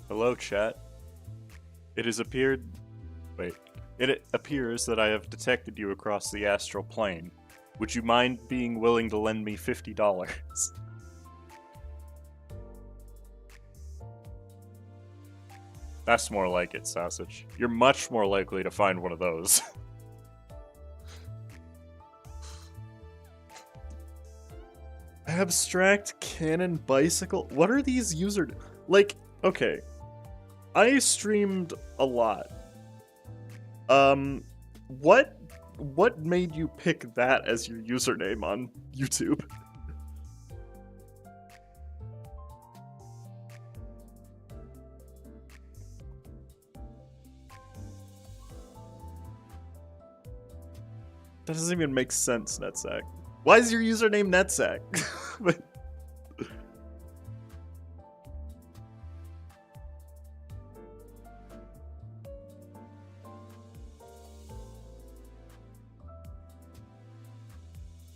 Hello, chat. It has appeared... Wait. It appears that I have detected you across the astral plane. Would you mind being willing to lend me $50? That's more like it, Sausage. You're much more likely to find one of those. Abstract Cannon Bicycle? What are these user... Like, okay. I streamed a lot. What made you pick that as your username on YouTube? That doesn't even make sense, Netsack. Why is your username Netsack?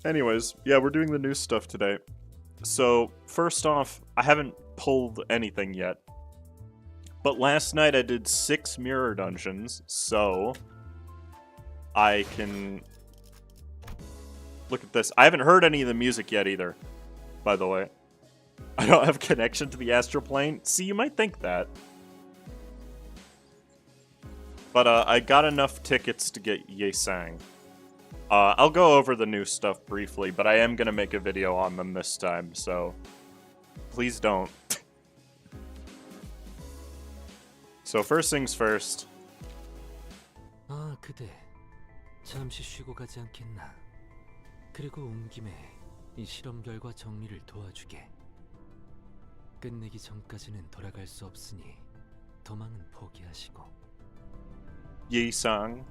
Anyways, yeah, we're doing the new stuff today. So, first off, I haven't pulled anything yet. But last night I did 6 mirror dungeons, so I can... Look at this. I haven't heard any of the music yet either, by the way. I don't have connection to the astral plane. See, you might think that. But I got enough tickets to get Yesang. I'll go over the new stuff briefly, but I am going to make a video on them this time, so please don't. So first things first. 아, 그대. 잠시 쉬고 가지 않겠나? 그리고 온 김에 이 실험 결과 정리를 도와주게. 끝내기 전까지는 돌아갈 수 없으니 도망은 포기하시고. Yesang.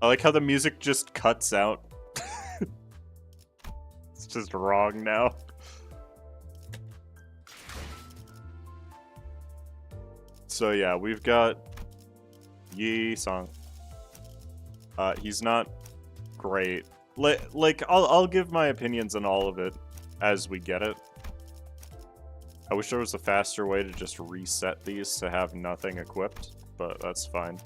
I like how the music just cuts out. It's just wrong now. So yeah, we've got Yesang. He's not great. Like I'll give my opinions on all of it as we get it. I wish there was a faster way to just reset these to have nothing equipped, but that's fine.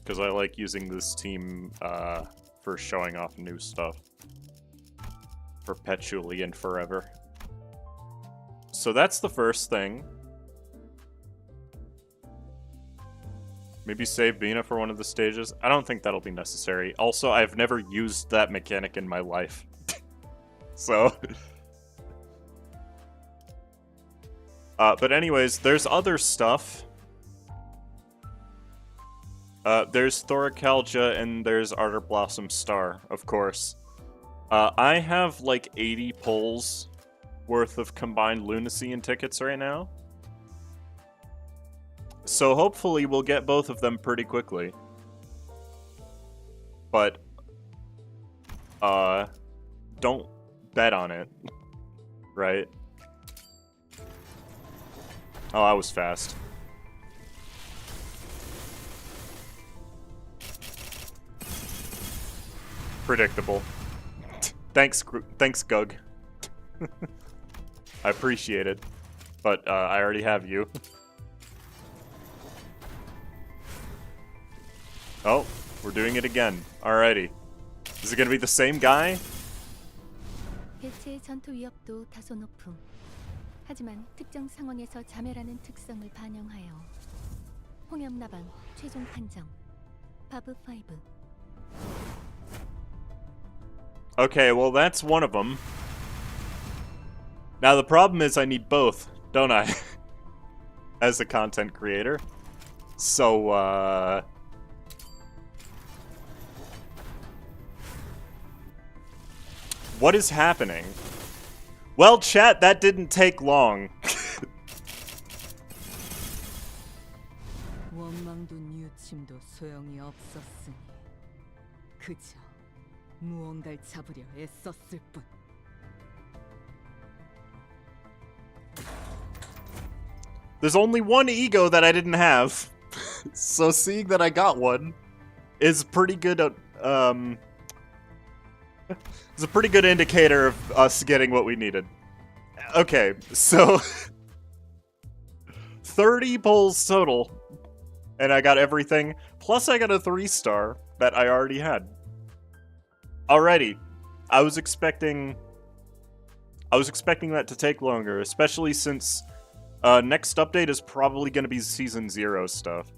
Because I like using this team for showing off new stuff. Perpetually and forever. So that's the first thing. Maybe save Bina for one of the stages. I don't think that'll be necessary. Also, I've never used that mechanic in my life. So... but anyways, there's other stuff. There's Thoracalgia and there's Ardor Blossom Star, of course. I have like 80 pulls worth of combined lunacy and tickets right now. So hopefully we'll get both of them pretty quickly. But, don't bet on it, right? Oh, I was fast. Predictable. Thanks, Gug. I appreciate it, but I already have you. Oh, we're doing it again. Alrighty. Is it gonna be the same guy? 개체의 전투 위협도 다소 높음. 하지만 특정 상황에서 자멸하는 특성을 반영하여 홍염나방 최종 판정. 바브 5. Okay, well that's one of them. Now the problem is I need both, don't I? As a content creator. So, what is happening? Well, chat, that didn't take long. 원망도 뉘우침도 소용이 없었으니 그저 무언가를 잡으려 애썼을 뿐. There's only one ego that I didn't have. So seeing that I got one is pretty good It's a pretty good indicator of us getting what we needed. Okay, so 30 pulls total, and I got everything. Plus, I got a 3-star that I already had. Alrighty, I was expecting that to take longer, especially since next update is probably going to be Season 0 stuff.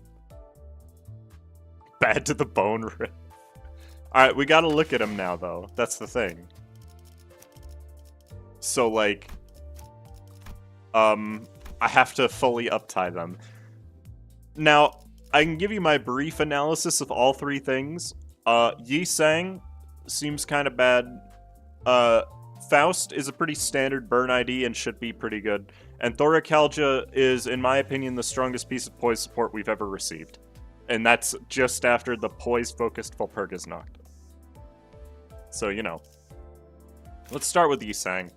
Bad to the bone riff. Alright, we gotta look at them now, though. That's the thing. So, like, I have to fully uptie them. Now, I can give you my brief analysis of all 3 things. Yi Sang seems kind of bad. Faust is a pretty standard burn ID and should be pretty good. And Thoracalgia is, in my opinion, the strongest piece of poise support we've ever received. And that's just after the poise-focused Valpurgis knocked. So, you know. Let's start with Yi Sang.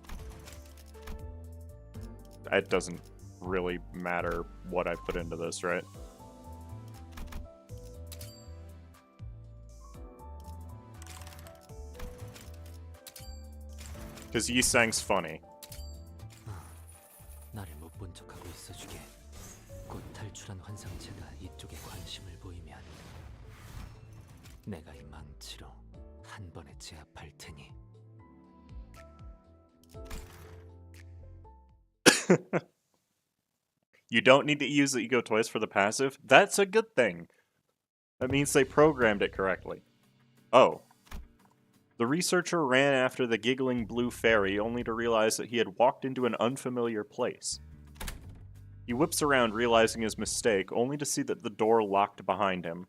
It doesn't really matter what I put into this, right? Because Yi Sang's funny. 나를 못 본 척하고 있어주게. 곧 탈출한 환상체가 이쪽에 관심을 보이면 내가 이 망치로 한 번에 제압할 테니. You don't need to use the Ego Toys for the passive? That's a good thing. That means they programmed it correctly. Oh. The researcher ran after the giggling blue fairy only to realize that he had walked into an unfamiliar place. He whips around, realizing his mistake, only to see that the door locked behind him.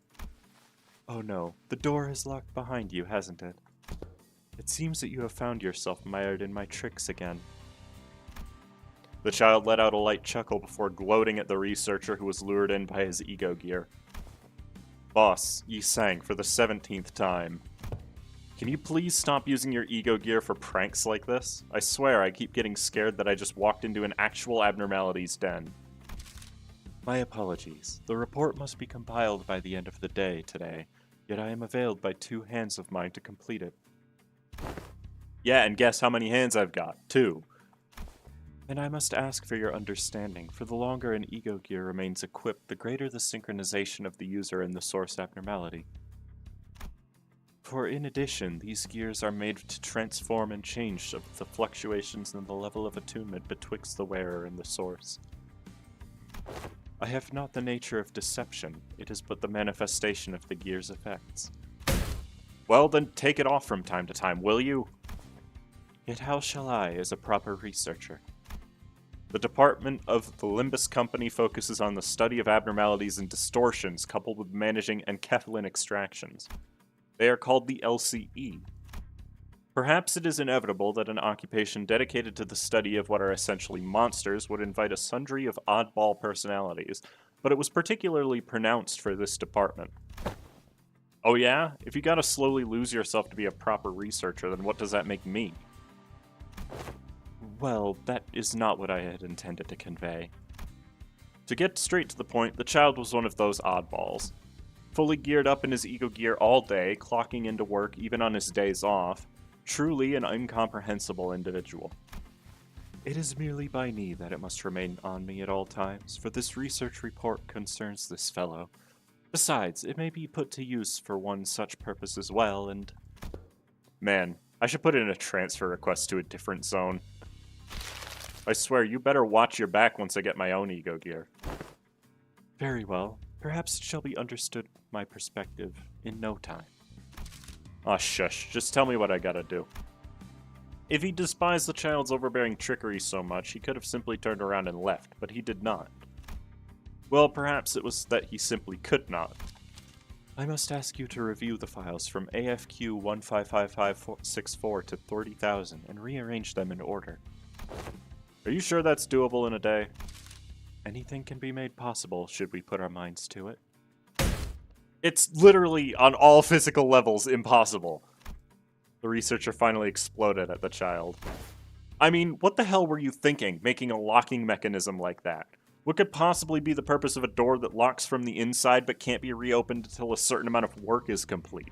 Oh no, the door is locked behind you, hasn't it? It seems that you have found yourself mired in my tricks again. The child let out a light chuckle before gloating at the researcher who was lured in by his ego gear. Boss, Yi Sang for the 17th time. Can you please stop using your ego gear for pranks like this? I swear I keep getting scared that I just walked into an actual abnormalities den. My apologies. The report must be compiled by the end of the day today, yet I am availed by 2 hands of mine to complete it. Yeah, and guess how many hands I've got? 2. And I must ask for your understanding, for the longer an ego gear remains equipped, the greater the synchronization of the user and the source abnormality. For in addition, these gears are made to transform and change the fluctuations in the level of attunement betwixt the wearer and the source. I have not the nature of deception, it is but the manifestation of the gear's effects. Well, then take it off from time to time, will you? Yet how shall I, as a proper researcher? The department of the Limbus Company focuses on the study of abnormalities and distortions coupled with managing enkephalin extractions. They are called the LCE. Perhaps it is inevitable that an occupation dedicated to the study of what are essentially monsters would invite a sundry of oddball personalities, but it was particularly pronounced for this department. Oh yeah? If you gotta slowly lose yourself to be a proper researcher, then what does that make me? Well, that is not what I had intended to convey. To get straight to the point, the child was one of those oddballs. Fully geared up in his ego gear all day, clocking into work even on his days off. Truly an incomprehensible individual. It is merely by me that it must remain on me at all times, for this research report concerns this fellow. Besides, it may be put to use for one such purpose as well, and... Man, I should put in a transfer request to a different zone. I swear, you better watch your back once I get my own ego gear. Very well. Perhaps it shall be understood my perspective in no time. Aw, shush. Just tell me what I gotta do. If he despised the child's overbearing trickery so much, he could have simply turned around and left, but he did not. Well, perhaps it was that he simply could not. I must ask you to review the files from AFQ 155564 to 30,000 and rearrange them in order. Are you sure that's doable in a day? Anything can be made possible, should we put our minds to it. It's literally, on all physical levels, impossible. The researcher finally exploded at the child. I mean, what the hell were you thinking, making a locking mechanism like that? What could possibly be the purpose of a door that locks from the inside but can't be reopened until a certain amount of work is complete?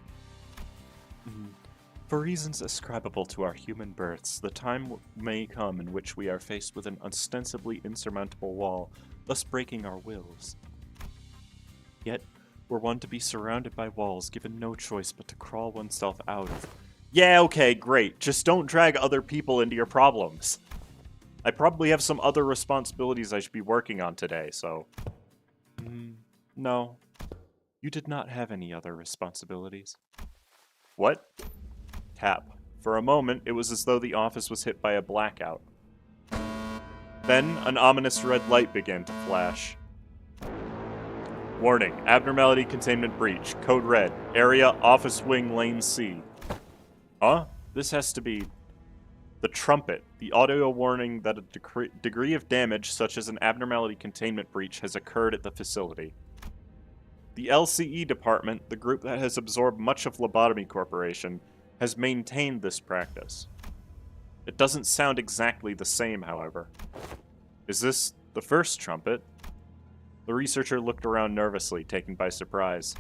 For reasons ascribable to our human births, the time may come in which we are faced with an ostensibly insurmountable wall, thus breaking our wills. Yet, we're one to be surrounded by walls, given no choice but to crawl oneself out of. Yeah, okay, great. Just don't drag other people into your problems. I probably have some other responsibilities I should be working on today, so... No. You did not have any other responsibilities. What? Tap. For a moment, it was as though the office was hit by a blackout. Then, an ominous red light began to flash. Warning, abnormality containment breach, code red, area office wing lane C. Huh? This has to be the trumpet, the audio warning that a degree of damage such as an abnormality containment breach has occurred at the facility. The LCE department, the group that has absorbed much of Lobotomy Corporation, has maintained this practice. It doesn't sound exactly the same, however. Is this the first trumpet? The researcher looked around nervously, taken by surprise.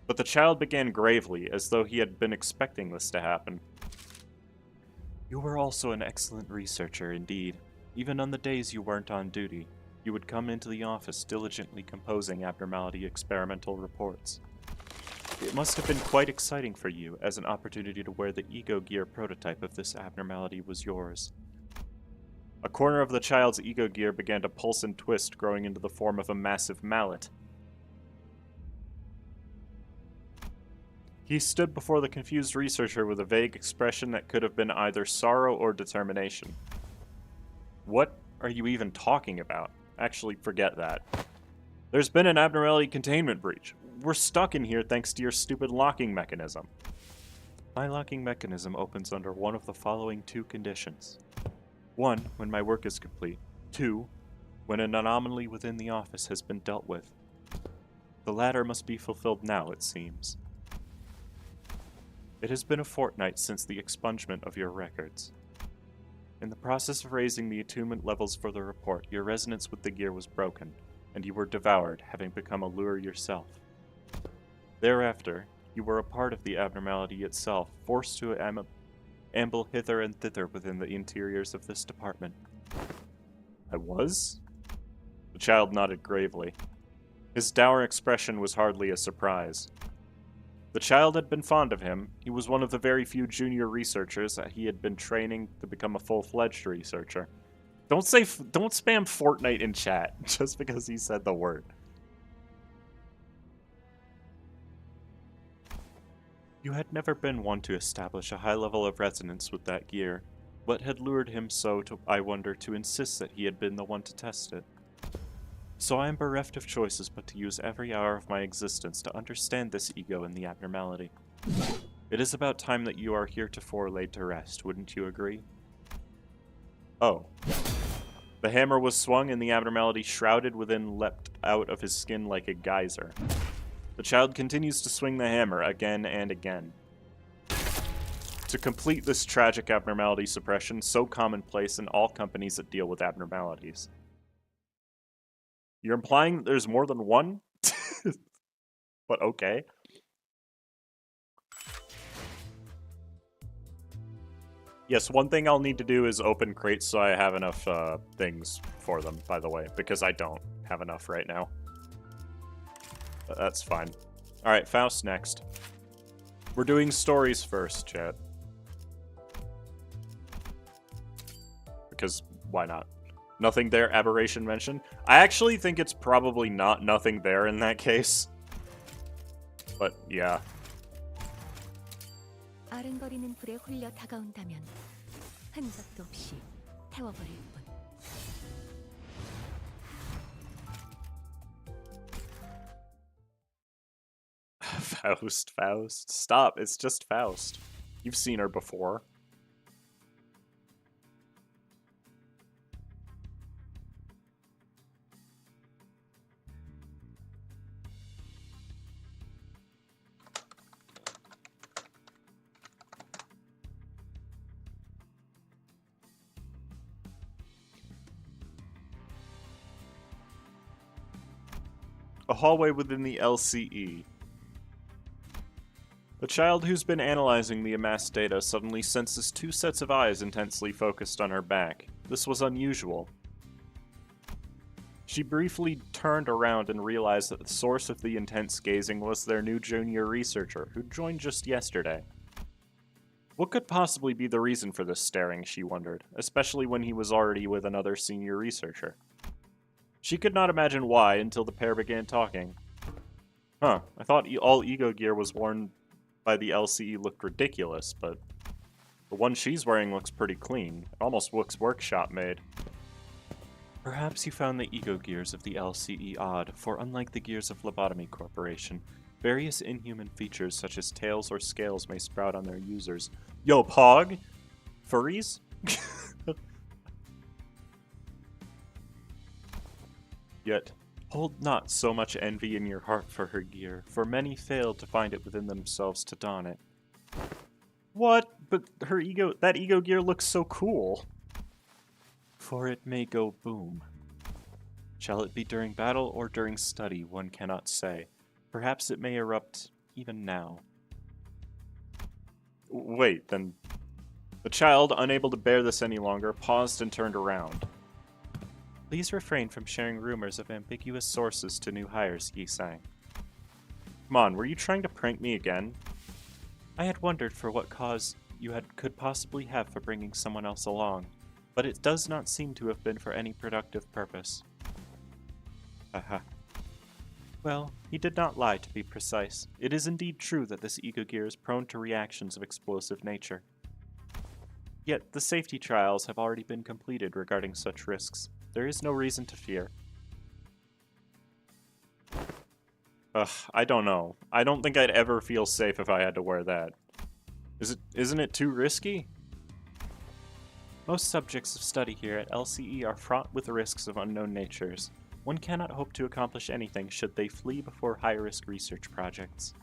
But the child began gravely, as though he had been expecting this to happen. You were also an excellent researcher, indeed. Even on the days you weren't on duty, you would come into the office diligently composing abnormality experimental reports. It must have been quite exciting for you, as an opportunity to wear the ego gear prototype of this abnormality was yours. A corner of the child's ego gear began to pulse and twist, growing into the form of a massive mallet. He stood before the confused researcher with a vague expression that could have been either sorrow or determination. What are you even talking about? Actually, forget that. There's been an abnormality containment breach. We're stuck in here thanks to your stupid locking mechanism. My locking mechanism opens under one of the following two conditions. 1, when my work is complete. 2, when an anomaly within the office has been dealt with. The latter must be fulfilled now, it seems. It has been a fortnight since the expungement of your records. In the process of raising the attunement levels for the report, your resonance with the gear was broken, and you were devoured, having become a lure yourself. Thereafter, you were a part of the abnormality itself, forced to amble hither and thither within the interiors of this department. I was? The child nodded gravely. His dour expression was hardly a surprise. The child had been fond of him. He was one of the very few junior researchers that he had been training to become a full-fledged researcher. Don't spam Fortnite in chat just because he said the word. You had never been one to establish a high level of resonance with that gear. What had lured him so, I wonder, to insist that he had been the one to test it? So I am bereft of choices but to use every hour of my existence to understand this ego and the abnormality. It is about time that you are heretofore laid to rest, wouldn't you agree? Oh. The hammer was swung and the abnormality shrouded within leapt out of his skin like a geyser. The child continues to swing the hammer again and again. To complete this tragic abnormality suppression, so commonplace in all companies that deal with abnormalities. You're implying that there's more than one? But okay. Yes, one thing I'll need to do is open crates so I have enough things for them, by the way, because I don't have enough right now. But that's fine. Alright, Faust next. We're doing stories first, chat. Because why not? Nothing there, aberration mentioned. I actually think it's probably not nothing there in that case. But yeah. 아른거리는 불에 홀려 다가온다면 흔적도 없이 태워버릴 뿐. Faust. Stop, it's just Faust. You've seen her before. A hallway within the LCE. The child who's been analyzing the amassed data suddenly senses two sets of eyes intensely focused on her back. This was unusual. She briefly turned around and realized that the source of the intense gazing was their new junior researcher, who joined just yesterday. What could possibly be the reason for this staring, she wondered, especially when he was already with another senior researcher. She could not imagine why until the pair began talking. Huh, I thought all ego gear was worn by the LCE looked ridiculous, but the one she's wearing looks pretty clean. It almost looks workshop made. Perhaps you found the ego gears of the LCE odd, for unlike the gears of Lobotomy Corporation, various inhuman features such as tails or scales may sprout on their users. Yo, Pog? Furries? Yet, hold not so much envy in your heart for her gear, for many failed to find it within themselves to don it. What? But that ego gear looks so cool. For it may go boom. Shall it be during battle or during study, one cannot say. Perhaps it may erupt even now. Wait, then... The child, unable to bear this any longer, paused and turned around. Please refrain from sharing rumors of ambiguous sources to new hires, Yi sang. Come on, were you trying to prank me again? I had wondered for what cause you could possibly have for bringing someone else along, but it does not seem to have been for any productive purpose. Haha. Well, he did not lie, to be precise. It is indeed true that this ego gear is prone to reactions of explosive nature. Yet, the safety trials have already been completed regarding such risks. There is no reason to fear. I don't know. I don't think I'd ever feel safe if I had to wear that. Isn't it too risky? Most subjects of study here at LCE are fraught with the risks of unknown natures. One cannot hope to accomplish anything should they flee before high-risk research projects.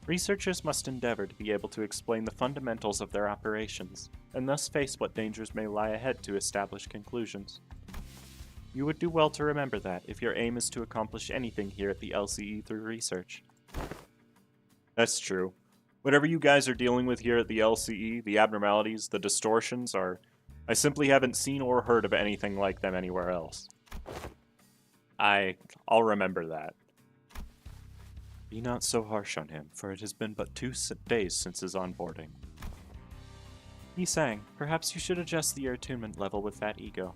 Researchers must endeavor to be able to explain the fundamentals of their operations, and thus face what dangers may lie ahead to establish conclusions. You would do well to remember that if your aim is to accomplish anything here at the LCE through research. That's true. Whatever you guys are dealing with here at the LCE, the abnormalities, the distortions, I simply haven't seen or heard of anything like them anywhere else. I'll remember that. Be not so harsh on him, for it has been but 2 days since his onboarding. He sang, perhaps you should adjust the attunement level with that ego.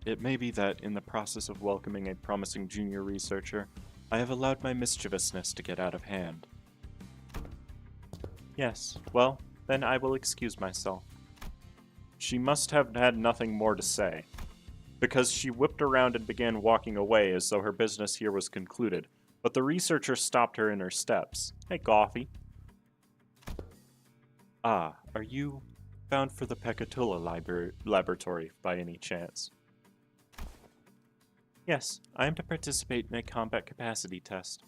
It may be that in the process of welcoming a promising junior researcher, I have allowed my mischievousness to get out of hand. Yes, well, then I will excuse myself. She must have had nothing more to say, because she whipped around and began walking away as though her business here was concluded, but the researcher stopped her in her steps. Hey, Goffy. Ah, are you bound for the Pekatula laboratory by any chance? Yes, I am to participate in a combat capacity test.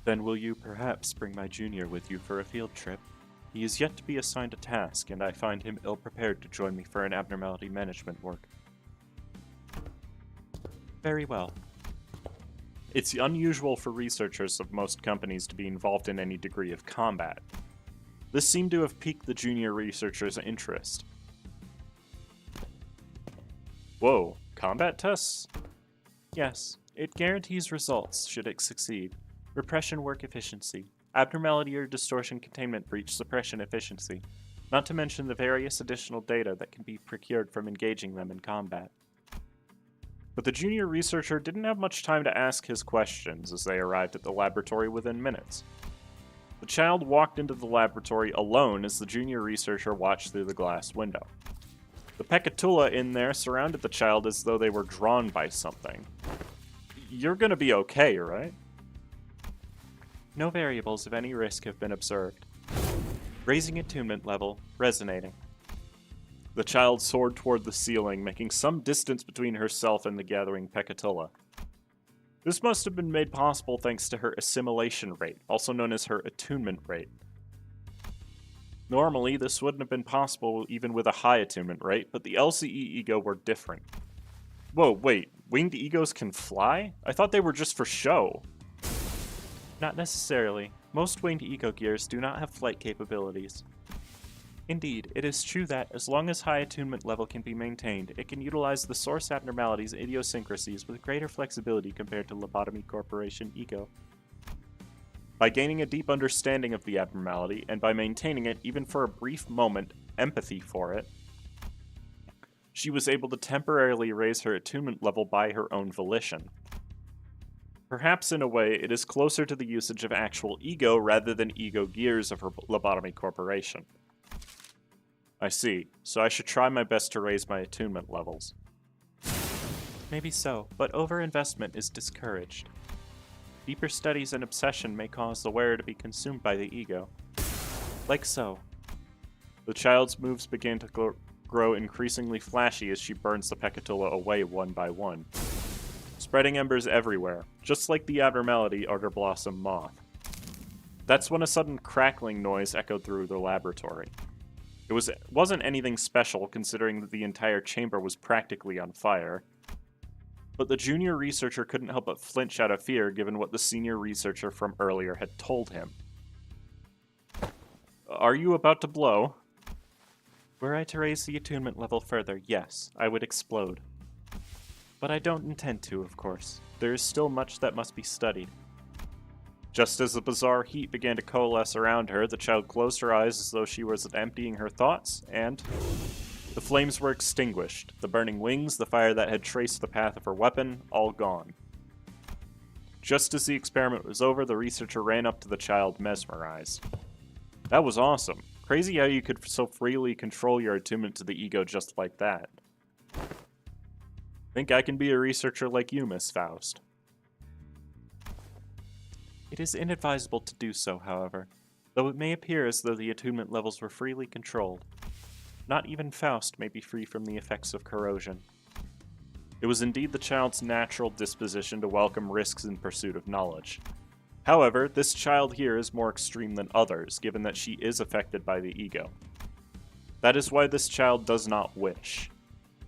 Then will you perhaps bring my junior with you for a field trip? He is yet to be assigned a task, and I find him ill-prepared to join me for an abnormality management work. Very well. It's unusual for researchers of most companies to be involved in any degree of combat. This seemed to have piqued the junior researcher's interest. Whoa, combat tests? Yes, it guarantees results should it succeed. Repression work efficiency, abnormality or distortion containment breach suppression efficiency, not to mention the various additional data that can be procured from engaging them in combat. But the junior researcher didn't have much time to ask his questions as they arrived at the laboratory within minutes. The child walked into the laboratory alone as the junior researcher watched through the glass window. The Pekatula in there surrounded the child as though they were drawn by something. You're gonna be okay, right? No variables of any risk have been observed. Raising attunement level, resonating. The child soared toward the ceiling, making some distance between herself and the gathering Pekatula. This must have been made possible thanks to her assimilation rate, also known as her attunement rate. Normally, this wouldn't have been possible even with a high attunement rate, but the LCE ego were different. Whoa, wait, winged egos can fly? I thought they were just for show. Not necessarily. Most winged eco gears do not have flight capabilities. Indeed, it is true that, as long as high attunement level can be maintained, it can utilize the source abnormality's idiosyncrasies with greater flexibility compared to Lobotomy Corporation Eco. By gaining a deep understanding of the abnormality, and by maintaining it, even for a brief moment, empathy for it, she was able to temporarily raise her attunement level by her own volition. Perhaps in a way, it is closer to the usage of actual ego rather than ego gears of her Lobotomy Corporation. I see, so I should try my best to raise my attunement levels. Maybe so, but overinvestment is discouraged. Deeper studies and obsession may cause the wearer to be consumed by the ego. Like so. The child's moves begin to grow increasingly flashy as she burns the Pecatula away one by one, spreading embers everywhere, just like the abnormality Arter Blossom moth. That's when a sudden crackling noise echoed through the laboratory. It wasn't anything special, considering that the entire chamber was practically on fire. But the junior researcher couldn't help but flinch out of fear given what the senior researcher from earlier had told him. Are you about to blow? Were I to raise the attunement level further, yes, I would explode. But I don't intend to, of course. There is still much that must be studied. Just as the bizarre heat began to coalesce around her, the child closed her eyes as though she was emptying her thoughts, and the flames were extinguished, the burning wings, the fire that had traced the path of her weapon, all gone. Just as the experiment was over, the researcher ran up to the child, mesmerized. That was awesome. Crazy how you could so freely control your attunement to the ego just like that. Think I can be a researcher like you, Miss Faust. It is inadvisable to do so, however, though it may appear as though the attunement levels were freely controlled. Not even Faust may be free from the effects of corrosion. It was indeed the child's natural disposition to welcome risks in pursuit of knowledge. However, this child here is more extreme than others, given that she is affected by the ego. That is why this child does not wish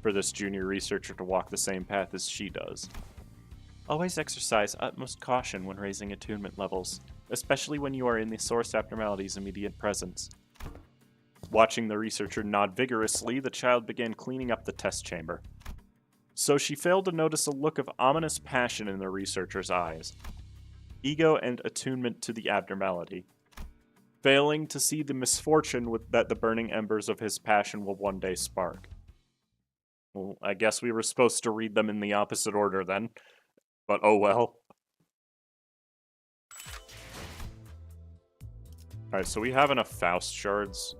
for this junior researcher to walk the same path as she does. Always exercise utmost caution when raising attunement levels, especially when you are in the source abnormality's immediate presence. Watching the researcher nod vigorously, the child began cleaning up the test chamber. So she failed to notice a look of ominous passion in the researcher's eyes. Ego and attunement to the abnormality. Failing to see the misfortune that the burning embers of his passion will one day spark. Well, I guess we were supposed to read them in the opposite order then. But oh well. Alright, so we have enough Faust shards.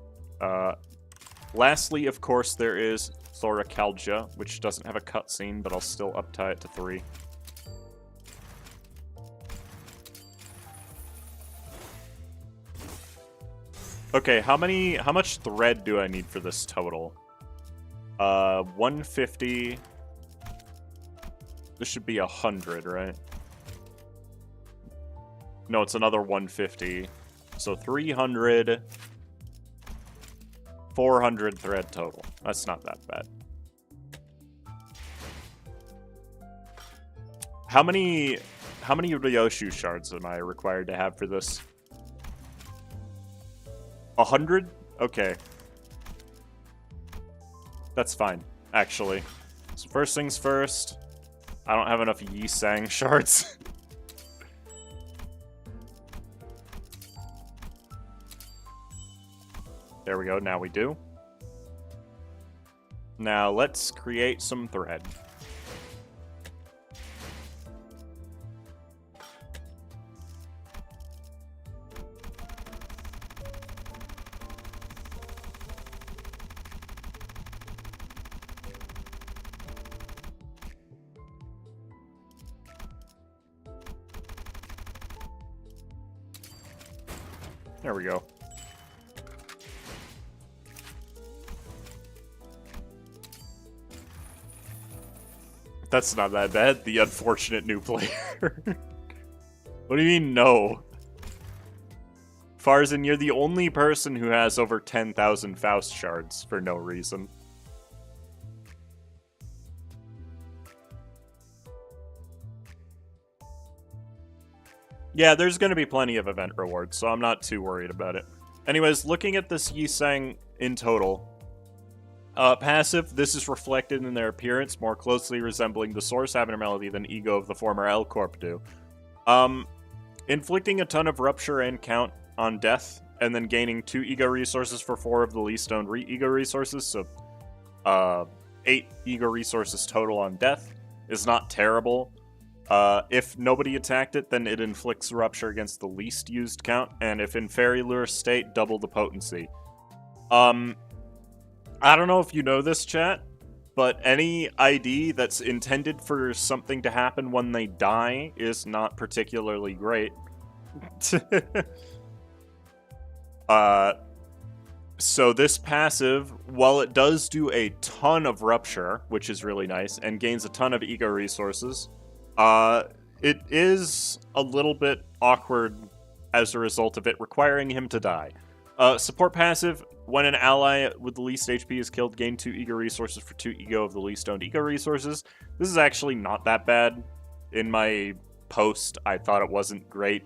Lastly, of course, there is Thoracalgia, which doesn't have a cutscene, but I'll still uptie it to 3. Okay, how much thread do I need for this total? 150... This should be 100, right? No, it's another 150. So 300, 400 thread total. That's not that bad. How many Ryoshu shards am I required to have for this? 100? Okay. That's fine, actually. So first things first. I don't have enough Yi-Sang shards. There we go, now we do. Now let's create some thread. There we go. That's not that bad, the unfortunate new player. What do you mean, no? Farzan, you're the only person who has over 10,000 Faust shards for no reason. Yeah, there's going to be plenty of event rewards, so I'm not too worried about it. Anyways, looking at this Yisang in total, passive, this is reflected in their appearance, more closely resembling the source abnormality than ego of the former L Corp do. Inflicting a ton of rupture and count on death, and then gaining 2 ego resources for 4 of the least owned ego resources, so 8 ego resources total on death, is not terrible. If nobody attacked it, then it inflicts rupture against the least used count, and if in Fairy Lure state, double the potency. I don't know if you know this, chat, but any ID that's intended for something to happen when they die is not particularly great. So this passive, while it does do a ton of rupture, which is really nice, and gains a ton of ego resources, it is a little bit awkward as a result of it requiring him to die. Support passive, when an ally with the least HP is killed, gain 2 ego resources for 2 ego of the least owned ego resources. This is actually not that bad. In my post, I thought it wasn't great.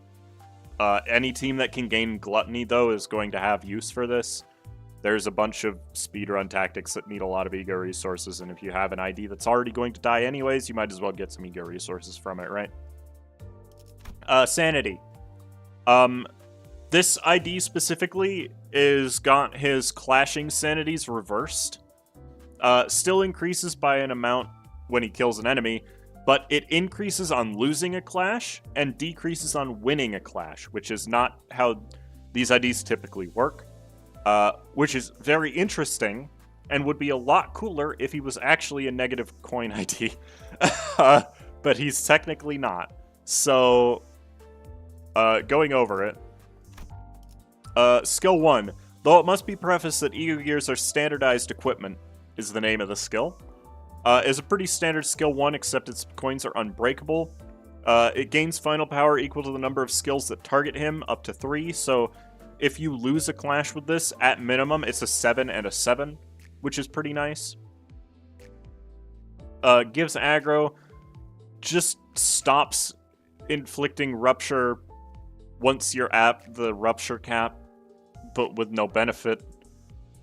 Any team that can gain Gluttony, though, is going to have use for this. There's a bunch of speedrun tactics that need a lot of ego resources, and if you have an ID that's already going to die anyways, you might as well get some ego resources from it, right? Sanity. This ID specifically is got his clashing sanities reversed. Still increases by an amount when he kills an enemy, but it increases on losing a clash and decreases on winning a clash, which is not how these IDs typically work, which is very interesting and would be a lot cooler if he was actually a negative coin ID, but he's technically not. So, going over it, Skill 1. Though it must be prefaced that Ego Gears are standardized equipment, is the name of the skill. Is a pretty standard Skill 1, except its coins are unbreakable. It gains final power equal to the number of skills that target him, up to 3, so if you lose a clash with this, at minimum, it's a 7 and a 7, which is pretty nice. Gives aggro, just stops inflicting rupture once you're at the rupture cap, but with no benefit.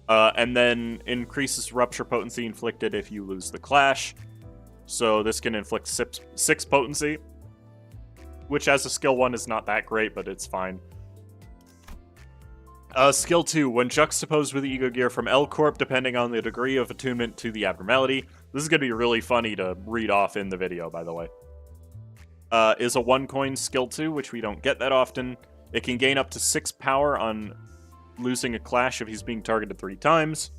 And then increases rupture potency inflicted if you lose the clash. So this can inflict 6 potency, which as a skill 1 is not that great, but it's fine. Skill 2, when juxtaposed with the Ego Gear from L Corp, depending on the degree of attunement to the abnormality. This is going to be really funny to read off in the video, by the way. Is a 1 coin skill 2, which we don't get that often. It can gain up to 6 power on losing a clash if he's being targeted 3 times.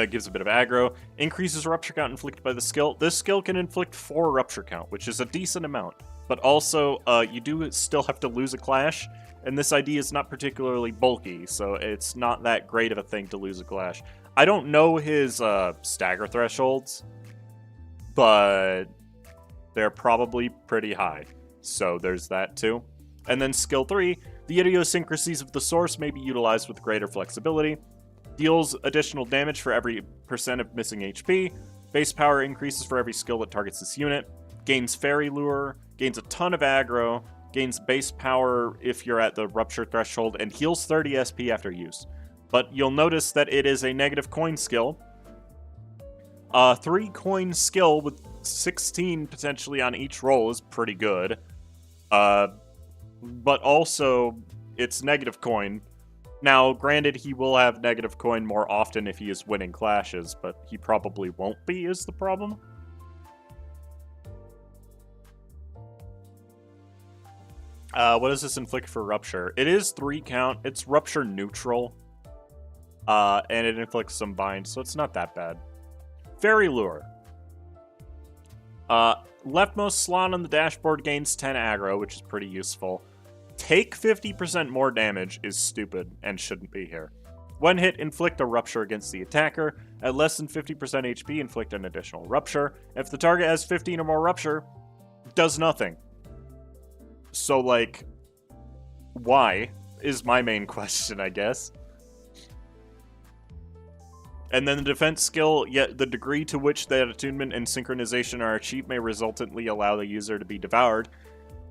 Gives a bit of aggro. Increases rupture count inflicted by the skill. This skill can inflict 4 rupture count, which is a decent amount. But also, you do still have to lose a clash, and this ID is not particularly bulky, so it's not that great of a thing to lose a clash. I don't know his stagger thresholds, but they're probably pretty high. So there's that too. And then skill 3, the idiosyncrasies of the source may be utilized with greater flexibility. Deals additional damage for every % of missing HP. Base power increases for every skill that targets this unit. Gains Fairy Lure. Gains a ton of aggro. Gains base power if you're at the rupture threshold. And heals 30 SP after use. But you'll notice that it is a negative coin skill. 3 coin skill with 16 potentially on each roll is pretty good. But also, it's negative coin. Now, granted, he will have negative coin more often if he is winning clashes, but he probably won't be, is the problem. What does this inflict for rupture? It is 3 count. It's rupture neutral. And it inflicts some bind, so it's not that bad. Fairy Lure. Leftmost slot on the dashboard gains 10 aggro, which is pretty useful. Take 50% more damage is stupid and shouldn't be here. When hit, inflict a rupture against the attacker. At less than 50% HP, inflict an additional rupture. If the target has 15 or more rupture, does nothing. So, like, why is my main question, I guess. And then the defense skill, yet the degree to which that attunement and synchronization are achieved may resultantly allow the user to be devoured.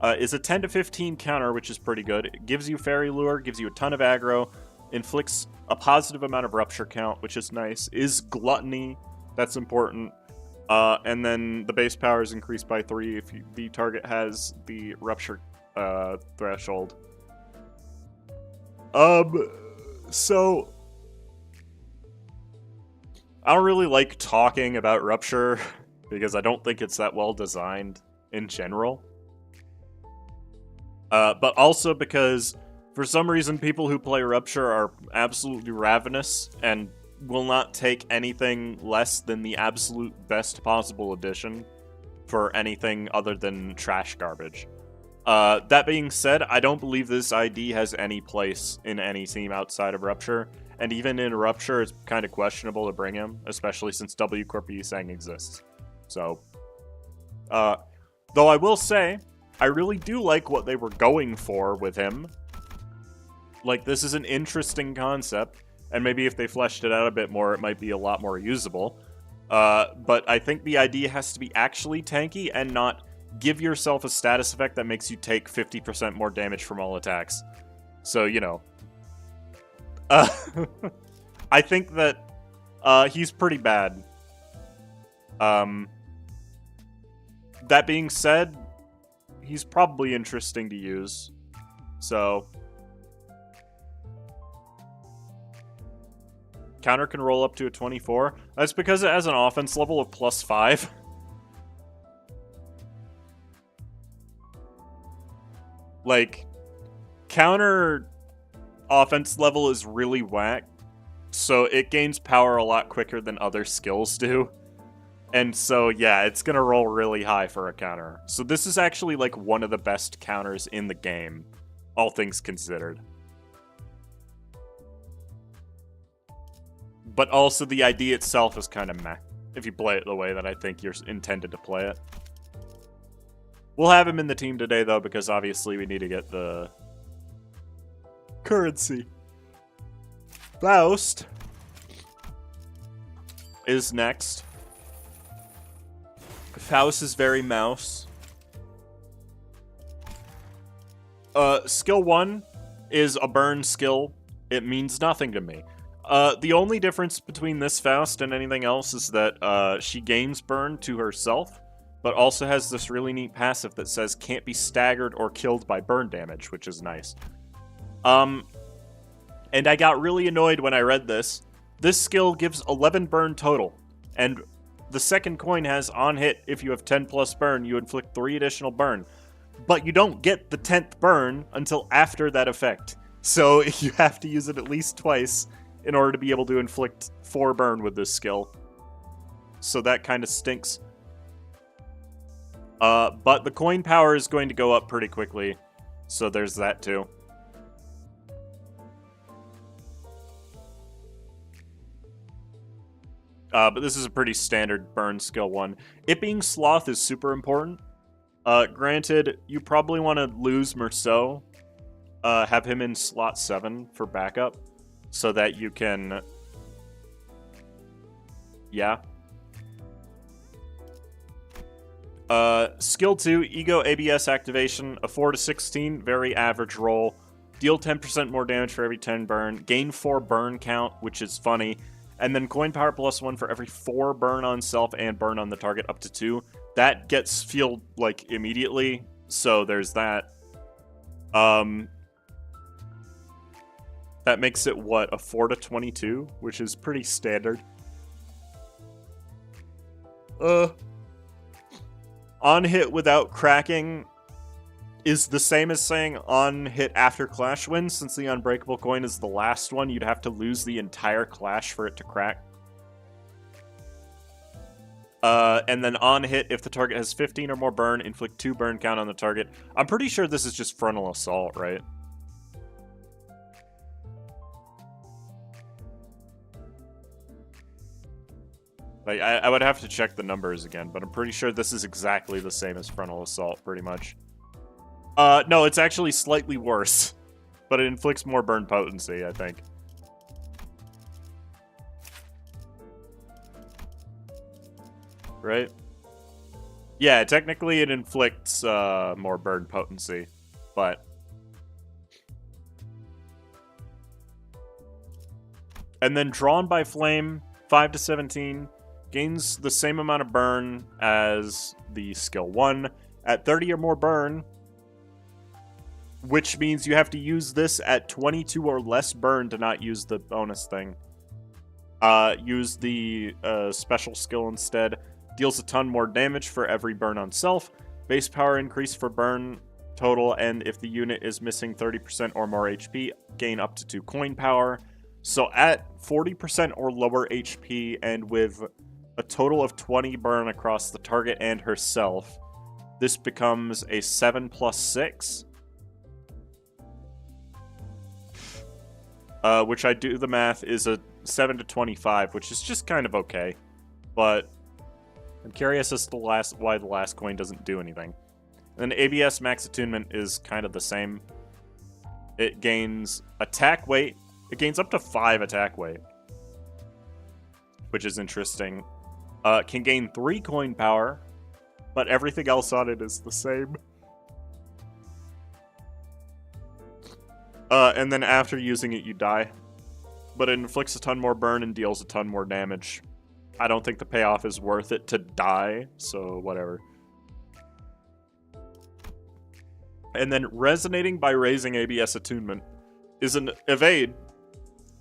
is a 10 to 15 counter, which is pretty good. It gives you Fairy Lure, gives you a ton of aggro, inflicts a positive amount of Rupture count, which is nice. Is Gluttony, that's important. And then the base power is increased by 3 if the target has the Rupture threshold. So I don't really like talking about Rupture because I don't think it's that well designed in general. But also because for some reason people who play Rupture are absolutely ravenous and will not take anything less than the absolute best possible edition for anything other than trash garbage. That being said, I don't believe this ID has any place in any team outside of Rupture, and even in Rupture, it's kind of questionable to bring him, especially since W Corp Sang exists. So, though I will say, I really do like what they were going for with him. Like, this is an interesting concept, and maybe if they fleshed it out a bit more, it might be a lot more usable. But I think the idea has to be actually tanky and not give yourself a status effect that makes you take 50% more damage from all attacks. So, you know. I think that he's pretty bad. That being said, he's probably interesting to use. So, counter can roll up to a 24. That's because it has an offense level of +5. Like, counter offense level is really whack, so it gains power a lot quicker than other skills do. And so, yeah, it's gonna roll really high for a counter. So this is actually, like, one of the best counters in the game, all things considered. But also, the idea itself is kind of meh, if you play it the way that I think you're intended to play it. We'll have him in the team today, though, because obviously we need to get the currency. Faust is next. Faust is very mouse. Skill 1 is a burn skill. It means nothing to me. The only difference between this Faust and anything else is that she gains burn to herself, but also has this really neat passive that says can't be staggered or killed by burn damage, which is nice. And I got really annoyed when I read this. This skill gives 11 burn total, and the second coin has on hit, if you have 10 plus burn, you inflict 3 additional burn. But you don't get the 10th burn until after that effect. So you have to use it at least twice in order to be able to inflict 4 burn with this skill. So that kind of stinks. But the coin power is going to go up pretty quickly, so there's that too. But this is a pretty standard burn skill one. It being Sloth is super important. Granted, you probably want to lose Merceau, have him in slot 7 for backup, so that you can... Yeah. Skill 2, Ego ABS activation, a 4 to 16, very average roll. Deal 10% more damage for every 10 burn. Gain 4 burn count, which is funny. And then coin power +1 for every 4 burn on self and burn on the target up to 2. That gets fueled, like, immediately, so there's that. That makes it, what, a 4 to 22, which is pretty standard. On hit without cracking is the same as saying on hit after Clash wins. Since the Unbreakable coin is the last one, you'd have to lose the entire Clash for it to crack. And then on hit, if the target has 15 or more burn, inflict 2 burn count on the target. I'm pretty sure this is just Frontal Assault, right? Like, I would have to check the numbers again, but I'm pretty sure this is exactly the same as Frontal Assault, pretty much. No, it's actually slightly worse, but it inflicts more burn potency, I think. Right? Yeah, technically it inflicts more burn potency, but... And then Drawn by Flame, 5 to 17, gains the same amount of burn as the skill 1 at 30 or more burn, which means you have to use this at 22 or less burn to not use the bonus thing. Use the special skill instead. Deals a ton more damage for every burn on self. Base power increase for burn total, and if the unit is missing 30% or more HP, gain up to 2 coin power. So at 40% or lower HP, and with a total of 20 burn across the target and herself, this becomes a 7 plus 6. Which I do the math is a 7 to 25, which is just kind of okay. But I'm curious as to why the last coin doesn't do anything. And then ABS max attunement is kind of the same. It gains attack weight. It gains up to 5 attack weight, which is interesting. Can gain 3 coin power, but everything else on it is the same. And then after using it, you die. But it inflicts a ton more burn and deals a ton more damage. I don't think the payoff is worth it to die, so whatever. And then Resonating by raising ABS attunement is an evade,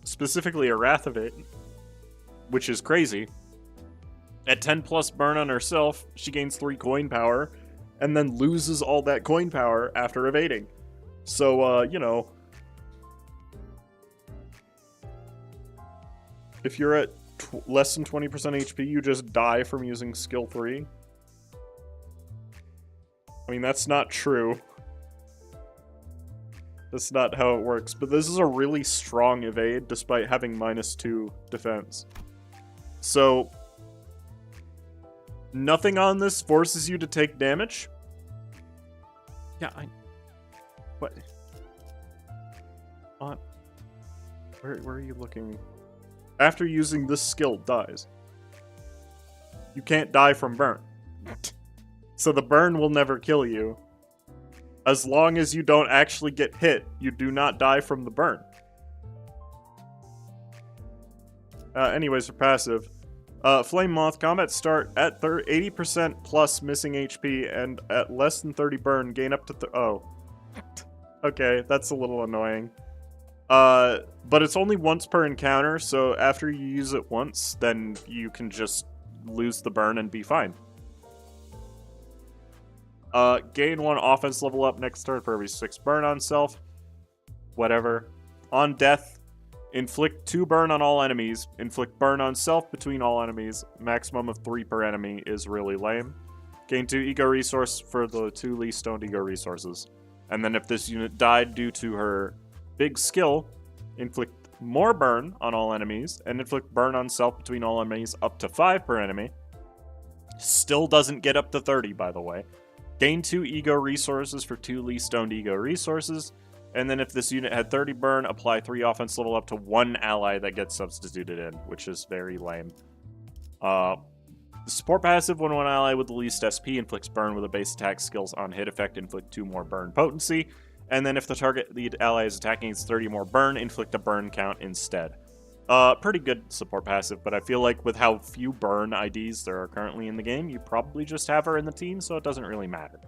specifically a Wrath evade, which is crazy. At 10 plus burn on herself, she gains 3 coin power, and then loses all that coin power after evading. So, you know, if you're at less than 20% HP, you just die from using skill 3. I mean, that's not true. That's not how it works. But this is a really strong evade, despite having -2 defense. So, nothing on this forces you to take damage. Yeah, what? Where are you looking? After using this skill, dies. You can't die from burn. So the burn will never kill you. As long as you don't actually get hit, you do not die from the burn. Anyways, for passive. Flame Moth combat start at 80% plus missing HP, and at less than 30 burn, gain up to oh. Okay, that's a little annoying. But it's only once per encounter, so after you use it once, then you can just lose the burn and be fine. Gain 1 offense level up next turn for every 6 burn on self. Whatever. On death, inflict 2 burn on all enemies. Inflict burn on self between all enemies. Maximum of 3 per enemy is really lame. Gain 2 ego resource for the 2 least stoned ego resources. And then if this unit died due to her big skill, inflict more burn on all enemies, and inflict burn on self between all enemies up to 5 per enemy. Still doesn't get up to 30, by the way. Gain 2 ego resources for 2 least stoned ego resources, and then if this unit had 30 burn, apply 3 offense level up to 1 ally that gets substituted in, which is very lame. The support passive, when 1 ally with the least SP inflicts burn with a base attack skills on hit effect, inflict 2 more burn potency. And then if the target lead ally is attacking, it's 30 more burn, inflict a burn count instead. Pretty good support passive, but I feel like with how few burn IDs there are currently in the game, you probably just have her in the team, so it doesn't really matter.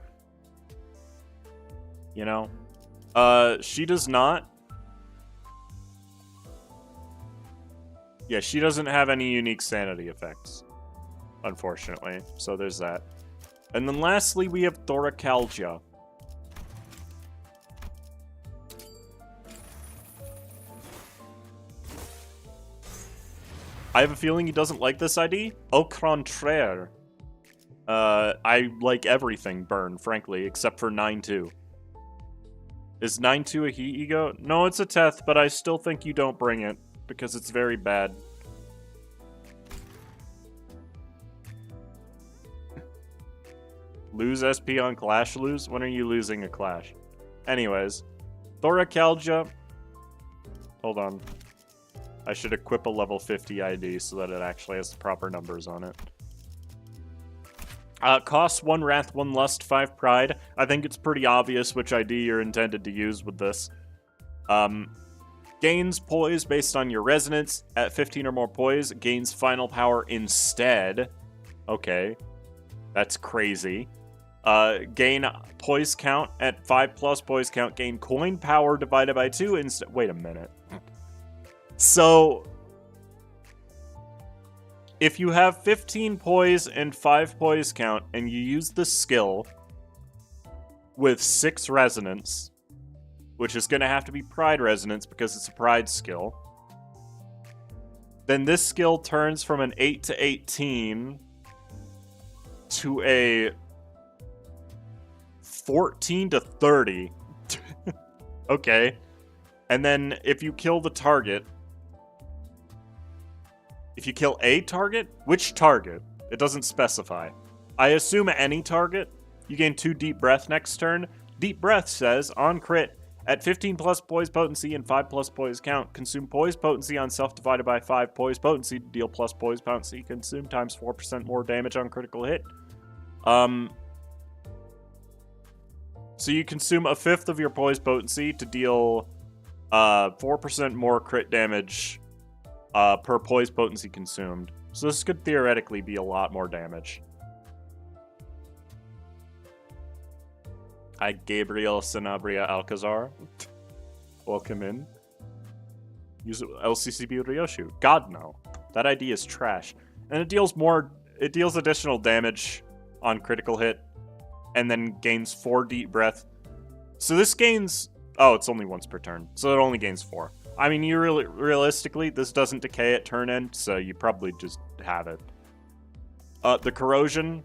You know? She does not... Yeah, she doesn't have any unique sanity effects, unfortunately, so there's that. And then lastly, we have Thoracalgia. I have a feeling he doesn't like this ID. Au contraire. I like everything burn, frankly, except for 9-2. Is 9-2 a heat ego? No, it's a Teth, but I still think you don't bring it, because it's very bad. Lose SP on Clash lose? When are you losing a Clash? Anyways. Thoracalgia. Hold on. I should equip a level 50 ID so that it actually has the proper numbers on it. Costs 1 Wrath, 1 Lust, 5 Pride. I think it's pretty obvious which ID you're intended to use with this. Gains poise based on your resonance. At 15 or more poise, gains final power instead. Okay. That's crazy. Gain poise count at 5 plus poise count. Gain coin power divided by 2 instead. Wait a minute. So, if you have 15 poise and 5 poise count, and you use the skill with 6 resonance, which is going to have to be pride resonance because it's a pride skill, then this skill turns from an 8 to 18 to a 14 to 30. Okay. And then if you kill the target, if you kill a target, which target? It doesn't specify. I assume any target. You gain 2 Deep Breath next turn. Deep Breath says, on crit, at 15 plus poise potency and 5 plus poise count, consume poise potency on self divided by 5 poise potency to deal plus poise potency. Consume times 4% more damage on critical hit. So you consume a fifth of your poise potency to deal 4% more crit damage per poise potency consumed. So this could theoretically be a lot more damage. Hi, Gabriel Sanabria Alcazar. Welcome in. Use LCCB Ryoshu. God, no. That ID is trash. And it deals additional damage on critical hit, and then gains 4 Deep Breath. So this gains... Oh, it's only once per turn, so it only gains 4. I mean, you realistically, this doesn't decay at turn end, so you probably just have it. The Corrosion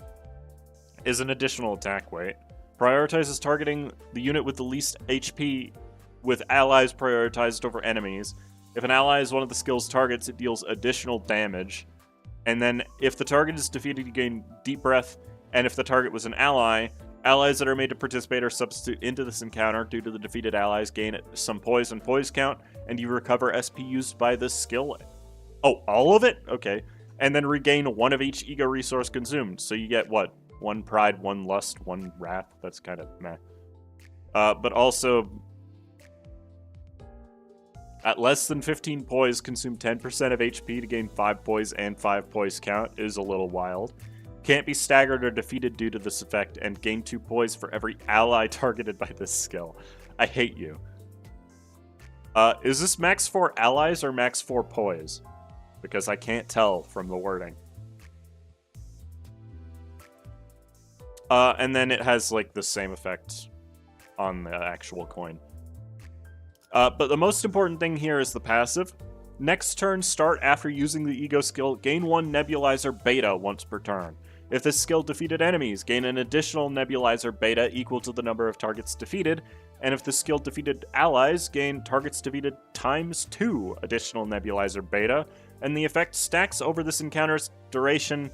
is an additional attack weight. Prioritizes targeting the unit with the least HP with allies prioritized over enemies. If an ally is one of the skill's targets, it deals additional damage. And then if the target is defeated, you gain Deep Breath. And if the target was an ally, allies that are made to participate or substitute into this encounter due to the defeated allies gain some poise and poise count, and you recover SP used by this skill. Oh, all of it? Okay. And then regain 1 of each ego resource consumed. So you get, what? 1 pride, 1 lust, 1 wrath. That's kind of meh. But also, at less than 15 poise, consume 10% of HP to gain 5 poise and 5 poise count is a little wild. Can't be staggered or defeated due to this effect, and gain 2 poise for every ally targeted by this skill. I hate you. Is this max 4 allies or max 4 poise? Because I can't tell from the wording. And then it has, like, the same effect on the actual coin. But the most important thing here is the passive. Next turn, start after using the ego skill, gain 1 nebulizer beta once per turn. If this skill defeated enemies, gain an additional nebulizer beta equal to the number of targets defeated. And if the skill defeated allies, gain targets defeated times 2 additional nebulizer beta. And the effect stacks over this encounter's duration.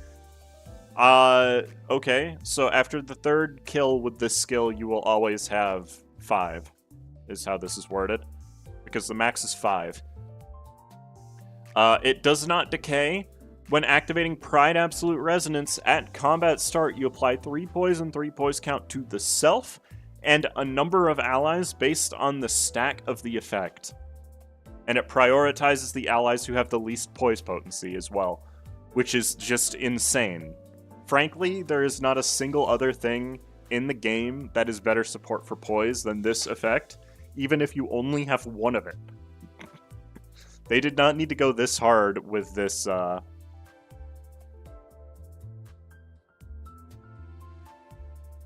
Okay, so after the 3rd kill with this skill, you will always have 5, is how this is worded, because the max is 5. It does not decay. When activating Pride Absolute Resonance at combat start, you apply 3 poise and 3 poise count to the self, and a number of allies based on the stack of the effect. And it prioritizes the allies who have the least poise potency as well, which is just insane. Frankly, there is not a single other thing in the game that is better support for poise than this effect, even if you only have 1 of it. They did not need to go this hard with this,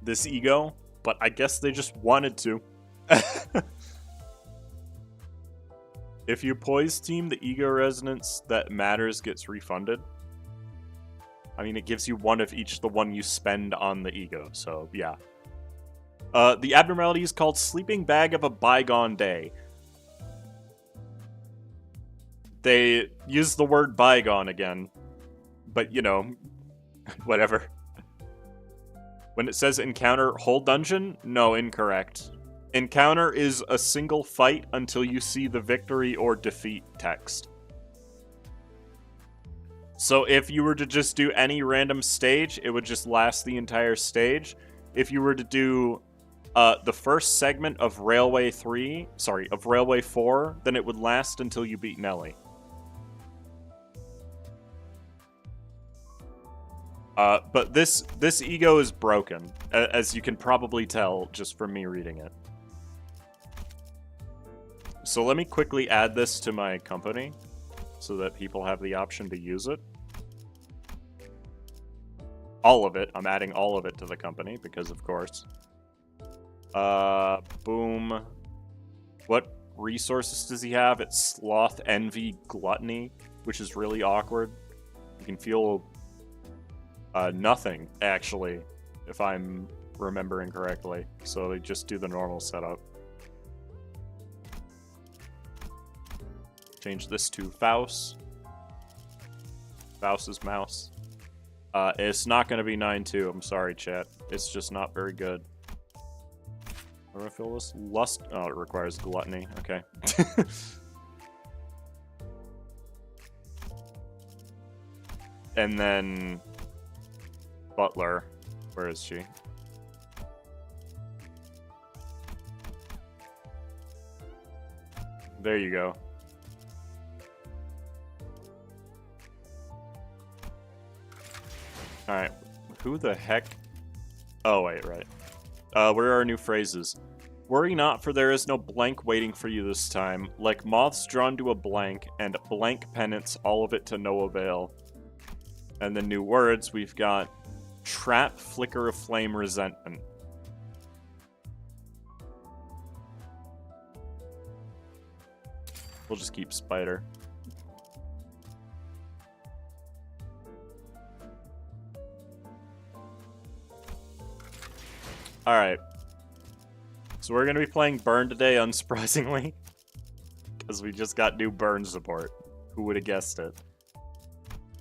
this ego, but I guess they just wanted to. If you poise team, the ego resonance that matters gets refunded. I mean, it gives you 1 of each, the one you spend on the ego, so yeah. The abnormality is called Sleeping Bag of a Bygone Day. They use the word bygone again, but you know, whatever. When it says encounter whole dungeon, no, incorrect. Encounter is a single fight until you see the victory or defeat text. So if you were to just do any random stage, it would just last the entire stage. If you were to do the first segment of Railway 4, then it would last until you beat Nelly. But this ego is broken, as you can probably tell just from me reading it. So let me quickly add this to my company so that people have the option to use it. All of it. I'm adding all of it to the company because, of course. Boom. What resources does he have? It's Sloth, Envy, Gluttony, which is really awkward. You can feel nothing, actually, if I'm remembering correctly. So they just do the normal setup. Change this to Faust. Faust's mouse. It's not going to be 9-2. I'm sorry, chat. It's just not very good. How do I feel this? Lust. Oh, it requires Gluttony. Okay. And then Butler. Where is she? There you go. Alright. Who the heck? Oh, wait, right. Where are our new phrases? Worry not, for there is no blank waiting for you this time. Like moths drawn to a blank, and blank penance, all of it to no avail. And the new words, we've got trap, flicker of flame, resentment. We'll just keep spider. Alright. So we're going to be playing Burn today, unsurprisingly. Because we just got new Burn support. Who would have guessed it?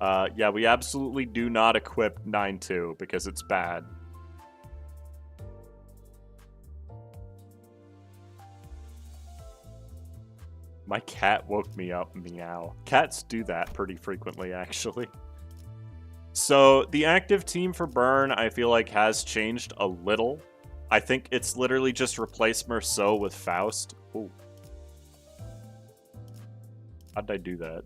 Yeah, we absolutely do not equip 9-2 because it's bad. My cat woke me up, meow. Cats do that pretty frequently, actually. So, the active team for Burn, I feel like, has changed a little. I think it's literally just replaced Merceau with Faust. Ooh. How'd I do that?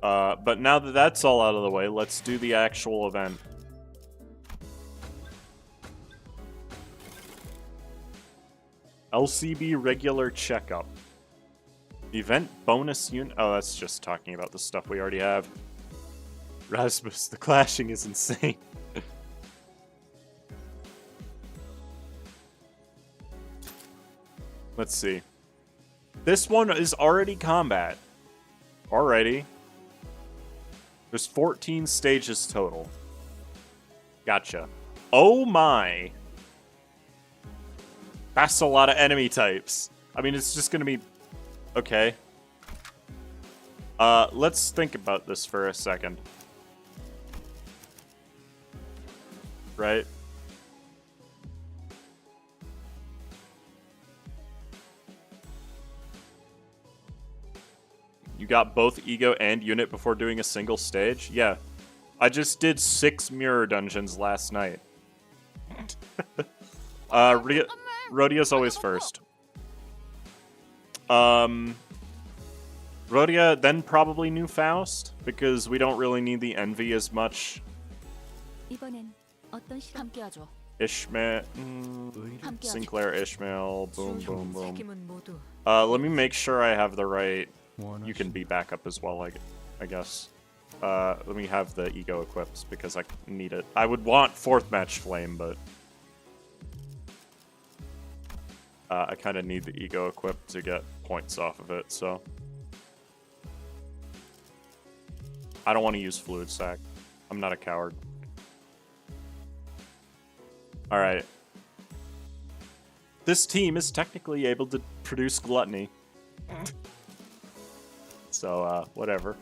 But now that that's all out of the way, let's do the actual event. LCB regular checkup. Event bonus unit. Oh, that's just talking about the stuff we already have. Rasmus, the clashing is insane. Let's see. This one is already combat. Alrighty. There's 14 stages total. Gotcha. Oh my. That's a lot of enemy types. I mean, it's just gonna be... Okay. Let's think about this for a second. Right? You got both ego and unit before doing a single stage? Yeah. I just did 6 mirror dungeons last night. Rhodia's always first. Rhodia, then probably new Faust, because we don't really need the envy as much. Ishmael, Sinclair, Ishmael, boom, boom, boom. Let me make sure I have the right. You can be backup as well, I guess. Let me have the ego equipped because I need it. I would want 4th match flame, but I kind of need the ego equipped to get points off of it, so I don't want to use fluid sac. I'm not a coward. Alright. This team is technically able to produce gluttony. So, whatever.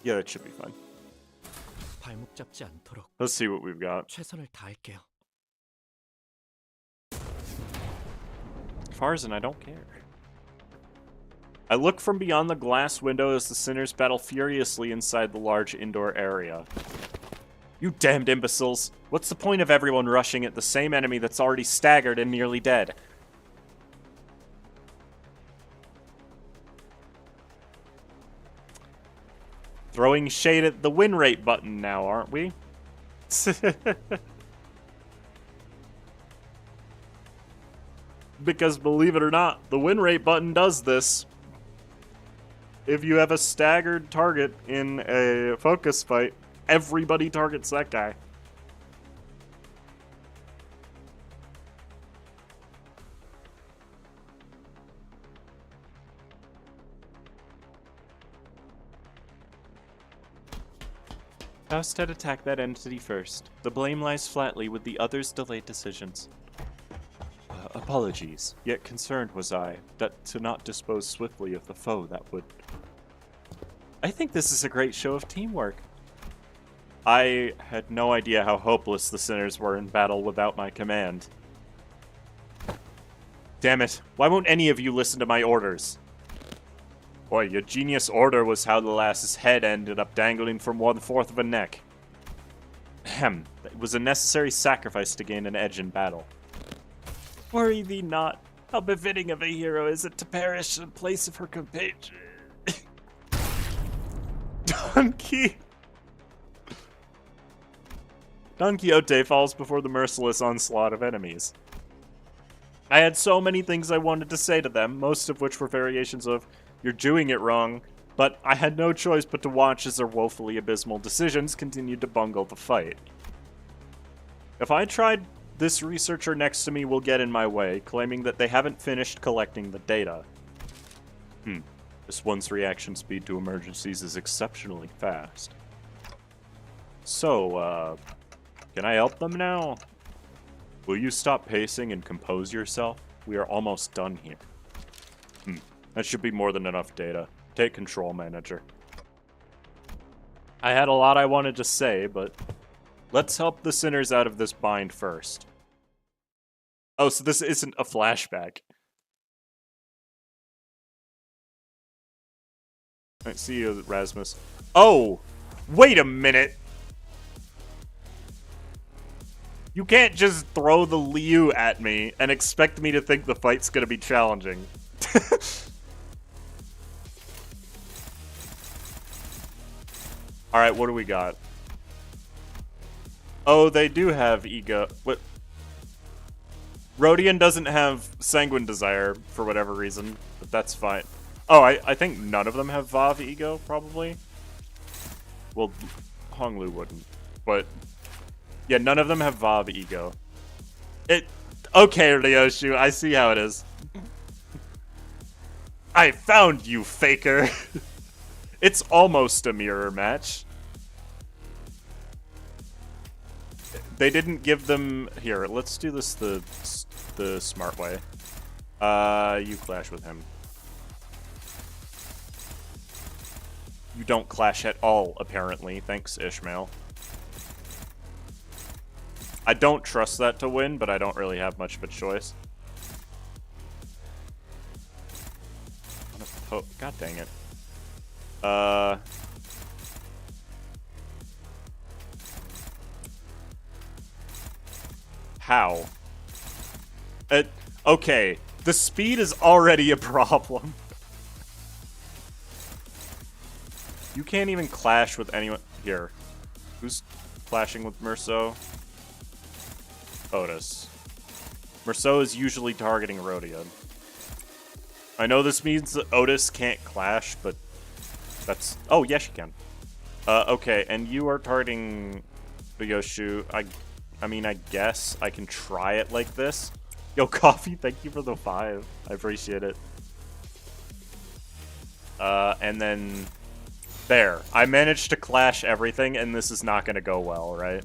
Yeah, that should be fine. Let's see what we've got. Farzan, I don't care. I look from beyond the glass window as the sinners battle furiously inside the large indoor area. You damned imbeciles! What's the point of everyone rushing at the same enemy that's already staggered and nearly dead? Throwing shade at the win rate button now, aren't we? Because believe it or not, the win rate button does this. If you have a staggered target in a focus fight, everybody targets that guy. Faust had attacked that entity first. The blame lies flatly with the others' delayed decisions. Apologies, yet concerned was I that to not dispose swiftly of the foe that would... I think this is a great show of teamwork. I had no idea how hopeless the sinners were in battle without my command. Damn it, why won't any of you listen to my orders? Boy, your genius order was how the lass's head ended up dangling from 1/4 of a neck. Ahem, it was a necessary sacrifice to gain an edge in battle. Worry thee not, how befitting of a hero is it to perish in place of her compatriot. Don Quixote falls before the merciless onslaught of enemies. I had so many things I wanted to say to them, most of which were variations of, "You're doing it wrong," but I had no choice but to watch as their woefully abysmal decisions continued to bungle the fight. If I tried, this researcher next to me will get in my way, claiming that they haven't finished collecting the data. This one's reaction speed to emergencies is exceptionally fast. So, can I help them now? Will you stop pacing and compose yourself? We are almost done here. That should be more than enough data. Take control, manager. I had a lot I wanted to say, but let's help the sinners out of this bind first. Oh, so this isn't a flashback. I see you, Rasmus. Oh! Wait a minute! You can't just throw the Liu at me and expect me to think the fight's gonna be challenging. Alright, what do we got? Oh, they do have ego. What? Rodion doesn't have Sanguine Desire for whatever reason, but that's fine. Oh, I think none of them have Vav ego, probably. Well, Honglu wouldn't, but yeah, none of them have Vav ego. Okay, Ryoshu, I see how it is. I found you, faker. It's almost a mirror match. They didn't give them... Here, let's do this the smart way. You clash with him. You don't clash at all, apparently. Thanks, Ishmael. I don't trust that to win, but I don't really have much of a choice. God dang it. How? Okay, the speed is already a problem. You can't even clash with anyone. Here. Who's clashing with Merceau? Otis. Merceau is usually targeting Rodion. I know this means that Otis can't clash, but that's... Oh, yes, you can. Okay, and you are targeting Ryoshu. I mean, I guess I can try it like this. Yo, Coffee, thank you for the 5. I appreciate it. And then... There. I managed to clash everything, and this is not going to go well, right?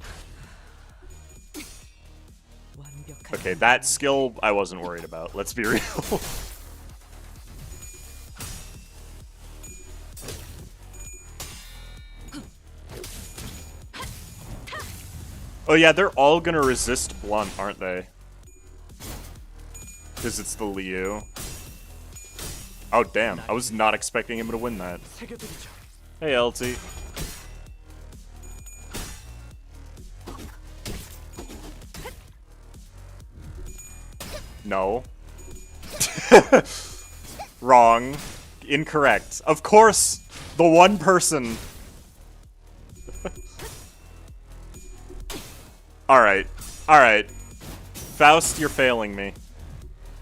Okay, that skill I wasn't worried about. Let's be real. Oh yeah, they're all gonna resist blunt, aren't they? Because it's the Liu. Oh, damn. I was not expecting him to win that. 새겨드리죠. Hey, LT. No. Wrong. Incorrect. Of course, the one person. Alright. Alright. Faust, you're failing me.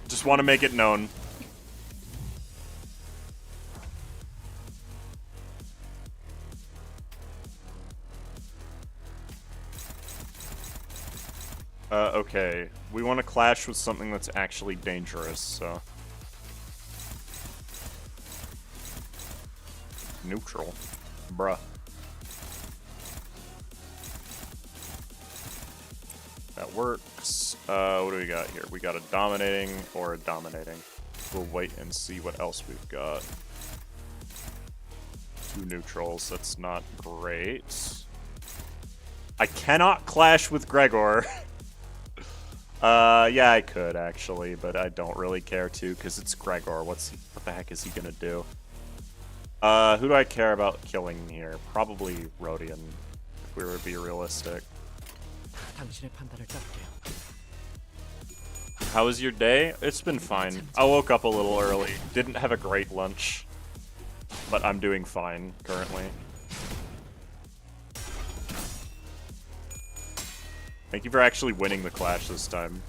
Just want to make it known. Okay. We want to clash with something that's actually dangerous, so... Neutral. Bruh. That works. What do we got here? We got a dominating or a dominating. We'll wait and see what else we've got. 2 neutrals. That's not great. I cannot clash with Gregor. Yeah, I could actually, but I don't really care to because it's Gregor. What the heck is he gonna do? Who do I care about killing here? Probably Rodion, if we were to be realistic. 당신의 판단을 따를게요. How was your day? It's been fine. I woke up a little early. Didn't have a great lunch. But I'm doing fine, currently. Thank you for actually winning the clash this time.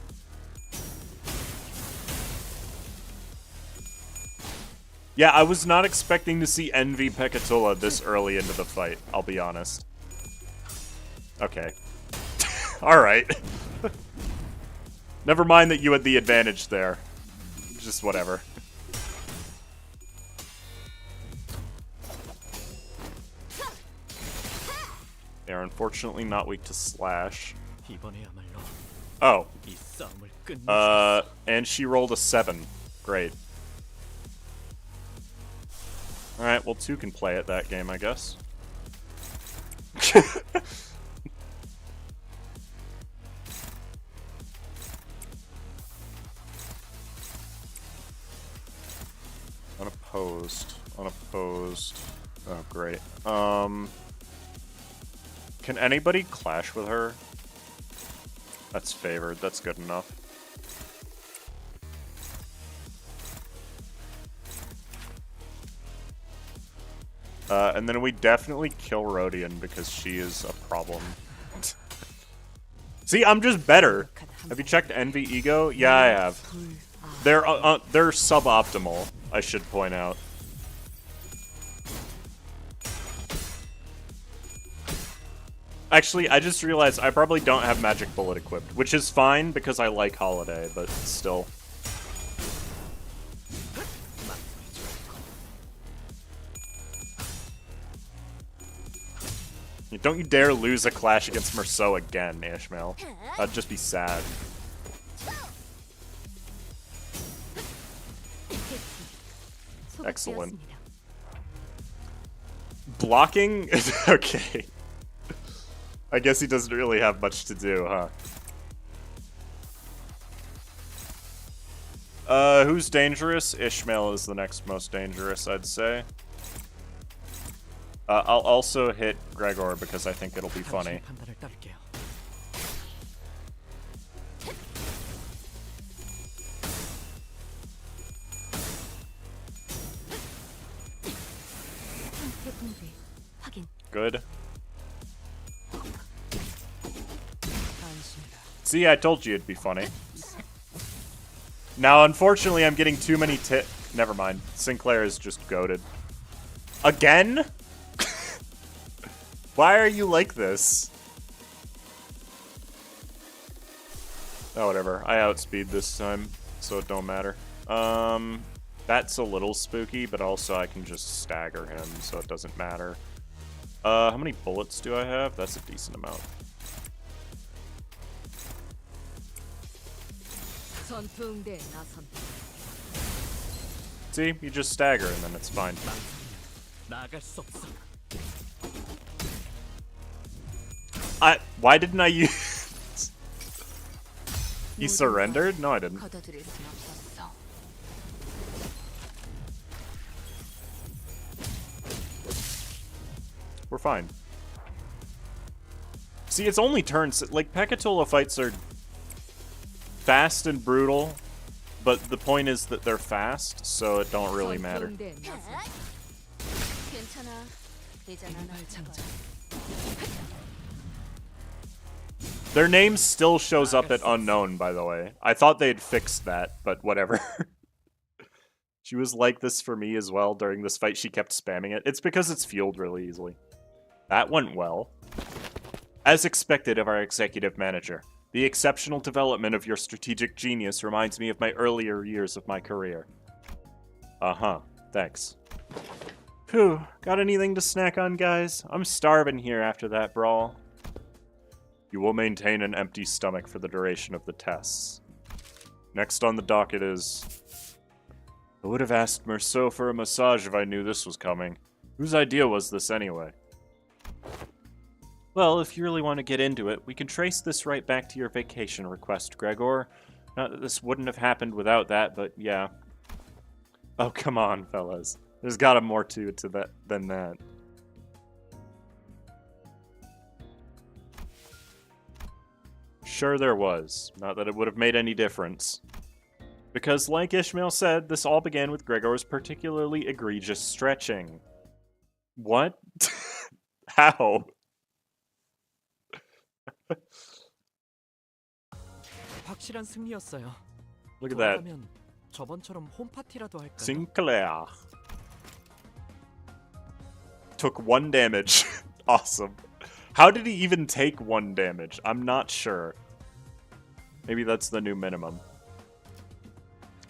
Yeah, I was not expecting to see Envy Pekatula this early into the fight, I'll be honest. Okay. Alright. Never mind that you had the advantage there. Just whatever. They are unfortunately not weak to slash. 이번에야말로 Oh. 이 싸움을 끝내주겠어. And she rolled a 7. Great. Alright, well 2 can play at that game, I guess. Unopposed. Unopposed. Oh, great. Can anybody clash with her? That's favored. That's good enough. And then we definitely kill Rodion because she is a problem. See, I'm just better. Have you checked Envy Ego? Yeah, I have. They're suboptimal, I should point out. Actually, I just realized I probably don't have Magic Bullet equipped, which is fine because I like Holiday, but still. Don't you dare lose a clash against Merceau again, Ishmael. That'd just be sad. Excellent. Blocking? Okay. I guess he doesn't really have much to do, huh? Who's dangerous? Ishmael is the next most dangerous, I'd say. I'll also hit Gregor because I think it'll be funny. 판단을 따를게요. Good. See, I told you it'd be funny. Now, unfortunately, I'm getting too many Never mind. Sinclair is just goated. Again? Why are you like this? Oh, whatever. I outspeed this time, so it don't matter. That's a little spooky, but also I can just stagger him, so it doesn't matter. How many bullets do I have? That's a decent amount. See? You just stagger and then it's fine. 나아갈 수 없어. Why didn't I use... He surrendered? No, I didn't. We're fine. See, it's only turns. Like, Pekatola fights are fast and brutal, but the point is that they're fast, so it don't really matter. 괜찮아. 이제 난 아플 거야. Their name still shows up at unknown, by the way. I thought they'd fixed that, but whatever. She was like this for me as well during this fight. She kept spamming it. It's because it's fueled really easily. That went well. As expected of our executive manager, the exceptional development of your strategic genius reminds me of my earlier years of my career. Uh-huh. Thanks. Phew. Got anything to snack on, guys? I'm starving here after that brawl. You will maintain an empty stomach for the duration of the tests. Next on the docket is... I would have asked Merceau for a massage if I knew this was coming. Whose idea was this anyway? Well, if you really want to get into it, we can trace this right back to your vacation request, Gregor. Not that this wouldn't have happened without that, but yeah. Oh, come on, fellas. There's gotta more to it than that. Sure there was. Not that it would have made any difference. Because, like Ishmael said, this all began with Gregor's particularly egregious stretching. What? How? 확실한 승리였어요. Look at that. 돌아가면 저번처럼 홈파티라도 할까요? Sinclair. Took 1 damage. Awesome. How did he even take 1 damage? I'm not sure. Maybe that's the new minimum.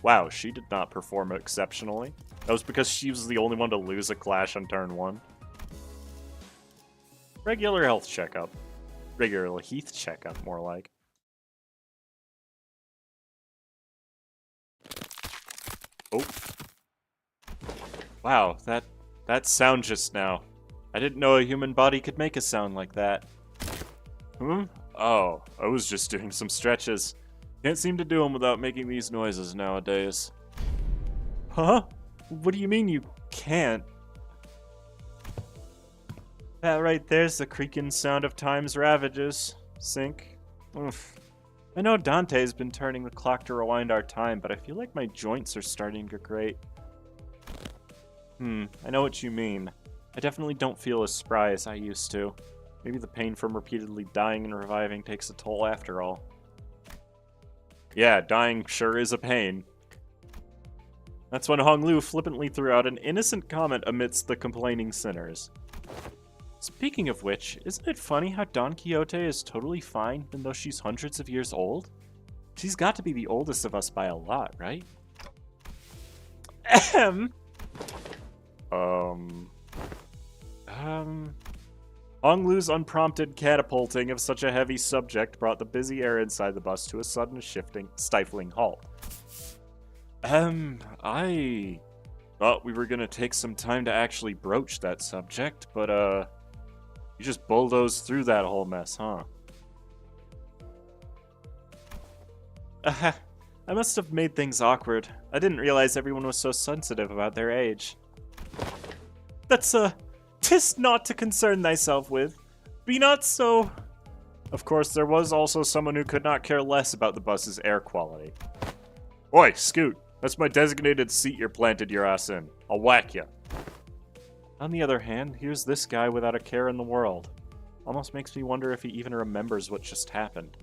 Wow, she did not perform exceptionally. That was because she was the only one to lose a clash on turn 1. Regular health checkup. Regular Heath checkup, more like. Oh. Wow, that sound just now. I didn't know a human body could make a sound like that. Hmm? Oh, I was just doing some stretches. Can't seem to do them without making these noises nowadays. Huh? What do you mean you can't? That right there's the creaking sound of time's ravages. Sync. Oof. I know Dante's been turning the clock to rewind our time, but I feel like my joints are starting to grate. I know what you mean. I definitely don't feel as spry as I used to. Maybe the pain from repeatedly dying and reviving takes a toll after all. Yeah, dying sure is a pain. That's when Hong Lu flippantly threw out an innocent comment amidst the complaining sinners. Speaking of which, isn't it funny how Don Quixote is totally fine even though she's hundreds of years old? She's got to be the oldest of us by a lot, right? Ahem. Hong Lu's unprompted catapulting of such a heavy subject brought the busy air inside the bus to a sudden stifling halt. I thought we were gonna take some time to actually broach that subject, but, you just bulldozed through that whole mess, huh? I must have made things awkward. I didn't realize everyone was so sensitive about their age. That's, 'tis not to concern thyself with. Be not so... Of course, there was also someone who could not care less about the bus's air quality. Oi, Scoot! That's my designated seat you're planted your ass in. I'll whack ya. On the other hand, here's this guy without a care in the world. Almost makes me wonder if he even remembers what just happened.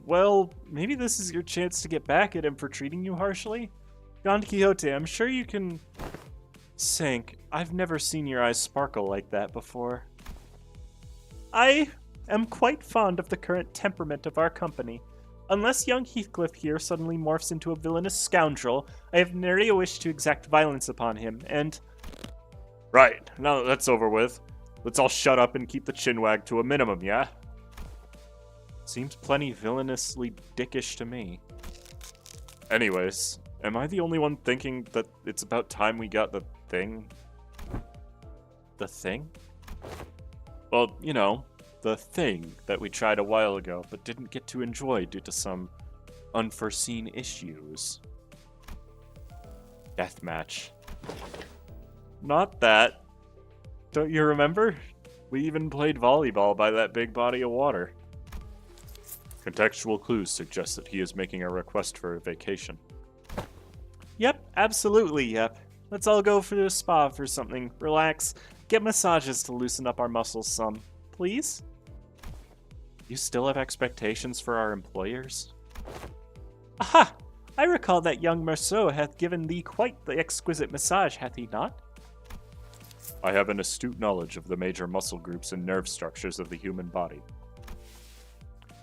Well, maybe this is your chance to get back at him for treating you harshly? Don Quixote, I'm sure you can... Sank, I've never seen your eyes sparkle like that before. I am quite fond of the current temperament of our company. Unless young Heathcliff here suddenly morphs into a villainous scoundrel, I have nary a wish to exact violence upon him, and... Right, now that that's over with, let's all shut up and keep the chinwag to a minimum, yeah? Seems plenty villainously dickish to me. Anyways, am I the only one thinking that it's about time we got the thing? The thing? Well, you know, the thing that we tried a while ago but didn't get to enjoy due to some unforeseen issues. Deathmatch. Not that. Don't you remember? We even played volleyball by that big body of water. Contextual clues suggest that he is making a request for a vacation. Yep, absolutely, yep. Let's all go for a spa for something. Relax. Get massages to loosen up our muscles some. Please? You still have expectations for our employers? Aha! I recall that young Marceau hath given thee quite the exquisite massage, hath he not? I have an astute knowledge of the major muscle groups and nerve structures of the human body.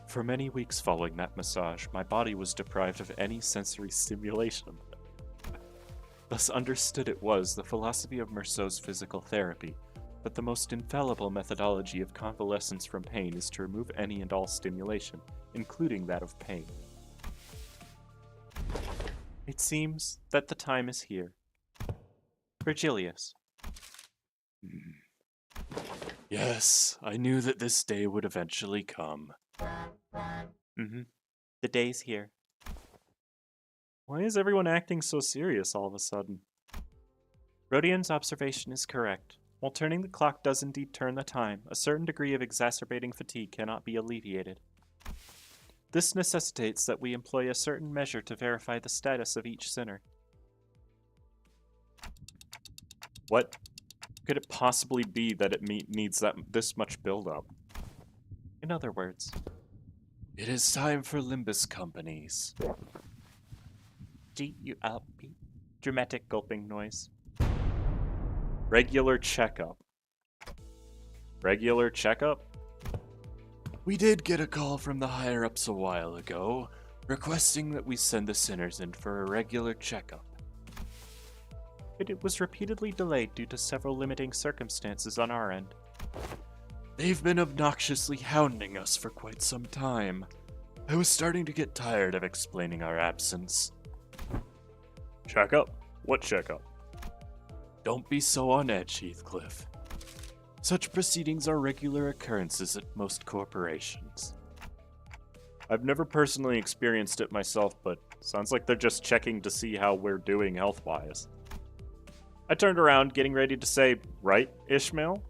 For many weeks following that massage, my body was deprived of any sensory stimulation. Thus understood it was the philosophy of Marceau's physical therapy, that the most infallible methodology of convalescence from pain is to remove any and all stimulation, including that of pain. It seems that the time is here. Virgilius. Yes, I knew that this day would eventually come. The day's here. Why is everyone acting so serious all of a sudden? Rodian's observation is correct. While turning the clock does indeed turn the time, a certain degree of exacerbating fatigue cannot be alleviated. This necessitates that we employ a certain measure to verify the status of each sinner. What could it possibly be that it needs this much build-up? In other words, it is time for Limbus Companies. G-U-L-P. Dramatic gulping noise. Regular checkup. Regular checkup? We did get a call from the higher-ups a while ago, requesting that we send the sinners in for a regular checkup. But it was repeatedly delayed due to several limiting circumstances on our end. They've been obnoxiously hounding us for quite some time. I was starting to get tired of explaining our absence. Checkup? What checkup? Don't be so on edge, Heathcliff. Such proceedings are regular occurrences at most corporations. I've never personally experienced it myself, but sounds like they're just checking to see how we're doing health-wise. I turned around, getting ready to say, right, Ishmael?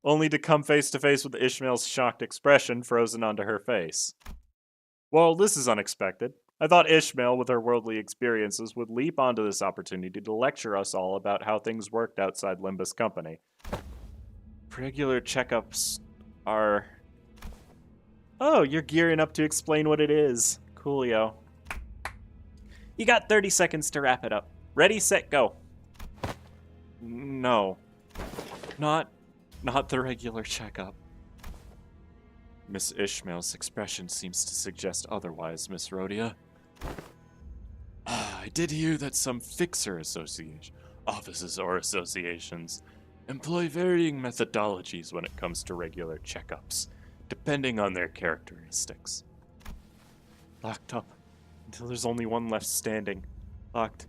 Only to come face to face with Ishmael's shocked expression frozen onto her face. Well, this is unexpected. I thought Ishmael, with her worldly experiences, would leap onto this opportunity to lecture us all about how things worked outside Limbus Company. Regular checkups are... Oh, you're gearing up to explain what it is. Coolio. You got 30 seconds to wrap it up. Ready, set, go. No. Not the regular checkup. Miss Ishmael's expression seems to suggest otherwise, Miss Rhodia. I did hear that some fixer offices or associations employ varying methodologies when it comes to regular checkups, depending on their characteristics. Locked up until there's only one left standing. Locked.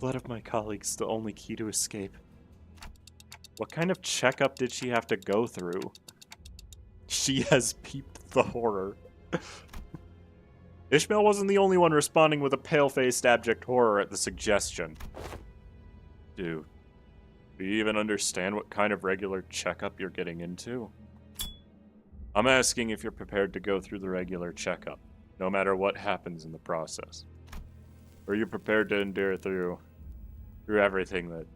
Blood of my colleagues, the only key to escape. What kind of checkup did she have to go through? She has peeped the horror. Ishmael wasn't the only one responding with a pale-faced abject horror at the suggestion. Dude, do you even understand what kind of regular checkup you're getting into? I'm asking if you're prepared to go through the regular checkup, no matter what happens in the process. Or are you prepared to endure through everything that...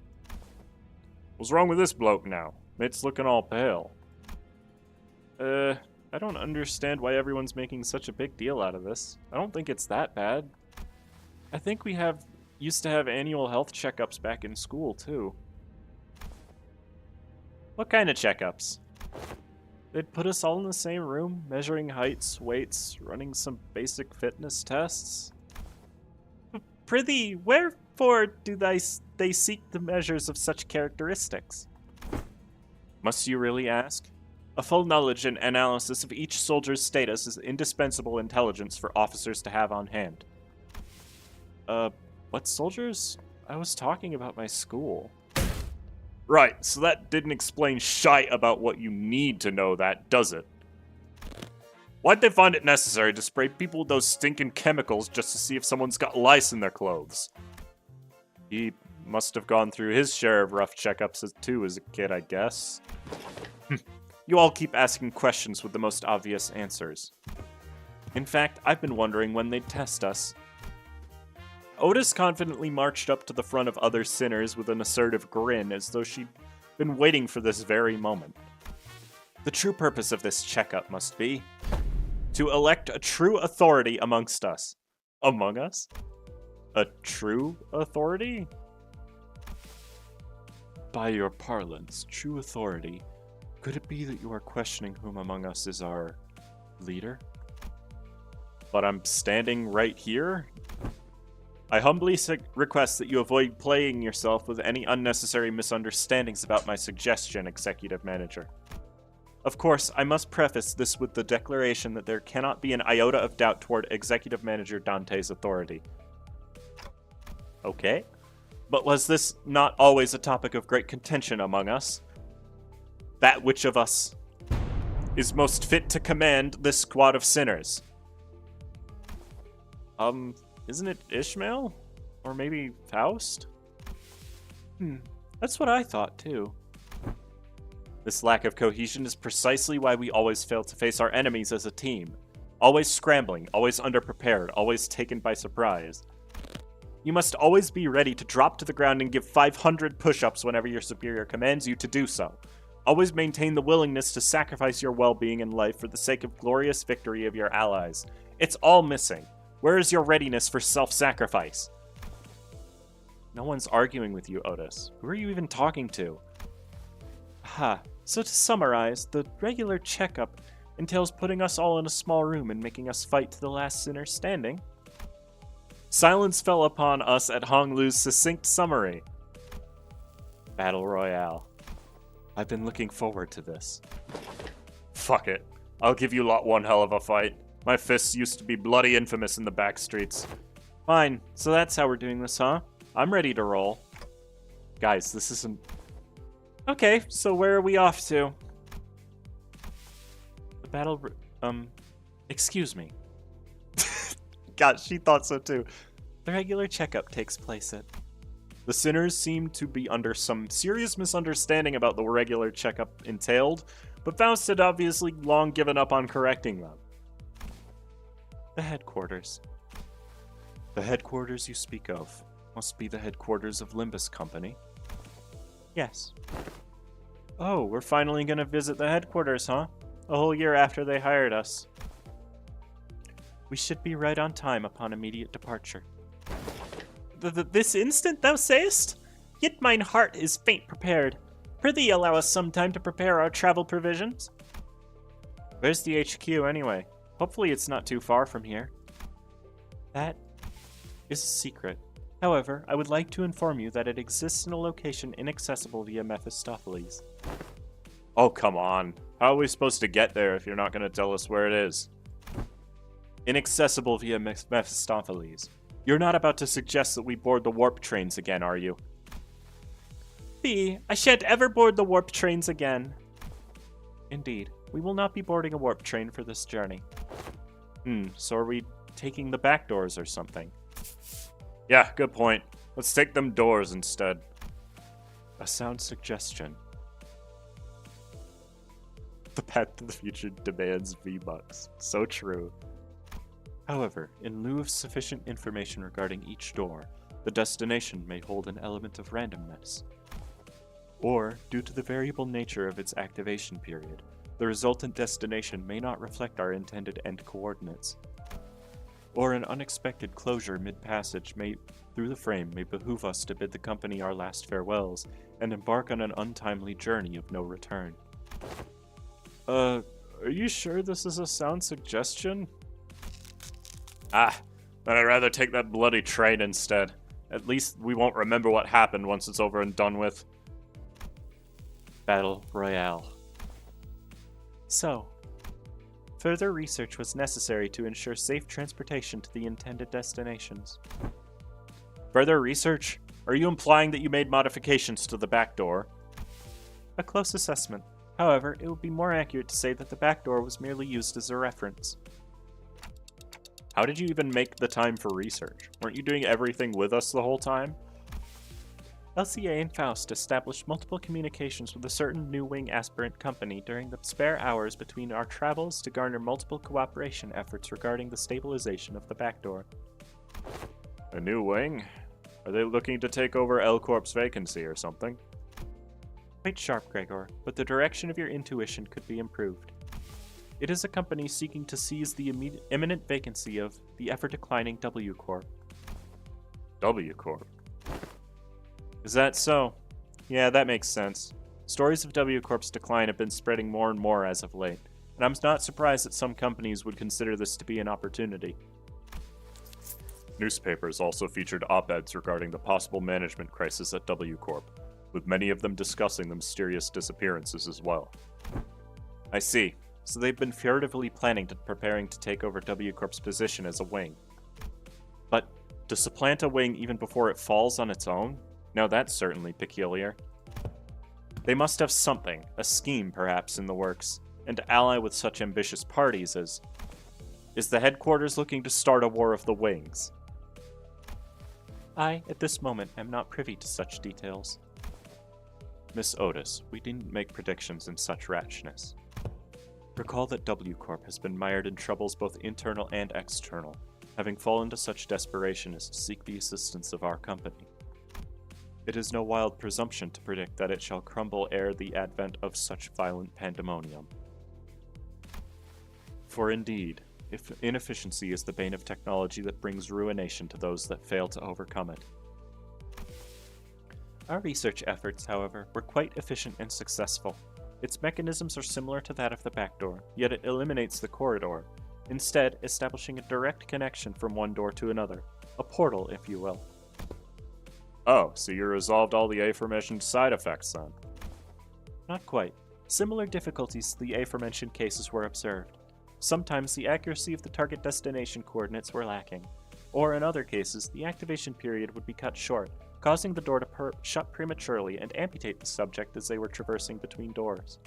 What's wrong with this bloke now? Mate's looking all pale. I don't understand why everyone's making such a big deal out of this. I don't think it's that bad. I think we used to have annual health checkups back in school, too. What kind of checkups? They'd put us all in the same room, measuring heights, weights, running some basic fitness tests. Prithee, wherefore do they seek the measures of such characteristics? Must you really ask? A full knowledge and analysis of each soldier's status is indispensable intelligence for officers to have on hand. What soldiers? I was talking about my school. Right, so that didn't explain shite about what you need to know that, does it? Why'd they find it necessary to spray people with those stinking chemicals just to see if someone's got lice in their clothes? He Must have gone through his share of rough checkups too as a kid, I guess. You all keep asking questions with the most obvious answers. In fact, I've been wondering when they'd test us. Otis confidently marched up to the front of other sinners with an assertive grin as though she'd been waiting for this very moment. The true purpose of this checkup must be to elect a true authority amongst us. Among us? A true authority? By your parlance, true authority, could it be that you are questioning whom among us is our leader? But I'm standing right here? I humbly request that you avoid playing yourself with any unnecessary misunderstandings about my suggestion, Executive Manager. Of course, I must preface this with the declaration that there cannot be an iota of doubt toward Executive Manager Dante's authority. Okay. But was this not always a topic of great contention among us? That which of us is most fit to command this squad of sinners? Isn't it Ishmael? Or maybe Faust? That's what I thought too. This lack of cohesion is precisely why we always fail to face our enemies as a team. Always scrambling, always underprepared, always taken by surprise. You must always be ready to drop to the ground and give 500 push-ups whenever your superior commands you to do so. Always maintain the willingness to sacrifice your well-being and life for the sake of glorious victory of your allies. It's all missing. Where is your readiness for self-sacrifice? No one's arguing with you, Otis. Who are you even talking to? So to summarize, the regular checkup entails putting us all in a small room and making us fight to the last sinner standing. Silence fell upon us at Hong Lu's succinct summary. Battle Royale. I've been looking forward to this. Fuck it. I'll give you lot one hell of a fight. My fists used to be bloody infamous in the back streets. Fine, so that's how we're doing this, huh? I'm ready to roll. Guys, this isn't... Okay, so where are we off to? The battle... Excuse me. God, she thought so too. The regular checkup takes place at... The sinners seem to be under some serious misunderstanding about the regular checkup entailed, but Faust had obviously long given up on correcting them. The headquarters. The headquarters you speak of must be the headquarters of Limbus Company. Yes. Oh, we're finally gonna visit the headquarters, huh? A whole year after they hired us. We should be right on time upon immediate departure. This instant, thou sayest? Yet mine heart is faint prepared. Prithee allow us some time to prepare our travel provisions. Where's the HQ, anyway? Hopefully it's not too far from here. That is a secret. However, I would like to inform you that it exists in a location inaccessible via Mephistopheles. Oh, come on. How are we supposed to get there if you're not going to tell us where it is? Inaccessible via Mephistopheles. You're not about to suggest that we board the warp trains again, are you? I shan't ever board the warp trains again. Indeed, we will not be boarding a warp train for this journey. So are we taking the back doors or something? Yeah, good point. Let's take them doors instead. A sound suggestion. The path to the future demands V-Bucks. So true. However, in lieu of sufficient information regarding each door, the destination may hold an element of randomness. Or, due to the variable nature of its activation period, the resultant destination may not reflect our intended end coordinates. Or an unexpected closure mid-passage through the frame may behoove us to bid the company our last farewells and embark on an untimely journey of no return. Are you sure this is a sound suggestion? Then I'd rather take that bloody train instead. At least we won't remember what happened once it's over and done with. Battle Royale. So, further research was necessary to ensure safe transportation to the intended destinations. Further research? Are you implying that you made modifications to the back door? A close assessment. However, it would be more accurate to say that the back door was merely used as a reference. How did you even make the time for research? Weren't you doing everything with us the whole time? LCA and Faust established multiple communications with a certain new wing aspirant company during the spare hours between our travels to garner multiple cooperation efforts regarding the stabilization of the backdoor. A new wing? Are they looking to take over L Corp's vacancy or something? Quite sharp, Gregor, but the direction of your intuition could be improved. It is a company seeking to seize the imminent vacancy of the ever-declining W Corp. W Corp? Is that so? Yeah, that makes sense. Stories of W Corp's decline have been spreading more and more as of late, and I'm not surprised that some companies would consider this to be an opportunity. Newspapers also featured op-eds regarding the possible management crisis at W Corp, with many of them discussing the mysterious disappearances as well. I see. So they've been furtively preparing to take over W Corp's position as a wing. But to supplant a wing even before it falls on its own? Now that's certainly peculiar. They must have something, a scheme perhaps, in the works, and to ally with such ambitious parties as... Is the headquarters looking to start a war of the wings? I, at this moment, am not privy to such details. Miss Otis, we didn't make predictions in such rashness. Recall that W Corp has been mired in troubles both internal and external, having fallen to such desperation as to seek the assistance of our company. It is no wild presumption to predict that it shall crumble ere the advent of such violent pandemonium. For indeed, if inefficiency is the bane of technology that brings ruination to those that fail to overcome it. Our research efforts, however, were quite efficient and successful. Its mechanisms are similar to that of the back door, yet it eliminates the corridor, instead establishing a direct connection from one door to another, a portal, if you will. Oh, so you resolved all the aforementioned side effects then? Not quite. Similar difficulties to the aforementioned cases were observed. Sometimes the accuracy of the target destination coordinates were lacking, or in other cases, the activation period would be cut short, causing the door to shut prematurely and amputate the subject as they were traversing between doors.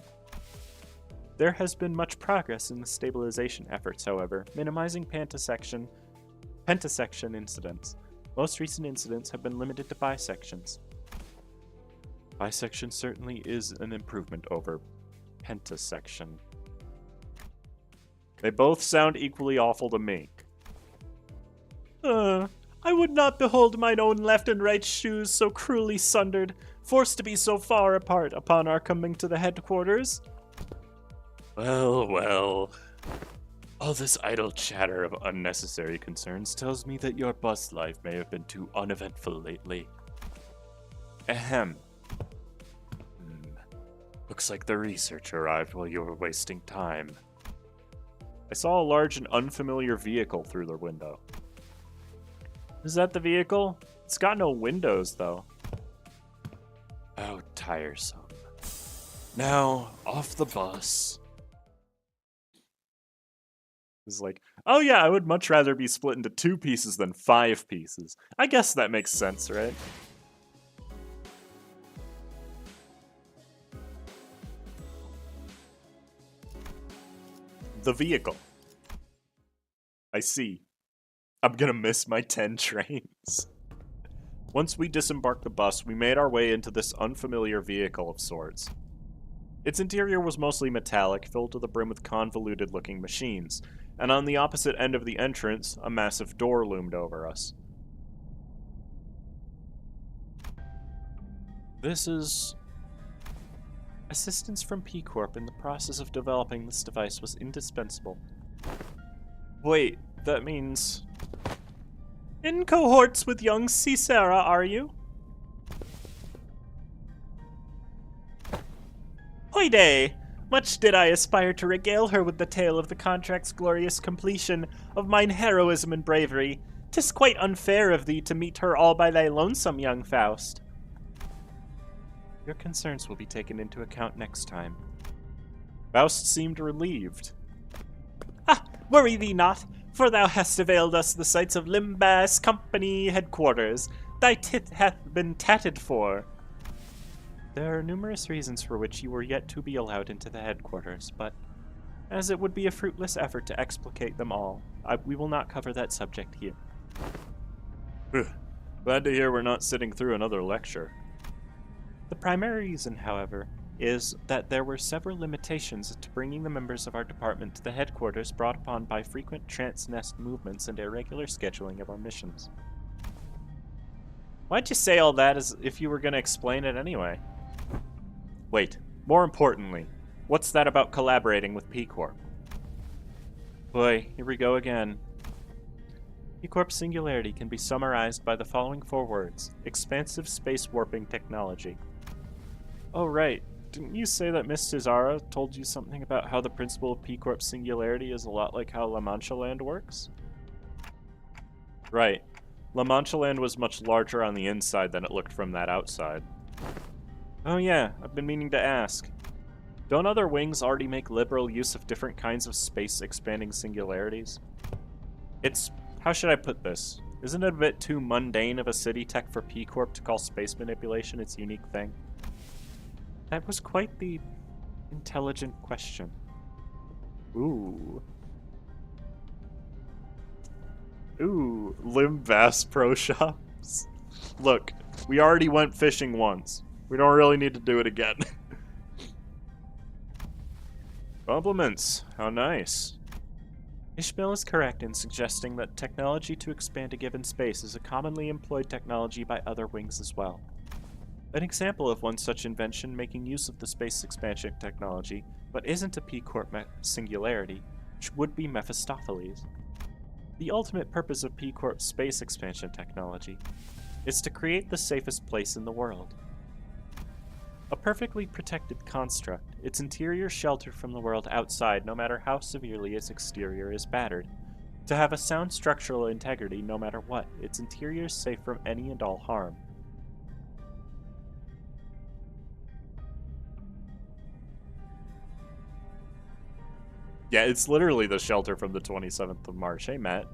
There has been much progress in the stabilization efforts, however, minimizing pentasection incidents. Most recent incidents have been limited to bisections. Bisection certainly is an improvement over pentasection. They both sound equally awful to me. I would not behold mine own left and right shoes so cruelly sundered, forced to be so far apart upon our coming to the headquarters. Well. All this idle chatter of unnecessary concerns tells me that your bus life may have been too uneventful lately. Ahem. Looks like the research arrived while you were wasting time. I saw a large and unfamiliar vehicle through the window. Is that the vehicle? It's got no windows, though. How tiresome. Now, off the bus. It's like, oh yeah, I would much rather be split into 2 pieces than 5 pieces. I guess that makes sense, right? The vehicle. I see. I'm gonna miss my 10 trains. Once we disembarked the bus, we made our way into this unfamiliar vehicle of sorts. Its interior was mostly metallic, filled to the brim with convoluted-looking machines, and on the opposite end of the entrance, a massive door loomed over us. This is... Assistance from P-Corp in the process of developing this device was indispensable. Wait, that means... In cohorts with young Cicera, are you? Hoyday! Much did I aspire to regale her with the tale of the contract's glorious completion, of mine heroism and bravery. 'Tis quite unfair of thee to meet her all by thy lonesome, young Faust. Your concerns will be taken into account next time. Faust seemed relieved. Ah, worry thee not, for thou hast availed us the sights of Limbus Company headquarters. Thy tit hath been tatted for. There are numerous reasons for which you were yet to be allowed into the headquarters, but as it would be a fruitless effort to explicate them all, we will not cover that subject here. Glad to hear we're not sitting through another lecture. The primary reason, however, is that there were several limitations to bringing the members of our department to the headquarters brought upon by frequent trans-nest movements and irregular scheduling of our missions. Why'd you say all that as if you were going to explain it anyway? Wait, more importantly, what's that about collaborating with P-Corp? Boy, here we go again. P-Corp's singularity can be summarized by the following 4 words: expansive space warping technology. Oh right, didn't you say that Miss Cesara told you something about how the principle of P-Corp's singularity is a lot like how La Mancha Land works? Right. La Mancha Land was much larger on the inside than it looked from that outside. Oh yeah, I've been meaning to ask. Don't other wings already make liberal use of different kinds of space-expanding singularities? It's... how should I put this? Isn't it a bit too mundane of a city tech for P-Corp to call space manipulation its unique thing? That was quite the intelligent question. Ooh. Ooh, Limbus Pro Shops. Look, we already went fishing once. We don't really need to do it again. Compliments. How nice. Ishmael is correct in suggesting that technology to expand a given space is a commonly employed technology by other wings as well. An example of one such invention making use of the space expansion technology, but isn't a P-Corp singularity, would be Mephistopheles. The ultimate purpose of P-Corp's space expansion technology is to create the safest place in the world. A perfectly protected construct, its interior sheltered from the world outside no matter how severely its exterior is battered. To have a sound structural integrity no matter what, its interior is safe from any and all harm. Yeah, it's literally the shelter from the 27th of March. Hey, Matt.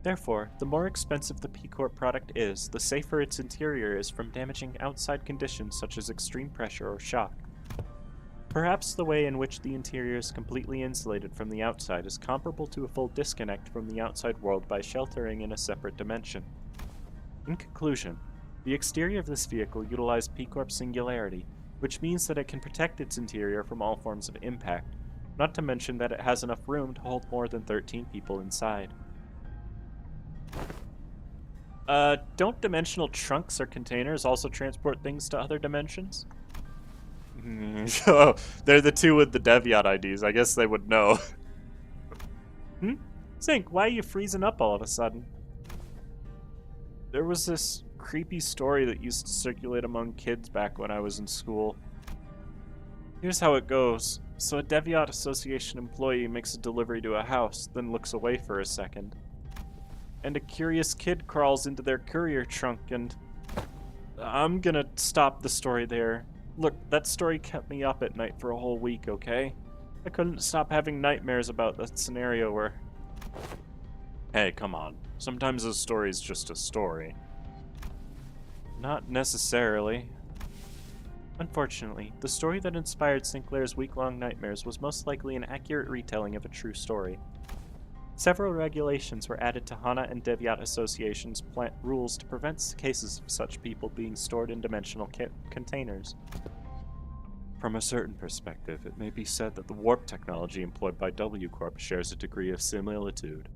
Therefore, the more expensive the P-Corp product is, the safer its interior is from damaging outside conditions such as extreme pressure or shock. Perhaps the way in which the interior is completely insulated from the outside is comparable to a full disconnect from the outside world by sheltering in a separate dimension. In conclusion, the exterior of this vehicle utilized P-Corp's singularity, which means that it can protect its interior from all forms of impact, not to mention that it has enough room to hold more than 13 people inside. Don't dimensional trunks or containers also transport things to other dimensions? Oh, they're the two with the Deviat IDs. I guess they would know. Zink, why are you freezing up all of a sudden? There was this creepy story that used to circulate among kids back when I was in school. Here's how it goes. So a Deviat Association employee makes a delivery to a house, then looks away for a second. And a curious kid crawls into their courier trunk and... I'm gonna stop the story there. Look, that story kept me up at night for a whole week, okay? I couldn't stop having nightmares about that scenario where... Hey, come on. Sometimes a story's just a story. Not necessarily. Unfortunately, the story that inspired Sinclair's week-long nightmares was most likely an accurate retelling of a true story. Several regulations were added to HANA and Deviat Association's plant rules to prevent cases of such people being stored in dimensional containers. From a certain perspective, it may be said that the warp technology employed by W Corp shares a degree of similitude.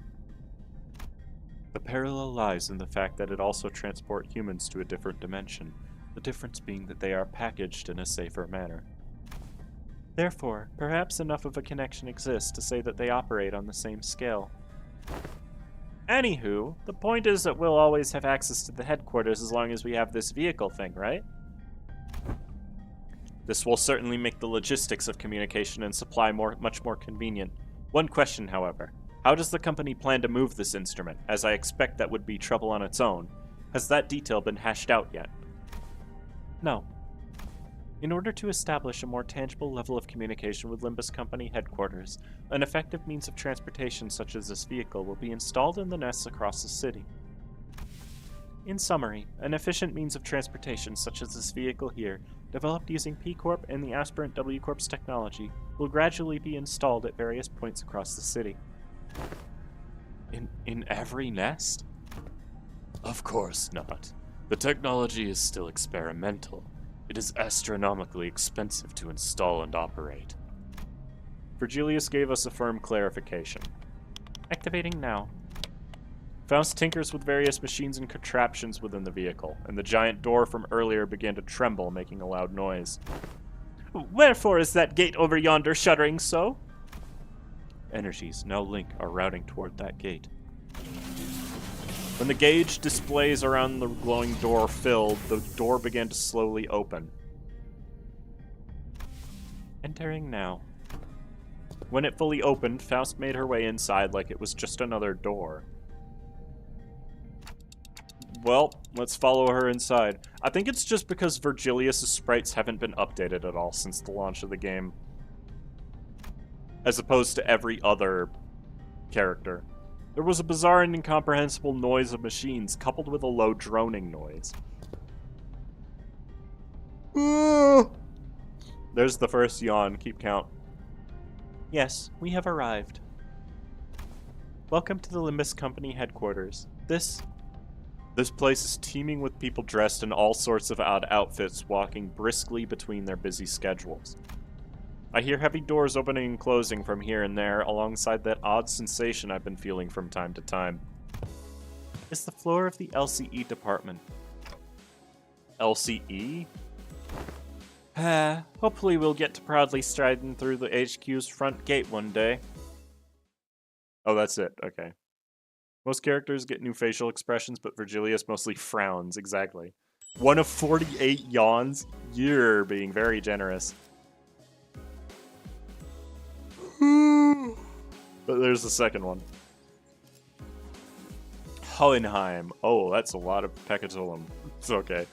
The parallel lies in the fact that it also transports humans to a different dimension, the difference being that they are packaged in a safer manner. Therefore, perhaps enough of a connection exists to say that they operate on the same scale. Anywho, the point is that we'll always have access to the headquarters as long as we have this vehicle thing, right? This will certainly make the logistics of communication and supply much more convenient. One question, however. How does the company plan to move this instrument, as I expect that would be trouble on its own? Has that detail been hashed out yet? No. In order to establish a more tangible level of communication with Limbus Company headquarters, an effective means of transportation such as this vehicle will be installed in the nests across the city. In summary, an efficient means of transportation such as this vehicle here, developed using P-Corp and the aspirant W-Corp's technology, will gradually be installed at various points across the city. In every nest? Of course not. The technology is still experimental. It is astronomically expensive to install and operate. Virgilius gave us a firm clarification. Activating now. Faust tinkers with various machines and contraptions within the vehicle, and the giant door from earlier began to tremble, making a loud noise. Wherefore is that gate over yonder shuddering so? Energies now link our routing toward that gate. When the gauge displays around the glowing door filled, the door began to slowly open. Entering now. When it fully opened, Faust made her way inside like it was just another door. Well, let's follow her inside. I think it's just because Virgilius' sprites haven't been updated at all since the launch of the game. As opposed to every other character. There was a bizarre and incomprehensible noise of machines, coupled with a low droning noise. There's the first yawn. Keep count. Yes, we have arrived. Welcome to the Limbus Company headquarters. This place is teeming with people dressed in all sorts of odd outfits, walking briskly between their busy schedules. I hear heavy doors opening and closing from here and there, alongside that odd sensation I've been feeling from time to time. It's the floor of the LCE department. LCE? Hopefully we'll get to proudly striding through the HQ's front gate one day. Oh, that's it. Okay. Most characters get new facial expressions, but Virgilius mostly frowns. Exactly. 1 of 48 yawns? You're being very generous. But there's the second one. Hohenheim. Oh, that's a lot of Pecatulum. It's okay.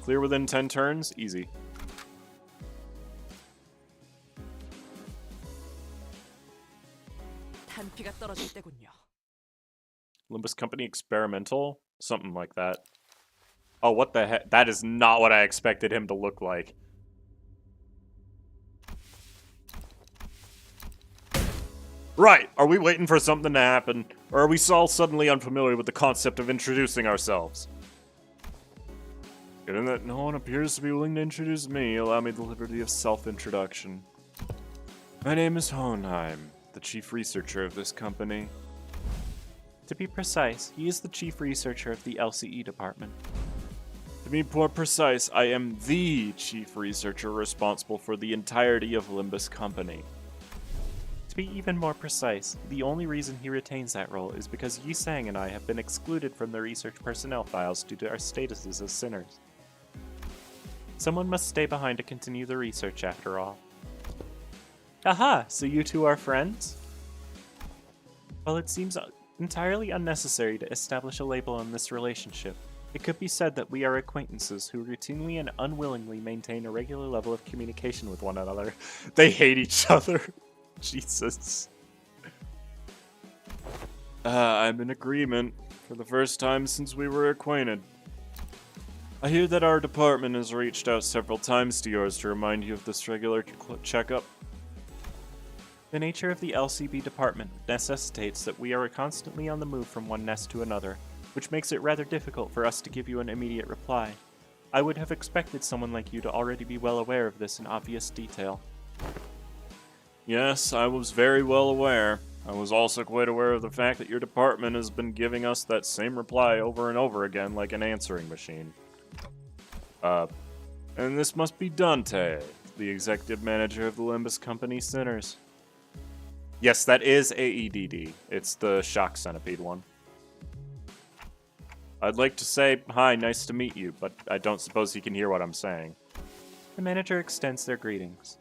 Clear within 10 turns? Easy. 탄피가 떨어질 때군요. Limbus Company experimental? Something like that. Oh, what the heck? That is not what I expected him to look like. Right, are we waiting for something to happen? Or are we all suddenly unfamiliar with the concept of introducing ourselves? Given that no one appears to be willing to introduce me, allow me the liberty of self-introduction. My name is Hohenheim, the chief researcher of this company. To be precise, he is the chief researcher of the LCE department. To be more precise, I am the chief researcher responsible for the entirety of Limbus Company. To be even more precise, the only reason he retains that role is because Yi Sang and I have been excluded from the research personnel files due to our statuses as sinners. Someone must stay behind to continue the research after all. Aha, so you two are friends? Well, it seems entirely unnecessary to establish a label on this relationship. It could be said that we are acquaintances who routinely and unwillingly maintain a regular level of communication with one another. They hate each other. Jesus. I'm in agreement. For the first time since we were acquainted. I hear that our department has reached out several times to yours to remind you of this regular checkup. The nature of the LCB department necessitates that we are constantly on the move from one nest to another, which makes it rather difficult for us to give you an immediate reply. I would have expected someone like you to already be well aware of this in obvious detail. Yes, I was very well aware. I was also quite aware of the fact that your department has been giving us that same reply over and over again like an answering machine. And this must be Dante, the executive manager of the Limbus Company Sinners. Yes, that is AEDD. It's the shock centipede one. I'd like to say, hi, nice to meet you, but I don't suppose he can hear what I'm saying. The manager extends their greetings.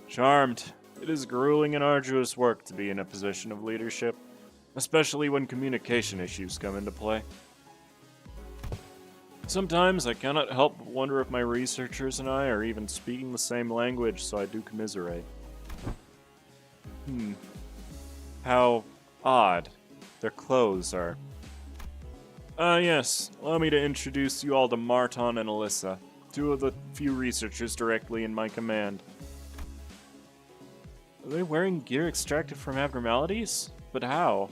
Charmed. It is grueling and arduous work to be in a position of leadership, especially when communication issues come into play. Sometimes I cannot help but wonder if my researchers and I are even speaking the same language, so I do commiserate. How odd. Their clothes are... yes. Allow me to introduce you all to Marton and Alyssa, two of the few researchers directly in my command. Are they wearing gear extracted from abnormalities? But how?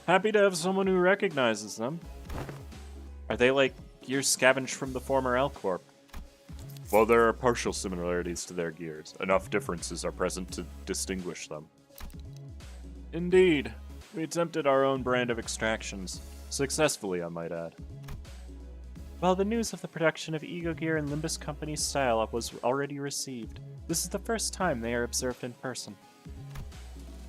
Happy to have someone who recognizes them. Are they like gears scavenged from the former L Corp? Well, there are partial similarities to their gears. Enough differences are present to distinguish them. Indeed. We attempted our own brand of extractions. Successfully, I might add. Well, the news of the production of Ego Gear and Limbus Company's style-up was already received. This is the first time they are observed in person.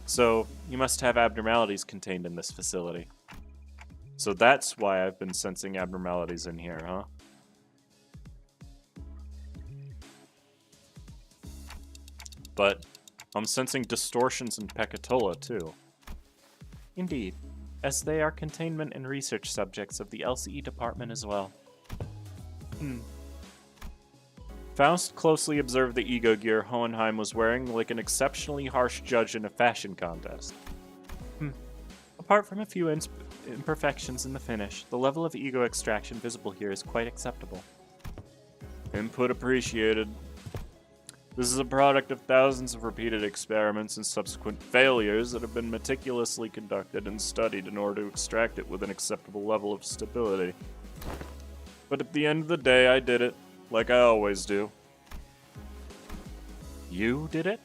So, you must have abnormalities contained in this facility. So that's why I've been sensing abnormalities in here, huh? But I'm sensing distortions in Pecatola, too. Indeed, as they are containment and research subjects of the LCE department as well. Faust closely observed the ego gear Hohenheim was wearing like an exceptionally harsh judge in a fashion contest. Apart from a few imperfections in the finish, the level of ego extraction visible here is quite acceptable. Input appreciated. This is a product of thousands of repeated experiments and subsequent failures that have been meticulously conducted and studied in order to extract it with an acceptable level of stability. But at the end of the day, I did it, like I always do. You did it?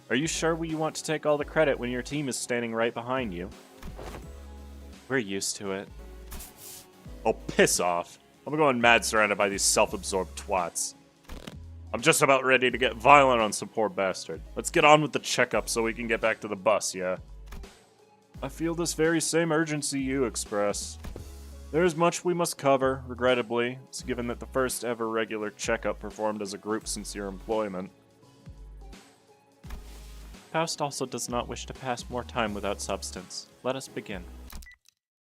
Are you sure you want to take all the credit when your team is standing right behind you? We're used to it. Oh, piss off. I'm going mad surrounded by these self-absorbed twats. I'm just about ready to get violent on some poor bastard. Let's get on with the checkup so we can get back to the bus, yeah? I feel this very same urgency you express. There is much we must cover, regrettably, given that the first ever regular checkup performed as a group since your employment. Faust also does not wish to pass more time without substance. Let us begin.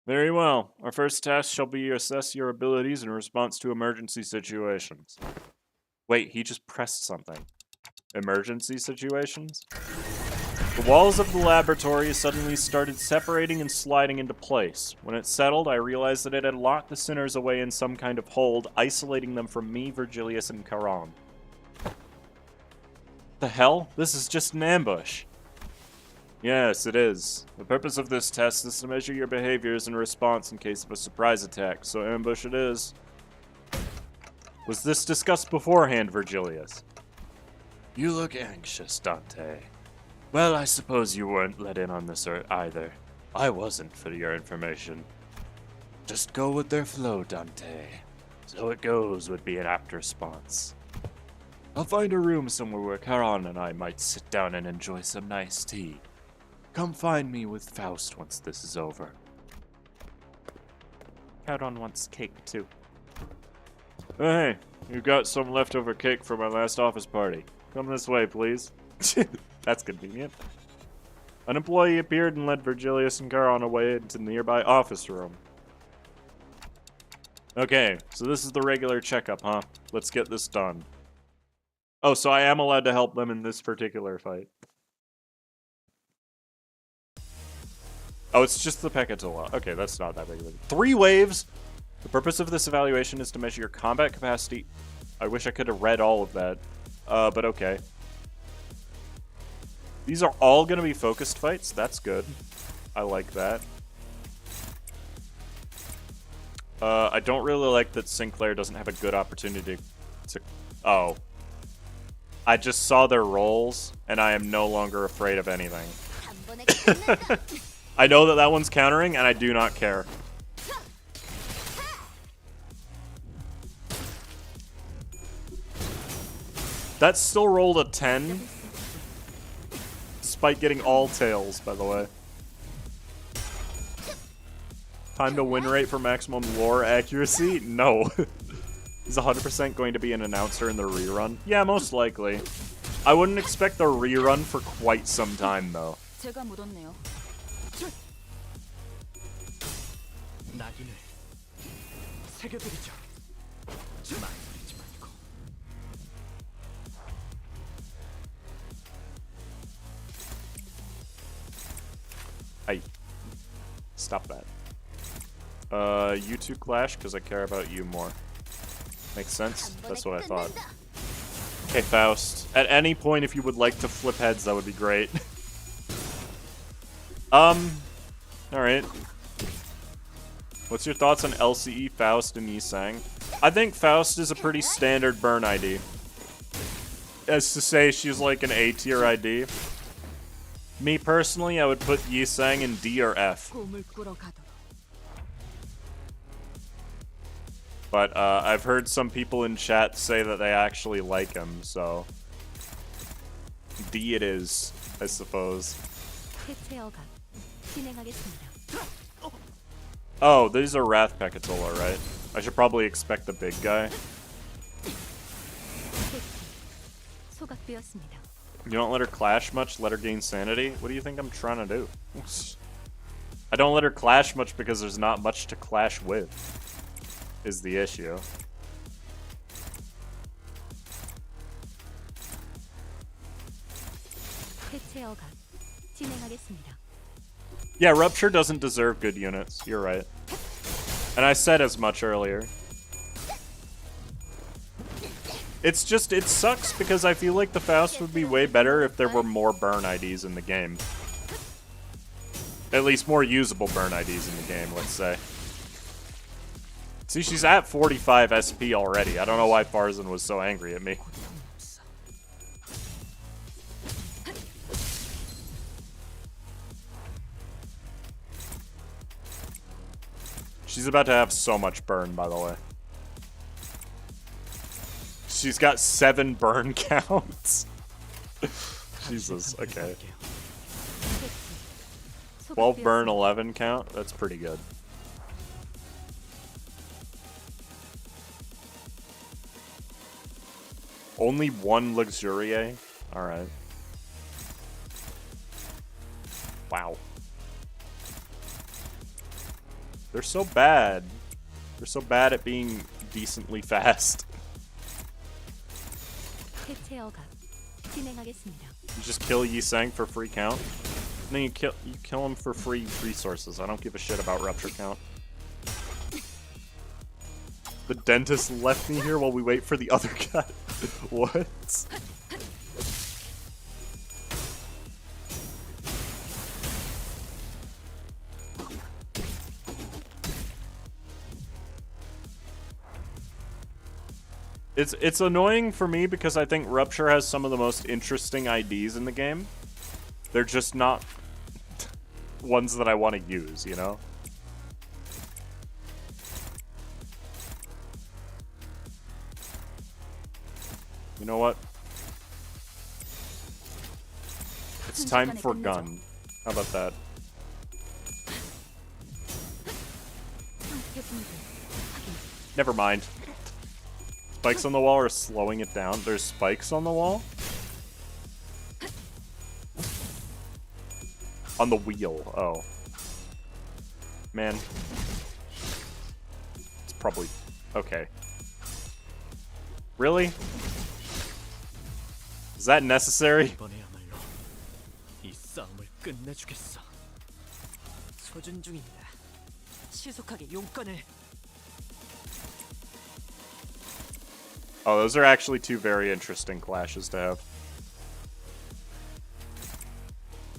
Very well. Our first task shall be to assess your abilities in response to emergency situations. Wait, he just pressed something. Emergency situations? The walls of the laboratory suddenly started separating and sliding into place. When it settled, I realized that it had locked the sinners away in some kind of hold, isolating them from me, Virgilius, and Charon. The hell? This is just an ambush. Yes, it is. The purpose of this test is to measure your behaviors in response in case of a surprise attack, so ambush it is. Was this discussed beforehand, Virgilius? You look anxious, Dante. Well, I suppose you weren't let in on this either. I wasn't, for your information. Just go with their flow, Dante. So it goes would be an apt response. I'll find a room somewhere where Charon and I might sit down and enjoy some nice tea. Come find me with Faust once this is over. Charon wants cake, too. Hey, you got some leftover cake from my last office party. Come this way, please. That's convenient. An employee appeared and led Virgilius and Charon away into the nearby office room. Okay, so this is the regular checkup, huh? Let's get this done. Oh, so I am allowed to help them in this particular fight. Oh, it's just the Pecatola. Okay, that's not that big of a deal. 3 waves! The purpose of this evaluation is to measure your combat capacity. I wish I could have read all of that. But okay. These are all going to be focused fights. That's good. I like that. I don't really like that Sinclair doesn't have a good opportunity to... Oh. I just saw their rolls, and I am no longer afraid of anything. I know that that one's countering, and I do not care. That still rolled a 10. Despite getting all tails, by the way. Time to win rate for maximum lore accuracy? No. He's 100% going to be an announcer in the rerun. Yeah, most likely. I wouldn't expect the rerun for quite some time, though. Hey. Stop that. You two clash because I care about you more. Makes sense? That's what I thought. Okay, Faust. At any point, if you would like to flip heads, that would be great. Alright. What's your thoughts on LCE, Faust, and Yisang? I think Faust is a pretty standard burn ID. As to say she's like an A tier ID. Me personally, I would put Yisang in D or F. 꿈을 꾸러 가도록. But I've heard some people in chat say that they actually like him, so D it is, I suppose. 해체 허가 진행하겠습니다. Oh, these are Wrath Pekatola, right? I should probably expect the big guy. 소각되었습니다. You don't let her clash much, let her gain sanity? What do you think I'm trying to do? I don't let her clash much because there's not much to clash with, is the issue. 해체 허가 진행하겠습니다. Yeah, Rupture doesn't deserve good units. You're right. And I said as much earlier. It's just, it sucks because I feel like the Faust would be way better if there were more burn IDs in the game. At least more usable burn IDs in the game, let's say. See, she's at 45 SP already. I don't know why Farzan was so angry at me. She's about to have so much burn, by the way. She's got 7 burn counts. Jesus, okay. 12 burn, 11 count? That's pretty good. Only 1 Luxurie? Alright. Wow. They're so bad. They're so bad at being decently fast. 해체 허가 진행하겠습니다. You just kill Yisang for free count. And then you kill him for free resources. I don't give a shit about rupture count. The dentist left me here while we wait for the other guy. What? It's annoying for me because I think Rupture has some of the most interesting IDs in the game. They're just not ones that I want to use, you know? You know what? It's time for gun. How about that? Never mind. Spikes on the wall are slowing it down. There's spikes on the wall? On the wheel. Oh. Man. It's probably... Okay. Really? Is that necessary? 이번에야말로 이 싸움을 끝내주겠어. 소준 중입니다. 신속하게 용건을. Oh, those are actually 2 very interesting clashes to have.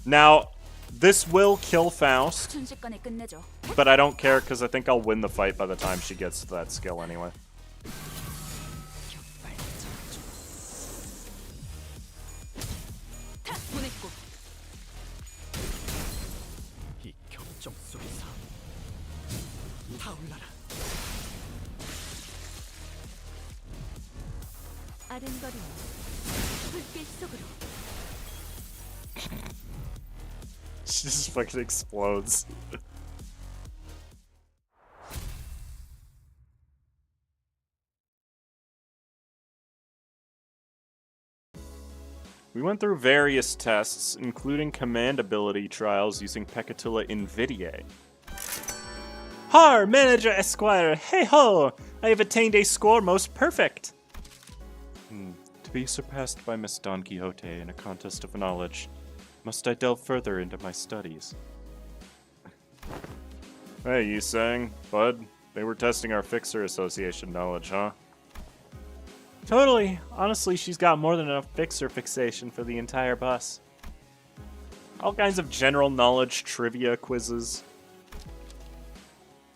Now, this will kill Faust, 순식간에 끝내죠. but I don't care because I think I'll win the fight by the time she gets to that skill anyway. 이 격정 속에서 타올라라. 아른거리는 불길 속으로. She just fucking explodes. We went through various tests, including command ability trials using Pekatula Invidiae. Har, Manager Esquire, hey ho! I have attained a score most perfect! To be surpassed by Miss Don Quixote in a contest of knowledge, must I delve further into my studies? Hey, you sang, bud? They were testing our Fixer Association knowledge, huh? Totally. Honestly, she's got more than enough Fixer fixation for the entire bus. All kinds of general knowledge trivia quizzes.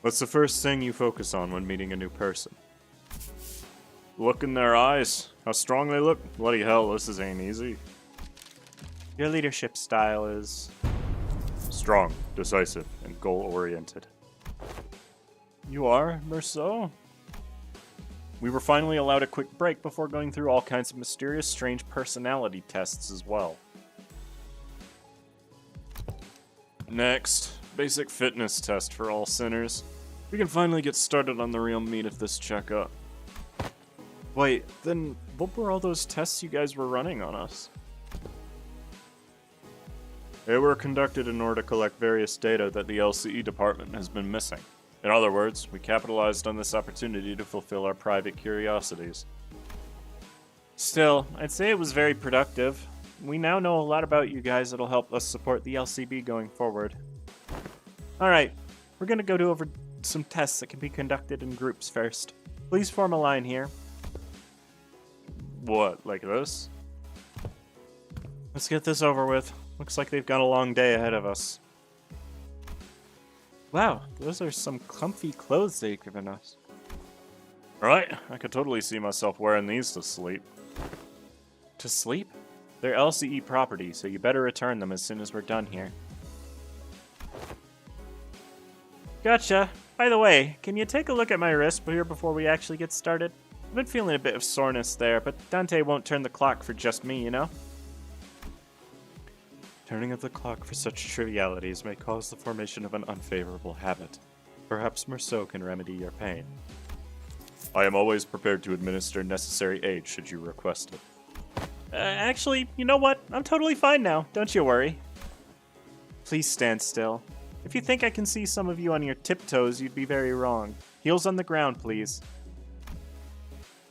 What's the first thing you focus on when meeting a new person? Look in their eyes. How strong they look. Bloody hell, this ain't easy. Your leadership style is strong, decisive, and goal-oriented. You are, Merceau? We were finally allowed a quick break before going through all kinds of mysterious, strange personality tests as well. Next, basic fitness test for all sinners. We can finally get started on the real meat of this checkup. Wait, then what were all those tests you guys were running on us? They were conducted in order to collect various data that the LCE department has been missing. In other words, we capitalized on this opportunity to fulfill our private curiosities. Still, I'd say it was very productive. We now know a lot about you guys that'll help us support the LCB going forward. Alright, we're gonna go over some tests that can be conducted in groups first. Please form a line here. What, like this? Let's get this over with. Looks like they've got a long day ahead of us. Wow, those are some comfy clothes they've given us. Right, I could totally see myself wearing these to sleep. To sleep? They're LCE property, so you better return them as soon as we're done here. Gotcha. By the way, can you take a look at my wrist here before we actually get started? I've been feeling a bit of soreness there, but Dante won't turn the clock for just me, you know? Turning of the clock for such trivialities may cause the formation of an unfavorable habit. Perhaps Merceau can remedy your pain. I am always prepared to administer necessary aid should you request it. Actually, you know what? I'm totally fine now. Don't you worry. Please stand still. If you think I can see some of you on your tiptoes, you'd be very wrong. Heels on the ground, please.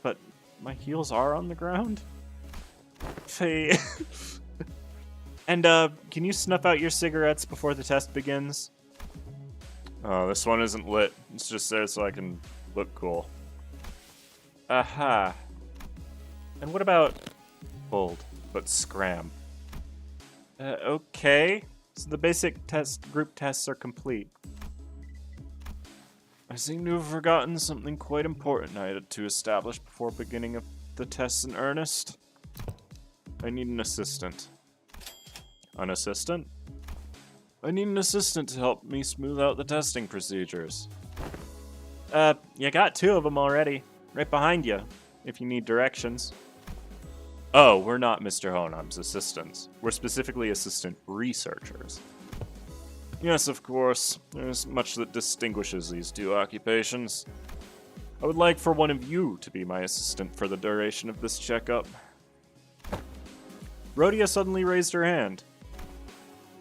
But my heels are on the ground? Hey. And, can you snuff out your cigarettes before the test begins? Oh, this one isn't lit. It's just there so I can look cool. Aha. And what about bold, but scram? Okay. So the basic group tests are complete. I seem to have forgotten something quite important I had to establish before beginning of the tests in earnest. I need an assistant. An assistant? I need an assistant to help me smooth out the testing procedures. You got 2 of them already. Right behind you, if you need directions. Oh, we're not Mr. Honheim's assistants. We're specifically assistant researchers. Yes, of course. There's much that distinguishes these 2 occupations. I would like for one of you to be my assistant for the duration of this checkup. Rhodia suddenly raised her hand.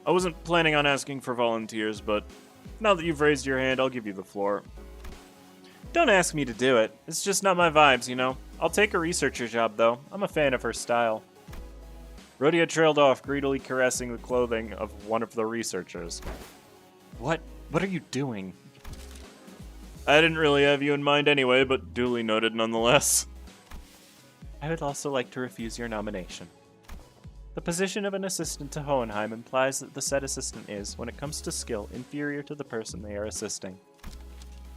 I wasn't planning on asking for volunteers, but now that you've raised your hand, I'll give you the floor. Don't ask me to do it. It's just not my vibes, you know. I'll take a researcher job, though. I'm a fan of her style. Rhodia trailed off, greedily caressing the clothing of one of the researchers. What are you doing? I didn't really have you in mind anyway, but duly noted nonetheless. I would also like to refuse your nomination. The position of an assistant to Hohenheim implies that the said assistant is, when it comes to skill, inferior to the person they are assisting.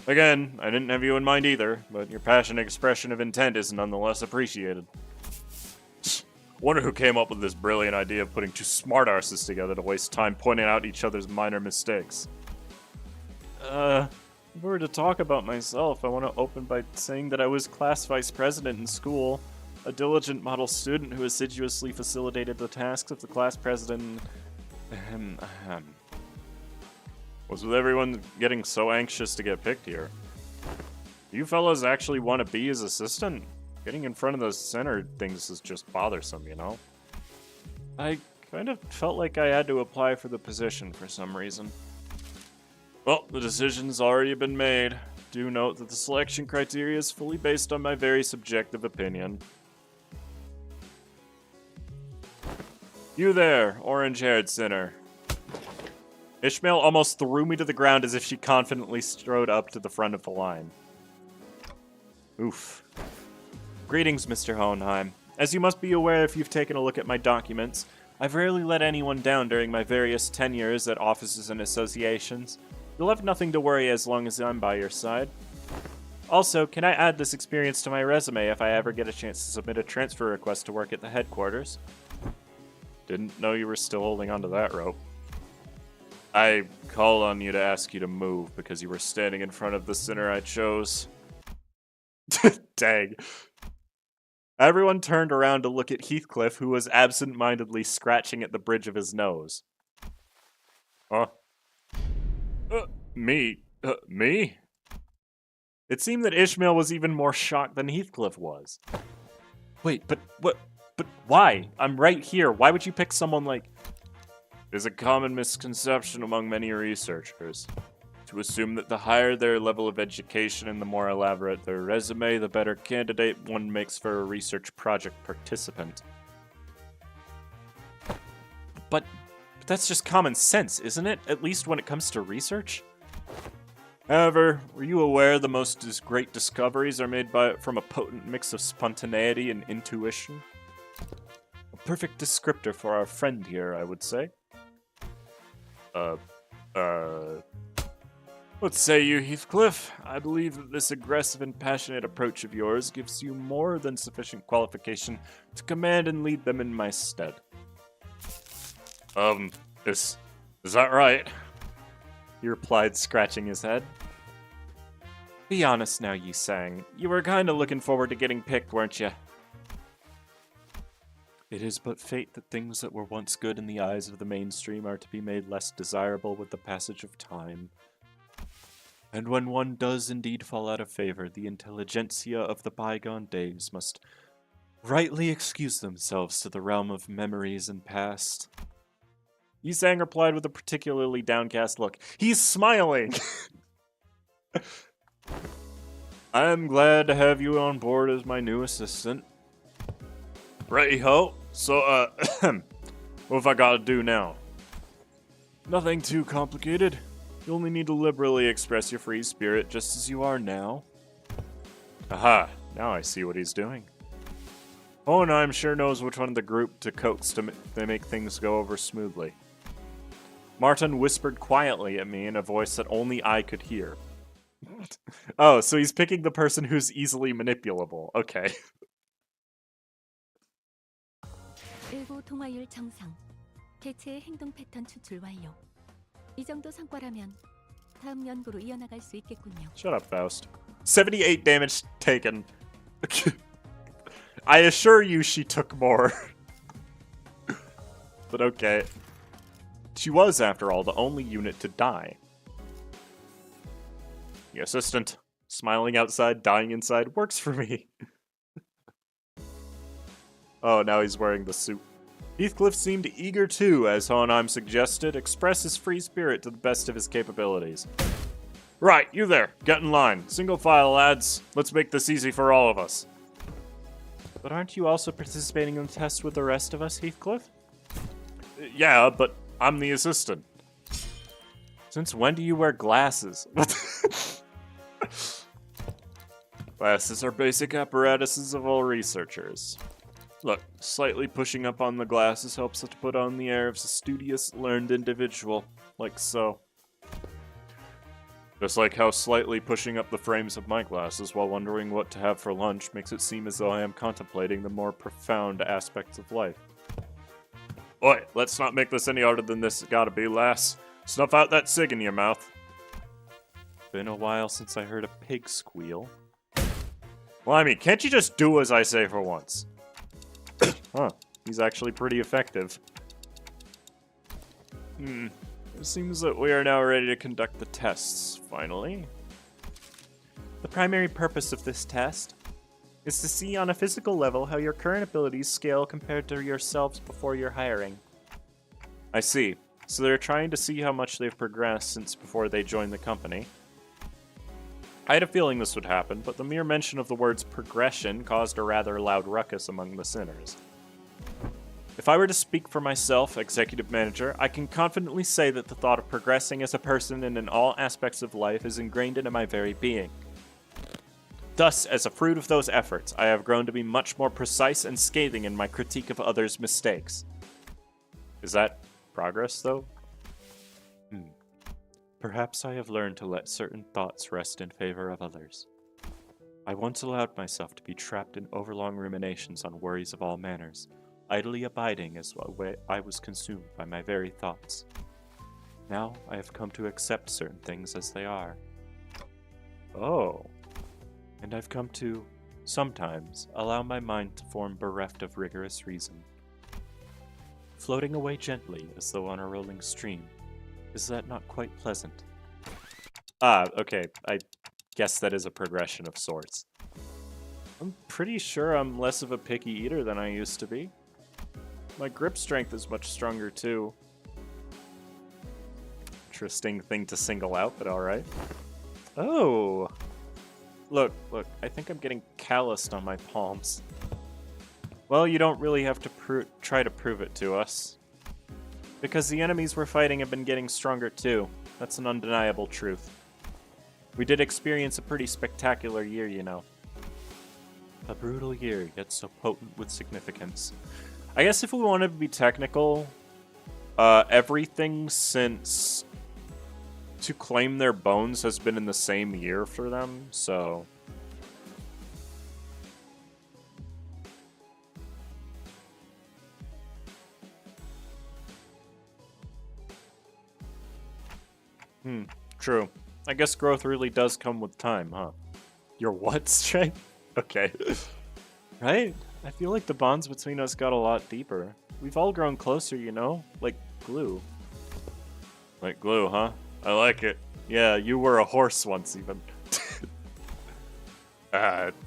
Again, I didn't have you in mind either, but your passionate expression of intent is nonetheless appreciated. Wonder who came up with this brilliant idea of putting 2 smart arses together to waste time pointing out each other's minor mistakes. If we were to talk about myself, I want to open by saying that I was class vice president in school, a diligent model student who assiduously facilitated the tasks of the class president. What's with everyone getting so anxious to get picked here? You fellas actually want to be his assistant? Getting in front of the center things is just bothersome, you know? I kind of felt like I had to apply for the position for some reason. Well, the decision's already been made. Do note that the selection criteria is fully based on my very subjective opinion. You there, orange-haired sinner. Ishmael almost threw me to the ground as if she confidently strode up to the front of the line. Oof. Greetings, Mr. Hohenheim. As you must be aware if you've taken a look at my documents, I've rarely let anyone down during my various tenures at offices and associations. You'll have nothing to worry as long as I'm by your side. Also, can I add this experience to my resume if I ever get a chance to submit a transfer request to work at the headquarters? Didn't know you were still holding onto that rope. I called on you to ask you to move because you were standing in front of the sinner I chose. Dang. Everyone turned around to look at Heathcliff, who was absent-mindedly scratching at the bridge of his nose. Huh? Me? Me? It seemed that Ishmael was even more shocked than Heathcliff was. Wait, but what? But why? I'm right here. Why would you pick someone like... There's a common misconception among many researchers to assume that the higher their level of education and the more elaborate their resume, the better candidate one makes for a research project participant. But that's just common sense, isn't it? At least when it comes to research? However, were you aware the most great discoveries are made from a potent mix of spontaneity and intuition? A perfect descriptor for our friend here, I would say. What say you, Heathcliff? I believe that this aggressive and passionate approach of yours gives you more than sufficient qualification to command and lead them in my stead. Is that right? He replied, scratching his head. Be honest now, Yi Sang. You were kinda looking forward to getting picked, weren't you? It is but fate that things that were once good in the eyes of the mainstream are to be made less desirable with the passage of time. And when one does indeed fall out of favor, the intelligentsia of the bygone days must rightly excuse themselves to the realm of memories and past. Yi Sang replied with a particularly downcast look. He's smiling! I am glad to have you on board as my new assistant. Righty-ho. So, what have I got to do now? Nothing too complicated. You only need to liberally express your free spirit just as you are now. Aha, now I see what he's doing. Oh, and I'm sure knows which one of the group to coax to make things go over smoothly. Martin whispered quietly at me in a voice that only I could hear. Oh, so he's picking the person who's easily manipulable. Okay. 일부 동화율 정상. 개체의 행동 패턴 추출 완료. 이 정도 성과라면 다음 연구로 이어나갈 수 있겠군요. Shut up, Faust. 78 damage taken. I assure you she took more. But okay. She was, after all, the only unit to die. The assistant, smiling outside, dying inside, works for me. Oh, now he's wearing the suit. Heathcliff seemed eager too, as Hohenheim suggested, express his free spirit to the best of his capabilities. Right, you there, get in line. Single file, lads. Let's make this easy for all of us. But aren't you also participating in the test with the rest of us, Heathcliff? Yeah, but I'm the assistant. Since when do you wear glasses? Glasses are basic apparatuses of all researchers. Look, slightly pushing up on the glasses helps it to put on the air of a studious, learned individual, like so. Just like how slightly pushing up the frames of my glasses while wondering what to have for lunch makes it seem as though I am contemplating the more profound aspects of life. Oi, let's not make this any harder than this gotta be, lass. Snuff out that cig in your mouth. Been a while since I heard a pig squeal. Well, I mean, can't you just do as I say for once? Huh, he's actually pretty effective. It seems that we are now ready to conduct the tests, finally. The primary purpose of this test is to see on a physical level how your current abilities scale compared to yourselves before your hiring. I see. So they're trying to see how much they've progressed since before they joined the company. I had a feeling this would happen, but the mere mention of the words progression caused a rather loud ruckus among the sinners. If I were to speak for myself, executive manager, I can confidently say that the thought of progressing as a person and in all aspects of life is ingrained into my very being. Thus, as a fruit of those efforts, I have grown to be much more precise and scathing in my critique of others' mistakes. Is that progress, though? Perhaps I have learned to let certain thoughts rest in favor of others. I once allowed myself to be trapped in overlong ruminations on worries of all manners, idly abiding as I was consumed by my very thoughts. Now I have come to accept certain things as they are. Oh. And I've come to, sometimes, allow my mind to form bereft of rigorous reason. Floating away gently as though on a rolling stream. Is that not quite pleasant? Ah, okay. I guess that is a progression of sorts. I'm pretty sure I'm less of a picky eater than I used to be. My grip strength is much stronger too. Interesting thing to single out, but alright. Oh! Look, I think I'm getting calloused on my palms. Well, you don't really have to try to prove it to us. Because the enemies we're fighting have been getting stronger too. That's an undeniable truth. We did experience a pretty spectacular year, you know. A brutal year, yet so potent with significance. I guess if we wanted to be technical, everything since To Claim Their Bones has been in the same year for them, so... True. I guess growth really does come with time, huh? Your what strength? Okay. Right? I feel like the bonds between us got a lot deeper. We've all grown closer, you know? Like glue. Like glue, huh? I like it. Yeah, you were a horse once, even.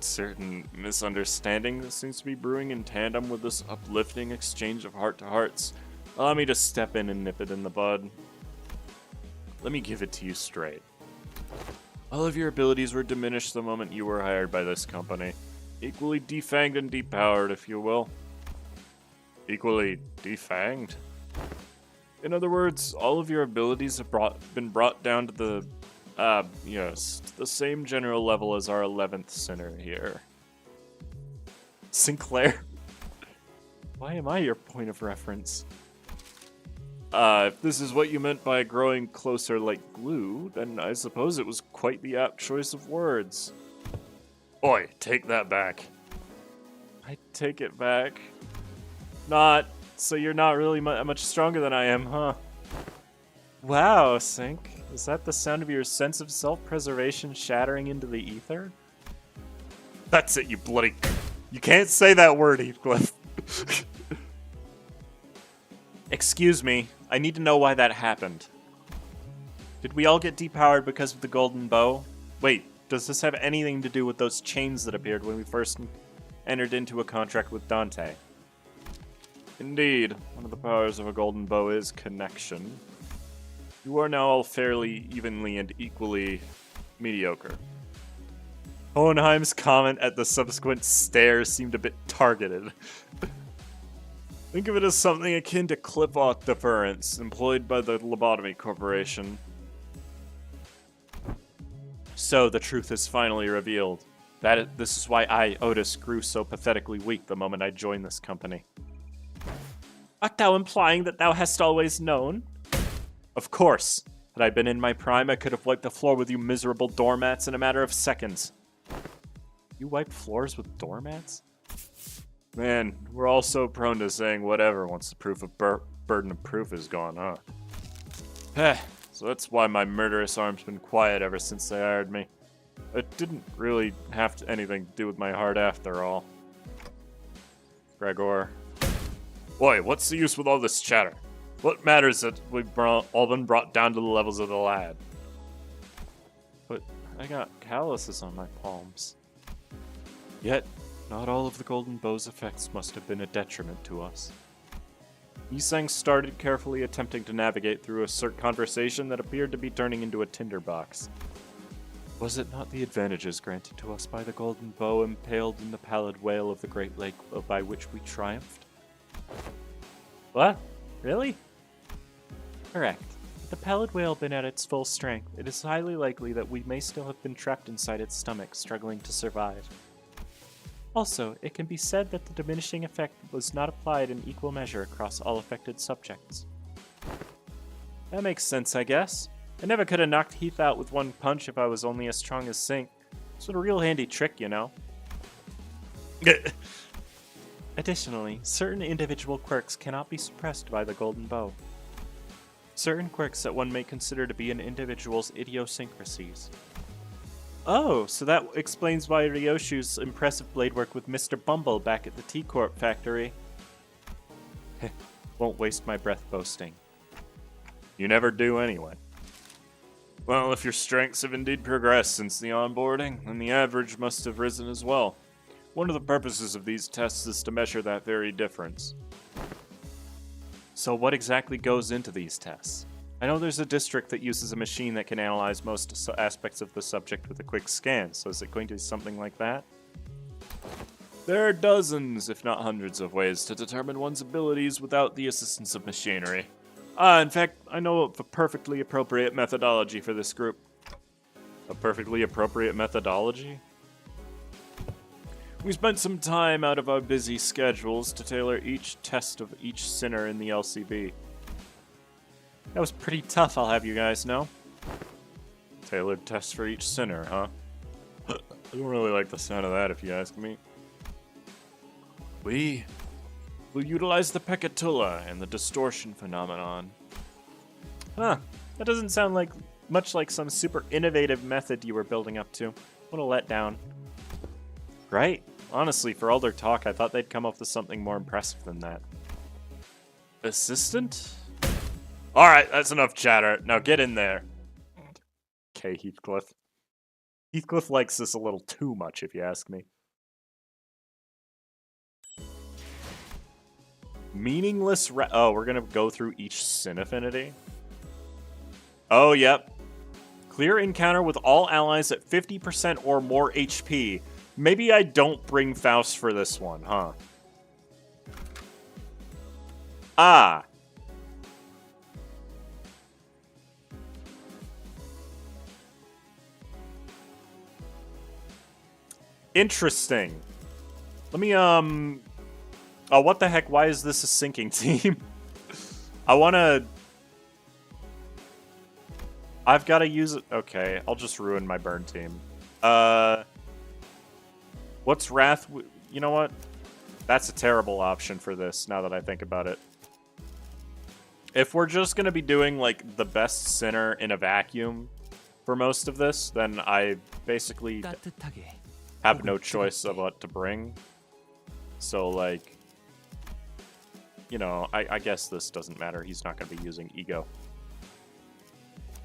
Certain misunderstanding that seems to be brewing in tandem with this uplifting exchange of heart-to-hearts. Allow me to step in and nip it in the bud. Let me give it to you straight. All of your abilities were diminished the moment you were hired by this company. Equally defanged and depowered, if you will. Equally defanged? In other words, all of your abilities have been brought down to the, the same general level as our 11th sinner here. Sinclair? Why am I your point of reference? If this is what you meant by growing closer like glue, then I suppose it was quite the apt choice of words. Oi, take that back. I take it back. Not. So you're not really much stronger than I am, huh? Wow, Sync. Is that the sound of your sense of self-preservation shattering into the ether? That's it, you bloody... You can't say that word, Heathcliff. Excuse me, I need to know why that happened. Did we all get depowered because of the golden bow? Wait, does this have anything to do with those chains that appeared when we first entered into a contract with Dante? Indeed, one of the powers of a golden bow is connection. You are now all fairly evenly and equally mediocre. Hohenheim's comment at the subsequent stare seemed a bit targeted. Think of it as something akin to clip-off deference employed by the Lobotomy Corporation. So the truth is finally revealed. This is why I, Otis, grew so pathetically weak the moment I joined this company. Art thou implying that thou hast always known? Of course. Had I been in my prime, I could have wiped the floor with you miserable doormats in a matter of seconds. You wipe floors with doormats? Man, we're all so prone to saying whatever once the proof of burden of proof is gone, huh? So that's why my murderous arm's been quiet ever since they hired me. It didn't really have anything to do with my heart after all. Gregor. Boy, what's the use with all this chatter? What matters that we've all been brought down to the levels of the lad? But I got calluses on my palms. Yet, not all of the Golden Bow's effects must have been a detriment to us. Yisang started carefully attempting to navigate through a conversation that appeared to be turning into a tinderbox. Was it not the advantages granted to us by the Golden Bow impaled in the pallid whale of the Great Lake by which we triumphed? What? Really? Correct. Had the pallid whale been at its full strength, it is highly likely that we may still have been trapped inside its stomach, struggling to survive. Also, it can be said that the diminishing effect was not applied in equal measure across all affected subjects. That makes sense, I guess. I never could have knocked Heath out with one punch if I was only as strong as Sync. It's a real handy trick, you know. Additionally, certain individual quirks cannot be suppressed by the golden bow. Certain quirks that one may consider to be an individual's idiosyncrasies. Oh, so that explains why Ryoshu's impressive blade work with Mr. Bumble back at the T-Corp factory. Won't waste my breath boasting. You never do anyway. Well, if your strengths have indeed progressed since the onboarding, then the average must have risen as well. One of the purposes of these tests is to measure that very difference. So what exactly goes into these tests? I know there's a district that uses a machine that can analyze most aspects of the subject with a quick scan, so is it going to be something like that? There are dozens, if not hundreds, of ways to determine one's abilities without the assistance of machinery. In fact, I know of a perfectly appropriate methodology for this group. A perfectly appropriate methodology? We spent some time out of our busy schedules to tailor each test of each sinner in the LCB. That was pretty tough, I'll have you guys know. Tailored tests for each sinner, huh? I don't really like the sound of that, if you ask me. We will utilize the Pecatula and the distortion phenomenon. Huh, that doesn't sound like much like some super innovative method you were building up to. What a letdown. Right? Honestly, for all their talk, I thought they'd come up with something more impressive than that. Assistant? Alright, that's enough chatter. Now get in there. Okay, Heathcliff. Heathcliff likes this a little too much, if you ask me. Meaningless oh, we're gonna go through each sin affinity? Oh, yep. Clear encounter with all allies at 50% or more HP. Maybe I don't bring Faust for this one, huh? Ah. Interesting. Let me, oh, what the heck? Why is this a sinking team? I've got to use it. Okay, I'll just ruin my burn team. What's Wrath? You know what? That's a terrible option for this, now that I think about it. If we're just going to be doing, like, the best sinner in a vacuum for most of this, then I basically have no choice of what to bring. So, like, you know, I guess this doesn't matter. He's not going to be using Ego.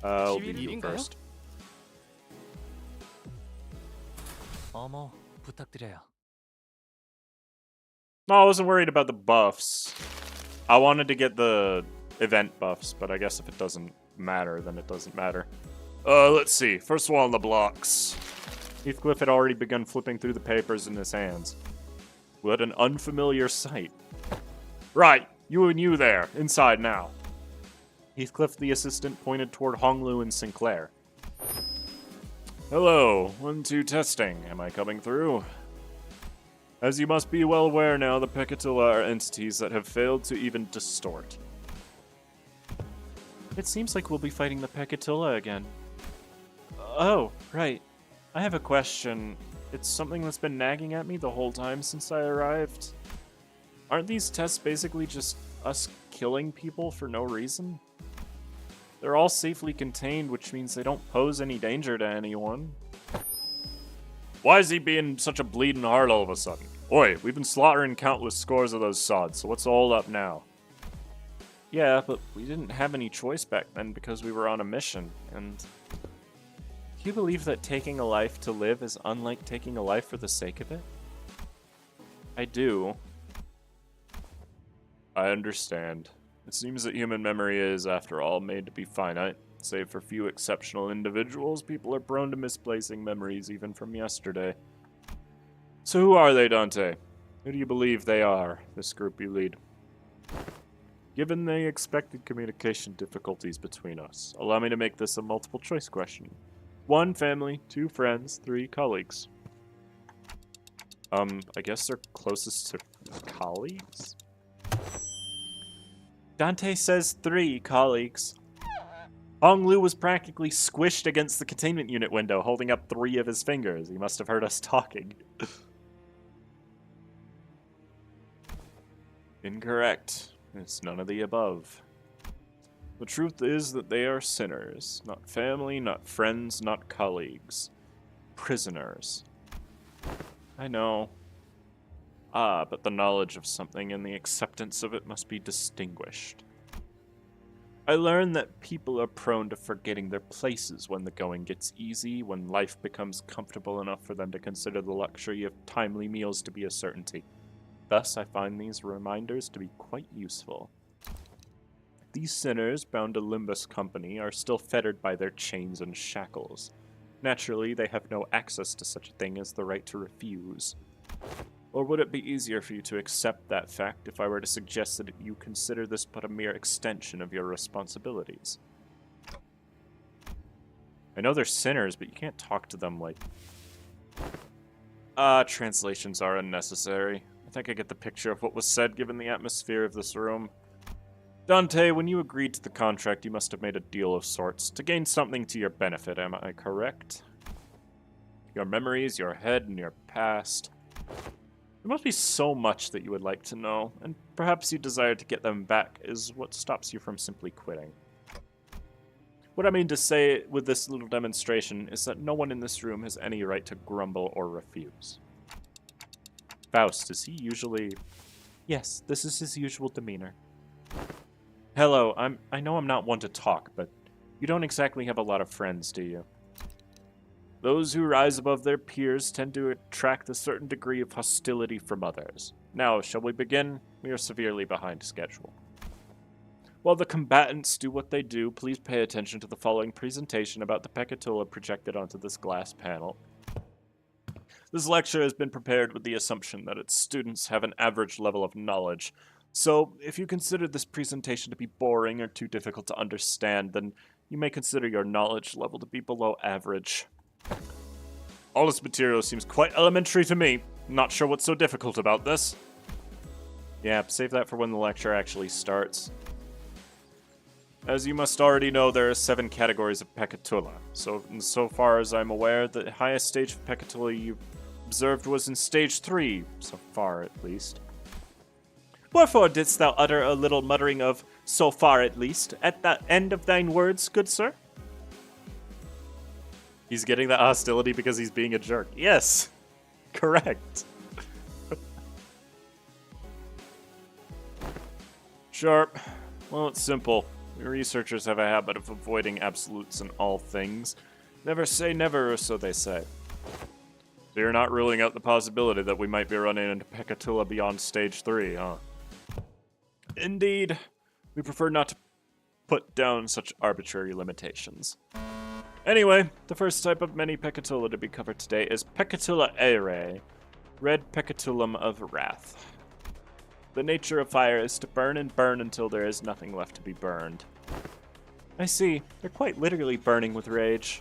We'll be eating first. 어머, 부탁드려요. No, I wasn't worried about the buffs. I wanted to get the event buffs, but I guess if it doesn't matter, then it doesn't matter. Let's see. First one on the blocks. Heathcliff had already begun flipping through the papers in his hands. What an unfamiliar sight. Right, you and you there, inside now. Heathcliff, the assistant, pointed toward Honglu and Sinclair. Hello, 1, 2 testing. Am I coming through? As you must be well aware now, the Pecatula are entities that have failed to even distort. It seems like we'll be fighting the Pecatula again. Oh, right. I have a question. It's something that's been nagging at me the whole time since I arrived. Aren't these tests basically just us killing people for no reason? They're all safely contained, which means they don't pose any danger to anyone. Why is he being such a bleeding heart all of a sudden? Oi, we've been slaughtering countless scores of those sods, so what's all up now? Yeah, but we didn't have any choice back then because we were on a mission, and... Do you believe that taking a life to live is unlike taking a life for the sake of it? I do. I understand. It seems that human memory is, after all, made to be finite. Save for few exceptional individuals, people are prone to misplacing memories even from yesterday. So who are they, Dante? Who do you believe they are, this group you lead? Given the expected communication difficulties between us, allow me to make this a multiple choice question. 1, family. 2, friends. 3, colleagues. I guess they're closest to colleagues? Dante says 3 colleagues. Hong Lu was practically squished against the containment unit window, holding up 3 of his fingers. He must have heard us talking. Incorrect. It's none of the above. The truth is that they are sinners. Not family, not friends, not colleagues. Prisoners. I know. Ah, but the knowledge of something and the acceptance of it must be distinguished. I learned that people are prone to forgetting their places when the going gets easy, when life becomes comfortable enough for them to consider the luxury of timely meals to be a certainty. Thus, I find these reminders to be quite useful. These sinners, bound to Limbus Company, are still fettered by their chains and shackles. Naturally, they have no access to such a thing as the right to refuse. Or would it be easier for you to accept that fact if I were to suggest that you consider this but a mere extension of your responsibilities? I know they're sinners, but you can't talk to them like... translations are unnecessary. I think I get the picture of what was said given the atmosphere of this room. Dante, when you agreed to the contract, you must have made a deal of sorts, to gain something to your benefit, am I correct? Your memories, your head, and your past... There must be so much that you would like to know, and perhaps you desire to get them back is what stops you from simply quitting. What I mean to say with this little demonstration is that no one in this room has any right to grumble or refuse. Faust, is he usually... Yes, this is his usual demeanor. Hello, I know I'm not one to talk, but you don't exactly have a lot of friends, do you? Those who rise above their peers tend to attract a certain degree of hostility from others. Now, shall we begin? We are severely behind schedule. While the combatants do what they do, please pay attention to the following presentation about the Pekatula projected onto this glass panel. This lecture has been prepared with the assumption that its students have an average level of knowledge. So, if you consider this presentation to be boring or too difficult to understand, then you may consider your knowledge level to be below average. All this material seems quite elementary to me. Not sure what's so difficult about this. Yeah, save that for when the lecture actually starts. As you must already know, there are 7 categories of Pekatula. So far as I'm aware, the highest stage of Pekatula you observed was in stage 3, so far at least. Wherefore didst thou utter a little muttering of, so far at least, at the end of thine words, good sir? He's getting that hostility because he's being a jerk. Yes, correct. Sharp. Well, it's simple. We researchers have a habit of avoiding absolutes in all things. Never say never, or so they say. So you're not ruling out the possibility that we might be running into Pekatula beyond stage 3, huh? Indeed. We prefer not to put down such arbitrary limitations. Anyway, the first type of many Pekatula to be covered today is Pekatula Aere, Red Pekatulum of Wrath. The nature of fire is to burn and burn until there is nothing left to be burned. I see, they're quite literally burning with rage.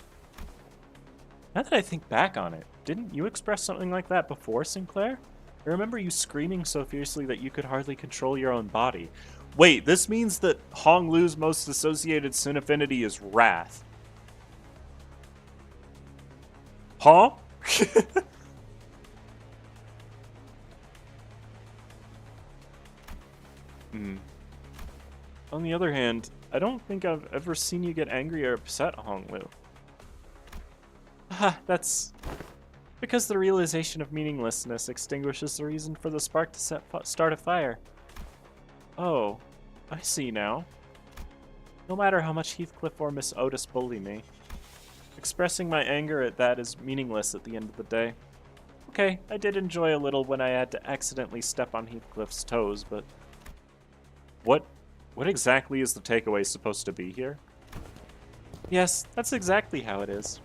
Now that I think back on it, didn't you express something like that before, Sinclair? I remember you screaming so fiercely that you could hardly control your own body. Wait, this means that Hong Lu's most associated sin affinity is wrath. Huh? On the other hand, I don't think I've ever seen you get angry or upset, Hong Lu. That's because the realization of meaninglessness extinguishes the reason for the spark to start a fire. Oh, I see now. No matter how much Heathcliff or Miss Otis bully me, expressing my anger at that is meaningless at the end of the day. Okay, I did enjoy a little when I had to accidentally step on Heathcliff's toes, but... What exactly is the takeaway supposed to be here? Yes, that's exactly how it is.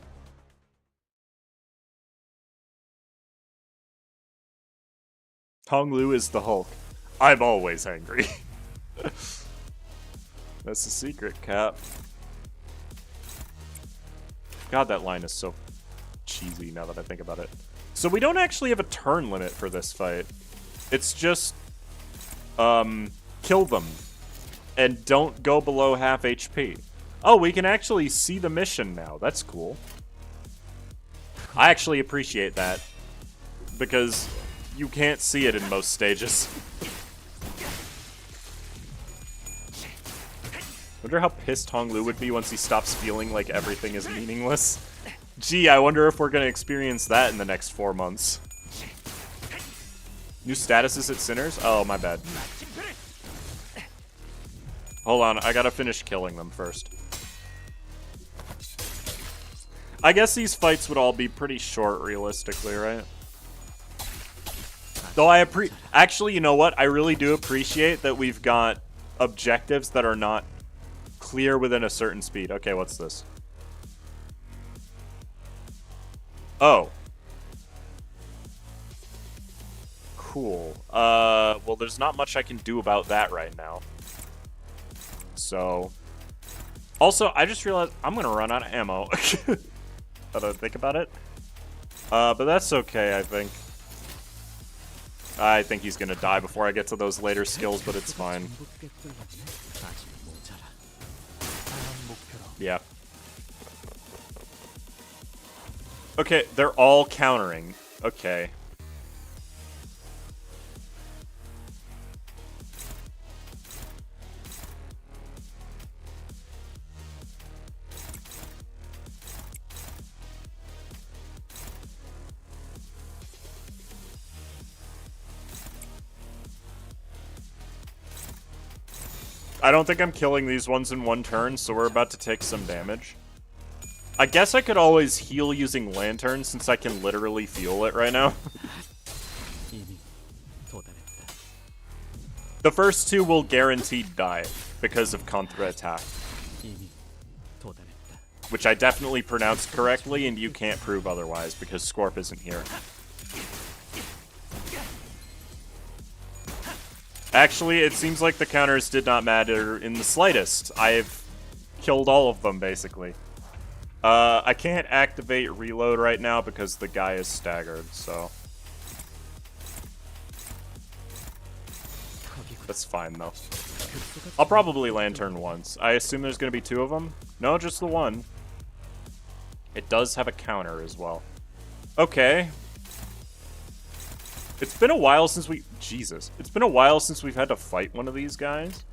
Hong Lu is the Hulk. I'm always angry. That's the secret, Cap. God, that line is so cheesy now that I think about it. So we don't actually have a turn limit for this fight. It's just, kill them. And don't go below half HP. Oh, we can actually see the mission now. That's cool. I actually appreciate that. Because you can't see it in most stages. Wonder how pissed Honglu would be once he stops feeling like everything is meaningless. Gee, I wonder if we're gonna experience that in the next 4 months. New statuses at Sinners? Oh, my bad. Hold on, I gotta finish killing them first. I guess these fights would all be pretty short, realistically, right? Though actually, you know what? I really do appreciate that we've got objectives that are not clear within a certain speed. Okay, what's this? Oh. Cool. Well, there's not much I can do about that right now. So. Also, I just realized I'm gonna run out of ammo. I don't think about it. But that's okay, I think. I think he's gonna die before I get to those later skills, but it's fine. Yeah. Okay, they're all countering. Okay. I don't think I'm killing these ones in one turn, so we're about to take some damage. I guess I could always heal using Lantern, since I can literally feel it right now. The first two will guaranteed die, because of contre-attack. Which I definitely pronounced correctly, and you can't prove otherwise, because Scorp isn't here. Actually, it seems like the counters did not matter in the slightest. I've killed all of them, basically. I can't activate reload right now because the guy is staggered, so... That's fine, though. I'll probably Lantern once. I assume there's going to be 2 of them? No, just the one. It does have a counter as well. Okay. It's been a while since we... Jesus. It's been a while since we've had to fight one of these guys.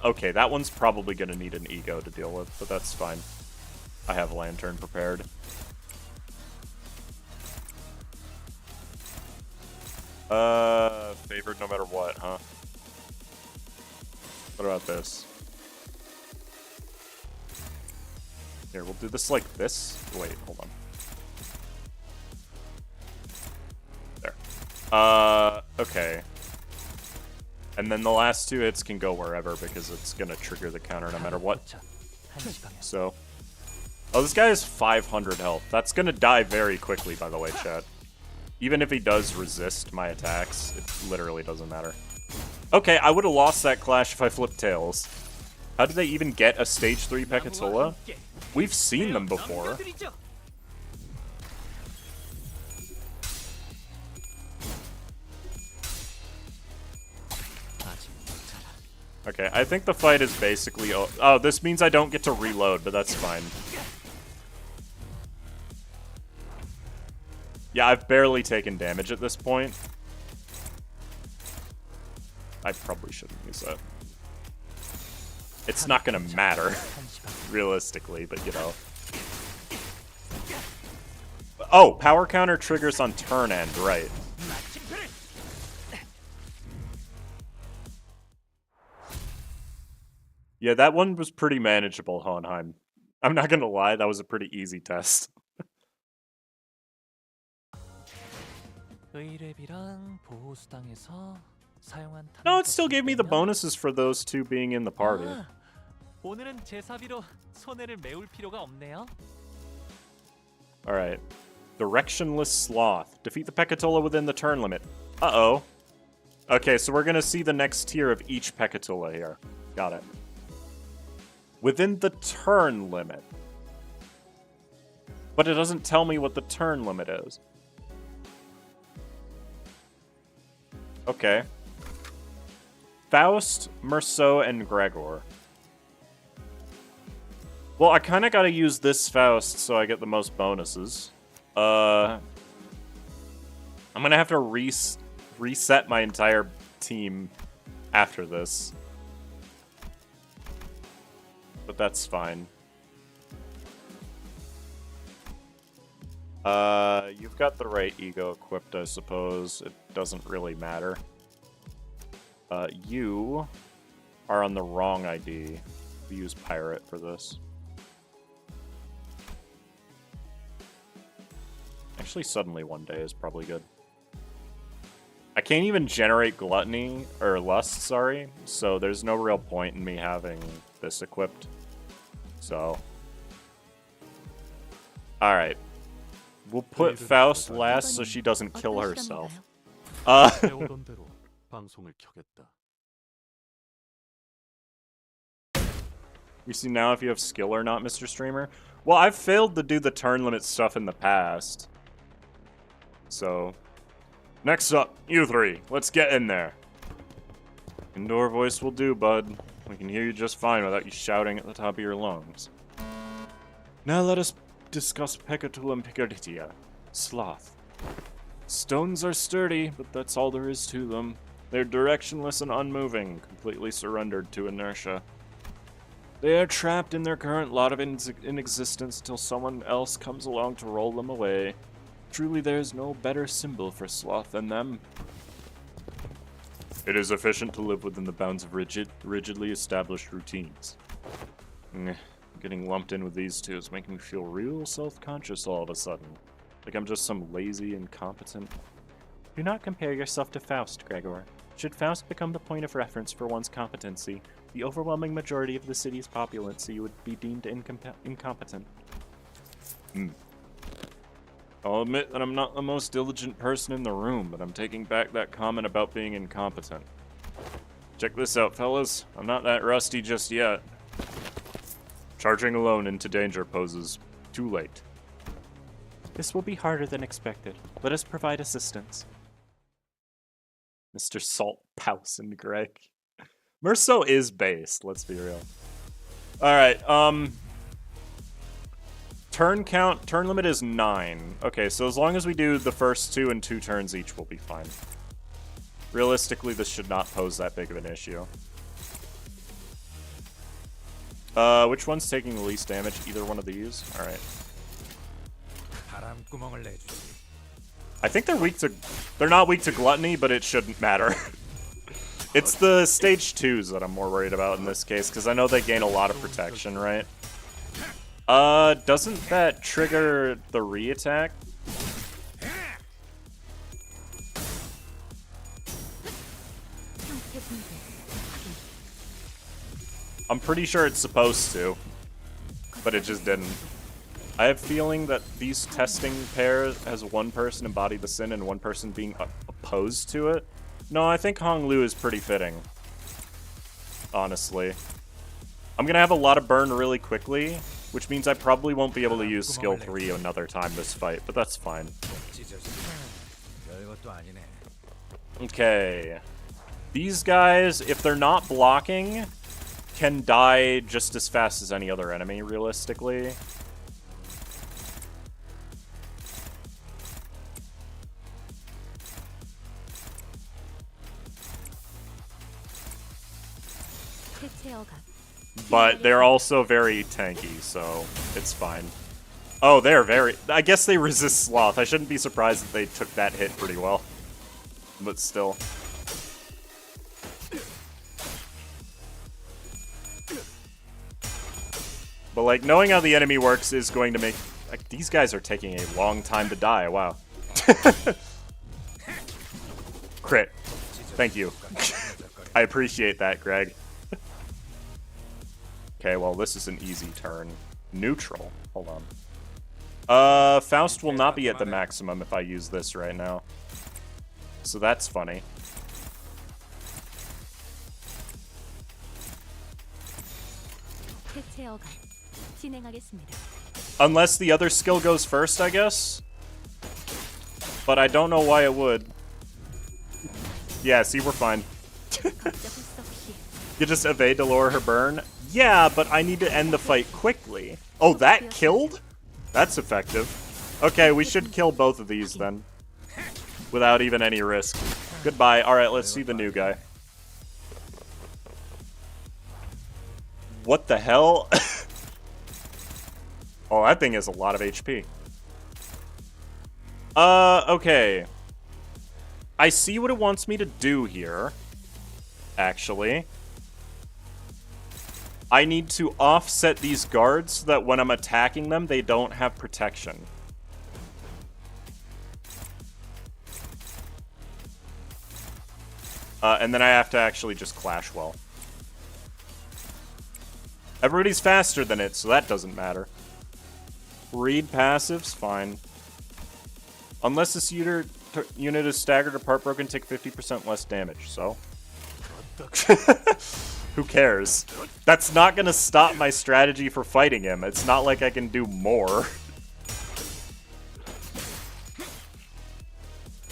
Okay, that one's probably going to need an ego to deal with, but that's fine. I have Lantern prepared. Favored no matter what, huh? What about this? Here, we'll do this like this. Wait, hold on. There. Okay. And then the last 2 hits can go wherever because it's gonna trigger the counter no matter what. So. Oh, this guy has 500 health. That's gonna die very quickly, by the way, chat. Even if he does resist my attacks, it literally doesn't matter. Okay, I would have lost that clash if I flipped tails. How did they even get a stage 3 Pekatola? We've seen them before. Okay, I think the fight is basically... Oh, this means I don't get to reload, but that's fine. Yeah, I've barely taken damage at this point. I probably shouldn't use that. It's not gonna matter, realistically, but you know. Oh, power counter triggers on turn end, right. Yeah, that one was pretty manageable, Hohenheim. I'm not gonna lie, that was a pretty easy test. No, it still gave me the bonuses for those 2 being in the party. Alright. Directionless Sloth. Defeat the Pekatola within the turn limit. Uh-oh. Okay, so we're gonna see the next tier of each Pekatola here. Got it. Within the turn limit. But it doesn't tell me what the turn limit is. Okay. Faust, Merceau, and Gregor. Well, I kind of got to use this Faust so I get the most bonuses. I'm going to have to reset my entire team after this. But that's fine. You've got the right ego equipped, I suppose. It doesn't really matter. You are on the wrong ID. We use Pirate for this. Actually, Suddenly One Day is probably good. I can't even generate Gluttony, or Lust, sorry, so there's no real point in me having this equipped. So. Alright. We'll put Faust last so she doesn't kill herself. 배우던 대로 방송을 켜겠다. You see now if you have skill or not, Mr. Streamer? Well, I've failed to do the turn limit stuff in the past. So, next up, you three. Let's get in there. Indoor voice will do, bud. We can hear you just fine without you shouting at the top of your lungs. Now let us discuss Pecatulum Picarditia. Sloth. Stones are sturdy, but that's all there is to them. They're directionless and unmoving, completely surrendered to inertia. They are trapped in their current lot of inexistence till someone else comes along to roll them away. Truly there is no better symbol for sloth than them. It is efficient to live within the bounds of rigidly established routines. Getting lumped in with these two is making me feel real self-conscious all of a sudden. Like I'm just some lazy, incompetent... Do not compare yourself to Faust, Gregor. Should Faust become the point of reference for one's competency, the overwhelming majority of the city's populace would be deemed incompetent. I'll admit that I'm not the most diligent person in the room, but I'm taking back that comment about being incompetent. Check this out, fellas. I'm not that rusty just yet. Charging alone into danger poses too late. This will be harder than expected. Let us provide assistance. Mr. Salt, Pouse, and Greg. Merceau is based, let's be real. Alright, turn limit is 9. Okay, so as long as we do the first 2 and 2 turns each, we'll be fine. Realistically, this should not pose that big of an issue. Which one's taking the least damage? Either one of these? Alright. I think they're weak to... They're not weak to Gluttony, but it shouldn't matter. It's the stage 2s that I'm more worried about in this case, because I know they gain a lot of protection, right? Doesn't that trigger the re-attack? I'm pretty sure it's supposed to, but it just didn't. I have a feeling that these testing pairs has one person embody the sin and one person being opposed to it. No, I think Hong Lu is pretty fitting. Honestly. I'm gonna have a lot of burn really quickly, which means I probably won't be able to use skill 3 another time this fight, but that's fine. Okay. These guys, if they're not blocking, can die just as fast as any other enemy, realistically. But they're also very tanky, so it's fine. Oh, they're very... I guess they resist Sloth. I shouldn't be surprised that they took that hit pretty well. But still. But, like, knowing how the enemy works is going to make... Like, these guys are taking a long time to die. Wow. Crit. Thank you. I appreciate that, Greg. Okay, well, this is an easy turn. Neutral. Hold on. Faust will not be at the maximum if I use this right now. So that's funny. Unless the other skill goes first, I guess? But I don't know why it would. Yeah, see, we're fine. You just evade to lower her burn? Yeah, but I need to end the fight quickly. Oh, that killed? That's effective. Okay, we should kill both of these then. Without even any risk. Goodbye. Alright, let's see the new guy. What the hell? Oh, that thing has a lot of HP. Okay. I see what it wants me to do here. Actually. I need to offset these guards so that when I'm attacking them, they don't have protection. And then I have to actually just clash well. Everybody's faster than it, so that doesn't matter. Read passives, fine. Unless this unit is staggered or part broken, take 50% less damage, so. Who cares? That's not gonna stop my strategy for fighting him. It's not like I can do more.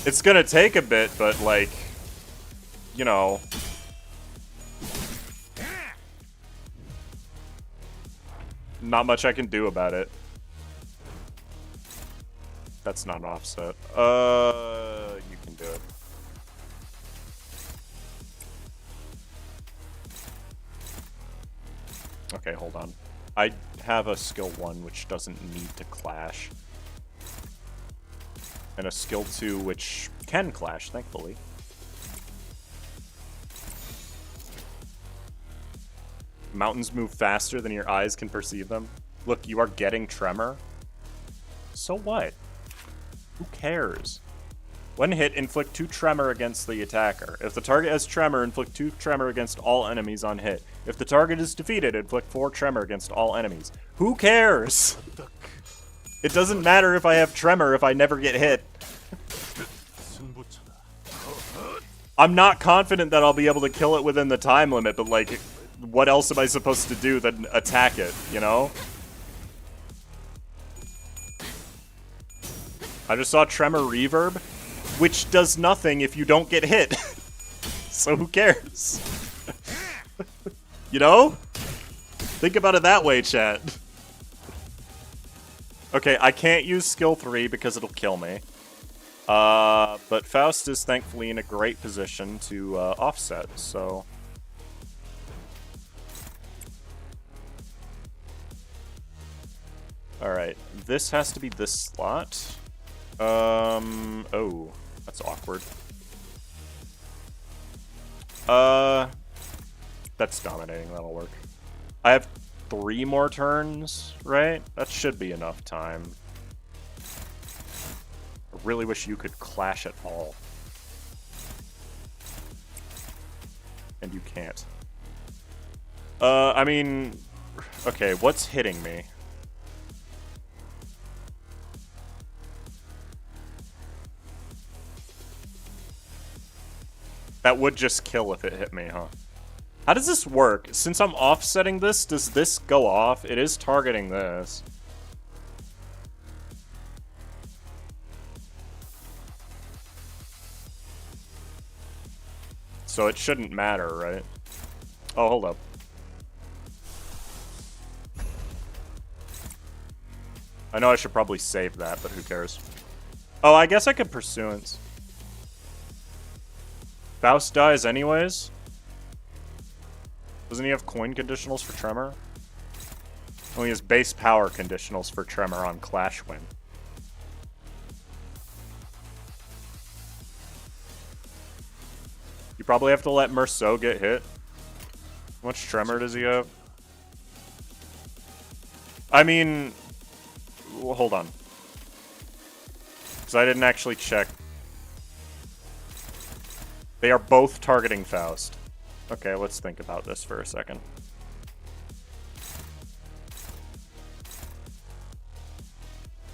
It's gonna take a bit, but like, you know. Not much I can do about it. That's not an offset. You can do it. Okay, hold on. I have a skill 1 which doesn't need to clash. And a skill 2 which can clash, thankfully. Mountains move faster than your eyes can perceive them. Look, you are getting tremor. So what? Who cares? When hit, inflict 2 tremor against the attacker. If the target has tremor, inflict 2 tremor against all enemies on hit. If the target is defeated, inflict 4 tremor against all enemies. Who cares? It doesn't matter if I have tremor if I never get hit. I'm not confident that I'll be able to kill it within the time limit, but like, what else am I supposed to do than attack it, you know? I just saw Tremor Reverb, which does nothing if you don't get hit. So who cares? You know? Think about it that way, chat. Okay, I can't use skill 3 because it'll kill me. But Faust is thankfully in a great position to offset, so... Alright, this has to be this slot. Oh, that's awkward. That's dominating, that'll work. I have 3 more turns, right? That should be enough time. I really wish you could clash at all. And you can't. I mean... Okay, what's hitting me? That would just kill if it hit me, huh? How does this work? Since I'm offsetting this, does this go off? It is targeting this. So it shouldn't matter, right? Oh, hold up. I know I should probably save that, but who cares? Oh, I guess I could Pursuance. Faust dies anyways? Doesn't he have coin conditionals for Tremor? Well, he has base power conditionals for Tremor on Clash Win. You probably have to let Merceau get hit. How much Tremor does he have? I mean... Well, hold on. Because I didn't actually check. They are both targeting Faust. Okay, let's think about this for a second.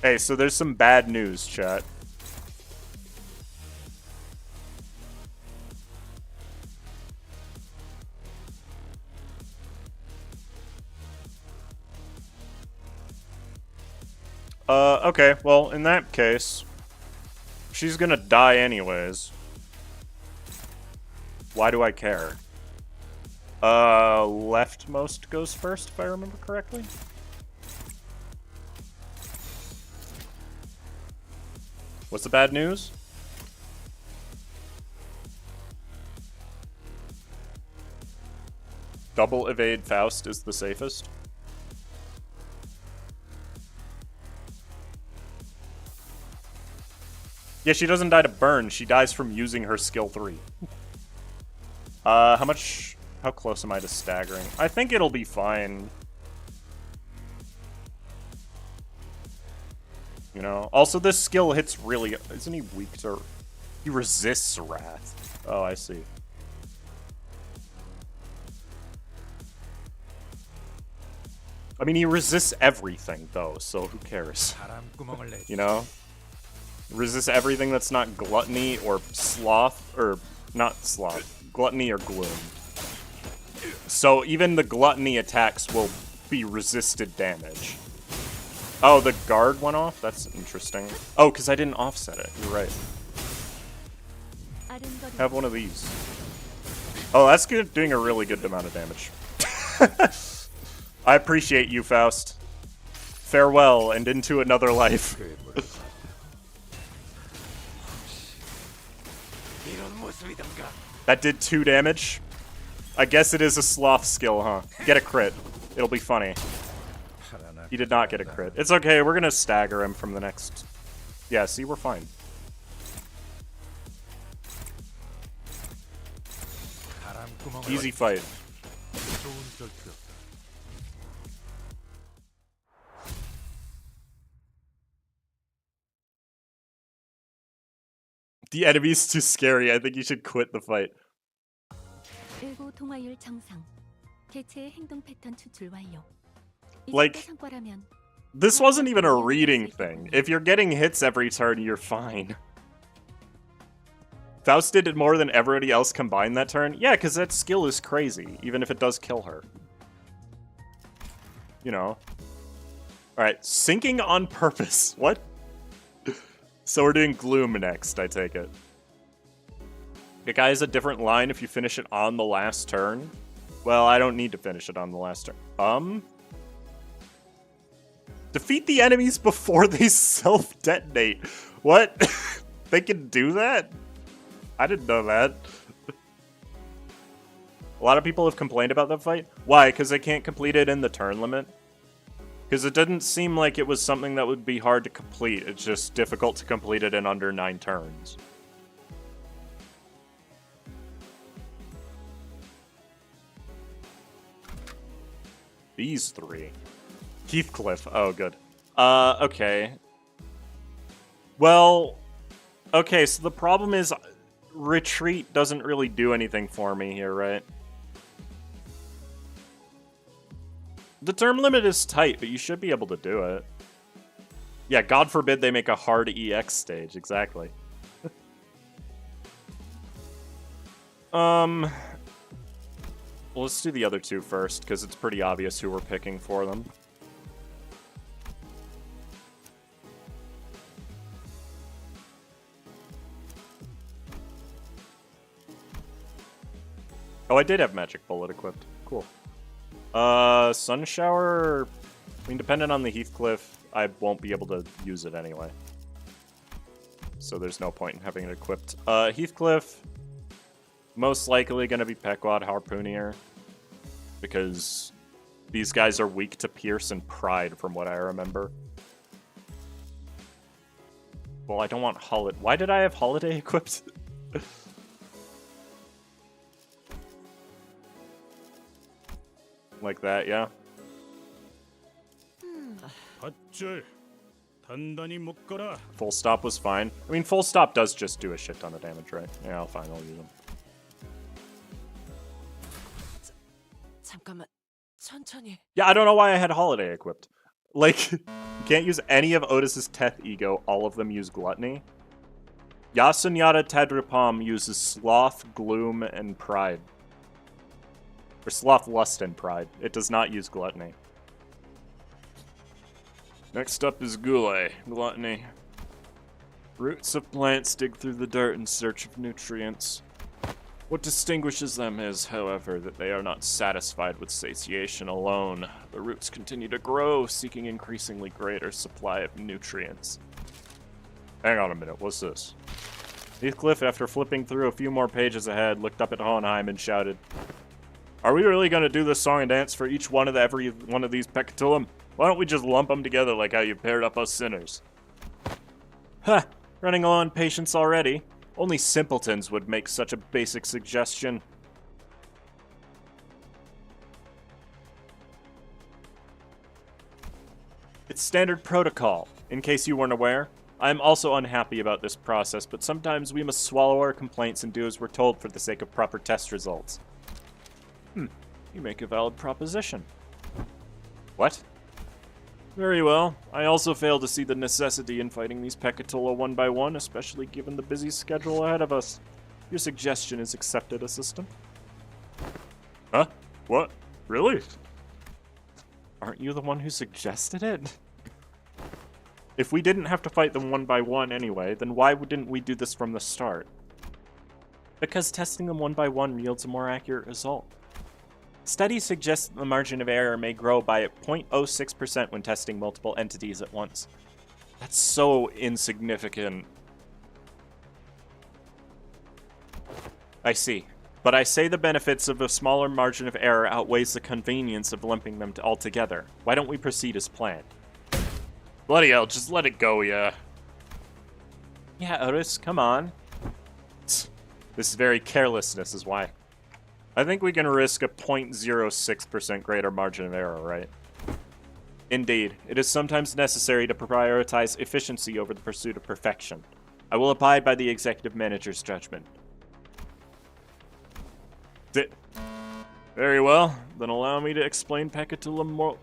Hey, so there's some bad news, chat. Okay, well, in that case, she's gonna die anyways. Why do I care? Leftmost goes first, if I remember correctly. What's the bad news? Double evade Faust is the safest. Yeah, she doesn't die to burn. She dies from using her skill 3. How close am I to staggering? I think it'll be fine. You know? Also, this skill hits really... Isn't he weak to... He resists Wrath. Oh, I see. I mean, he resists everything, though, so who cares? You know? Resists everything that's not gluttony or sloth, or not sloth, gluttony or gloom. So even the gluttony attacks will be resisted damage. Oh, the guard went off? That's interesting. Oh, because I didn't offset it. You're right. Have one of these. Oh, that's good, doing a really good amount of damage. I appreciate you, Faust. Farewell, and into another life. That did 2 damage. I guess it is a sloth skill, huh? Get a crit. It'll be funny. He did not get a crit. It's okay, we're gonna stagger him from the next... Yeah, see, we're fine. Easy fight. The enemy's too scary. I think you should quit the fight. 일고 동화율 정상. 개체의 행동 패턴 추출 완료. Like, this wasn't even a reading thing. If you're getting hits every turn, you're fine. Faust did more than everybody else combined that turn? Yeah, because that skill is crazy, even if it does kill her. You know. Alright, sinking on purpose. What? So we're doing Gloom next, I take it. The guy has a different line if you finish it on the last turn. Well, I don't need to finish it on the last turn. Defeat the enemies before they self-detonate. What? They can do that? I didn't know that. A lot of people have complained about that fight. Why? Because they can't complete it in the turn limit? Because it didn't seem like it was something that would be hard to complete. It's just difficult to complete it in under 9 turns. These 3. Heathcliff. Oh, good. Okay. Well, okay, so the problem is retreat doesn't really do anything for me here, right? The term limit is tight, but you should be able to do it. Yeah, God forbid they make a hard EX stage, exactly. Well, let's do the other 2 first, because it's pretty obvious who we're picking for them. Oh, I did have Magic Bullet equipped. Cool. Sun Shower... I mean, depending on the Heathcliff, I won't be able to use it anyway. So there's no point in having it equipped. Heathcliff... Most likely going to be Pequod Harpooner. Because these guys are weak to Pierce and Pride, from what I remember. Well, I don't want Holiday... Why did I have Holiday equipped? Like that, yeah. Full stop was fine. I mean, full stop does just do a shit ton of damage, right? Yeah, fine, I'll use him. Yeah, I don't know why I had Holiday equipped. Like, you can't use any of Otis's Teth Ego. All of them use Gluttony. Yasunyata Tadripam uses Sloth, Gloom, and Pride. Or Sloth, Lust, and Pride. It does not use Gluttony. Next up is Goulet. Gluttony. Roots of plants dig through the dirt in search of nutrients. What distinguishes them is, however, that they are not satisfied with satiation alone. The roots continue to grow, seeking increasingly greater supply of nutrients. Hang on a minute, what's this? Heathcliff, after flipping through a few more pages ahead, looked up at Hohenheim and shouted, "Are we really going to do this song and dance for each one of every one of these Pecatillum? Why don't we just lump them together like how you paired up us sinners?" "Huh, running low on patience already. Only simpletons would make such a basic suggestion." It's standard protocol. In case you weren't aware, I am also unhappy about this process, but sometimes we must swallow our complaints and do as we're told for the sake of proper test results. You make a valid proposition. What? Very well. I also fail to see the necessity in fighting these Pecatilla one by one, especially given the busy schedule ahead of us. Your suggestion is accepted, assistant. Huh? What? Really? Aren't you the one who suggested it? If we didn't have to fight them one by one anyway, then why didn't we do this from the start? Because testing them one by one yields a more accurate result. Studies suggest that the margin of error may grow by 0.06% when testing multiple entities at once. That's so insignificant. I see. But I say the benefits of a smaller margin of error outweighs the convenience of lumping them all together. Why don't we proceed as planned? Bloody hell, just let it go, yeah. Yeah, Otis, come on. This very carelessness is why. I think we can risk a 0.06% greater margin of error, right? Indeed, it is sometimes necessary to prioritize efficiency over the pursuit of perfection. I will abide by the executive manager's judgment. Very well, then allow me to explain Pecatillum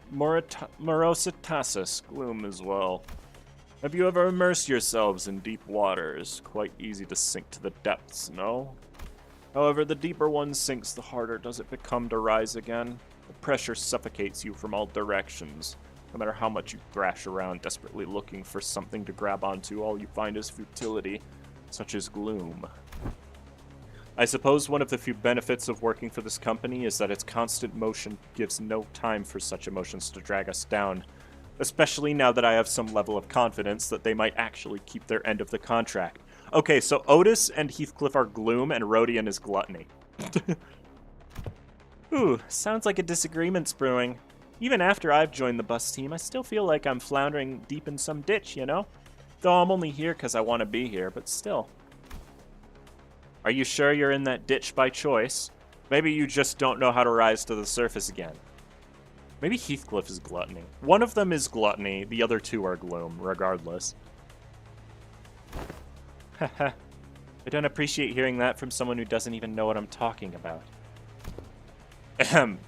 morositatis, gloom as well. Have you ever immersed yourselves in deep waters? Quite easy to sink to the depths, no? However, the deeper one sinks, the harder does it become to rise again. The pressure suffocates you from all directions. No matter how much you thrash around desperately looking for something to grab onto, all you find is futility, such as gloom. I suppose one of the few benefits of working for this company is that its constant motion gives no time for such emotions to drag us down, especially now that I have some level of confidence that they might actually keep their end of the contract. Okay, so Otis and Heathcliff are gloom and Rodion is gluttony. Ooh, sounds like a disagreement's brewing. Even after I've joined the bus team, I still feel like I'm floundering deep in some ditch, you know? Though I'm only here because I want to be here, but still. Are you sure you're in that ditch by choice? Maybe you just don't know how to rise to the surface again. Maybe Heathcliff is gluttony. One of them is gluttony, the other two are gloom, regardless. Haha. I don't appreciate hearing that from someone who doesn't even know what I'm talking about. Ahem.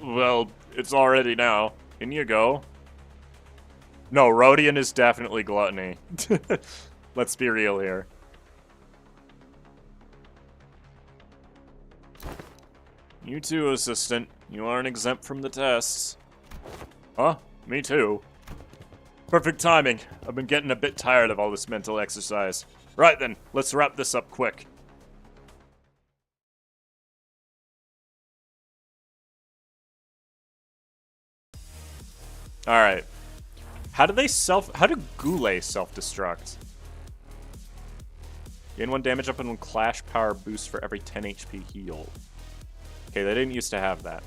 Well, it's already now. In you go. No, Rodion is definitely gluttony. Let's be real here. You too, assistant. You aren't exempt from the tests. Huh? Me too. Perfect timing. I've been getting a bit tired of all this mental exercise. Right then, let's wrap this up quick. Alright. How do Goulet self-destruct? Gain 1 damage up and 1 clash power boost for every 10 HP healed. Okay, they didn't used to have that.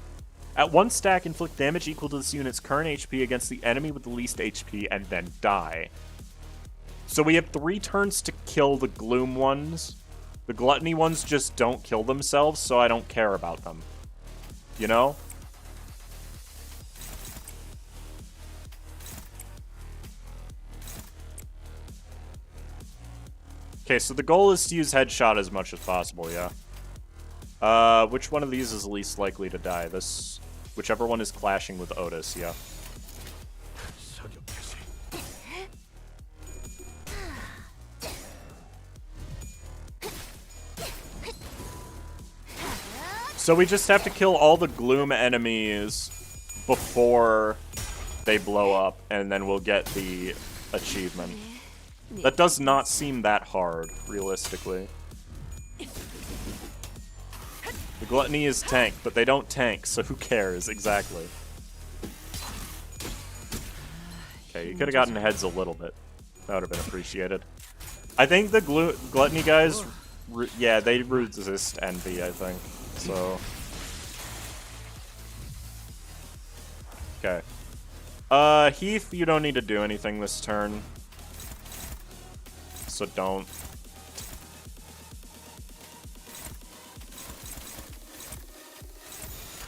At 1 stack, inflict damage equal to this unit's current HP against the enemy with the least HP and then die. So we have 3 turns to kill the gloom ones. The gluttony ones just don't kill themselves, so I don't care about them. You know? Okay, so the goal is to use headshot as much as possible, yeah. Which one of these is least likely to die? This, whichever one is clashing with Otis, yeah. So we just have to kill all the gloom enemies before they blow up, and then we'll get the achievement. That does not seem that hard, realistically. The Gluttony is tank, but they don't tank, so who cares? Exactly. Okay, you could have gotten heads a little bit. That would have been appreciated. I think the Gluttony guys, yeah, they resist Envy, I think. So. Okay. Heath, you don't need to do anything this turn. So don't.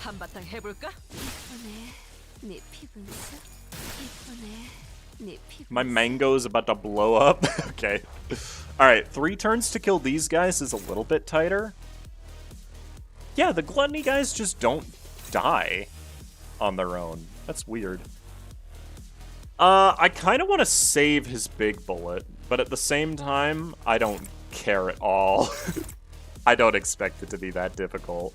한바탕 해볼까? 네 피분수. 네 피분수. My mango is about to blow up. Okay. Alright, 3 turns to kill these guys is a little bit tighter. Yeah, the Gluttony guys just don't die on their own. That's weird. I kind of want to save his big bullet, but at the same time, I don't care at all. I don't expect it to be that difficult.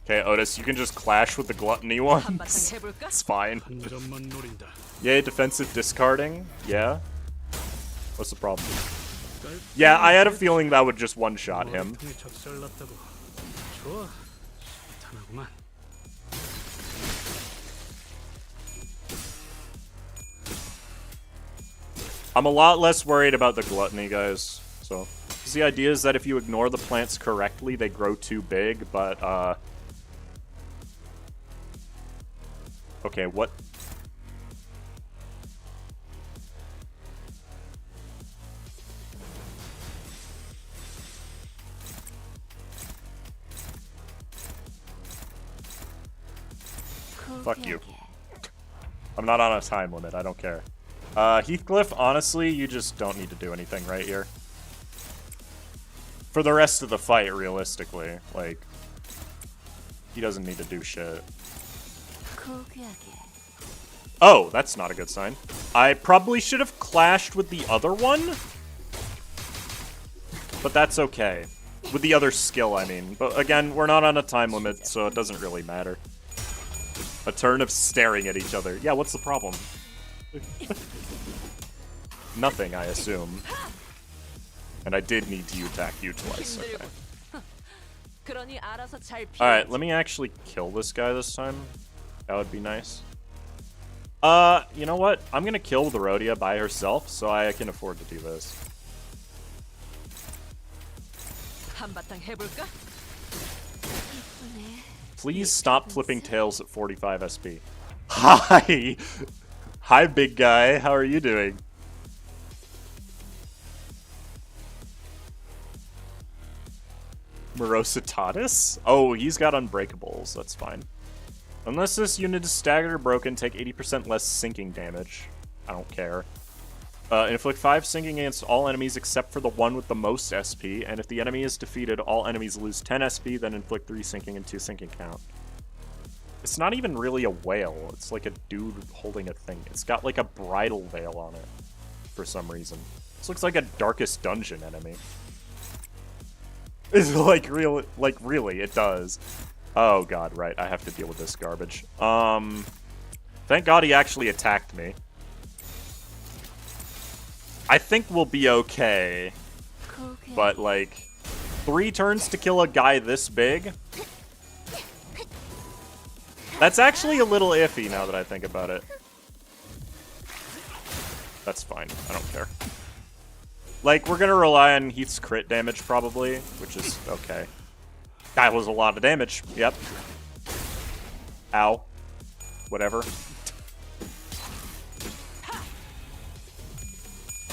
Okay, Otis, you can just clash with the Gluttony ones. It's fine. Yay, defensive discarding. Yeah. What's the problem? Yeah, I had a feeling that would just one-shot him. I'm a lot less worried about the Gluttony guys, so. 'Cause the idea is that if you ignore the plants correctly, they grow too big, but, okay, what? Fuck you. I'm not on a time limit, I don't care. Heathcliff, honestly, you just don't need to do anything right here. For the rest of the fight, realistically. Like, he doesn't need to do shit. Oh, that's not a good sign. I probably should have clashed with the other one. But that's okay. With the other skill, I mean. But again, we're not on a time limit, so it doesn't really matter. A turn of staring at each other. Yeah, what's the problem? Nothing, I assume. And I did need to attack you twice, okay. Alright, let me actually kill this guy this time. That would be nice. You know what? I'm gonna kill the Rhodia by herself, so I can afford to do this. Please stop flipping tails at 45 SP. Hi! Hi, big guy. How are you doing? Morositatis? Oh, he's got Unbreakables. That's fine. Unless this unit is staggered or broken, take 80% less sinking damage. I don't care. Inflict 5 sinking against all enemies except for the one with the most SP, and if the enemy is defeated, all enemies lose 10 SP, then inflict 3 sinking and 2 sinking count. It's not even really a whale, it's like a dude holding a thing. It's got like a bridal veil on it, for some reason. This looks like a Darkest Dungeon enemy. It's like, really, it does. Oh god, right, I have to deal with this garbage. Thank god he actually attacked me. I think we'll be okay. But, like, 3 turns to kill a guy this big? That's actually a little iffy now that I think about it. That's fine. I don't care. Like, we're gonna rely on Heath's crit damage, probably, which is okay. That was a lot of damage. Yep. Ow. Whatever.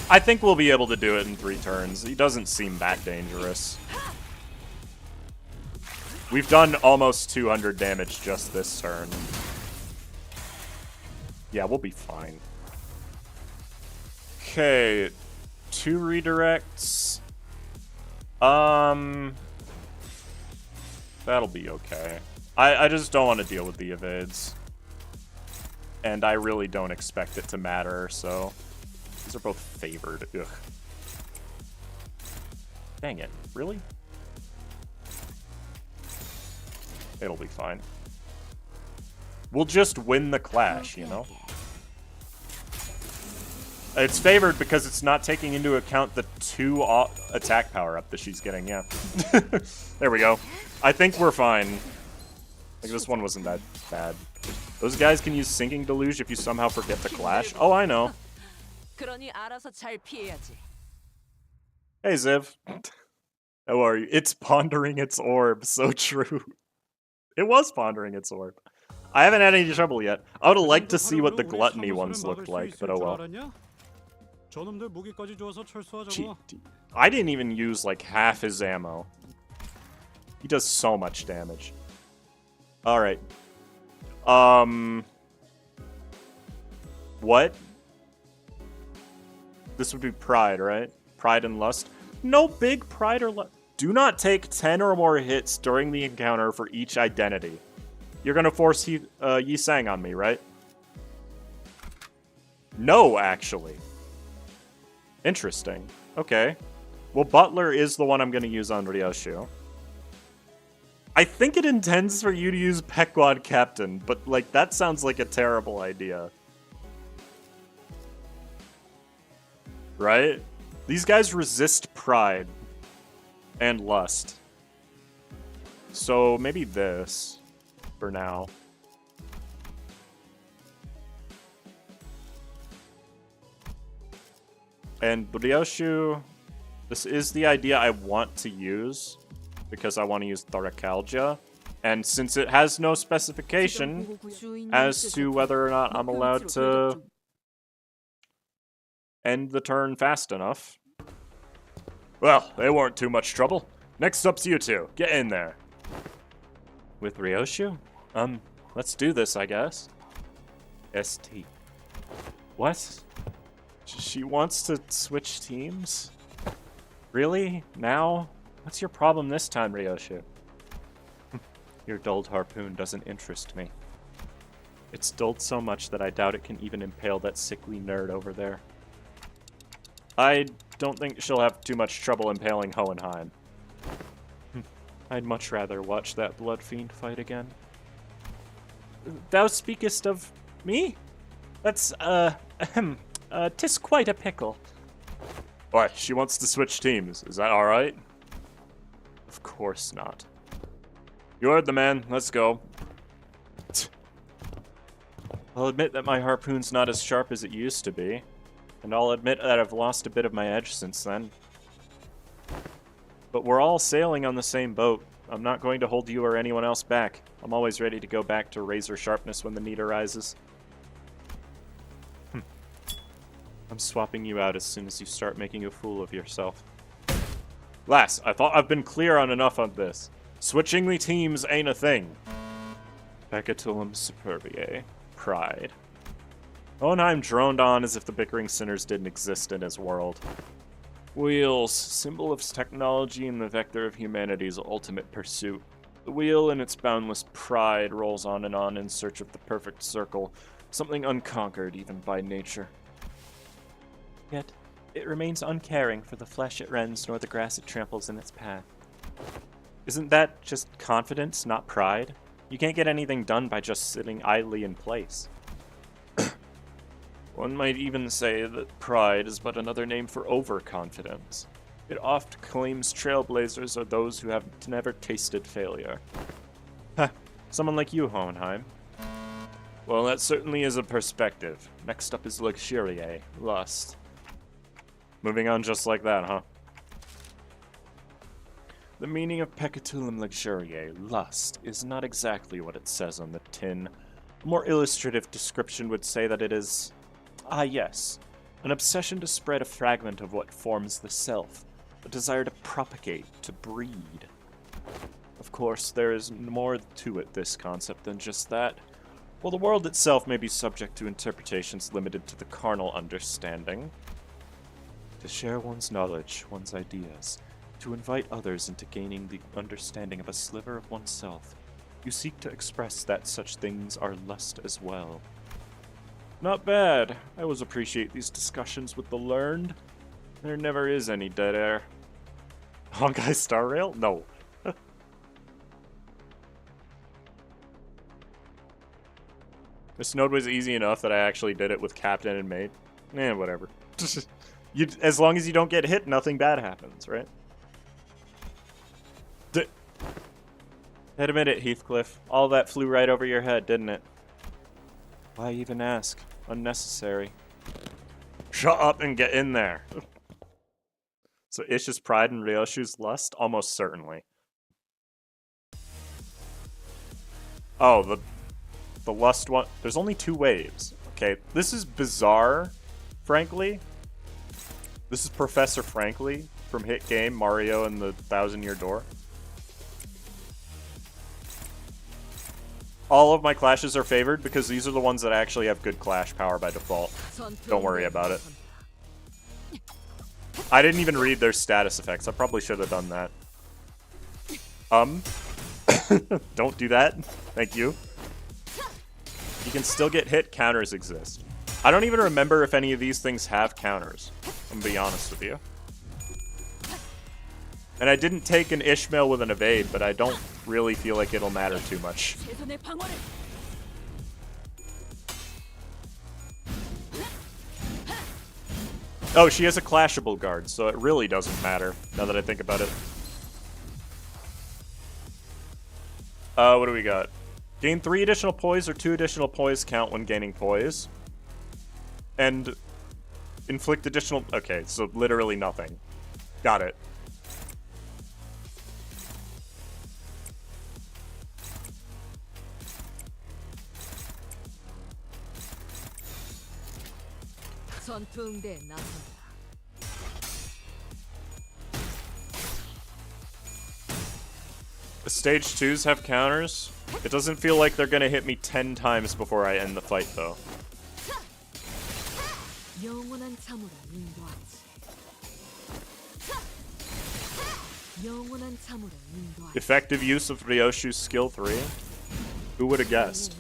I think we'll be able to do it in 3 turns. He doesn't seem that dangerous. We've done almost 200 damage just this turn. Yeah, we'll be fine. Okay. 2 redirects. That'll be okay. I just don't want to deal with the evades. And I really don't expect it to matter, so... These are both favored. Ugh. Dang it. Really? It'll be fine. We'll just win the clash, you know? It's favored because it's not taking into account the 2 attack power up that she's getting, yeah. There we go. I think we're fine. Like, this one wasn't that bad. Those guys can use Sinking Deluge if you somehow forget to clash. Oh, I know. 그러니 알아서 잘 피해야지. Hey, Ziv. How are you? It's pondering its orb. So true. It was pondering its orb. I haven't had any trouble yet. I would have liked to see what the gluttony ones looked like, but oh well. Gee, I didn't even use like half his ammo. He does so much damage. Alright. What? This would be pride, right? Pride and lust? No big pride or lust. Do not take 10 or more hits during the encounter for each identity. You're gonna force Yi Sang on me, right? No, actually. Interesting. Okay. Well, Butler is the one I'm gonna use on Ryoshu. I think it intends for you to use Pequod Captain, but, like, that sounds like a terrible idea. Right? These guys resist pride and lust. So, maybe this for now. And Ryoshu, this is the idea I want to use, because I want to use Thoracalgia. And since it has no specification as to whether or not I'm allowed to end the turn fast enough. Well, they weren't too much trouble. Next up's you two. Get in there. With Ryoshu? Let's do this, I guess. ST. What? She wants to switch teams? Really? Now? What's your problem this time, Ryoshu? Your dulled harpoon doesn't interest me. It's dulled so much that I doubt it can even impale that sickly nerd over there. I don't think she'll have too much trouble impaling Hohenheim. I'd much rather watch that blood fiend fight again. Thou speakest of me? That's, 'tis quite a pickle. Why, she wants to switch teams. Is that alright? Of course not. You heard the man. Let's go. I'll admit that my harpoon's not as sharp as it used to be. And I'll admit that I've lost a bit of my edge since then. But we're all sailing on the same boat. I'm not going to hold you or anyone else back. I'm always ready to go back to razor sharpness when the need arises. I'm swapping you out as soon as you start making a fool of yourself. Lass, I thought I've been clear on enough on this. Switching the teams ain't a thing. Peccatulum superbiae. Pride. Hohenheim droned on as if the bickering sinners didn't exist in his world. Wheels, symbol of technology and the vector of humanity's ultimate pursuit. The wheel in its boundless pride rolls on in search of the perfect circle, something unconquered even by nature. Yet, it remains uncaring for the flesh it rends nor the grass it tramples in its path. Isn't that just confidence, not pride? You can't get anything done by just sitting idly in place. One might even say that pride is but another name for overconfidence. It oft claims trailblazers are those who have never tasted failure. Huh, someone like you, Hohenheim. Well, that certainly is a perspective. Next up is luxuriae, lust. Moving on just like that, huh? The meaning of Peccatulum luxuriae, lust, is not exactly what it says on the tin. A more illustrative description would say that it is... Ah, yes. An obsession to spread a fragment of what forms the self. A desire to propagate, to breed. Of course, there is more to it, this concept, than just that. While the world itself may be subject to interpretations limited to the carnal understanding. To share one's knowledge, one's ideas, to invite others into gaining the understanding of a sliver of oneself, you seek to express that such things are lust as well. Not bad. I always appreciate these discussions with the learned. There never is any dead air. Honkai Star Rail? No. This node was easy enough that I actually did it with Captain and Maid. Whatever. As long as you don't get hit, nothing bad happens, right? Wait a minute, Heathcliff. All that flew right over your head, didn't it? Why even ask? Unnecessary. Shut up and get in there. So Ish's pride and Ryoshu's lust? Almost certainly. Oh, the lust one. There's only 2 waves. Okay, this is bizarre, frankly. This is Professor Frankly from hit game Mario and the Thousand-Year Door. All of my clashes are favored because these are the ones that actually have good clash power by default. Don't worry about it. I didn't even read their status effects. I probably should have done that. Don't do that. Thank you. You can still get hit. Counters exist. I don't even remember if any of these things have counters. I'm gonna be honest with you. And I didn't take an Ishmael with an evade, but I don't really feel like it'll matter too much. Oh, she has a clashable guard, so it really doesn't matter, now that I think about it. What do we got? Gain 3 additional poise or 2 additional poise count when gaining poise. And inflict additional... Okay, so literally nothing. Got it. The stage 2s have counters. It doesn't feel like they're gonna hit me 10 times before I end the fight, though. Effective use of Ryoshu's skill 3. Who would have guessed?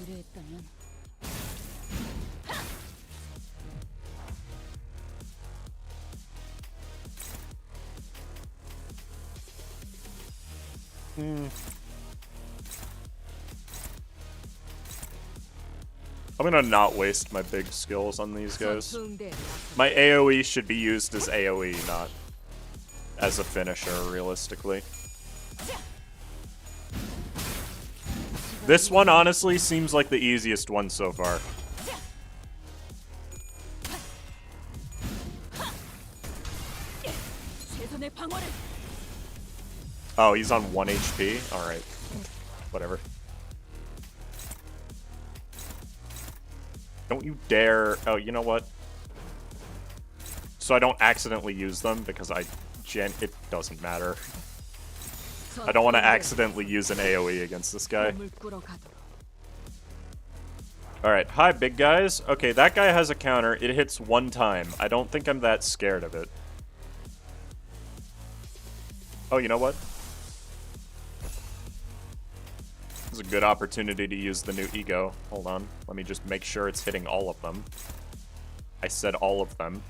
I'm gonna not waste my big skills on these guys. My AoE should be used as AoE, not as a finisher, realistically. This one, honestly, seems like the easiest one so far. Oh, he's on 1 HP? Alright. Whatever. Don't you dare... Oh, you know what? So I don't accidentally use them, because it doesn't matter. I don't want to accidentally use an AoE against this guy. Alright, hi big guys. Okay, that guy has a counter. It hits 1 time. I don't think I'm that scared of it. Oh, you know what? This is a good opportunity to use the new ego. Hold on. Let me just make sure it's hitting all of them. I said all of them.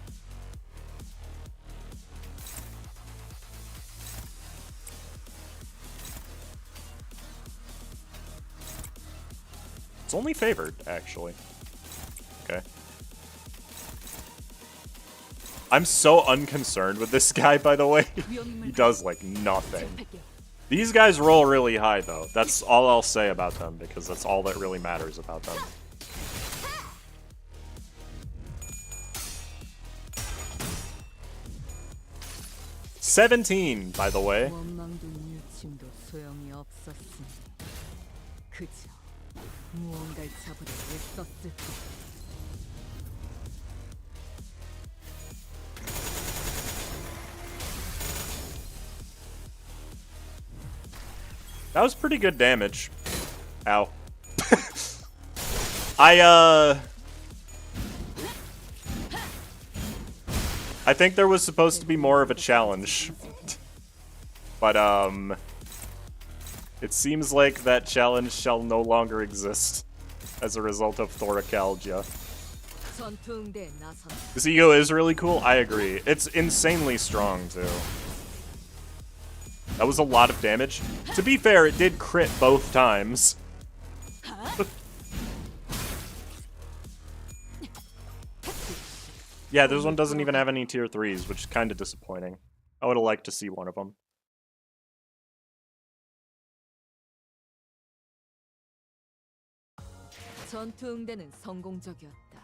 It's only favored, actually. Okay. I'm so unconcerned with this guy, by the way. He does, like, nothing. These guys roll really high, though. That's all I'll say about them, because that's all that really matters about them. $17, by the way. That was pretty good damage. Ow. I think there was supposed to be more of a challenge. But, it seems like that challenge shall no longer exist as a result of Thoracalgia. This ego is really cool, I agree. It's insanely strong, too. That was a lot of damage. To be fair, it did crit both times. Yeah, this one doesn't even have any tier 3s, which is kind of disappointing. I would have liked to see one of them. 전투 응대는 성공적이었다.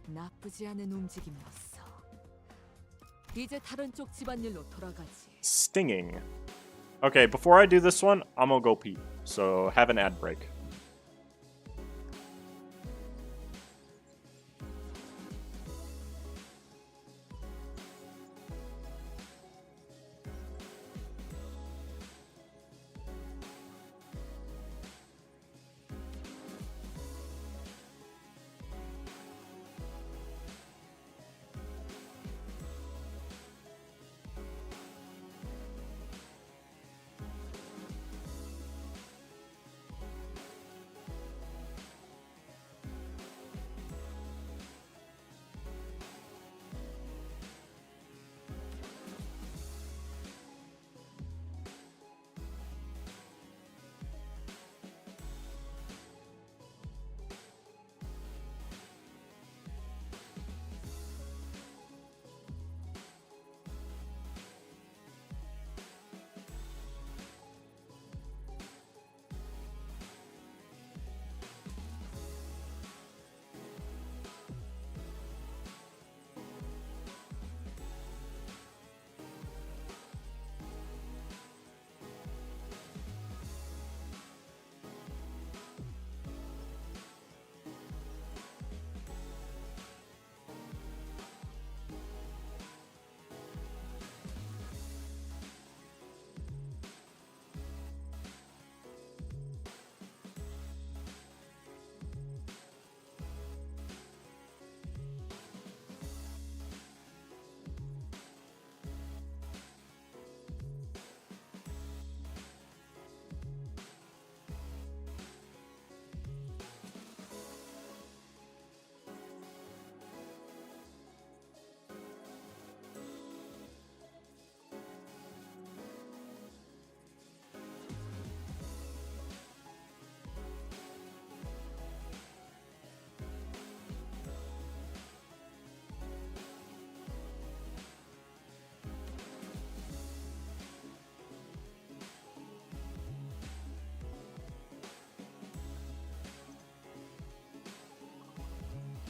나쁘지 않은 움직임이었어. 이제 다른 쪽 집안일로 돌아가지. Stinging. Okay, before I do this one, I'm gonna go pee. So have an ad break.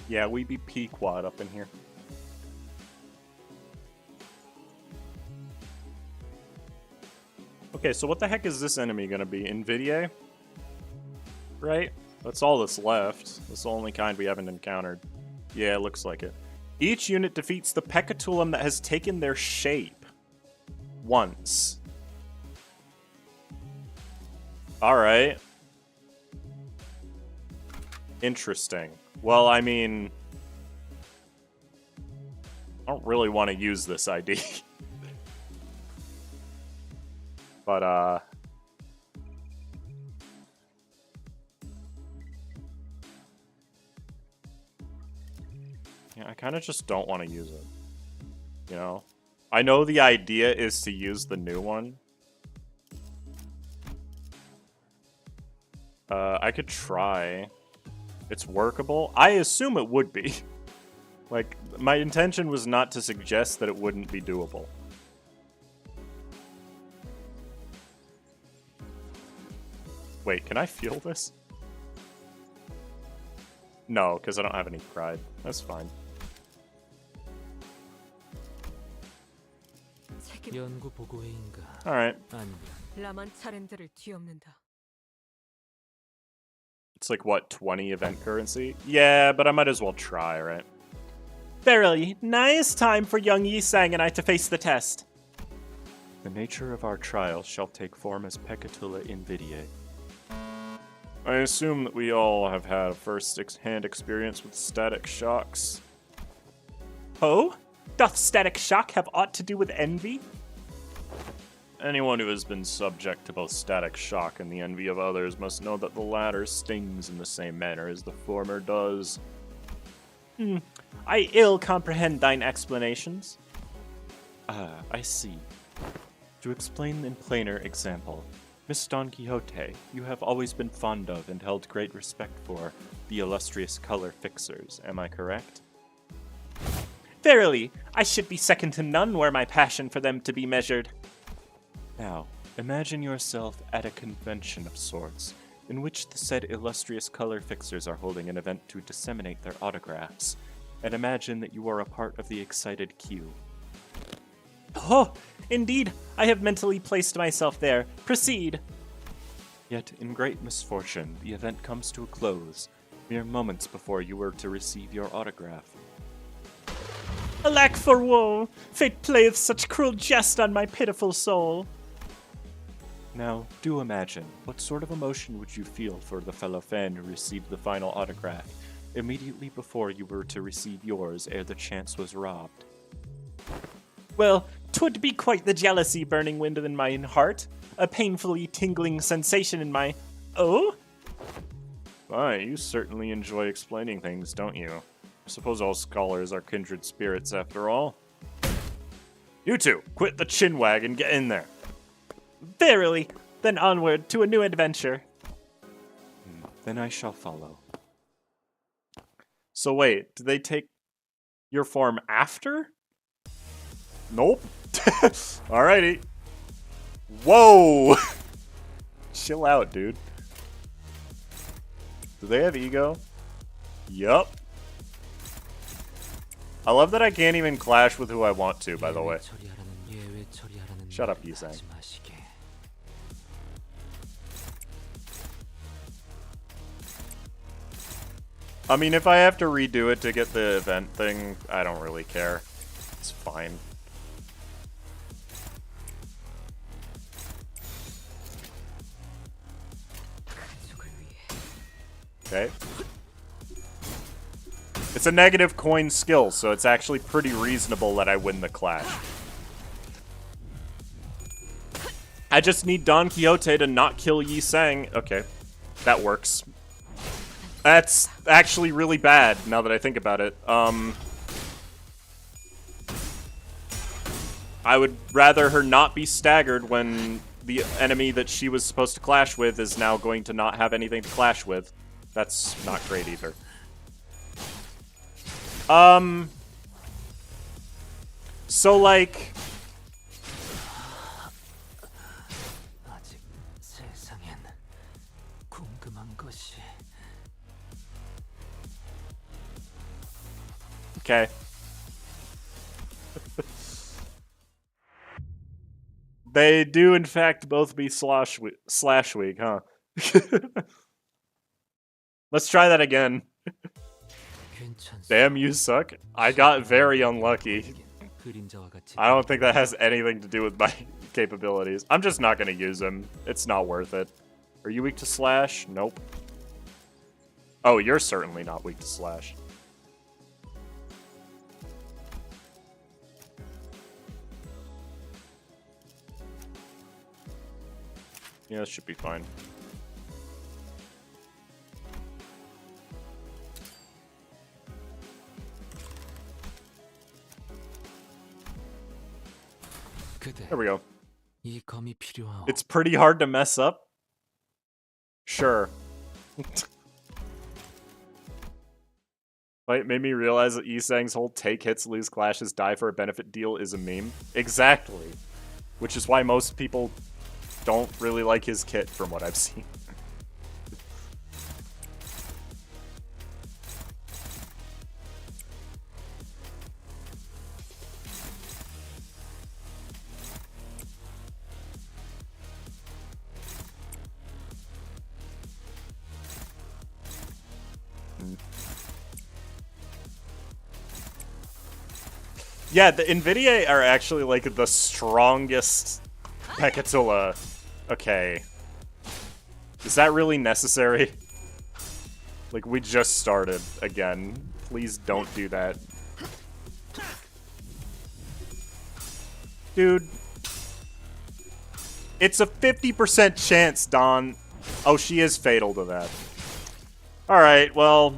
Yeah, we be Pequod up in here. Okay, so what the heck is this enemy gonna be? Invidier? Right? That's all that's left. That's the only kind we haven't encountered. Yeah, it looks like it. Each unit defeats the Pecatulum that has taken their shape. Once. Alright. Interesting. Well, I mean, I don't really want to use this ID. But, yeah, I kind of just don't want to use it. You know? I know the idea is to use the new one. I could try. It's workable. I assume it would be. Like, my intention was not to suggest that it wouldn't be doable. Wait, can I feel this? No, because I don't have any pride. That's fine. 연구 보고회인가? Alright. 아니면 라만 차렌드를 뒤엎는다. It's like, what, 20 event currency? Yeah, but I might as well try, right? Verily, nigh is time for young Yisang and I to face the test. The nature of our trial shall take form as Pecatula Invidiae. I assume that we all have had a first-hand experience with static shocks. Oh? Doth static shock have aught to do with envy? Anyone who has been subject to both static shock and the envy of others must know that the latter stings in the same manner as the former does. I ill comprehend thine explanations. Ah, I see. To explain in plainer example, Miss Don Quixote, you have always been fond of and held great respect for the illustrious color fixers, am I correct? Verily, I should be second to none were my passion for them to be measured. Now, imagine yourself at a convention of sorts, in which the said illustrious color fixers are holding an event to disseminate their autographs, and imagine that you are a part of the excited queue. Oh, indeed, I have mentally placed myself there. Proceed. Yet, in great misfortune, the event comes to a close, mere moments before you were to receive your autograph. Alack for woe! Fate playeth such cruel jest on my pitiful soul. Now, do imagine, what sort of emotion would you feel for the fellow fan who received the final autograph, immediately before you were to receive yours ere the chance was robbed? Well, 'twould be quite the jealousy burning within my heart, a painfully tingling sensation in my... Oh? Why, you certainly enjoy explaining things, don't you? I suppose all scholars are kindred spirits after all. You two, quit the chinwag and get in there. Verily, then onward to a new adventure. Then I shall follow. So wait, do they take your form after? Nope. Alrighty. Whoa! Chill out, dude. Do they have ego? Yup. I love that I can't even clash with who I want to, by the way. Shut up, Yisang. I mean, if I have to redo it to get the event thing, I don't really care. It's fine. Okay. It's a negative coin skill, so it's actually pretty reasonable that I win the clash. I just need Don Quixote to not kill Yi Sang. Okay, that works. That's actually really bad, now that I think about it. I would rather her not be staggered when the enemy that she was supposed to clash with is now going to not have anything to clash with. That's not great either. So like... Okay. They do, in fact, both be slash week, huh? Let's try that again. Damn, you suck. I got very unlucky. I don't think that has anything to do with my capabilities. I'm just not going to use him. It's not worth it. Are you weak to slash? Nope. Oh, you're certainly not weak to slash. Yeah, this should be fine. There we go. It's pretty hard to mess up. Sure. It made me realize that Yisang's whole take hits, lose clashes, die for a benefit deal is a meme. Exactly. Which is why most people don't really like his kit from what I've seen. Yeah, the Nvidia are actually like the strongest Pekatula. Okay. Is that really necessary? Like, we just started again. Please don't do that. Dude. It's a 50% chance, Don. Oh, she is fatal to that. Alright, well...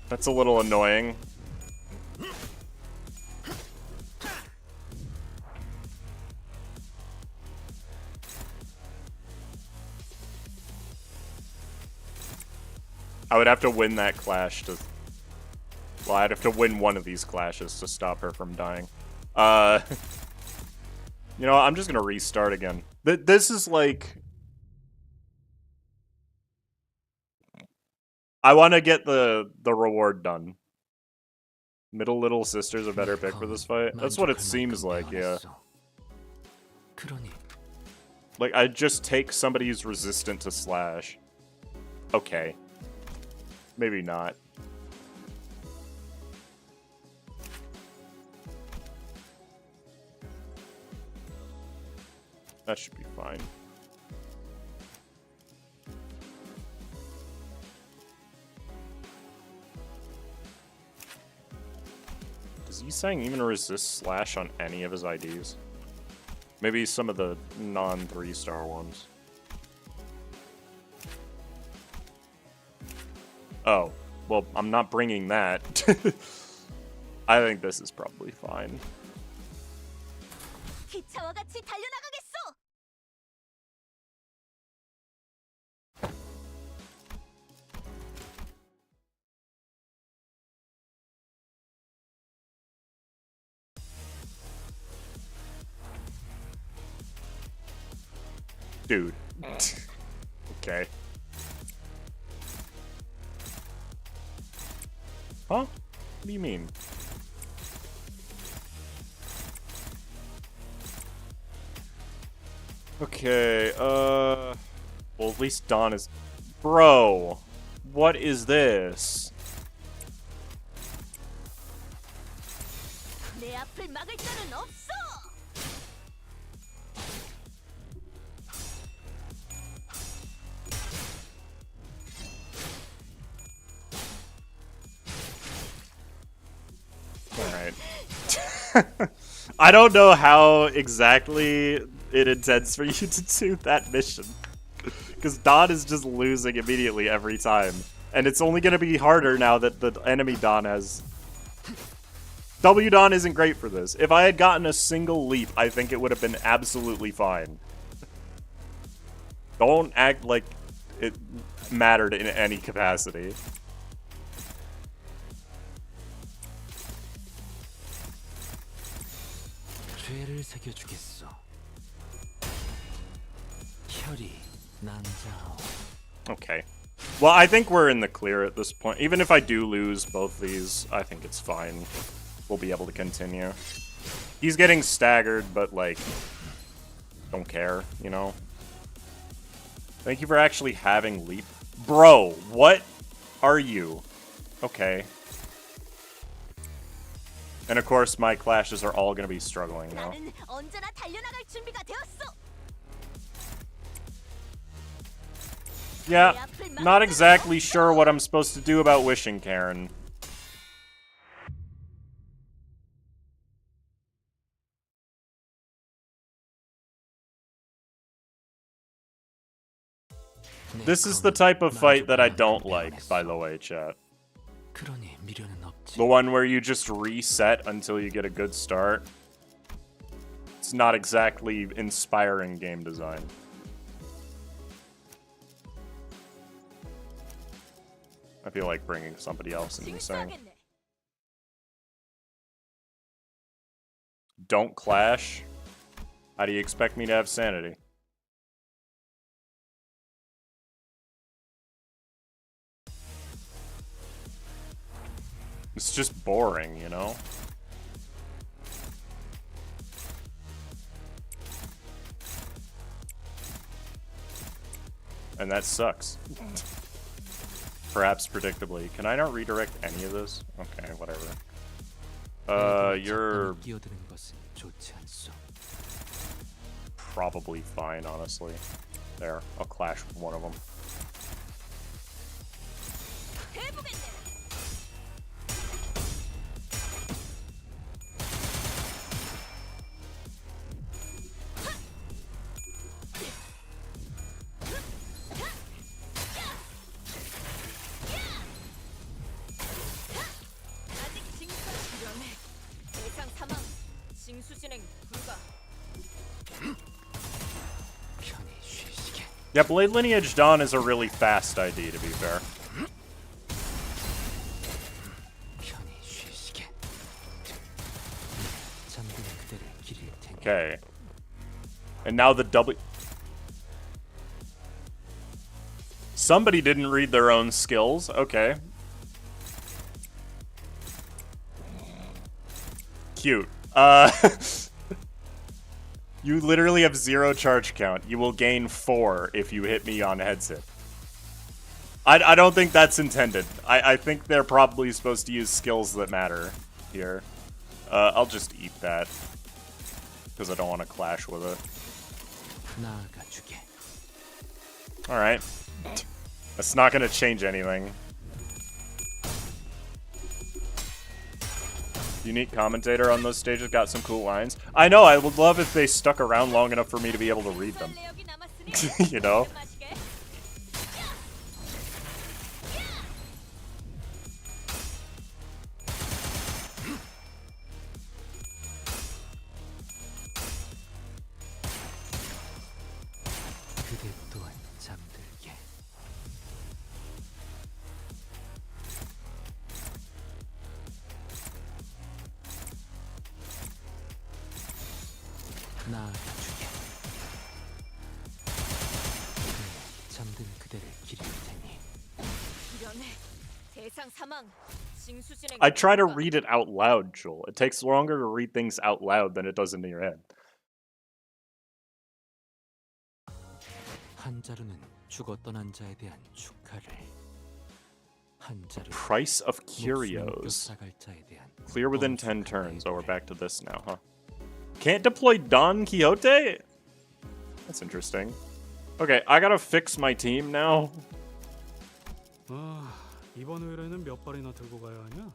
That's a little annoying. I would have to win that clash to... Well, I'd have to win one of these clashes to stop her from dying. You know, I'm just gonna restart again. This is like... I want to get the reward done. Middle Little Sister's a better pick for this fight. That's what it seems like, yeah. Like, I just take somebody who's resistant to slash. Okay. Maybe not. That should be fine. Does he saying even resist slash on any of his IDs? Maybe some of the non-3-star ones. Oh, well, I'm not bringing that. I think this is probably fine. 기차와 같이 달려나가겠소. Dude. Okay. Huh? What do you mean? Okay, well, at least Dawn is... Bro! What is this? 내 앞을 막을 자는 없어. Alright. I don't know how exactly it intends for you to do that mission. Because Dawn is just losing immediately every time. And it's only going to be harder now that the enemy Dawn has... W Dawn isn't great for this. If I had gotten a single leap, I think it would have been absolutely fine. Don't act like it mattered in any capacity. 죄를 새겨주겠어. 혈이 난자하오. Okay. Well, I think we're in the clear at this point. Even if I do lose both these, I think it's fine. We'll be able to continue. He's getting staggered, but, like, don't care, you know? Thank you for actually having leap. Bro, what are you? Okay. And of course, my clashes are all going to be struggling now. 나는 언제나 달려나갈 준비가 되었어. Yeah, not exactly sure what I'm supposed to do about wishing, Karen. This is the type of fight that I don't like, by the way, chat. 그러니 미련은 없지. The one where you just reset until you get a good start. It's not exactly inspiring game design. I feel like bringing somebody else into this thing. Don't clash? How do you expect me to have sanity? It's just boring, you know? And that sucks. Perhaps predictably. Can I not redirect any of this? Okay, whatever. You're 끼어드는 것은 좋지 않소. probably fine, honestly. There, I'll clash with one of them. Yeah, Blade Lineage Dawn is a really fast ID, to be fair. Okay. And now the W... Somebody didn't read their own skills. Okay. Cute. You literally have 0 charge count. You will gain 4 if you hit me on headset. I don't think that's intended. I think they're probably supposed to use skills that matter here. I'll just eat that. Because I don't want to clash with it. Alright. That's not going to change anything. Unique commentator on those stages got some cool lines. I know, I would love if they stuck around long enough for me to be able to read them. You know? I try to read it out loud, Joel. It takes longer to read things out loud than it does in your head. Price of curios. Clear within 10 turns. Oh, we're back to this now, huh? Can't deploy Don Quixote? That's interesting. Okay, I gotta fix my team now. 이번 의뢰는 몇 발이나 들고 가야 하냐?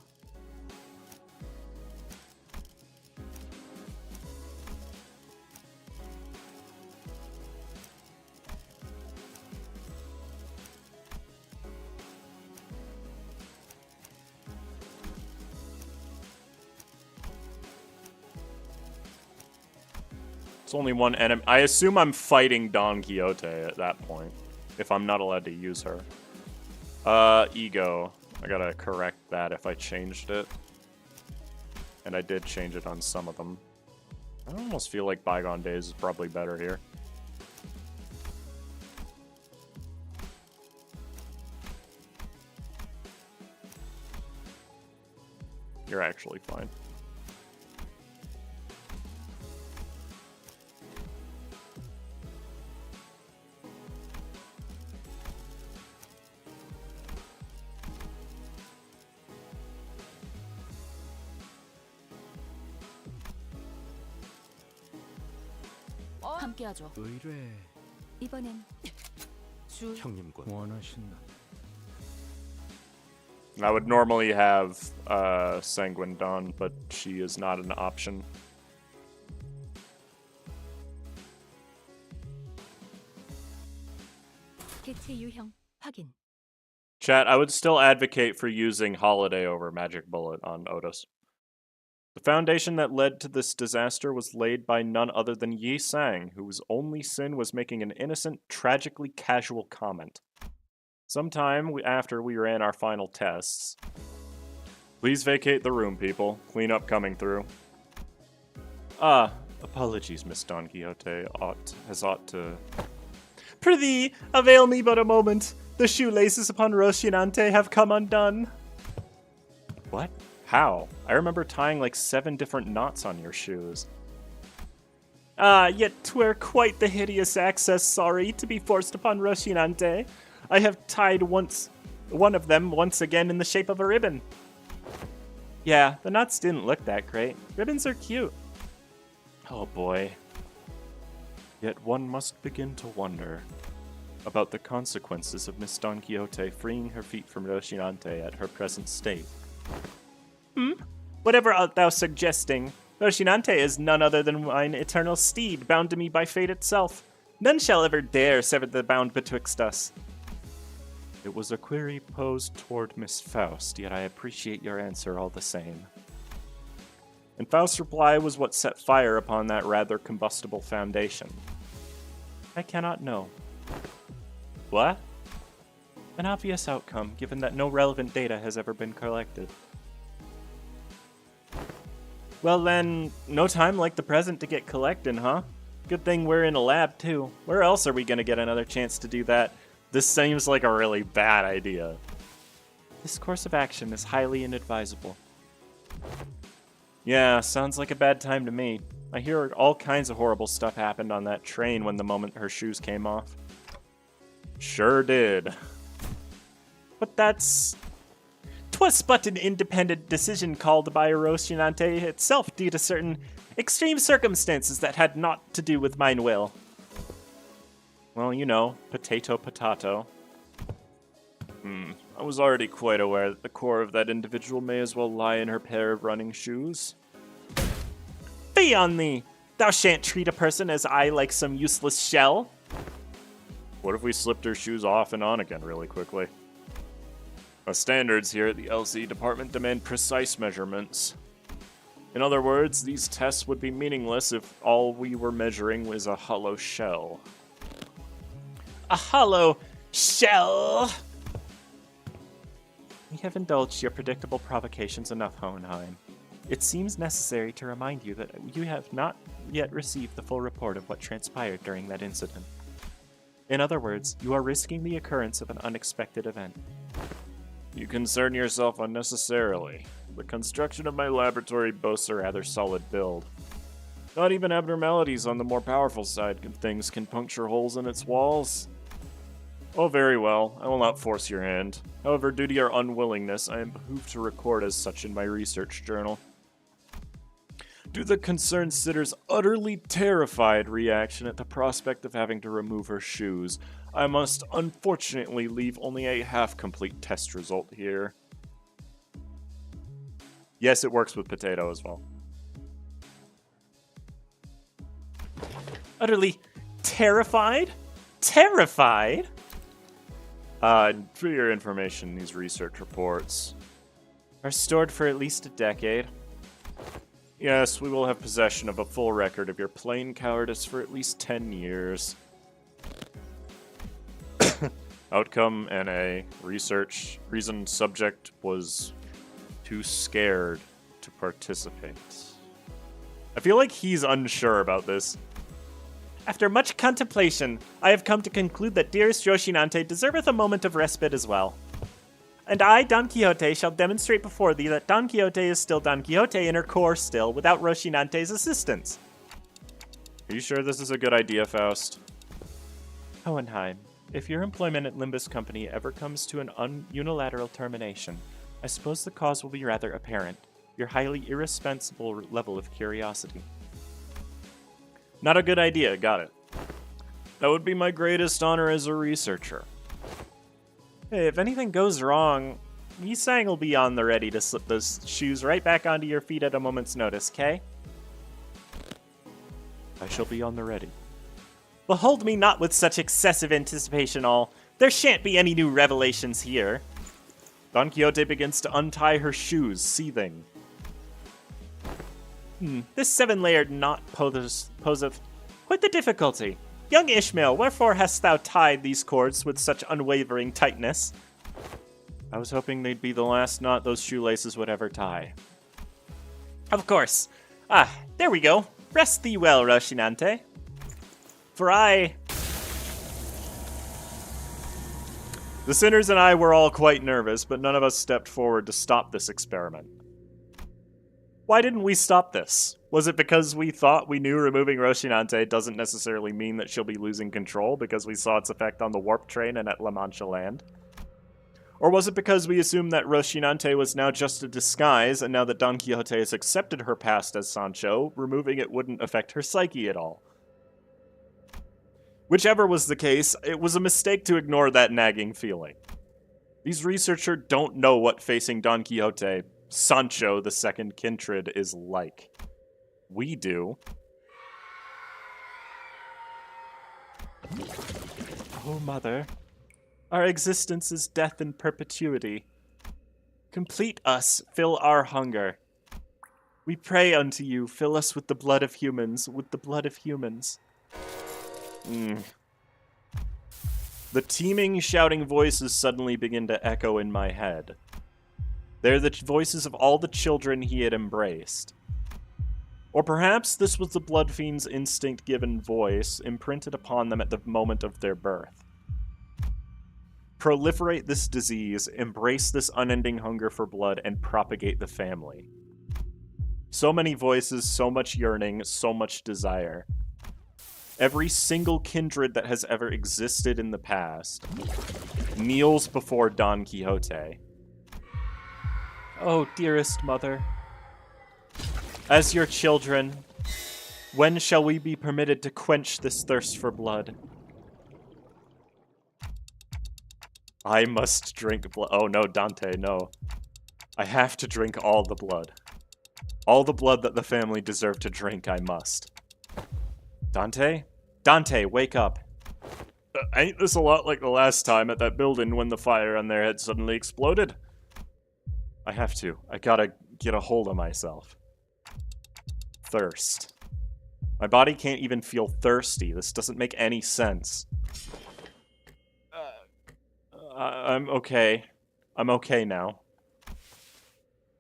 It's only one enemy. I assume I'm fighting Don Quixote at that point, if I'm not allowed to use her. Ego. I gotta correct that if I changed it. And I did change it on some of them. I almost feel like Bygone Days is probably better here. You're actually fine. 함께하죠. 의뢰 이번엔 형님과 원하신다. I would normally have Sanguine Dawn, but she is not an option. 개체 유형 확인. Chat, I would still advocate for using Holiday over Magic Bullet on Otis. The foundation that led to this disaster was laid by none other than Yi Sang, whose only sin was making an innocent, tragically casual comment. Sometime after we ran our final tests. Please vacate the room, people. Cleanup coming through. Apologies, Miss Don Quixote. Ought to... Prithee, avail me but a moment. The shoelaces upon Rocinante have come undone. What? How? I remember tying like 7 different knots on your shoes. Yet 'twere quite the hideous access, sorry, to be forced upon Rocinante. I have tied one of them once again in the shape of a ribbon. Yeah, the knots didn't look that great. Ribbons are cute. Oh boy. Yet one must begin to wonder about the consequences of Miss Don Quixote freeing her feet from Rocinante at her present state. Whatever art thou suggesting? Rocinante is none other than mine eternal steed, bound to me by fate itself. None shall ever dare sever the bound betwixt us. It was a query posed toward Miss Faust, yet I appreciate your answer all the same. And Faust's reply was what set fire upon that rather combustible foundation. I cannot know. What? An obvious outcome, given that no relevant data has ever been collected. Well then, no time like the present to get collecting, huh? Good thing we're in a lab too. Where else are we gonna get another chance to do that? This seems like a really bad idea. This course of action is highly inadvisable. Yeah, sounds like a bad time to me. I hear all kinds of horrible stuff happened on that train when the moment her shoes came off. Sure did. But that's... 'Twas but an independent decision called by Roshinante itself due to certain extreme circumstances that had naught to do with mine will. Well, you know, potato. I was already quite aware that the core of that individual may as well lie in her pair of running shoes. Fie on thee! Thou shan't treat a person as I like some useless shell. What if we slipped her shoes off and on again really quickly? Our standards here at the LC department demand precise measurements. In other words, these tests would be meaningless if all we were measuring was a hollow shell. A hollow shell! We have indulged your predictable provocations enough, Hohenheim. It seems necessary to remind you that you have not yet received the full report of what transpired during that incident. In other words, you are risking the occurrence of an unexpected event. You concern yourself unnecessarily. The construction of my laboratory boasts a rather solid build. Not even abnormalities on the more powerful side of things can puncture holes in its walls. Oh, very well. I will not force your hand. However, due to your unwillingness, I am behooved to record as such in my research journal. Due to the concerned sitter's utterly terrified reaction at the prospect of having to remove her shoes, I must unfortunately leave only a half-complete test result here. Yes, it works with potato as well. Utterly terrified? Terrified? For your information, these research reports are stored for at least a decade. Yes, we will have possession of a full record of your plain cowardice for at least 10 years. Outcome NA. Research. Reason subject was too scared to participate. I feel like he's unsure about this. After much contemplation, I have come to conclude that dearest Roshinante deserveth a moment of respite as well. And I, Don Quixote, shall demonstrate before thee that Don Quixote is still Don Quixote in her core still, without Roshinante's assistance. Are you sure this is a good idea, Faust? Hohenheim, if your employment at Limbus Company ever comes to an unilateral termination, I suppose the cause will be rather apparent. Your highly irresponsible level of curiosity. Not a good idea, got it. That would be my greatest honor as a researcher. Hey, if anything goes wrong, Yisang will be on the ready to slip those shoes right back onto your feet at a moment's notice, Kay? I shall be on the ready. Behold me not with such excessive anticipation all. There shan't be any new revelations here. Don Quixote begins to untie her shoes, seething. This seven-layered knot poseth quite the difficulty. Young Ishmael, wherefore hast thou tied these cords with such unwavering tightness? I was hoping they'd be the last knot those shoelaces would ever tie. Of course. There we go. Rest thee well, Roshinante. For I... The sinners and I were all quite nervous, but none of us stepped forward to stop this experiment. Why didn't we stop this? Was it because we thought we knew removing Roshinante doesn't necessarily mean that she'll be losing control because we saw its effect on the warp train and at La Mancha Land? Or was it because we assumed that Roshinante was now just a disguise, and now that Don Quixote has accepted her past as Sancho, removing it wouldn't affect her psyche at all? Whichever was the case, it was a mistake to ignore that nagging feeling. These researchers don't know what facing Don Quixote, Sancho the Second Kindred, is like. We do. Oh, Mother. Our existence is death in perpetuity. Complete us, fill our hunger. We pray unto you, fill us with the blood of humans, with the blood of humans. The teeming, shouting voices suddenly begin to echo in my head. They're the voices of all the children he had embraced. Or perhaps this was the Blood Fiend's instinct-given voice, imprinted upon them at the moment of their birth. Proliferate this disease, embrace this unending hunger for blood, and propagate the family. So many voices, so much yearning, so much desire. Every single kindred that has ever existed in the past kneels before Don Quixote. Oh, dearest mother, as your children, when shall we be permitted to quench this thirst for blood? I must drink blood. Oh no, Dante, no. I have to drink all the blood. All the blood that the family deserve to drink, I must. Dante? Dante, wake up. Ain't this a lot like the last time at that building when the fire on their head suddenly exploded? I have to. I gotta get a hold of myself. Thirst. My body can't even feel thirsty. This doesn't make any sense. I'm okay. I'm okay now.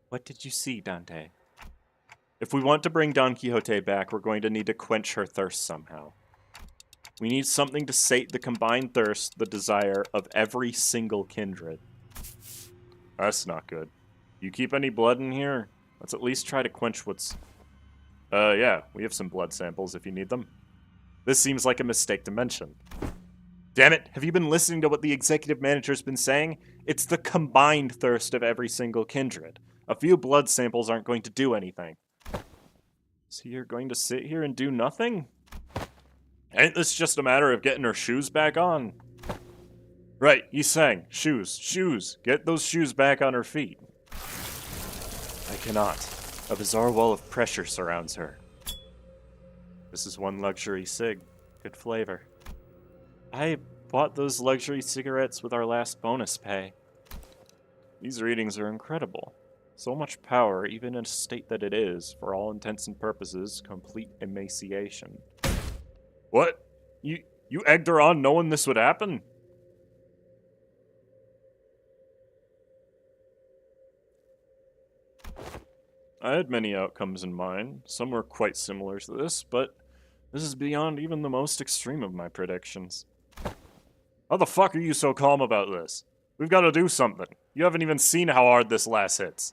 What did you see, Dante? If we want to bring Don Quixote back, we're going to need to quench her thirst somehow. We need something to sate the combined thirst, the desire of every single kindred. That's not good. You keep any blood in here? Let's at least try to quench what's... yeah, we have some blood samples if you need them. This seems like a mistake to mention. Damn it, have you been listening to what the executive manager's been saying? It's the combined thirst of every single kindred. A few blood samples aren't going to do anything. So you're going to sit here and do nothing? Ain't this just a matter of getting her shoes back on? Right, you sang. Shoes, shoes. Get those shoes back on her feet. I cannot. A bizarre wall of pressure surrounds her. This is one luxury cig. Good flavor. I bought those luxury cigarettes with our last bonus pay. These readings are incredible. So much power, even in a state that it is, for all intents and purposes, complete emaciation. What? You egged her on knowing this would happen? I had many outcomes in mind. Some were quite similar to this, but this is beyond even the most extreme of my predictions. How the fuck are you so calm about this? We've got to do something. You haven't even seen how hard this last hits.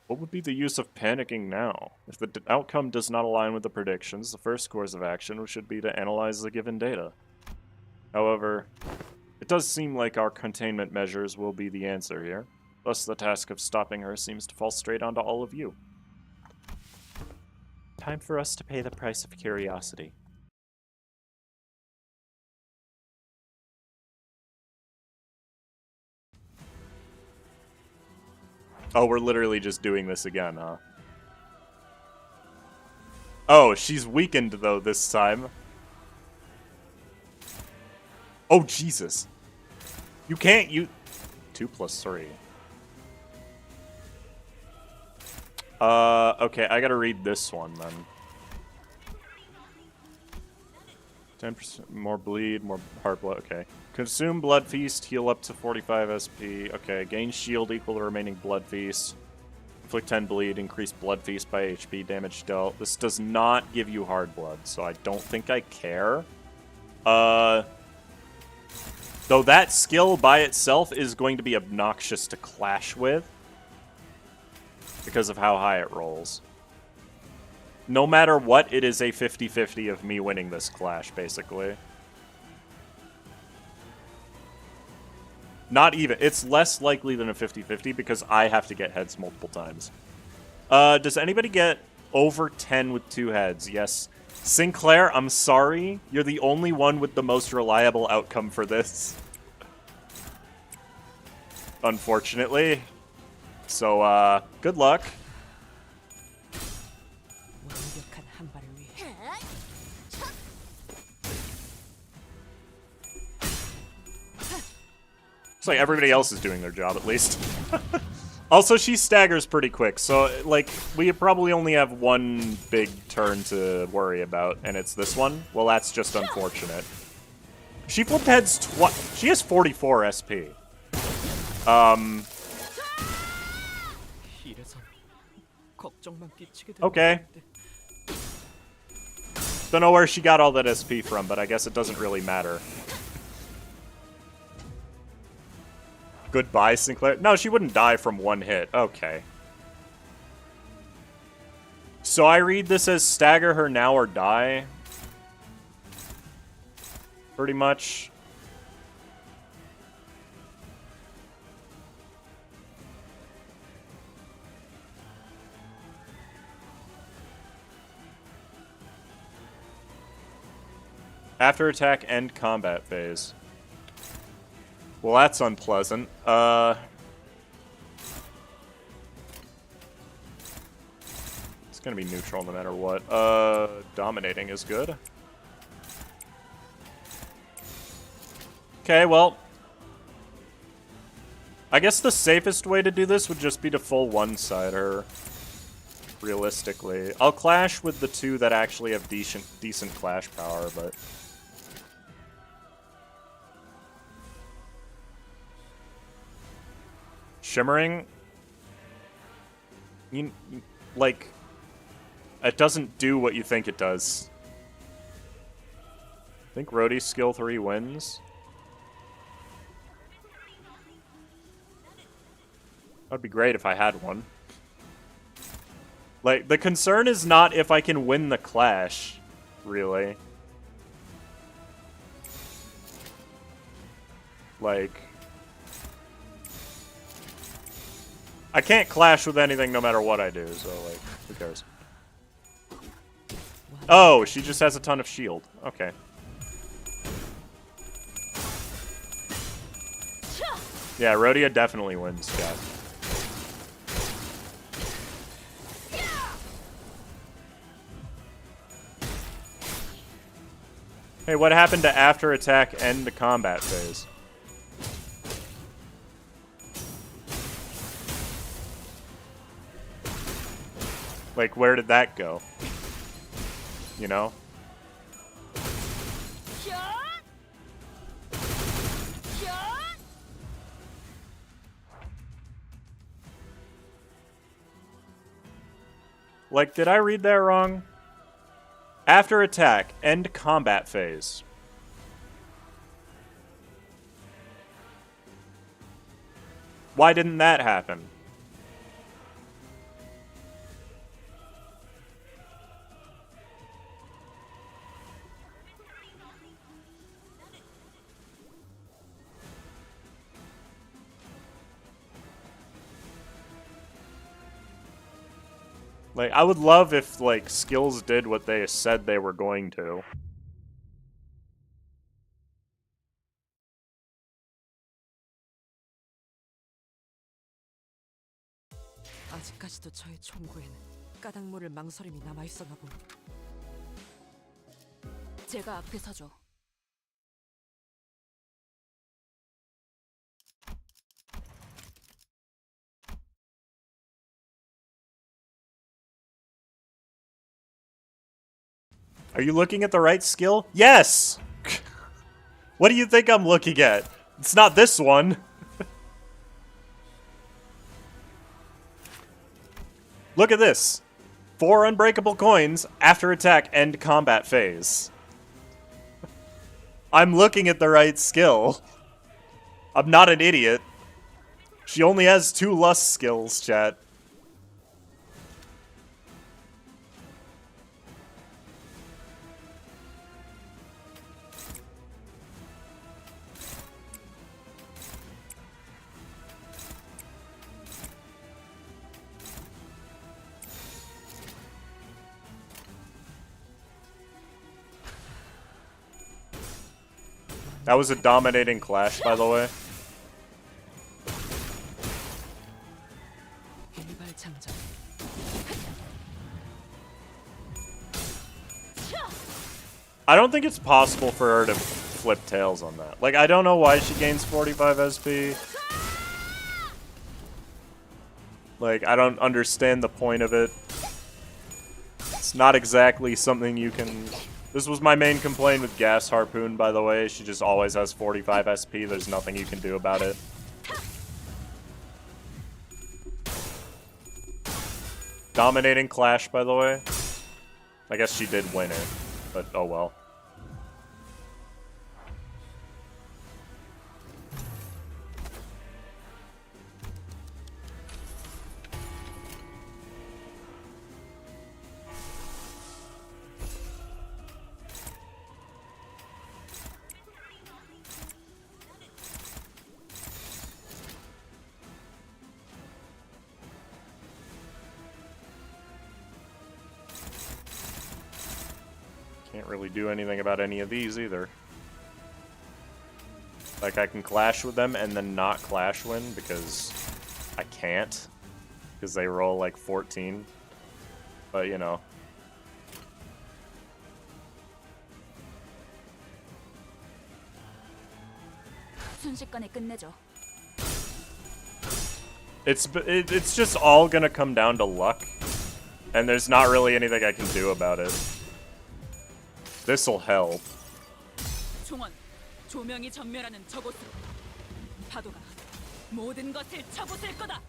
What would be the use of panicking now? If the outcome does not align with the predictions, the first course of action should be to analyze the given data. However, it does seem like our containment measures will be the answer here. Thus, the task of stopping her seems to fall straight onto all of you. Time for us to pay the price of curiosity. Oh, we're literally just doing this again, huh? Oh, she's weakened, though, this time. Oh, Jesus. You can't use... 2 plus 3. Okay, I gotta read this one, then. 10% more bleed, more heart blood, okay. Consume Blood Feast, heal up to 45 SP. Okay, gain shield equal to remaining Blood Feast. Inflict 10 bleed, increase Blood Feast by HP damage dealt. This does not give you hard blood, so I don't think I care. Though that skill by itself is going to be obnoxious to clash with because of how high it rolls. No matter what, it is a 50-50 of me winning this clash, basically. Not even. It's less likely than a 50-50 because I have to get heads multiple times. Does anybody get over 10 with 2 heads? Yes. Sinclair, I'm sorry. You're the only one with the most reliable outcome for this. Unfortunately. So, good luck. Looks like everybody else is doing their job, at least. Also, she staggers pretty quick, so, like, we probably only have one big turn to worry about, and it's this one. Well, that's just unfortunate. She flipped heads twice. She has 44 SP. Okay. Don't know where she got all that SP from, but I guess it doesn't really matter. Goodbye, Sinclair. No, she wouldn't die from one hit. Okay. So I read this as stagger her now or die. Pretty much. After attack, end combat phase. Well, that's unpleasant. It's gonna be neutral no matter what. Dominating is good. Okay, well. I guess the safest way to do this would just be to full one-side her. Realistically. I'll clash with the two that actually have decent clash power, but... Shimmering, like, it doesn't do what you think it does. I think Rhodey's skill 3 wins. That'd be great if I had one. Like, the concern is not if I can win the clash, really. Like... I can't clash with anything no matter what I do, so, like, who cares? Oh, she just has a ton of shield. Okay. Yeah, Rhodia definitely wins, chat. Hey, what happened to after attack end the combat phase? Like, where did that go? You know? Like, did I read that wrong? After attack, end combat phase. Why didn't that happen? Like, I would love if, like, skills did what they said they were going to. 아직까지도 저의 총구에는 까닭 모를 망설임이 남아 있었나 봅니다. 제가 앞에 서죠. Are you looking at the right skill? Yes! What do you think I'm looking at? It's not this one. Look at this. 4 unbreakable coins, after attack, end combat phase. I'm looking at the right skill. I'm not an idiot. She only has 2 lust skills, chat. That was a dominating clash, by the way. I don't think it's possible for her to flip tails on that. Like, I don't know why she gains 45 SP. Like, I don't understand the point of it. It's not exactly something you can... This was my main complaint with Gas Harpoon, by the way. She just always has 45 SP. There's nothing you can do about it. Dominating Clash, by the way. I guess she did win it. But oh well. Can't really do anything about any of these either. Like, I can clash with them and then not clash win because I can't. Because they roll like 14. But, you know. 순식간에 끝내죠. It's just all gonna come down to luck. And there's not really anything I can do about it. This'll help. 총원, 조명이 전멸하는 저곳으로. 파도가 모든 것을 쳐부술 거다.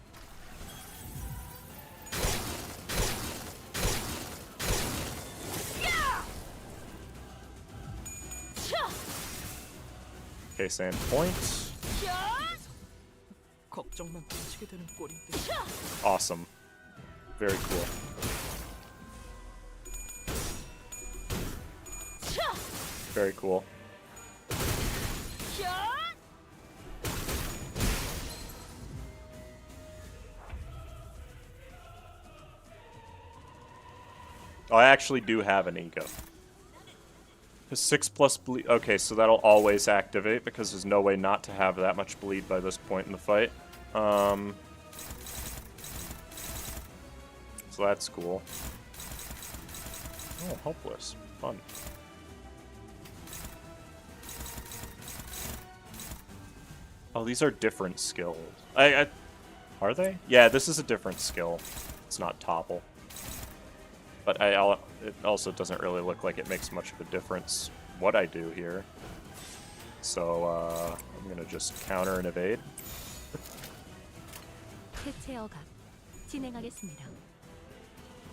Okay, sand point. 걱정만 붙이게 되는 꼴인데. Awesome. Very cool. Very cool. Oh, I actually do have an ego. 6+ bleed. Okay, so that'll always activate because there's no way not to have that much bleed by this point in the fight. So that's cool. Oh, hopeless. Fun. Oh, these are different skills. Are they? Yeah, this is a different skill. It's not topple. But it also doesn't really look like it makes much of a difference what I do here. So, I'm gonna just counter and evade. 대체어각 진행하겠습니다.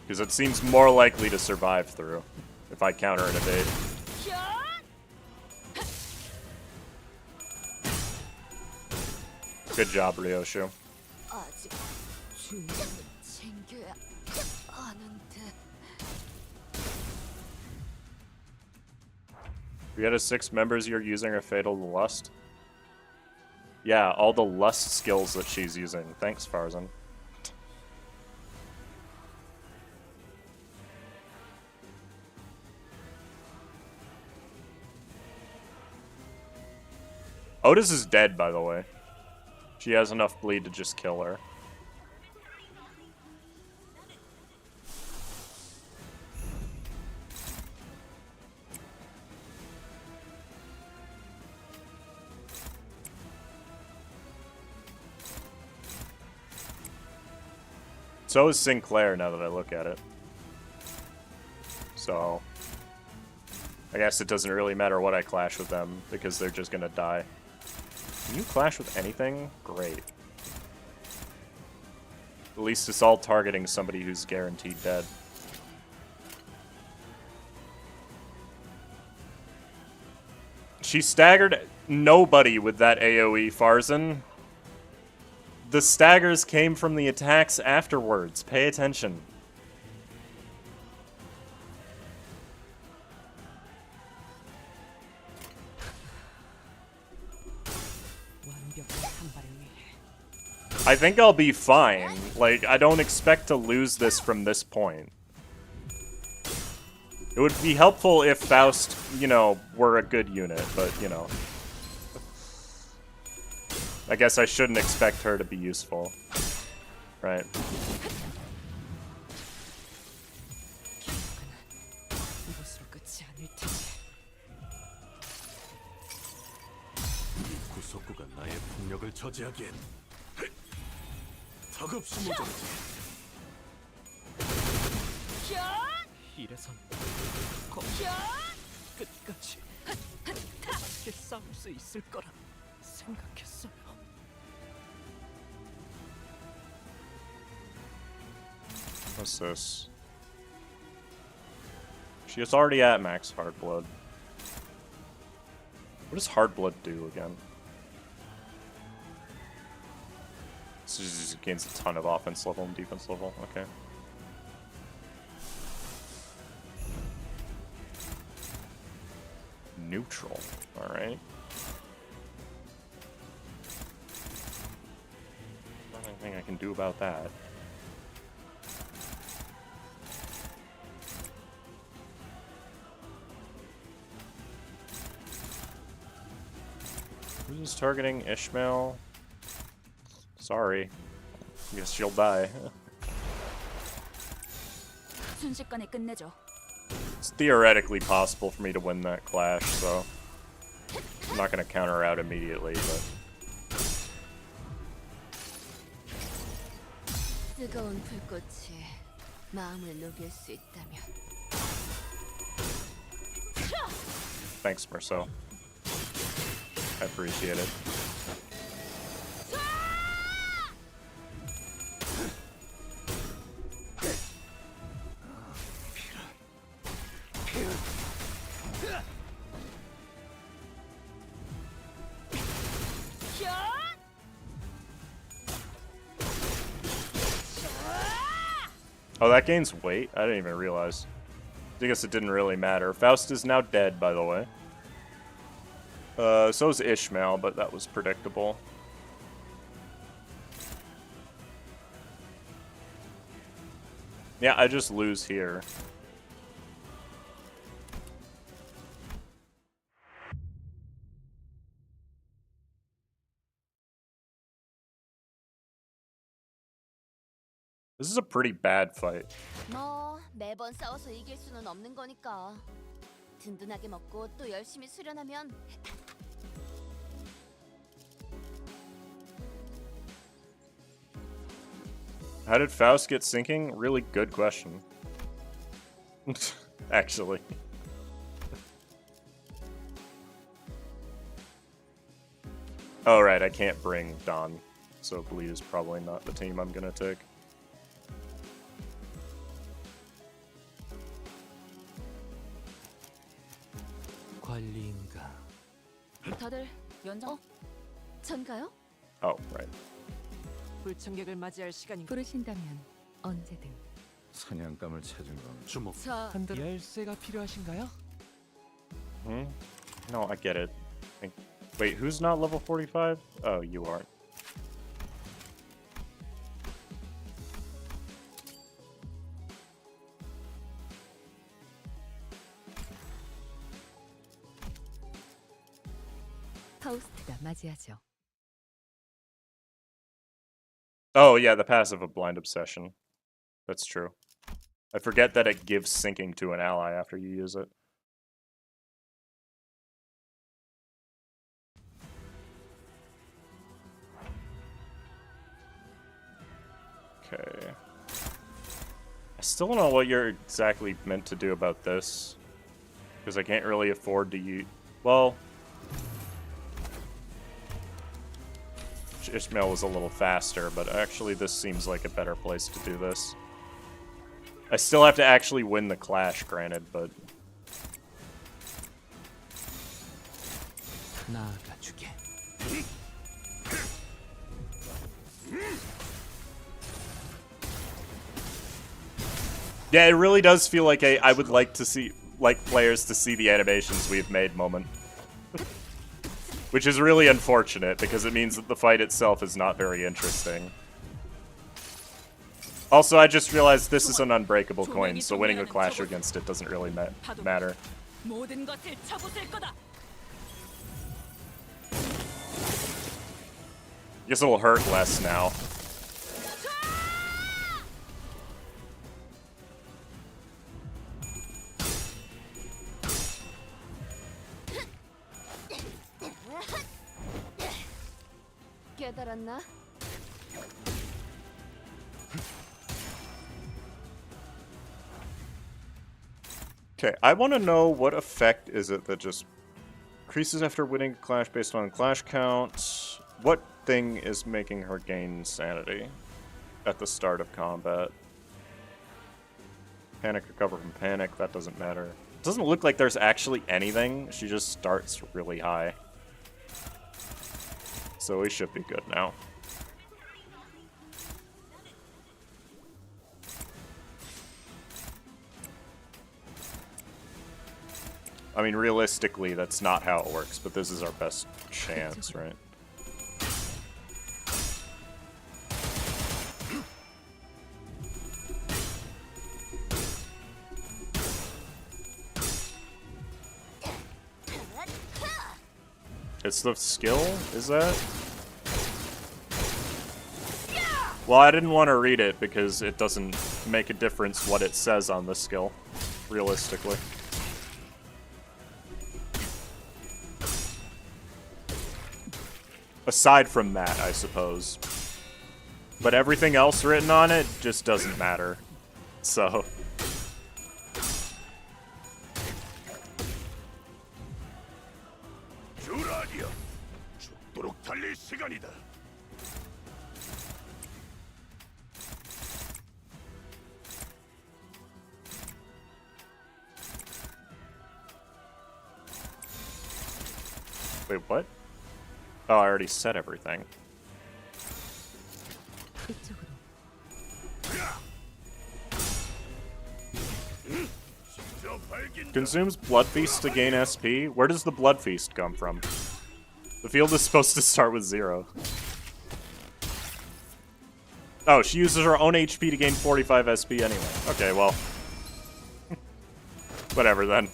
Because it seems more likely to survive through if I counter and evade. Good job, Ryoshu. 아직 주의를 챙겨야 하는데. You got 6 members you're using are fatal to lust? Yeah, all the lust skills that she's using. Thanks, Farzan. Otis is dead, by the way. She has enough bleed to just kill her. So is Sinclair, now that I look at it. So, I guess it doesn't really matter what I clash with them, because they're just gonna die. Can you clash with anything? Great. At least it's all targeting somebody who's guaranteed dead. She staggered nobody with that AoE, Farzan. The staggers came from the attacks afterwards. Pay attention. I think I'll be fine. Like, I don't expect to lose this from this point. It would be helpful if Faust, you know, were a good unit, but, you know. I guess I shouldn't expect her to be useful. Right. 구속구가 나의 폭력을 저지하기엔 턱없이 모자라지. 이래선 끝까지 함께 싸울 수 있을 거라 생각했어요. What's this? She is already at max hard blood. What does hard blood do again? So it just gains a ton of offense level and defense level. Okay. Neutral. Alright. Not anything I can do about that. Who's targeting Ishmael? Sorry. I guess she'll die. 순식간에 끝내죠. It's theoretically possible for me to win that clash, so I'm not gonna counter her out immediately, but 뜨거운 불꽃이 마음을 녹일 수 있다면. thanks, Marceau. I appreciate it. Oh, that gains weight? I didn't even realize. I guess it didn't really matter. Faust is now dead, by the way. So is Ishmael, but that was predictable. Yeah, I just lose here. This is a pretty bad fight. 뭐 매번 싸워서 이길 수는 없는 거니까. 든든하게 먹고 또 열심히 수련하면. How did Faust get sinking? Really good question. Actually. Oh, right, I can't bring Don. So Bleed is probably not the team I'm gonna take. 관리인가? 다들 연장. 전가요? Oh, right. 불청객을 맞이할 시간이. 부르신다면 언제든. 사냥감을 찾은 건 주목. 자, 열쇠가 필요하신가요? Hmm? No, I get it. Wait, who's not level 45? Oh, you aren't. 파우스트가 맞이하죠. Oh, yeah, the passive of Blind Obsession. That's true. I forget that it gives sinking to an ally after you use it. Okay. I still don't know what you're exactly meant to do about this. Because I can't really afford to use... Well... Ishmael was a little faster, but actually this seems like a better place to do this. I still have to actually win the clash, granted, but... 나아가주게. Yeah, it really does feel like I would like to see, players to see the animations we've made moment. Which is really unfortunate, because it means that the fight itself is not very interesting. Also, I just realized this is an unbreakable coin, so winning a clash against it doesn't really matter. 모든 것을 쳐부술 거다. Guess it'll hurt less now. 깨달았나? Okay, I want to know what effect is it that just increases after winning a clash based on clash count. What thing is making her gain sanity at the start of combat? Panic, recover from panic, that doesn't matter. It doesn't look like there's actually anything. She just starts really high. So we should be good now. I mean, realistically, that's not how it works, but this is our best chance, right? It's the skill? Is that? Well, I didn't want to read it because it doesn't make a difference what it says on the skill, realistically. Aside from that, I suppose. But everything else written on it just doesn't matter. So... Wait, what? Oh, I already said everything. Consumes Blood Feast to gain SP? Where does the Blood Feast come from? The field is supposed to start with 0. Oh, she uses her own HP to gain 45 SP anyway. Okay, well. Whatever then.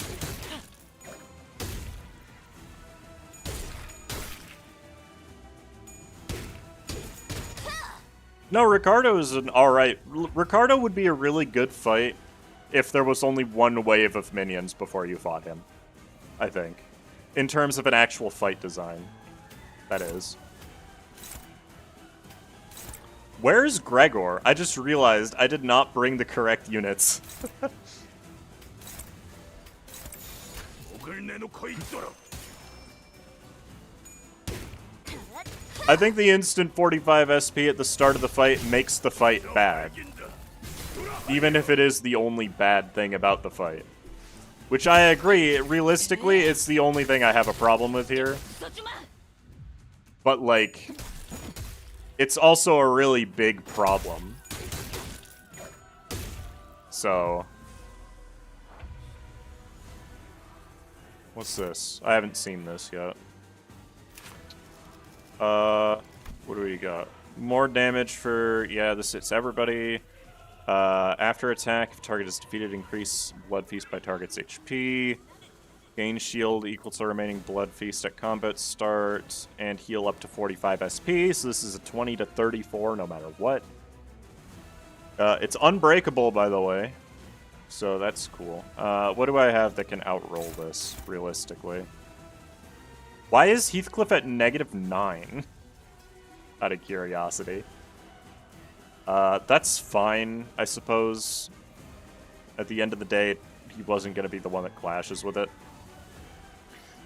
No, Ricardo is an alright... Ricardo would be a really good fight if there was only one wave of minions before you fought him. I think. In terms of an actual fight design. That is. Where's Gregor? I just realized I did not bring the correct units. I think the instant 45 SP at the start of the fight makes the fight bad. Even if it is the only bad thing about the fight. Which I agree, realistically, it's the only thing I have a problem with here. But, like, it's also a really big problem. So... What's this? I haven't seen this yet. What do we got? More damage for... Yeah, this hits everybody. After attack, if target is defeated, increase Blood Feast by target's HP. Gain shield equal to remaining Blood Feast at combat start. And heal up to 45 SP. So this is a 20 to 34 no matter what. It's unbreakable, by the way. So that's cool. What do I have that can outroll this, realistically? Why is Heathcliff at -9? Out of curiosity. That's fine, I suppose. At the end of the day, he wasn't going to be the one that clashes with it.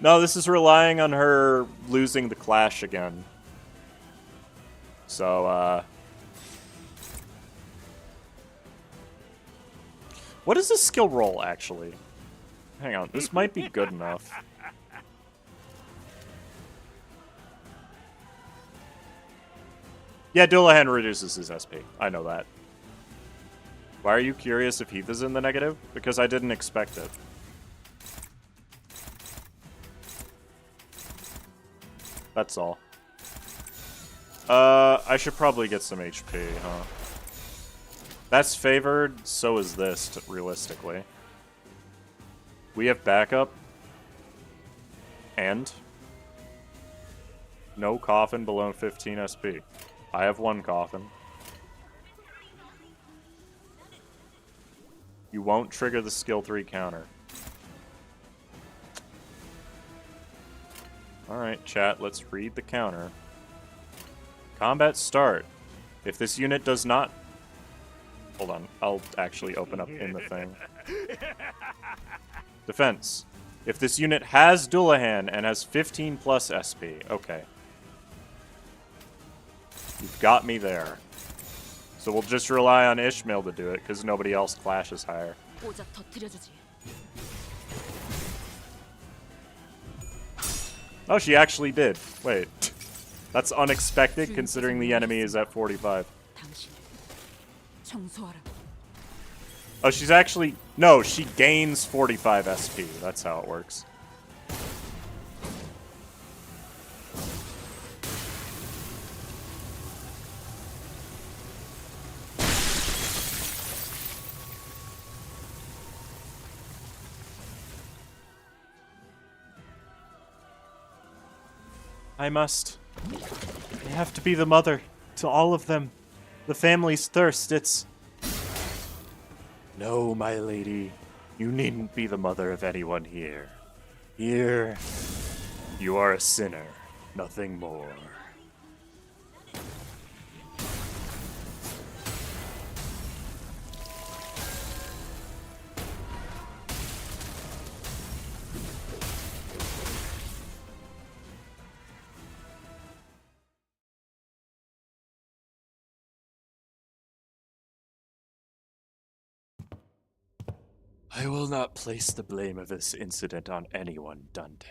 No, this is relying on her losing the clash again. So, what is this skill roll, actually? Hang on, this might be good enough. Yeah, Dullahan reduces his SP. I know that. Why are you curious if Heath is in the negative? Because I didn't expect it. That's all. I should probably get some HP, huh? That's favored, so is this, realistically. We have backup. And? No coffin below 15 SP. I have one coffin. You won't trigger the skill 3 counter. Alright, chat, let's read the counter. Combat start. If this unit does not... Hold on, I'll actually open up in the thing. Defense. If this unit has Dullahan and has 15 plus SP. Okay. You've got me there. So we'll just rely on Ishmael to do it, because nobody else clashes higher. 꽂아 터뜨려주지. Oh, she actually did. Wait. That's unexpected considering the enemy is at 45. 당신을 청소하라. Oh, she's actually... No, she gains 45 SP. That's how it works. I have to be the mother to all of them. The family's thirst, it's... No, my lady. You needn't be the mother of anyone here. Here, you are a sinner, nothing more. I will not place the blame of this incident on anyone, Dante.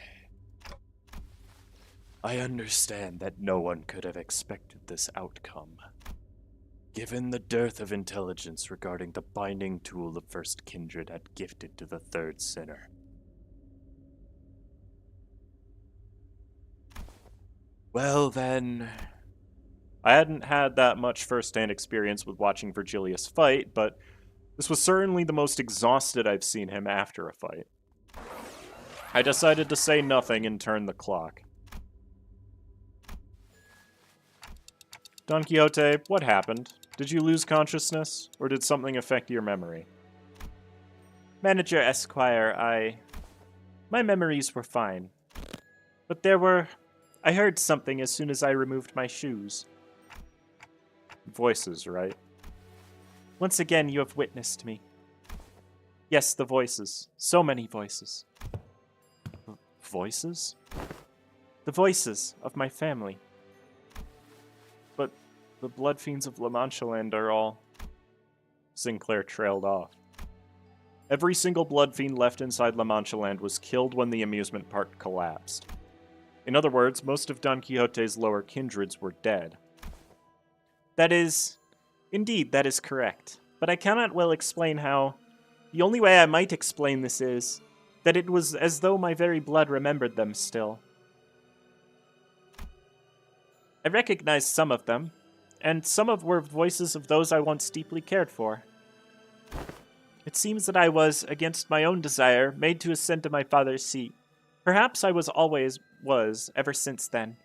I understand that no one could have expected this outcome. Given the dearth of intelligence regarding the binding tool the First Kindred had gifted to the Third Sinner. Well then... I hadn't had that much first-hand experience with watching Virgilius fight, but this was certainly the most exhausted I've seen him after a fight. I decided to say nothing and turn the clock. Don Quixote, what happened? Did you lose consciousness, or did something affect your memory? Manager Esquire, my memories were fine. But I heard something as soon as I removed my shoes. Voices, right? Once again, you have witnessed me. Yes, the voices. So many voices. Voices? The voices of my family. But the blood fiends of La Mancha Land are all... Sinclair trailed off. Every single blood fiend left inside La Mancha Land was killed when the amusement park collapsed. In other words, most of Don Quixote's lower kindreds were dead. Indeed, that is correct. But I cannot well explain how. The only way I might explain this is that it was as though my very blood remembered them still. I recognized some of them, and were voices of those I once deeply cared for. It seems that I was, against my own desire, made to ascend to my father's seat. Perhaps I was ever since then.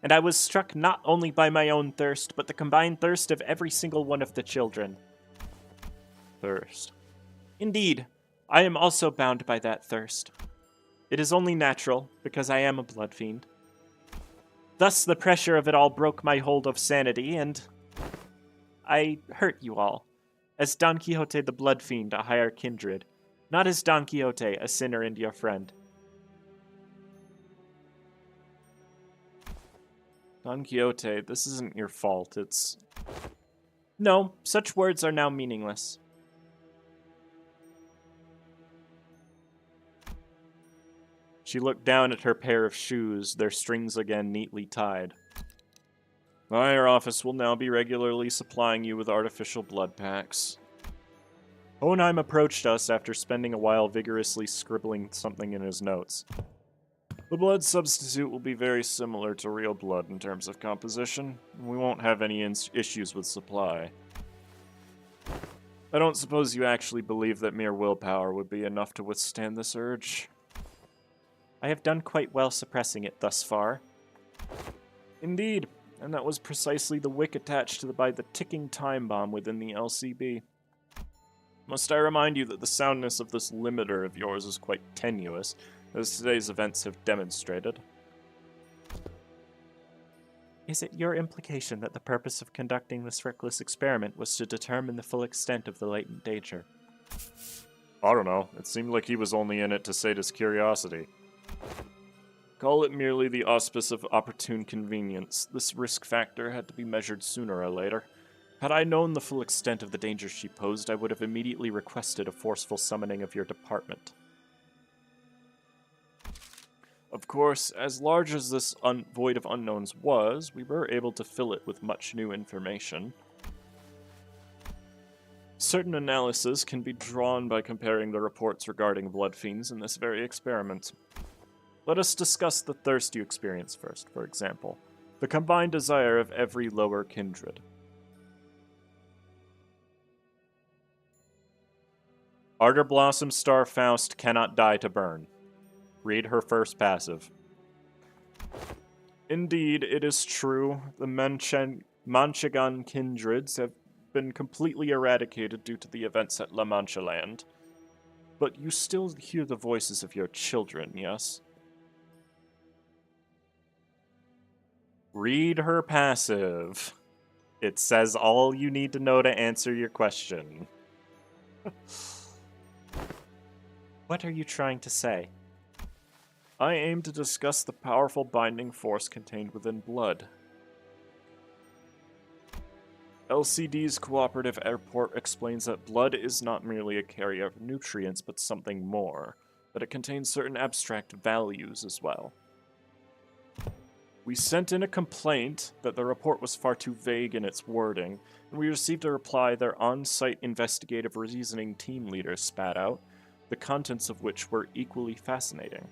And I was struck not only by my own thirst, but the combined thirst of every single one of the children. Thirst. Indeed, I am also bound by that thirst. It is only natural, because I am a blood fiend. Thus, the pressure of it all broke my hold of sanity, and I hurt you all, as Don Quixote the Blood Fiend, a higher kindred, not as Don Quixote, a sinner and your friend. Don Quixote, this isn't your fault, it's... No, such words are now meaningless. She looked down at her pair of shoes, their strings again neatly tied. Our office will now be regularly supplying you with artificial blood packs. Hohenheim approached us after spending a while vigorously scribbling something in his notes. The blood substitute will be very similar to real blood in terms of composition. We won't have any issues with supply. I don't suppose you actually believe that mere willpower would be enough to withstand this urge? I have done quite well suppressing it thus far. Indeed, and that was precisely the wick attached by the ticking time bomb within the LCB. Must I remind you that the soundness of this limiter of yours is quite tenuous, as today's events have demonstrated. Is it your implication that the purpose of conducting this reckless experiment was to determine the full extent of the latent danger? I don't know. It seemed like he was only in it to sate his curiosity. Call it merely the auspice of opportune convenience. This risk factor had to be measured sooner or later. Had I known the full extent of the danger she posed, I would have immediately requested a forceful summoning of your department. Of course, as large as this void of unknowns was, we were able to fill it with much new information. Certain analysis can be drawn by comparing the reports regarding blood fiends in this very experiment. Let us discuss the thirst you experience first, for example, the combined desire of every lower kindred. Arder Blossom Star Faust cannot die to burn. Read her first passive. Indeed, it is true, the Manchegan kindreds have been completely eradicated due to the events at La Mancha Land. But you still hear the voices of your children, yes? Read her passive. It says all you need to know to answer your question. What are you trying to say? I aim to discuss the powerful binding force contained within blood. LCD's cooperative report explains that blood is not merely a carrier of nutrients, but something more, that it contains certain abstract values as well. We sent in a complaint that the report was far too vague in its wording, and we received a reply their on-site investigative reasoning team leader spat out, the contents of which were equally fascinating.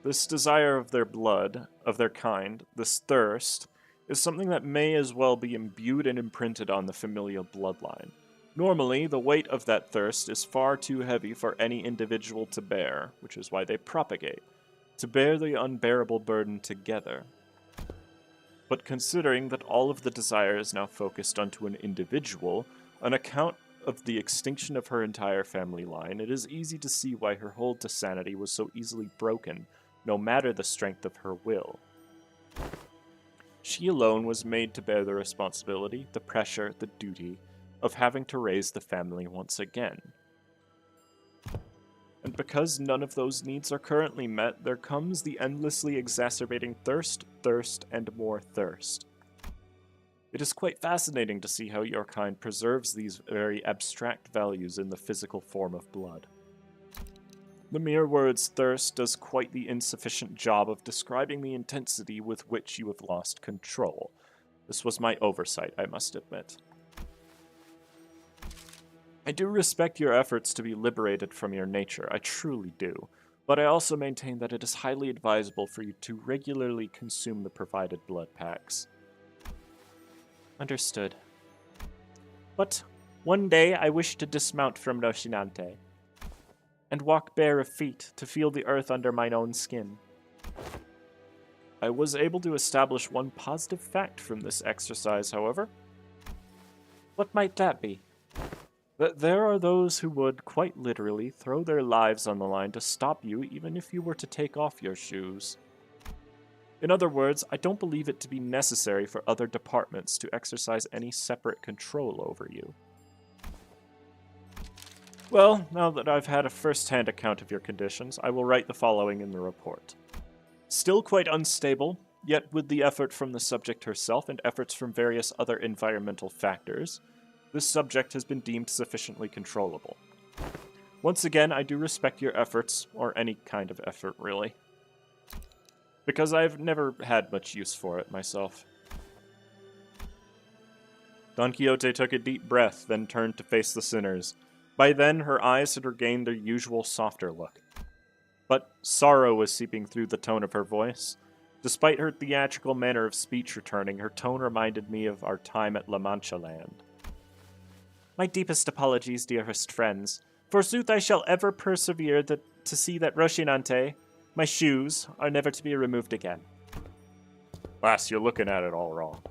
This desire of their blood, of their kind, this thirst, is something that may as well be imbued and imprinted on the familial bloodline. Normally, the weight of that thirst is far too heavy for any individual to bear, which is why they propagate, to bear the unbearable burden together. But considering that all of the desire is now focused onto an individual, on account of the extinction of her entire family line, it is easy to see why her hold to sanity was so easily broken, no matter the strength of her will. She alone was made to bear the responsibility, the pressure, the duty of having to raise the family once again. And because none of those needs are currently met, there comes the endlessly exacerbating thirst, thirst, and more thirst. It is quite fascinating to see how your kind preserves these very abstract values in the physical form of blood. The mere words thirst does quite the insufficient job of describing the intensity with which you have lost control. This was my oversight, I must admit. I do respect your efforts to be liberated from your nature, I truly do, but I also maintain that it is highly advisable for you to regularly consume the provided blood packs. Understood. But one day I wish to dismount from Roshinante and walk bare of feet to feel the earth under mine own skin. I was able to establish one positive fact from this exercise, however. What might that be? That there are those who would, quite literally, throw their lives on the line to stop you even if you were to take off your shoes. In other words, I don't believe it to be necessary for other departments to exercise any separate control over you. Well, now that I've had a first-hand account of your conditions, I will write the following in the report. Still quite unstable, yet with the effort from the subject herself and efforts from various other environmental factors, this subject has been deemed sufficiently controllable. Once again, I do respect your efforts, or any kind of effort, really, because I've never had much use for it myself. Don Quixote took a deep breath, then turned to face the sinners. By then, her eyes had regained their usual softer look. But sorrow was seeping through the tone of her voice. Despite her theatrical manner of speech returning, her tone reminded me of our time at La Mancha Land. My deepest apologies, dearest friends. Forsooth I shall ever persevere to see that Roshinante, my shoes, are never to be removed again. Lass, you're looking at it all wrong.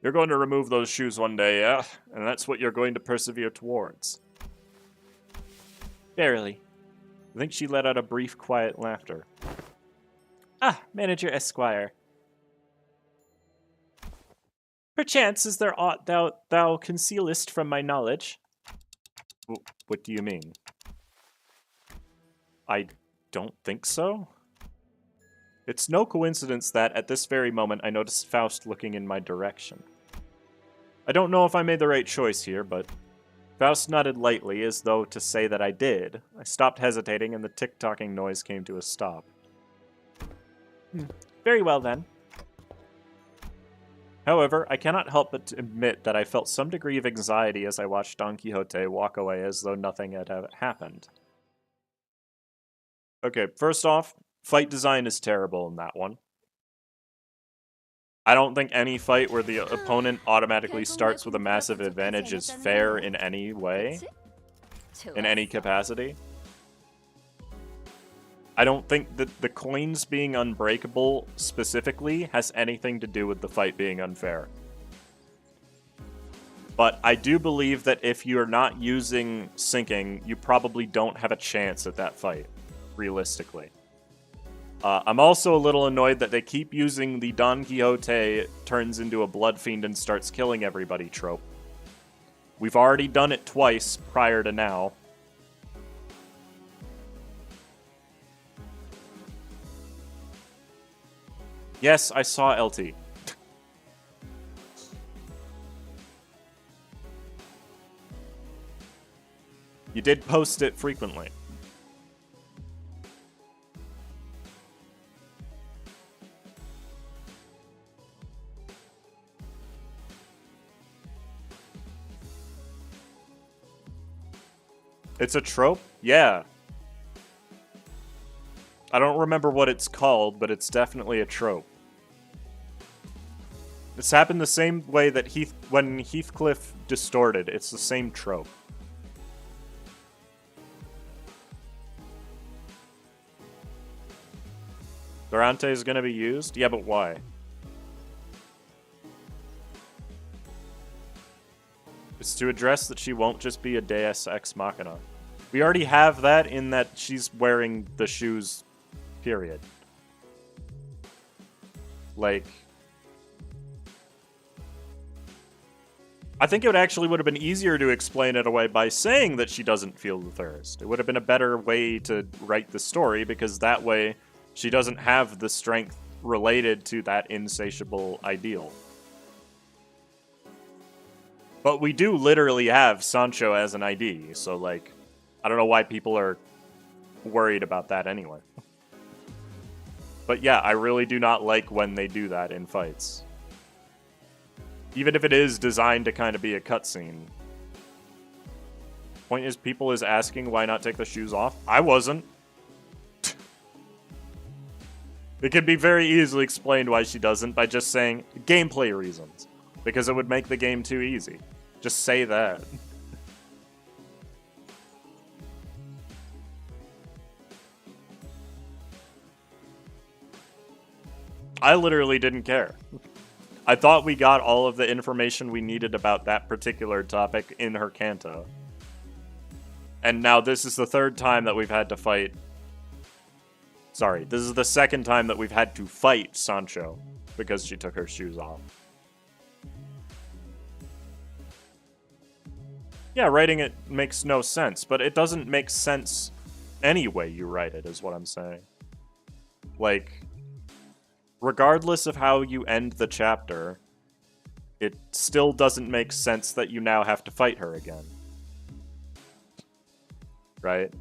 You're going to remove those shoes one day, yeah? And that's what you're going to persevere towards. Verily. I think she let out a brief, quiet laughter. Ah, Manager Esquire. Perchance is there aught thou concealest from my knowledge? What do you mean? I don't think so. It's no coincidence that, at this very moment, I noticed Faust looking in my direction. I don't know if I made the right choice here, but Faust nodded lightly, as though to say that I did. I stopped hesitating, and the tick-tocking noise came to a stop. Very well, then. However, I cannot help but to admit that I felt some degree of anxiety as I watched Don Quixote walk away as though nothing had happened. Okay, first off, fight design is terrible in that one. I don't think any fight where the opponent automatically starts with a massive advantage is fair in any way, in any capacity. I don't think that the coins being unbreakable specifically has anything to do with the fight being unfair. But I do believe that if you're not using sinking, you probably don't have a chance at that fight, realistically. I'm also a little annoyed that they keep using the Don Quixote turns into a blood fiend and starts killing everybody trope. We've already done it twice prior to now. Yes, I saw LT. You did post it frequently. It's a trope? Yeah. I don't remember what it's called, but it's definitely a trope. It's happened the same way that when Heathcliff distorted. It's the same trope. Durante is going to be used? Yeah, but why? It's to address that she won't just be a Deus Ex Machina. We already have that in that she's wearing the shoes, period. Like, I think it would have been easier to explain it away by saying that she doesn't feel the thirst. It would have been a better way to write the story, because that way she doesn't have the strength related to that insatiable ideal. But we do literally have Sancho as an ID, so, like, I don't know why people are worried about that anyway. But yeah, I really do not like when they do that in fights. Even if it is designed to kind of be a cutscene. Point is, people is asking why not take the shoes off. I wasn't. It can be very easily explained why she doesn't by just saying gameplay reasons. Because it would make the game too easy. Just say that. I literally didn't care. I thought we got all of the information we needed about that particular topic in her canto. And now this is the third time that we've had to fight... Sorry, this is the second time that we've had to fight Sancho because she took her shoes off. Yeah, writing it makes no sense, but it doesn't make sense any way you write it, is what I'm saying. Like, regardless of how you end the chapter, it still doesn't make sense that you now have to fight her again. Right?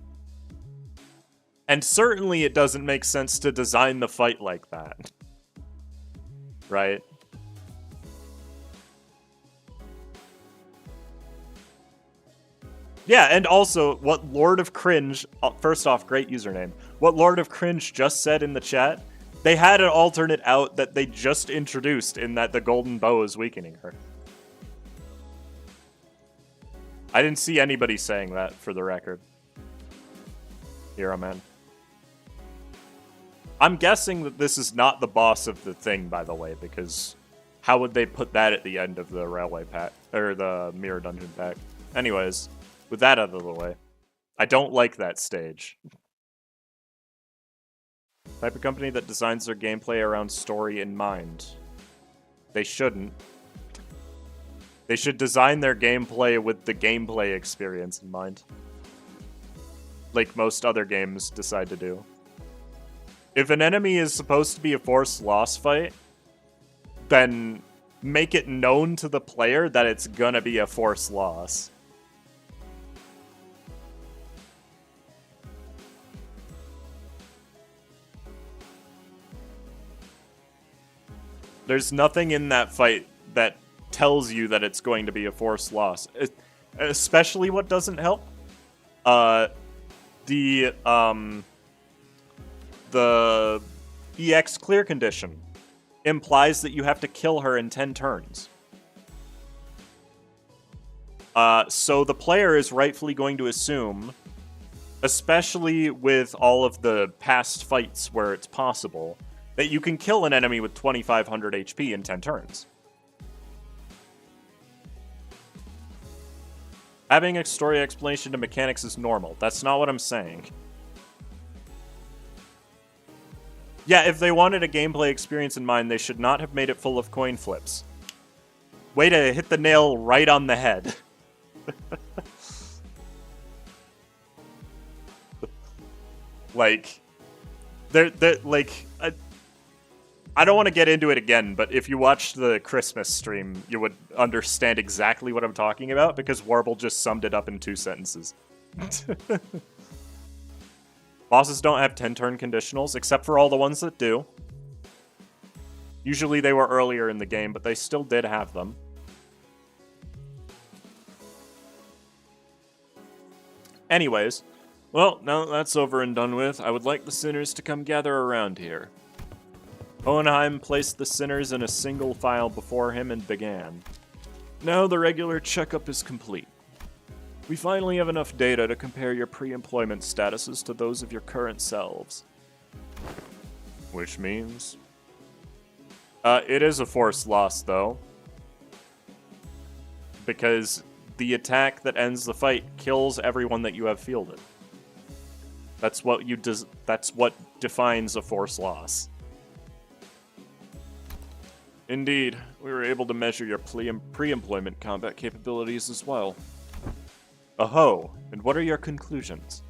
And certainly it doesn't make sense to design the fight like that. Right? Yeah, and also, what Lord of Cringe... First off, great username. What Lord of Cringe just said in the chat, they had an alternate out that they just introduced in that the golden bow is weakening her. I didn't see anybody saying that, for the record. Hero Man. I'm guessing that this is not the boss of the thing, by the way, because how would they put that at the end of the railway pack, or the mirror dungeon pack? Anyways, with that out of the way, I don't like that stage. Type of company that designs their gameplay around story in mind. They shouldn't. They should design their gameplay with the gameplay experience in mind. Like most other games decide to do. If an enemy is supposed to be a forced loss fight, then make it known to the player that it's gonna be a forced loss. There's nothing in that fight that tells you that it's going to be a forced loss. Especially what doesn't help? The EX clear condition implies that you have to kill her in 10 turns. So the player is rightfully going to assume, especially with all of the past fights where it's possible, that you can kill an enemy with 2500 HP in 10 turns. Having a story explanation to mechanics is normal. That's not what I'm saying. Yeah, if they wanted a gameplay experience in mind, they should not have made it full of coin flips. Way to hit the nail right on the head. Like, I don't want to get into it again, but if you watched the Christmas stream, you would understand exactly what I'm talking about, because Warble just summed it up in 2 sentences. Bosses don't have 10-turn conditionals, except for all the ones that do. Usually they were earlier in the game, but they still did have them. Anyways, well, now that that's over and done with, I would like the sinners to come gather around here. Hohenheim placed the sinners in a single file before him and began. Now the regular checkup is complete. We finally have enough data to compare your pre-employment statuses to those of your current selves. Which means? It is a forced loss, though. Because the attack that ends the fight kills everyone that you have fielded. That's what defines a forced loss. Indeed, we were able to measure your pre-employment combat capabilities as well. Oh, and what are your conclusions?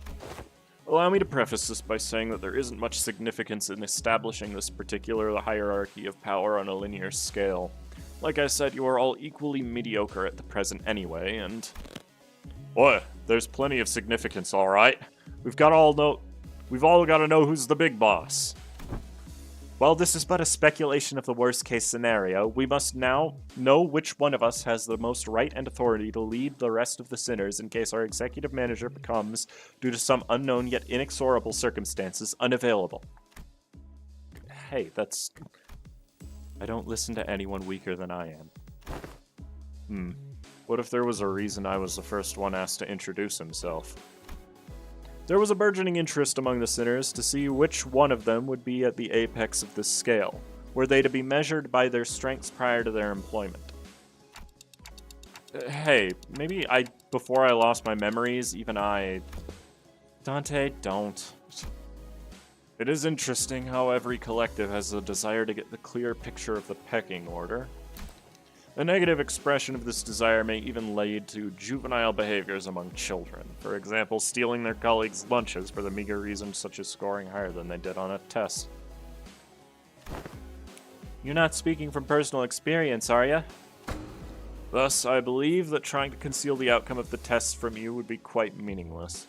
Allow me to preface this by saying that there isn't much significance in establishing this particular hierarchy of power on a linear scale. Like I said, you are all equally mediocre at the present anyway, and... Boy, there's plenty of significance, alright. We've all got to know who's the big boss. While this is but a speculation of the worst-case scenario, we must now know which one of us has the most right and authority to lead the rest of the sinners in case our executive manager becomes, due to some unknown yet inexorable circumstances, unavailable. Hey, that's... I don't listen to anyone weaker than I am. What if there was a reason I was the first one asked to introduce himself? There was a burgeoning interest among the sinners to see which one of them would be at the apex of this scale. Were they to be measured by their strengths prior to their employment? Hey, maybe before I lost my memories, even I... Dante, don't. It is interesting how every collective has a desire to get the clear picture of the pecking order. A negative expression of this desire may even lead to juvenile behaviors among children. For example, stealing their colleagues' lunches for the meager reasons such as scoring higher than they did on a test. You're not speaking from personal experience, are you? Thus, I believe that trying to conceal the outcome of the test from you would be quite meaningless.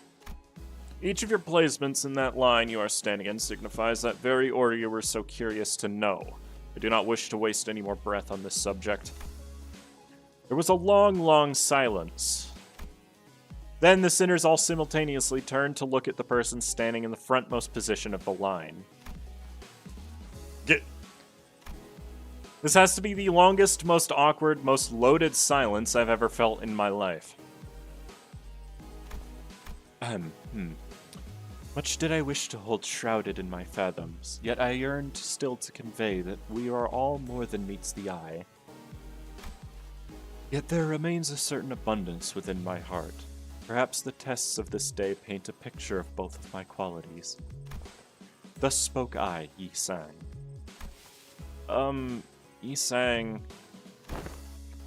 Each of your placements in that line you are standing in signifies that very order you were so curious to know. I do not wish to waste any more breath on this subject. There was a long, long silence. Then the sinners all simultaneously turned to look at the person standing in the frontmost position of the line. This has to be the longest, most awkward, most loaded silence I've ever felt in my life. Much did I wish to hold shrouded in my fathoms, yet I yearned still to convey that we are all more than meets the eye. Yet there remains a certain abundance within my heart. Perhaps the tests of this day paint a picture of both of my qualities. Thus spoke I, Yi Sang. Yi Sang...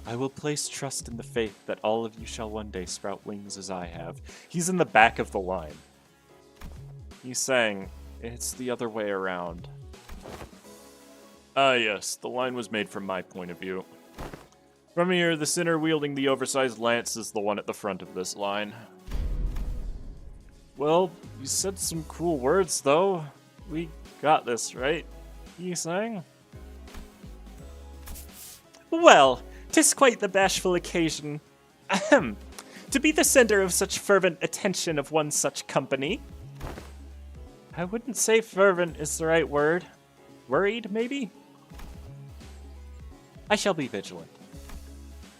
I will place trust in the faith that all of you shall one day sprout wings as I have. He's in the back of the line. Yi Sang, It's the other way around. Ah, yes, the line was made from my point of view. From here, the sinner wielding the oversized lance is the one at the front of this line. Well, you said some cool words, though. We got this, right? You saying? Well, 'tis quite the bashful occasion. Ahem. To be the center of such fervent attention of one such company. I wouldn't say fervent is the right word. Worried, maybe? I shall be vigilant.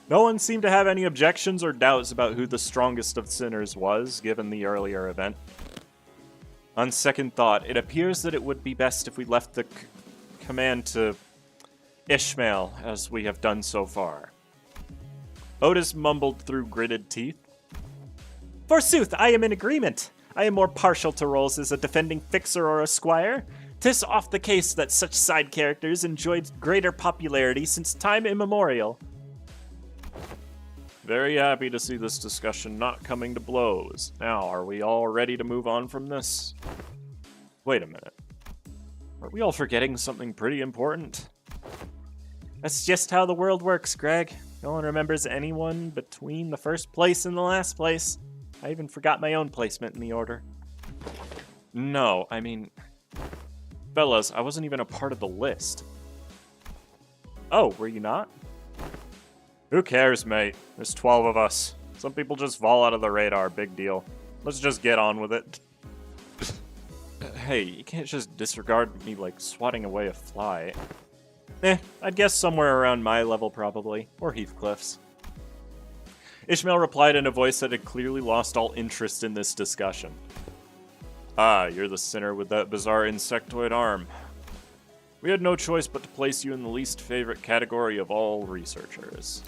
No one seemed to have any objections or doubts about who the strongest of sinners was, given the earlier event. On second thought, it appears that it would be best if we left the command to Ishmael, as we have done so far. Otis mumbled through gritted teeth. Forsooth, I am in agreement. I am more partial to roles as a defending fixer or a squire. 'Tis oft the case that such side characters enjoyed greater popularity since time immemorial. Very happy to see this discussion not coming to blows. Now, are we all ready to move on from this? Wait a minute. Are we all forgetting something pretty important? That's just how the world works, Greg. No one remembers anyone between the first place and the last place. I even forgot my own placement in the order. No, I mean... Fellas, I wasn't even a part of the list. Oh, were you not? Who cares, mate? There's 12 of us. Some people just fall out of the radar, big deal. Let's just get on with it. Hey, you can't just disregard me like swatting away a fly. I'd guess somewhere around my level probably, or Heathcliff's. Ishmael replied in a voice that had clearly lost all interest in this discussion. Ah, you're the sinner with that bizarre insectoid arm. We had no choice but to place you in the least favorite category of all researchers.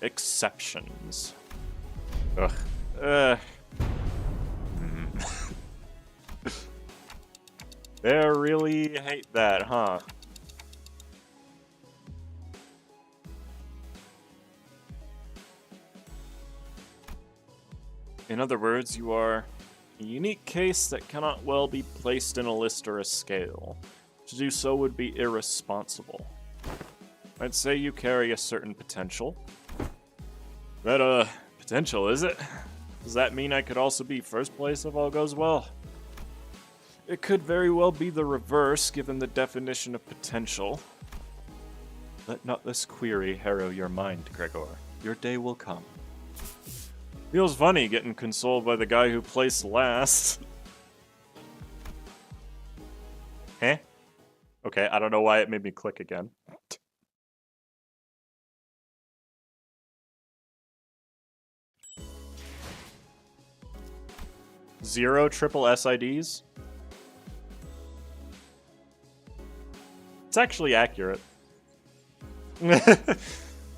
Exceptions. Ugh. They really hate that, huh? In other words, you are a unique case that cannot well be placed in a list or a scale. To do so would be irresponsible. I'd say you carry a certain potential. That, potential, is it? Does that mean I could also be first place if all goes well? It could very well be the reverse, given the definition of potential. Let not this query harrow your mind, Gregor. Your day will come. Feels funny getting consoled by the guy who placed last. Huh? Okay, I don't know why it made me click again. Zero triple SIDs? It's actually accurate.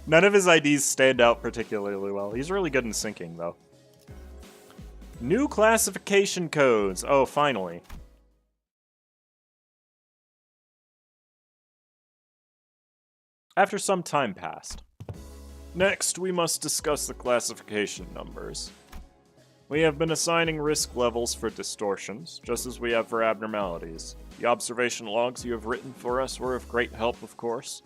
None of his IDs stand out particularly well. He's really good in syncing, though. New classification codes. Oh, finally. After some time passed. Next, we must discuss the classification numbers. We have been assigning risk levels for distortions, just as we have for abnormalities. The observation logs you have written for us were of great help, of course.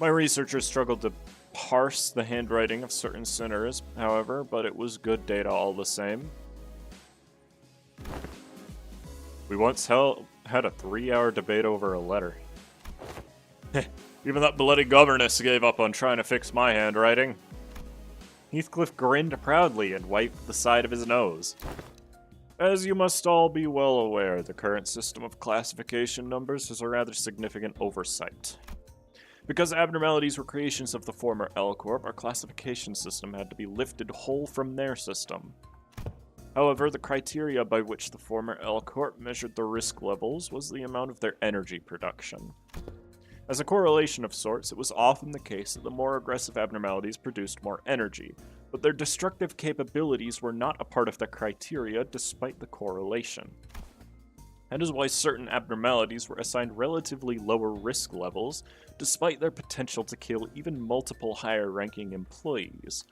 My researchers struggled to parse the handwriting of certain sinners, however, but it was good data all the same. We once had a 3-hour debate over a letter. Even that bloody governess gave up on trying to fix my handwriting. Heathcliff grinned proudly and wiped the side of his nose. As you must all be well aware, the current system of classification numbers is a rather significant oversight. Because abnormalities were creations of the former L-Corp, our classification system had to be lifted whole from their system. However, the criteria by which the former L-Corp measured the risk levels was the amount of their energy production. As a correlation of sorts, it was often the case that the more aggressive abnormalities produced more energy, but their destructive capabilities were not a part of the criteria despite the correlation. That is why certain abnormalities were assigned relatively lower risk levels, despite their potential to kill even multiple higher-ranking employees.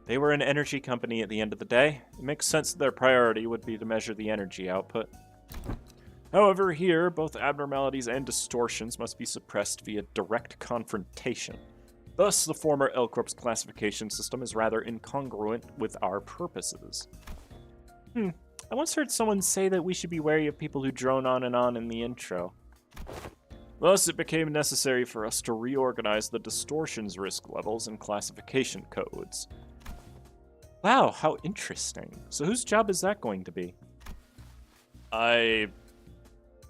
They were an energy company at the end of the day. It makes sense that their priority would be to measure the energy output. However, here, both abnormalities and distortions must be suppressed via direct confrontation. Thus, the former L-Corp's classification system is rather incongruent with our purposes. I once heard someone say that we should be wary of people who drone on and on in the intro. Thus, it became necessary for us to reorganize the distortions risk levels and classification codes. Wow, how interesting. So whose job is that going to be? I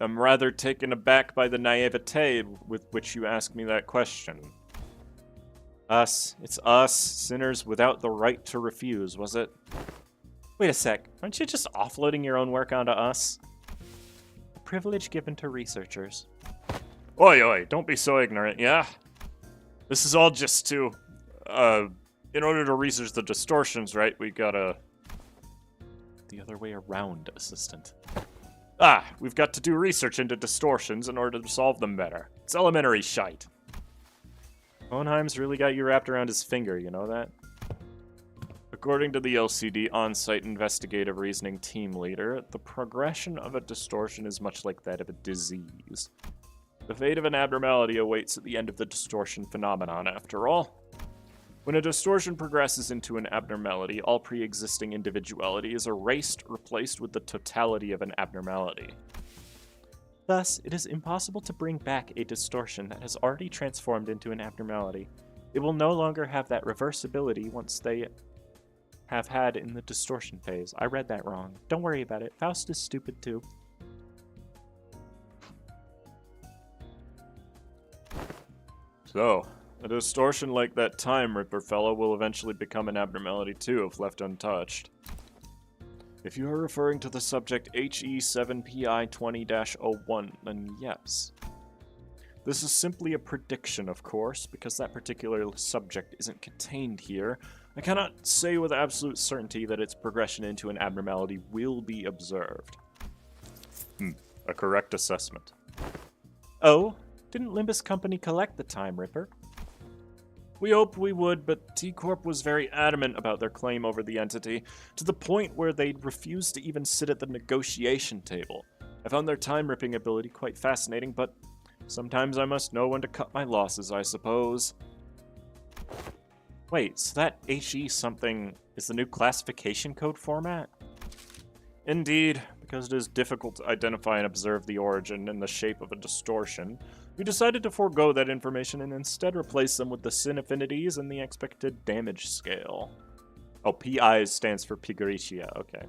am rather taken aback by the naivete with which you ask me that question. Us. It's us, sinners without the right to refuse, was it? Wait a sec. Aren't you just offloading your own work onto us? A privilege given to researchers. Oi, oi, don't be so ignorant, yeah? This is all just to, in order to research the distortions, right, we gotta... The other way around, assistant. We've got to do research into distortions in order to solve them better. It's elementary shite. Hohenheim's really got you wrapped around his finger, you know that? According to the LCD on-site investigative reasoning team leader, the progression of a distortion is much like that of a disease. The fate of an abnormality awaits at the end of the distortion phenomenon, after all. When a distortion progresses into an abnormality, all pre-existing individuality is erased, replaced with the totality of an abnormality. Thus, it is impossible to bring back a distortion that has already transformed into an abnormality. It will no longer have that reversibility once they have had in the distortion phase. I read that wrong. Don't worry about it. Faust is stupid too. So, a distortion like that Time Ripper fellow will eventually become an abnormality too if left untouched. If you are referring to the subject HE7PI20-01, then yes. This is simply a prediction, of course, because that particular subject isn't contained here. I cannot say with absolute certainty that its progression into an abnormality will be observed. A correct assessment. Oh? Didn't Limbus Company collect the Time Ripper? We hoped we would, but T-Corp was very adamant about their claim over the entity, to the point where they refused to even sit at the negotiation table. I found their time-ripping ability quite fascinating, but sometimes I must know when to cut my losses, I suppose. Wait, so that HE something is the new classification code format? Indeed, because it is difficult to identify and observe the origin in the shape of a distortion, we decided to forego that information and instead replace them with the sin affinities and the expected damage scale. Oh, PI stands for Pigritia, okay.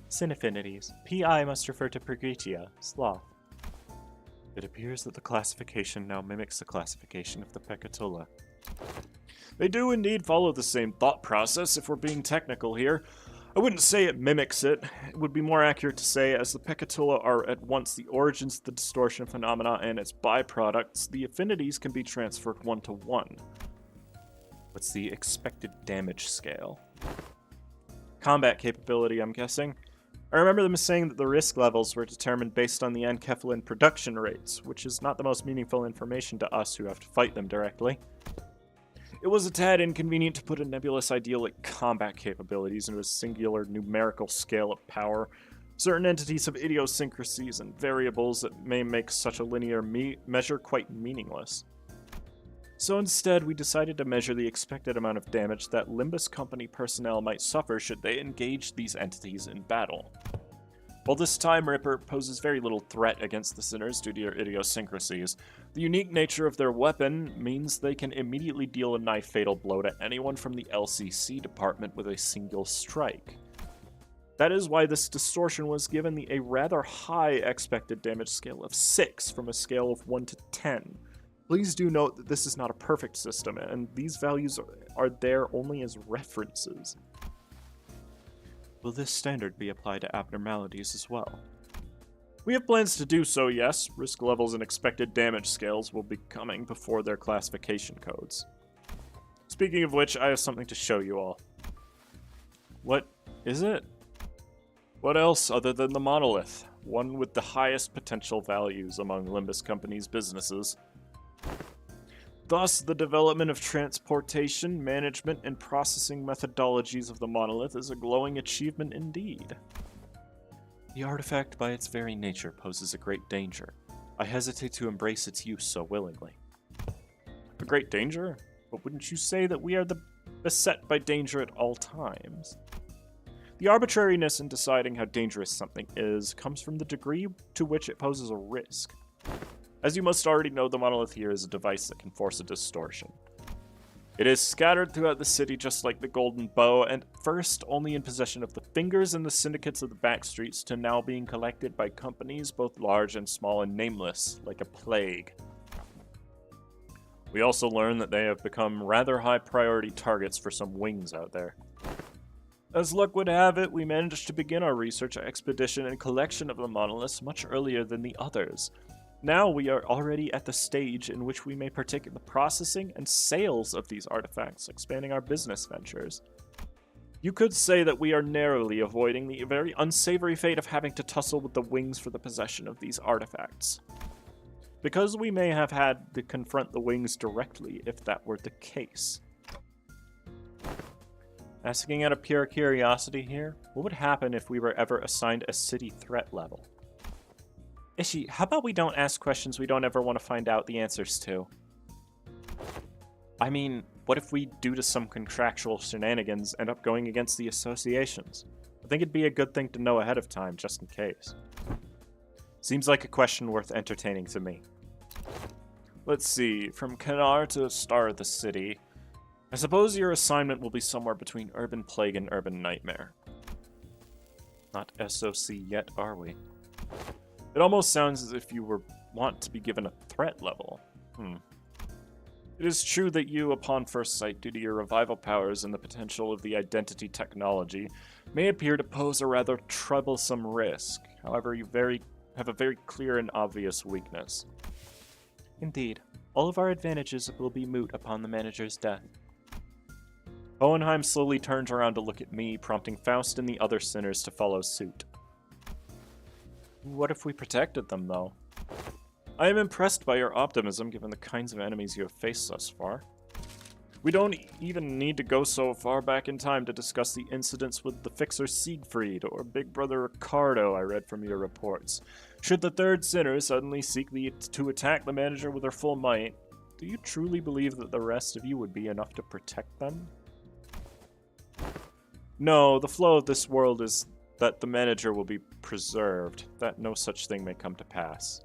Sin affinities. PI must refer to Pigritia, sloth. It appears that the classification now mimics the classification of the Pecatola. They do indeed follow the same thought process, if we're being technical here. I wouldn't say it mimics it. It would be more accurate to say, as the Pecatola are at once the origins of the distortion phenomena and its byproducts, the affinities can be transferred one-to-one. What's the expected damage scale? Combat capability, I'm guessing. I remember them saying that the risk levels were determined based on the ankephalin production rates, which is not the most meaningful information to us who have to fight them directly. It was a tad inconvenient to put a nebulous ideal like combat capabilities into a singular numerical scale of power. Certain entities have idiosyncrasies and variables that may make such a linear measure quite meaningless. So instead, we decided to measure the expected amount of damage that Limbus Company personnel might suffer should they engage these entities in battle. While this Time Ripper poses very little threat against the sinners due to their idiosyncrasies, the unique nature of their weapon means they can immediately deal a nigh-fatal blow to anyone from the LCC department with a single strike. That is why this distortion was given a rather high expected damage scale of 6 from a scale of 1 to 10. Please do note that this is not a perfect system, and these values are there only as references. Will this standard be applied to abnormalities as well? We have plans to do so, yes. Risk levels and expected damage scales will be coming before their classification codes. Speaking of which, I have something to show you all. What is it? What else other than the monolith? One with the highest potential values among Limbus Company's businesses. Thus, the development of transportation, management, and processing methodologies of the monolith is a glowing achievement indeed. The artifact by its very nature poses a great danger. I hesitate to embrace its use so willingly. A great danger? But wouldn't you say that we are beset by danger at all times? The arbitrariness in deciding how dangerous something is comes from the degree to which it poses a risk. As you must already know, the monolith here is a device that can force a distortion. It is scattered throughout the city just like the golden bow, and first only in possession of the fingers and the syndicates of the back streets, to now being collected by companies both large and small and nameless, like a plague. We also learn that they have become rather high priority targets for some wings out there. As luck would have it, we managed to begin our research expedition and collection of the monoliths much earlier than the others. Now we are already at the stage in which we may partake in the processing and sales of these artifacts, expanding our business ventures. You could say that we are narrowly avoiding the very unsavory fate of having to tussle with the wings for the possession of these artifacts. Because we may have had to confront the wings directly if that were the case. Asking out of pure curiosity here, what would happen if we were ever assigned a city threat level? Ishi, how about we don't ask questions we don't ever want to find out the answers to? I mean, what if we, due to some contractual shenanigans, end up going against the associations? I think it'd be a good thing to know ahead of time, just in case. Seems like a question worth entertaining to me. Let's see, from Kanar to Star of the City. I suppose your assignment will be somewhere between Urban Plague and Urban Nightmare. Not SOC yet, are we? It almost sounds as if you want to be given a threat level. It is true that you, upon first sight, due to your revival powers and the potential of the identity technology, may appear to pose a rather troublesome risk. However, you have a very clear and obvious weakness. Indeed, all of our advantages will be moot upon the manager's death. Hohenheim slowly turns around to look at me, prompting Faust and the other sinners to follow suit. What if we protected them, though? I am impressed by your optimism, given the kinds of enemies you have faced thus far. We don't even need to go so far back in time to discuss the incidents with the fixer Siegfried or Big Brother Ricardo I read from your reports. Should the third sinner suddenly seek to attack the manager with their full might, do you truly believe that the rest of you would be enough to protect them? No, the flow of this world is that the manager will be preserved, that no such thing may come to pass.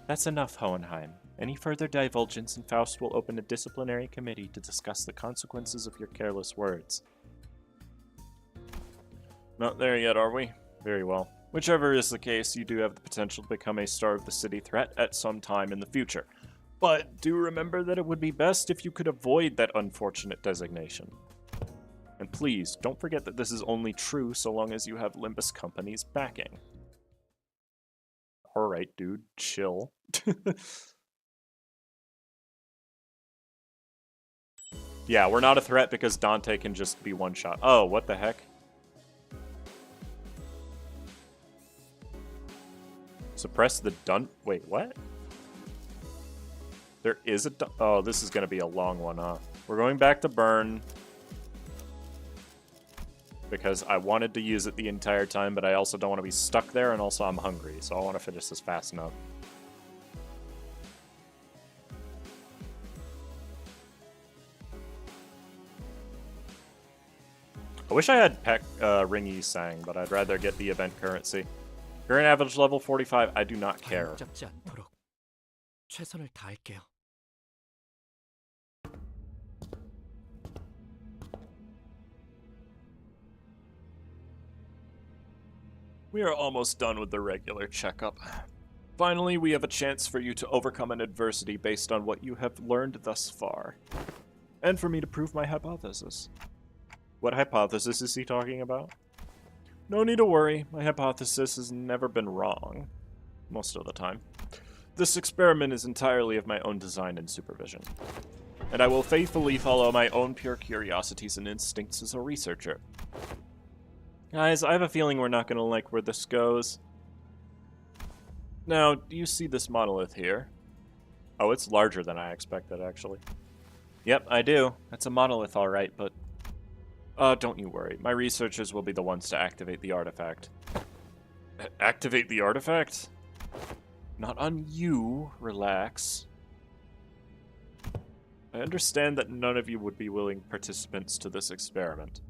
That's enough, Hohenheim. Any further divulgence and Faust will open a disciplinary committee to discuss the consequences of your careless words. Not there yet, are we? Very well. Whichever is the case, you do have the potential to become a Star of the City threat at some time in the future. But do remember that it would be best if you could avoid that unfortunate designation. And please, don't forget that this is only true so long as you have Limbus Company's backing. Alright, dude, chill. Yeah, we're not a threat because Dante can just be one shot. Oh, what the heck? Suppress the Wait, what? There is a oh, this is gonna be a long one, huh? We're going back to Burn. Because I wanted to use it the entire time, but I also don't want to be stuck there, and also I'm hungry, so I want to finish this fast enough. I wish I had Ringy Sang, but I'd rather get the event currency. Current average level 45, I do not care. 잡지 않도록 최선을 다할게요. We are almost done with the regular checkup. Finally, we have a chance for you to overcome an adversity based on what you have learned thus far. And for me to prove my hypothesis. What hypothesis is he talking about? No need to worry, my hypothesis has never been wrong. Most of the time. This experiment is entirely of my own design and supervision. And I will faithfully follow my own pure curiosities and instincts as a researcher. Guys, I have a feeling we're not going to like where this goes. Now, do you see this monolith here? Oh, it's larger than I expected, actually. Yep, I do. That's a monolith, alright, but... don't you worry. My researchers will be the ones to activate the artifact. Activate the artifact? Not on you. Relax. I understand that none of you would be willing participants to this experiment.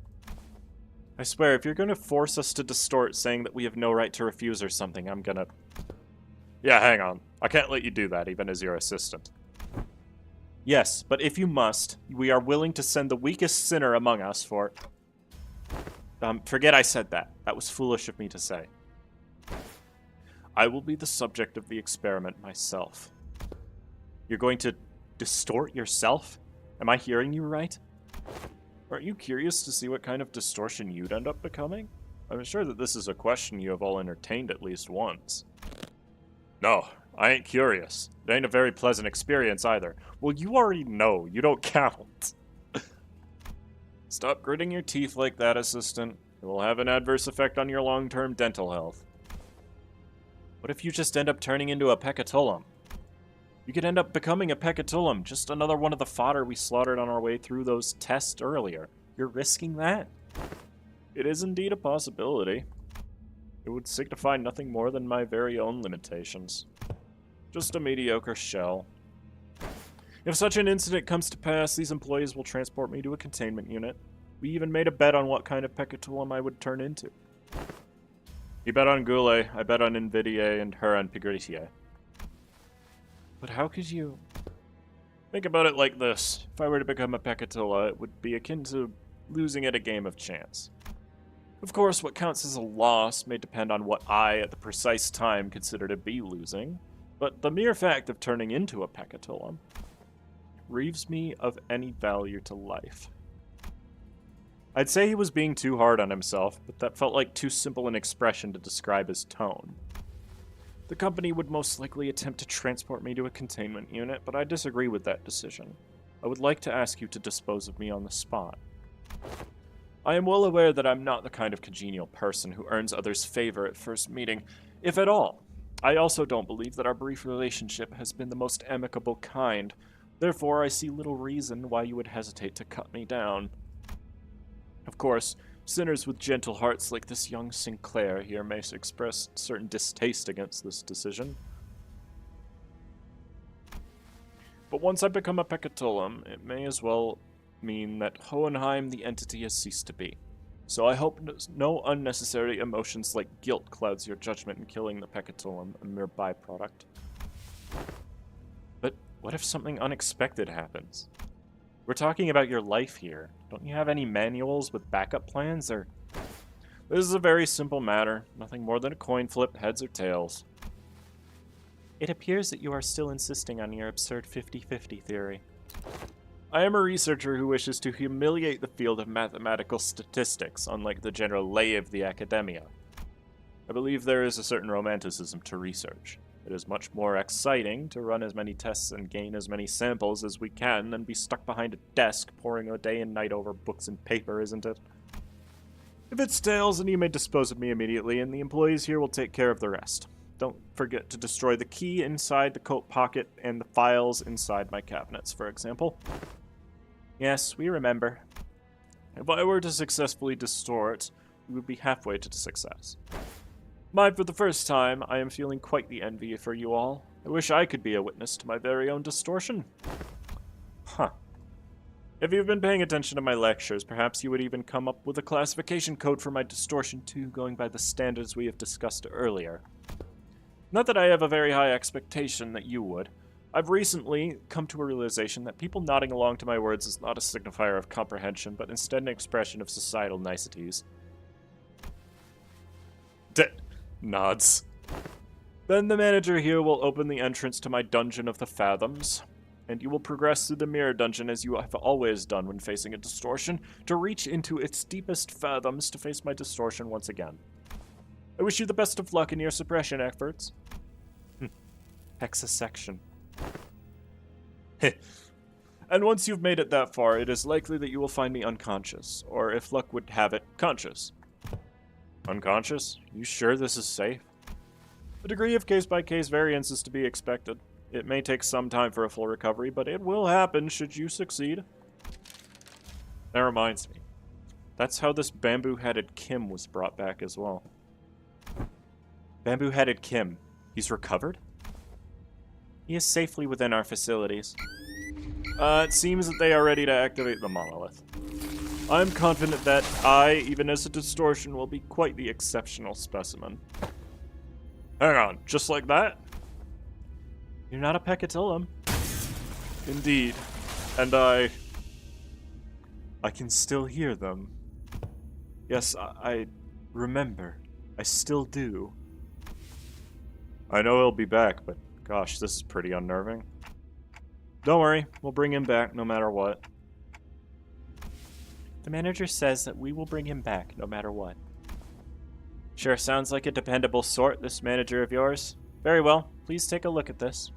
I swear, if you're gonna force us to distort saying that we have no right to refuse or something, I'm gonna... Yeah, hang on. I can't let you do that, even as your assistant. Yes, but if you must, we are willing to send the weakest sinner among us for... forget I said that. That was foolish of me to say. I will be the subject of the experiment myself. You're going to distort yourself? Am I hearing you right? Aren't you curious to see what kind of distortion you'd end up becoming? I'm sure that this is a question you have all entertained at least once. No, I ain't curious. It ain't a very pleasant experience either. Well, you already know. You don't count. Stop gritting your teeth like that, assistant. It will have an adverse effect on your long-term dental health. What if you just end up turning into a Pecatulum? You could end up becoming a Pecatulum, just another one of the fodder we slaughtered on our way through those tests earlier. You're risking that? It is indeed a possibility. It would signify nothing more than my very own limitations. Just a mediocre shell. If such an incident comes to pass, these employees will transport me to a containment unit. We even made a bet on what kind of Pecatulum I would turn into. You bet on Goulet, I bet on Invidier, and her on Pigretia. But how could you... Think about it like this. If I were to become a Pecatula, it would be akin to losing at a game of chance. Of course, what counts as a loss may depend on what I, at the precise time, consider to be losing, but the mere fact of turning into a Pecatulum relieves me of any value to life. I'd say he was being too hard on himself, but that felt like too simple an expression to describe his tone. The company would most likely attempt to transport me to a containment unit, but I disagree with that decision. I would like to ask you to dispose of me on the spot. I am well aware that I'm not the kind of congenial person who earns others' favor at first meeting, if at all. I also don't believe that our brief relationship has been the most amicable kind. Therefore, I see little reason why you would hesitate to cut me down. Of course, sinners with gentle hearts like this young Sinclair here may express certain distaste against this decision. But once I become a Pecatulum, it may as well mean that Hohenheim the entity has ceased to be. So I hope no unnecessary emotions like guilt clouds your judgment in killing the Pecatulum, a mere byproduct. But what if something unexpected happens? We're talking about your life here. Don't you have any manuals with backup plans, or... This is a very simple matter. Nothing more than a coin flip, heads or tails. It appears that you are still insisting on your absurd 50-50 theory. I am a researcher who wishes to humiliate the field of mathematical statistics, unlike the general lay of the academia. I believe there is a certain romanticism to research. It is much more exciting to run as many tests and gain as many samples as we can than be stuck behind a desk poring a day and night over books and paper, isn't it? If it stales, then you may dispose of me immediately, and the employees here will take care of the rest. Don't forget to destroy the key inside the coat pocket and the files inside my cabinets, for example. Yes, we remember. If I were to successfully distort, we would be halfway to success. For the first time, I am feeling quite the envy for you all. I wish I could be a witness to my very own distortion. Huh. If you've been paying attention to my lectures, perhaps you would even come up with a classification code for my distortion too, going by the standards we have discussed earlier. Not that I have a very high expectation that you would. I've recently come to a realization that people nodding along to my words is not a signifier of comprehension, but instead an expression of societal niceties. Nods. Then the manager here will open the entrance to my dungeon of the fathoms, and you will progress through the mirror dungeon as you have always done when facing a distortion, to reach into its deepest fathoms to face my distortion once again. I wish you the best of luck in your suppression efforts. Hexasection. And once you've made it that far, it is likely that you will find me unconscious, or if luck would have it, conscious. Unconscious? You sure this is safe? A degree of case-by-case variance is to be expected. It may take some time for a full recovery, but it will happen should you succeed. That reminds me. That's how this bamboo-headed Kim was brought back as well. Bamboo-headed Kim. He's recovered? He is safely within our facilities. It seems that they are ready to activate the monolith. I'm confident that I, even as a distortion, will be quite the exceptional specimen. Hang on, just like that? You're not a peccatillum. Indeed. And I can still hear them. Yes, I remember. I still do. I know he'll be back, but gosh, this is pretty unnerving. Don't worry, we'll bring him back no matter what. The manager says that we will bring him back no matter what. Sure sounds like a dependable sort, this manager of yours. Very well, please take a look at this.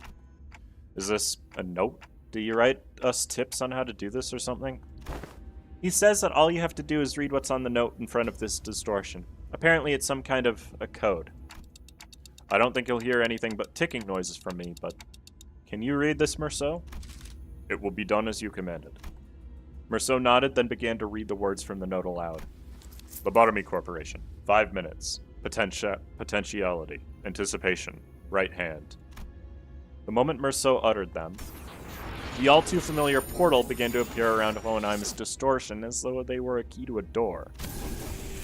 Is this a note? Do you write us tips on how to do this or something? He says that all you have to do is read what's on the note in front of this distortion. Apparently it's some kind of a code. I don't think you'll hear anything but ticking noises from me, but can you read this, Merceau? It will be done as you commanded. Merceau nodded, then began to read the words from the note aloud. Lobotomy Corporation, 5 minutes. Potentiality. Anticipation. Right hand. The moment Merceau uttered them, the all-too-familiar portal began to appear around Hohenheim's distortion as though they were a key to a door.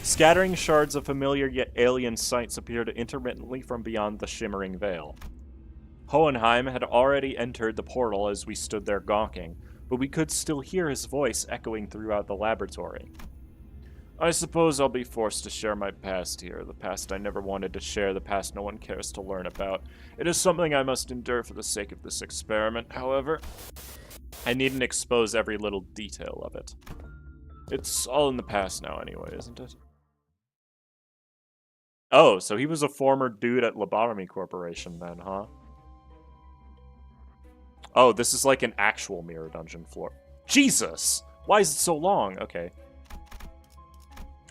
Scattering shards of familiar yet alien sights appeared intermittently from beyond the shimmering veil. Hohenheim had already entered the portal as we stood there gawking, but we could still hear his voice echoing throughout the laboratory. I suppose I'll be forced to share my past here, the past I never wanted to share, the past no one cares to learn about. It is something I must endure for the sake of this experiment, however. I needn't expose every little detail of it. It's all in the past now anyway, isn't it? Oh, so he was a former dude at Lobotomy Corporation then, huh? Oh, this is like an actual mirror dungeon floor. Jesus! Why is it so long? Okay.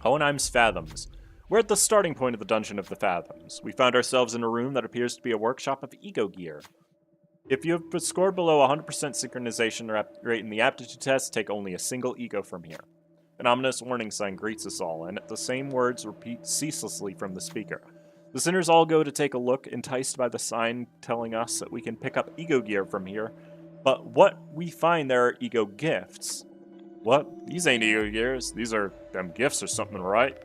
Hohenheim's Fathoms. We're at the starting point of the Dungeon of the Fathoms. We found ourselves in a room that appears to be a workshop of ego gear. If you have scored below 100% synchronization rate in the aptitude test, take only a single ego from here. An ominous warning sign greets us all, and the same words repeat ceaselessly from the speaker. The sinners all go to take a look, enticed by the sign telling us that we can pick up ego gear from here, but what we find there are ego gifts. What? These ain't ego gears. These are them gifts or something, right?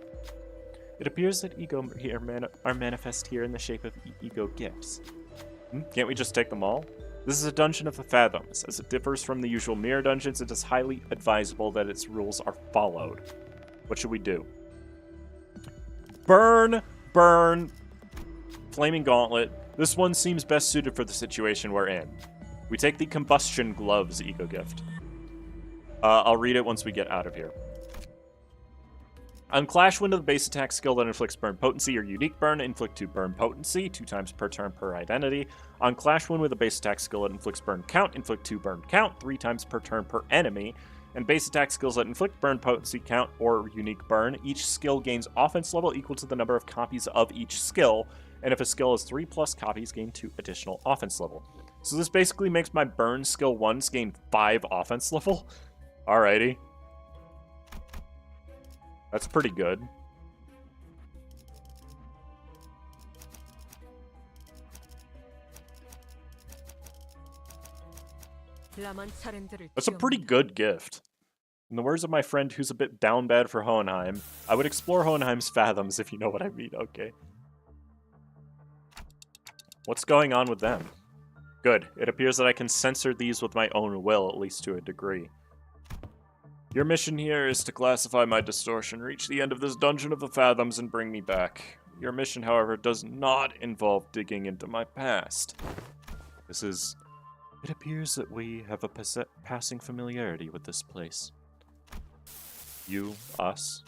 It appears that ego here are manifest here in the shape of ego gifts. Can't we just take them all? This is a dungeon of the Fathoms. As it differs from the usual mirror dungeons, it is highly advisable that its rules are followed. What should we do? Burn! Burn! Flaming Gauntlet. This one seems best suited for the situation we're in. We take the Combustion Gloves ego gift. I'll read it once we get out of here. On Clash Wind of the base attack skill that inflicts burn potency or unique burn, inflict 2 burn potency, 2 times per turn per identity. On Clash Wind with a base attack skill that inflicts burn count, inflict 2 burn count, 3 times per turn per enemy. And base attack skills that inflict burn potency count or unique burn. Each skill gains offense level equal to the number of copies of each skill, and if a skill has 3 plus copies, gain 2 additional offense level. So this basically makes my burn skill 1s gain 5 offense level. Alrighty. That's pretty good. That's a pretty good gift. In the words of my friend who's a bit down bad for Hohenheim, I would explore Hohenheim's Fathoms if you know what I mean. Okay. What's going on with them? Good. It appears that I can censor these with my own will, at least to a degree. Your mission here is to classify my distortion, reach the end of this Dungeon of the Fathoms, and bring me back. Your mission, however, does not involve digging into my past. It appears that we have a passing familiarity with this place. You, us.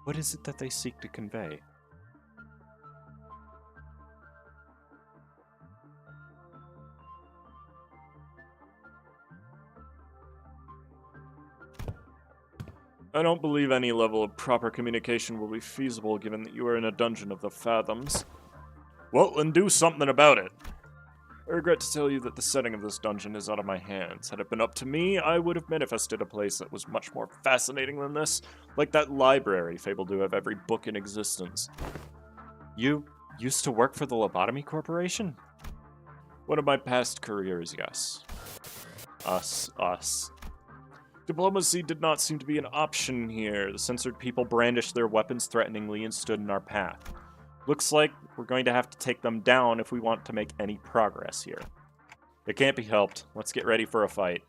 What is it that they seek to convey? I don't believe any level of proper communication will be feasible given that you are in a dungeon of the Fathoms. Well, then do something about it. I regret to tell you that the setting of this dungeon is out of my hands. Had it been up to me, I would have manifested a place that was much more fascinating than this, like that library fabled to have every book in existence. You Used to work for the Lobotomy Corporation? One of my past careers, yes. Us. Diplomacy did not seem to be an option here. The censored people brandished their weapons threateningly and stood in our path. Looks like we're going to have to take them down if we want to make any progress here. It can't be helped. Let's get ready for a fight.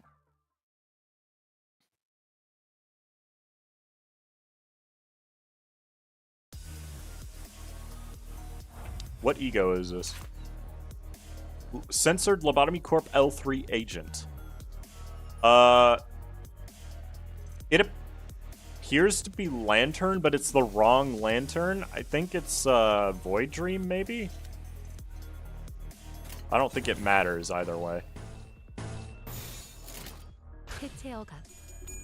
What ego is this? Censored Lobotomy Corp L3 agent. It appears to be Lantern, but it's the wrong Lantern. I think it's Void Dream, maybe? I don't think it matters either way. 대체 억압.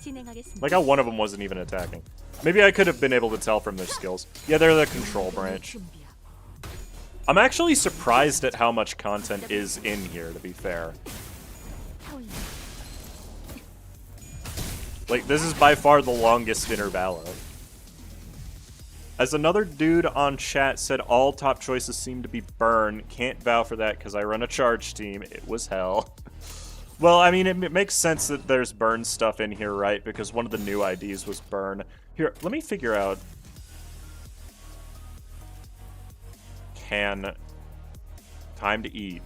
진행하겠습니다. Like how one of them wasn't even attacking. Maybe I could have been able to tell from their skills. Yeah, they're the control branch. I'm actually surprised at how much content is in here, to be fair. 타올라. Like, this is by far the longest intervallo. As another dude on chat said, all top choices seem to be burn. Can't vow for that because I run a charge team. It was hell. Well, I mean, it makes sense that there's burn stuff in here, right? Because one of the new IDs was burn. Here, let me figure out... Time to eat.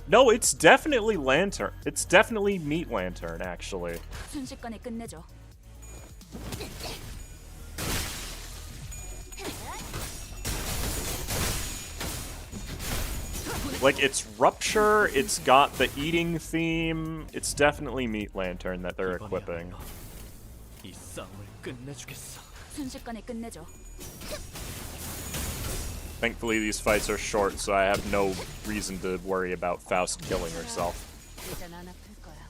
No, it's definitely Lantern. It's definitely Meat Lantern, actually. 순식간에 끝내죠. Like, it's Rupture, it's got the eating theme. It's definitely Meat Lantern that they're equipping. 이 싸움을 끝내주겠어. 순식간에 끝내죠. Thankfully, these fights are short, so I have no reason to worry about Faust killing herself. 이젠 안 아플 거야.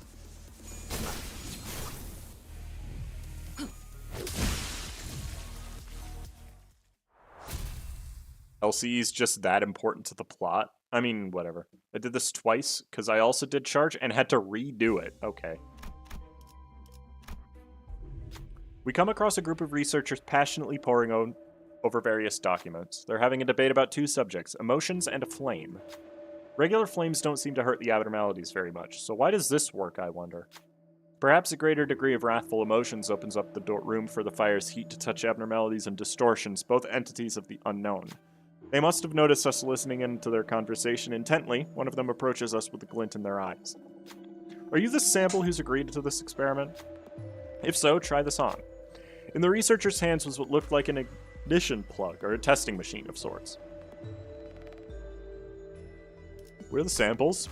LCE is just that important to the plot? I mean, whatever. I did this twice, because I also did charge and had to redo it. Okay. We come across a group of researchers passionately poring over various documents. They're having a debate about two subjects, emotions and a flame. Regular flames don't seem to hurt the abnormalities very much, so why does this work, I wonder? Perhaps a greater degree of wrathful emotions opens up the room for the fire's heat to touch abnormalities and distortions, both entities of the unknown. They must have noticed us listening into their conversation intently. One of them approaches us with a glint in their eyes. Are you the sample who's agreed to this experiment? If so, try this on. In the researcher's hands was what looked like an ignition plug, or a testing machine of sorts. We're the samples.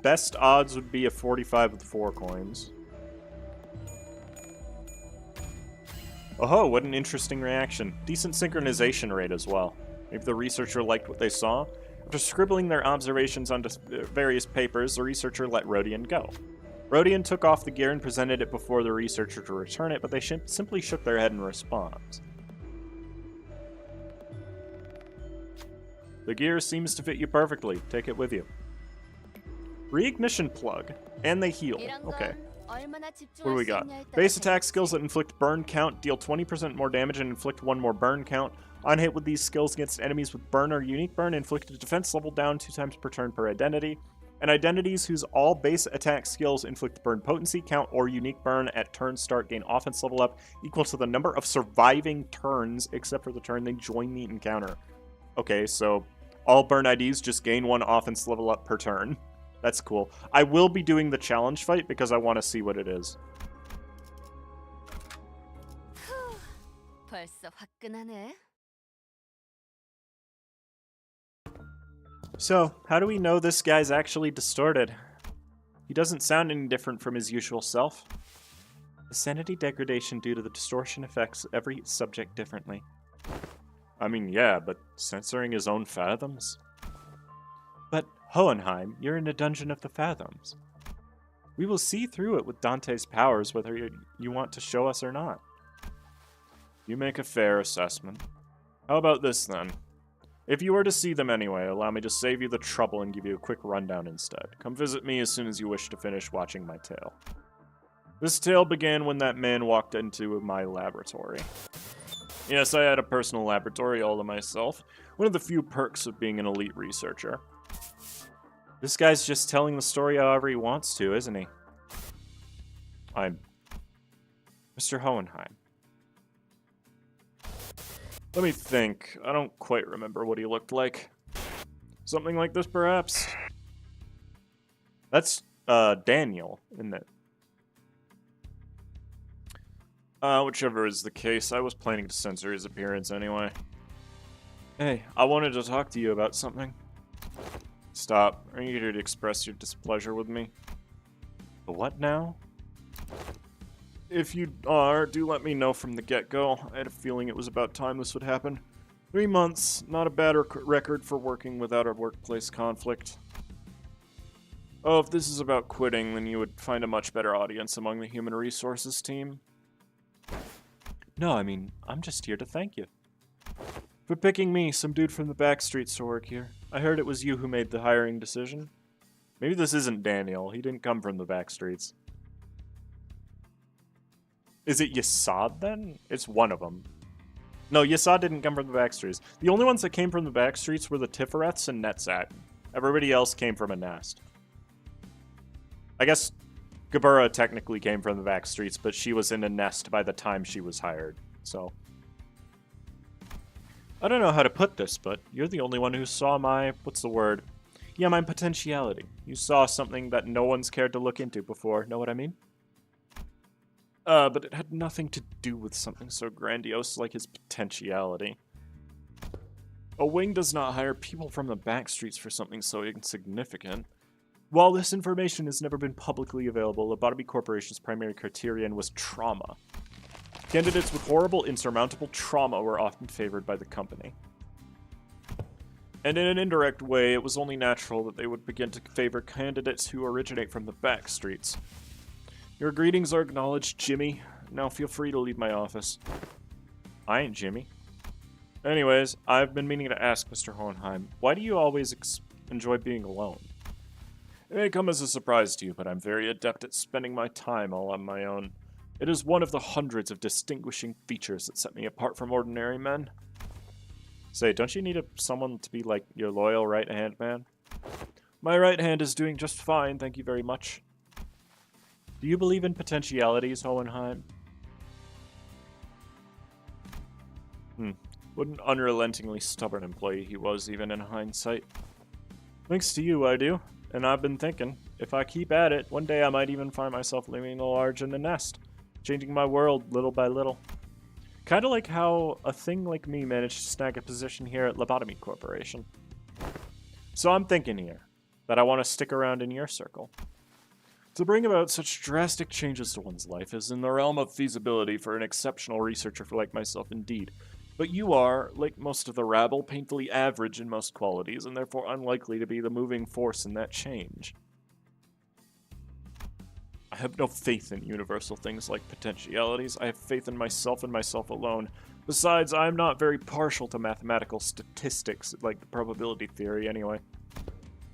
Best odds would be a 45 with 4 coins. Oh, what an interesting reaction. Decent synchronization rate as well. Maybe the researcher liked what they saw. After scribbling their observations onto various papers, the researcher let Rodian go. Rodian took off the gear and presented it before the researcher to return it, but they simply shook their head in response. The gear seems to fit you perfectly. Take it with you. Reignition plug. And they heal. Okay. What do we got? Base attack skills that inflict burn count, deal 20% more damage and inflict 1 more burn count. On hit with these skills against enemies with burn or unique burn, inflict a defense level down 2 times per turn per identity. And identities whose all base attack skills inflict burn potency count or unique burn at turn start gain offense level up equal to the number of surviving turns except for the turn they join the encounter. Okay, so all burn IDs just gain 1 offense level up per turn. That's cool. I will be doing the challenge fight because I want to see what it is. 벌써 화끈하네. So, how do we know this guy's actually distorted? He doesn't sound any different from his usual self. The sanity degradation due to the distortion affects every subject differently. I mean, yeah, but censoring his own fathoms? But, Hohenheim, you're in a dungeon of the fathoms. We will see through it with Dante's powers whether you want to show us or not. You make a fair assessment. How about this, then? If you were to see them anyway, allow me to save you the trouble and give you a quick rundown instead. Come visit me as soon as you wish to finish watching my tale. This tale began when that man walked into my laboratory. Yes, I had a personal laboratory all to myself. One of the few perks of being an elite researcher. This guy's just telling the story however he wants to, isn't he? I'm Mr. Hohenheim. Let me think. I don't quite remember what he looked like. Something like this, perhaps? That's, Daniel, isn't it? Whichever is the case, I was planning to censor his appearance anyway. Hey, I wanted to talk to you about something. Stop. Are you here to express your displeasure with me? The what now? If you are, do let me know from the get-go. I had a feeling it was about time this would happen. 3 months, not a bad record for working without a workplace conflict. Oh, if this is about quitting, then you would find a much better audience among the human resources team. No, I mean, I'm just here to thank you. For picking me, some dude from the back streets to work here. I heard it was you who made the hiring decision. Maybe this isn't Daniel. He didn't come from the back streets. Is it Yasad then? It's one of them. No, Yasad didn't come from the back streets. The only ones that came from the back streets were the Tiffereths and Netzat. Everybody else came from a nest. I guess Gabura technically came from the back streets, but she was in a nest by the time she was hired, so. I don't know how to put this, but you're the only one who saw my, what's the word? Yeah, my potentiality. You saw something that no one's cared to look into before, know what I mean? But it had nothing to do with something so grandiose like his potentiality. A wing does not hire people from the back streets for something so insignificant. While this information has never been publicly available, Lobotomy Corporation's primary criterion was trauma. Candidates with horrible, insurmountable trauma were often favored by the company. And in an indirect way, it was only natural that they would begin to favor candidates who originate from the back streets. Your greetings are acknowledged, Jimmy. Now feel free to leave my office. I ain't Jimmy. Anyways, I've been meaning to ask Mr. Hohenheim, why do you always enjoy being alone? It may come as a surprise to you, but I'm very adept at spending my time all on my own. It is one of the hundreds of distinguishing features that set me apart from ordinary men. Say, don't you need someone to be like your loyal right-hand man? My right hand is doing just fine, thank you very much. Do you believe in potentialities, Hohenheim? What an unrelentingly stubborn employee he was, even in hindsight. Thanks to you, I do. And I've been thinking, if I keep at it, one day I might even find myself living large in the nest, changing my world little by little. Kinda like how a thing like me managed to snag a position here at Lobotomy Corporation. So I'm thinking here, that I want to stick around in your circle. To bring about such drastic changes to one's life is in the realm of feasibility for an exceptional researcher like myself indeed. But you are, like most of the rabble, painfully average in most qualities, and therefore unlikely to be the moving force in that change. I have no faith in universal things like potentialities. I have faith in myself and myself alone. Besides, I am not very partial to mathematical statistics, like the probability theory anyway.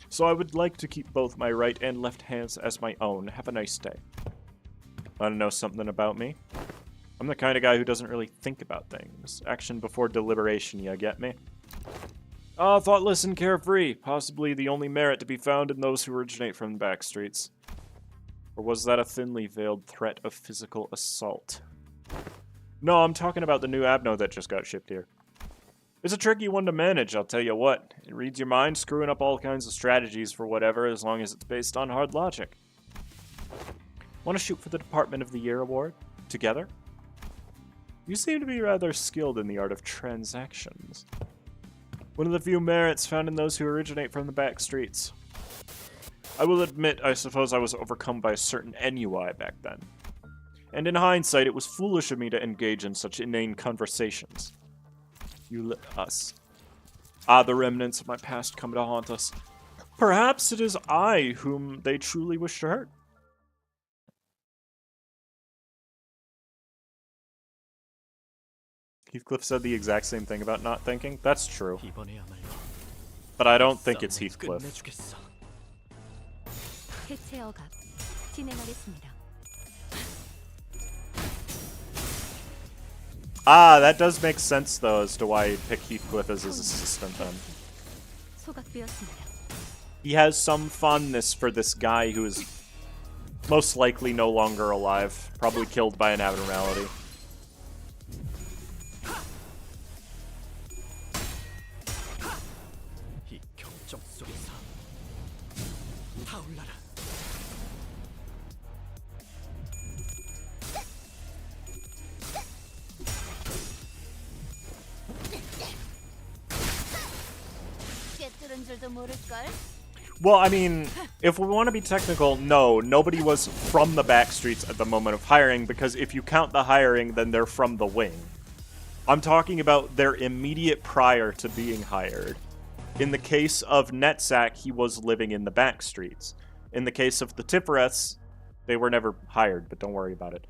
So I would like to keep both my right and left hands as my own. Have a nice day. Want to know something about me? I'm the kind of guy who doesn't really think about things. Action before deliberation, you get me? Thoughtless and carefree. Possibly the only merit to be found in those who originate from the back streets. Or was that a thinly veiled threat of physical assault? No, I'm talking about the new Abno that just got shipped here. It's a tricky one to manage, I'll tell you what. It reads your mind, screwing up all kinds of strategies for whatever, as long as it's based on hard logic. Want to shoot for the Department of the Year award? Together? You seem to be rather skilled in the art of transactions. One of the few merits found in those who originate from the back streets. I will admit, I suppose I was overcome by a certain ennui back then. And in hindsight, it was foolish of me to engage in such inane conversations. The remnants of my past come to haunt us. Perhaps it is I whom they truly wish to hurt. Heathcliff said the exact same thing about not thinking. That's true. But I don't think it's Heathcliff. 해체 억압 진행하겠습니다. Ah, that does make sense, though, as to why he picked Heathcliff as his assistant, then. 소각되었습니다. He has some fondness for this guy who is most likely no longer alive, probably killed by an abnormality. 이 경적 속에서 타올라라. 꿰뚫은 줄도 모를걸. Well, I mean, if we want to be technical, no, nobody was from the back streets at the moment of hiring, because if you count the hiring, then they're from the wing. I'm talking about their immediate prior to being hired. In the case of Netsack, he was living in the back streets. In the case of the Tiffereths, they were never hired, but don't worry about it.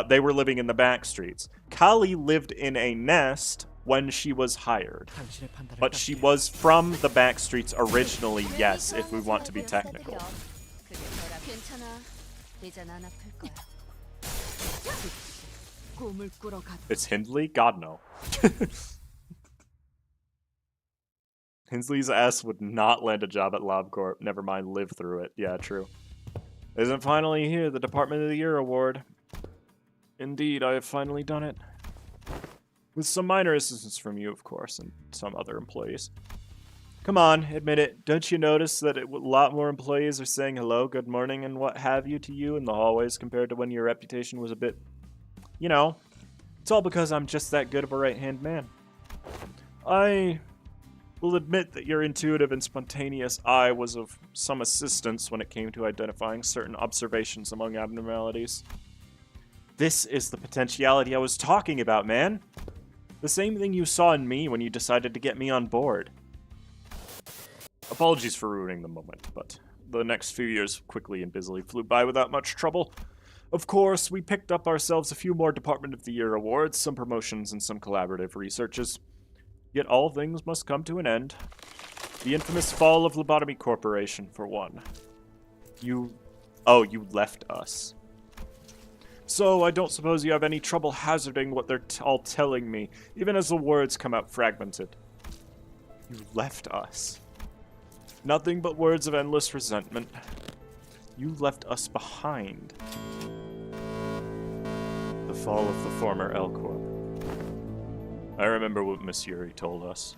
They were living in the back streets. Kali lived in a nest when she was hired. 당신의 판단을 But she 따를게요. was from the back streets originally, yes, if we want to be technical. 그게 더라. 괜찮아. 이젠 안 아플 거야. 꿈을 꾸러 갔. It's Hindley? God, no. Hinsley's ass would not land a job at LobCorp. Never mind, live through it. Yeah, true. Isn't finally here, the Department of the Year award. Indeed, I have finally done it. With some minor assistance from you, of course, and some other employees. Come on, admit it. Don't you notice that a lot more employees are saying hello, good morning, and what have you to you in the hallways compared to when your reputation was a bit... You know, it's all because I'm just that good of a right-hand man. I will admit that your intuitive and spontaneous eye was of some assistance when it came to identifying certain observations among abnormalities. This is the potentiality I was talking about, man. The same thing you saw in me when you decided to get me on board. Apologies for ruining the moment, but the next few years quickly and busily flew by without much trouble. Of course, we picked up ourselves a few more Department of the Year awards, some promotions, and some collaborative researches. Yet all things must come to an end. The infamous fall of Lobotomy Corporation, for one. You left us. So, I don't suppose you have any trouble hazarding what they're all telling me, even as the words come out fragmented. You left us. Nothing but words of endless resentment. You left us behind. The fall of the former L-Corp. I remember what Miss Yuri told us.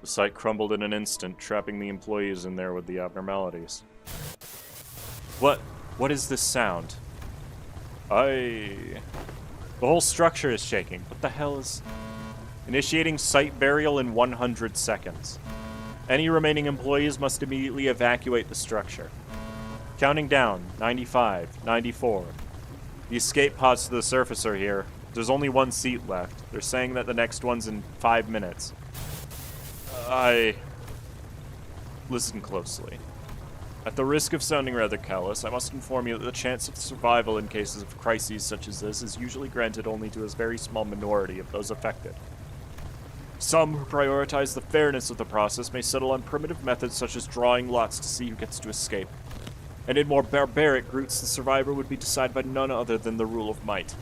The site crumbled in an instant, trapping the employees in there with the abnormalities. What is this sound? The whole structure is shaking. What the hell is... Initiating site burial in 100 seconds. Any remaining employees must immediately evacuate the structure. Counting down, 95, 94. The escape pods to the surface are here. There's only one seat left. They're saying that the next one's in 5 minutes. Listen closely. At the risk of sounding rather callous, I must inform you that the chance of survival in cases of crises such as this is usually granted only to a very small minority of those affected. Some who prioritize the fairness of the process may settle on primitive methods such as drawing lots to see who gets to escape. And in more barbaric routes, the survivor would be decided by none other than the rule of might.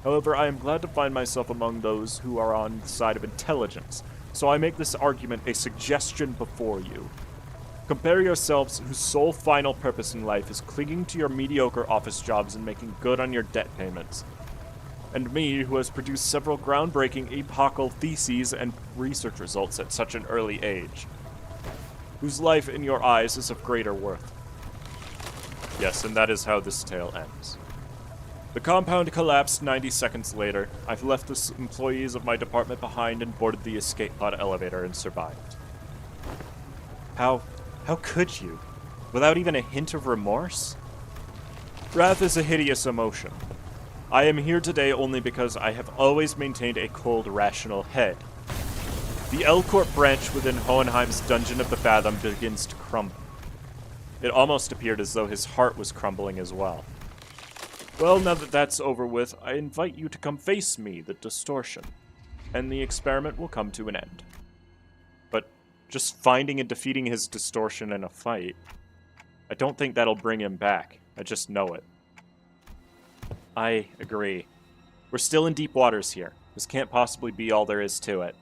However, I am glad to find myself among those who are on the side of intelligence, so I make this argument a suggestion before you. Compare yourselves, whose sole final purpose in life is clinging to your mediocre office jobs and making good on your debt payments. And me, who has produced several groundbreaking epochal theses and research results at such an early age. Whose life, in your eyes, is of greater worth. Yes, and that is how this tale ends. The compound collapsed 90 seconds later. I've left the employees of my department behind and boarded the escape pod elevator and survived. How could you? Without even a hint of remorse? Wrath is a hideous emotion. I am here today only because I have always maintained a cold, rational head. The L-Corp branch within Hohenheim's Dungeon of the Fathom begins to crumble. It almost appeared as though his heart was crumbling as well. Well, now that that's over with, I invite you to come face me, the distortion, and the experiment will come to an end. But just finding and defeating his distortion in a fight, I don't think that'll bring him back. I just know it. I agree. We're still in deep waters here. This can't possibly be all there is to it.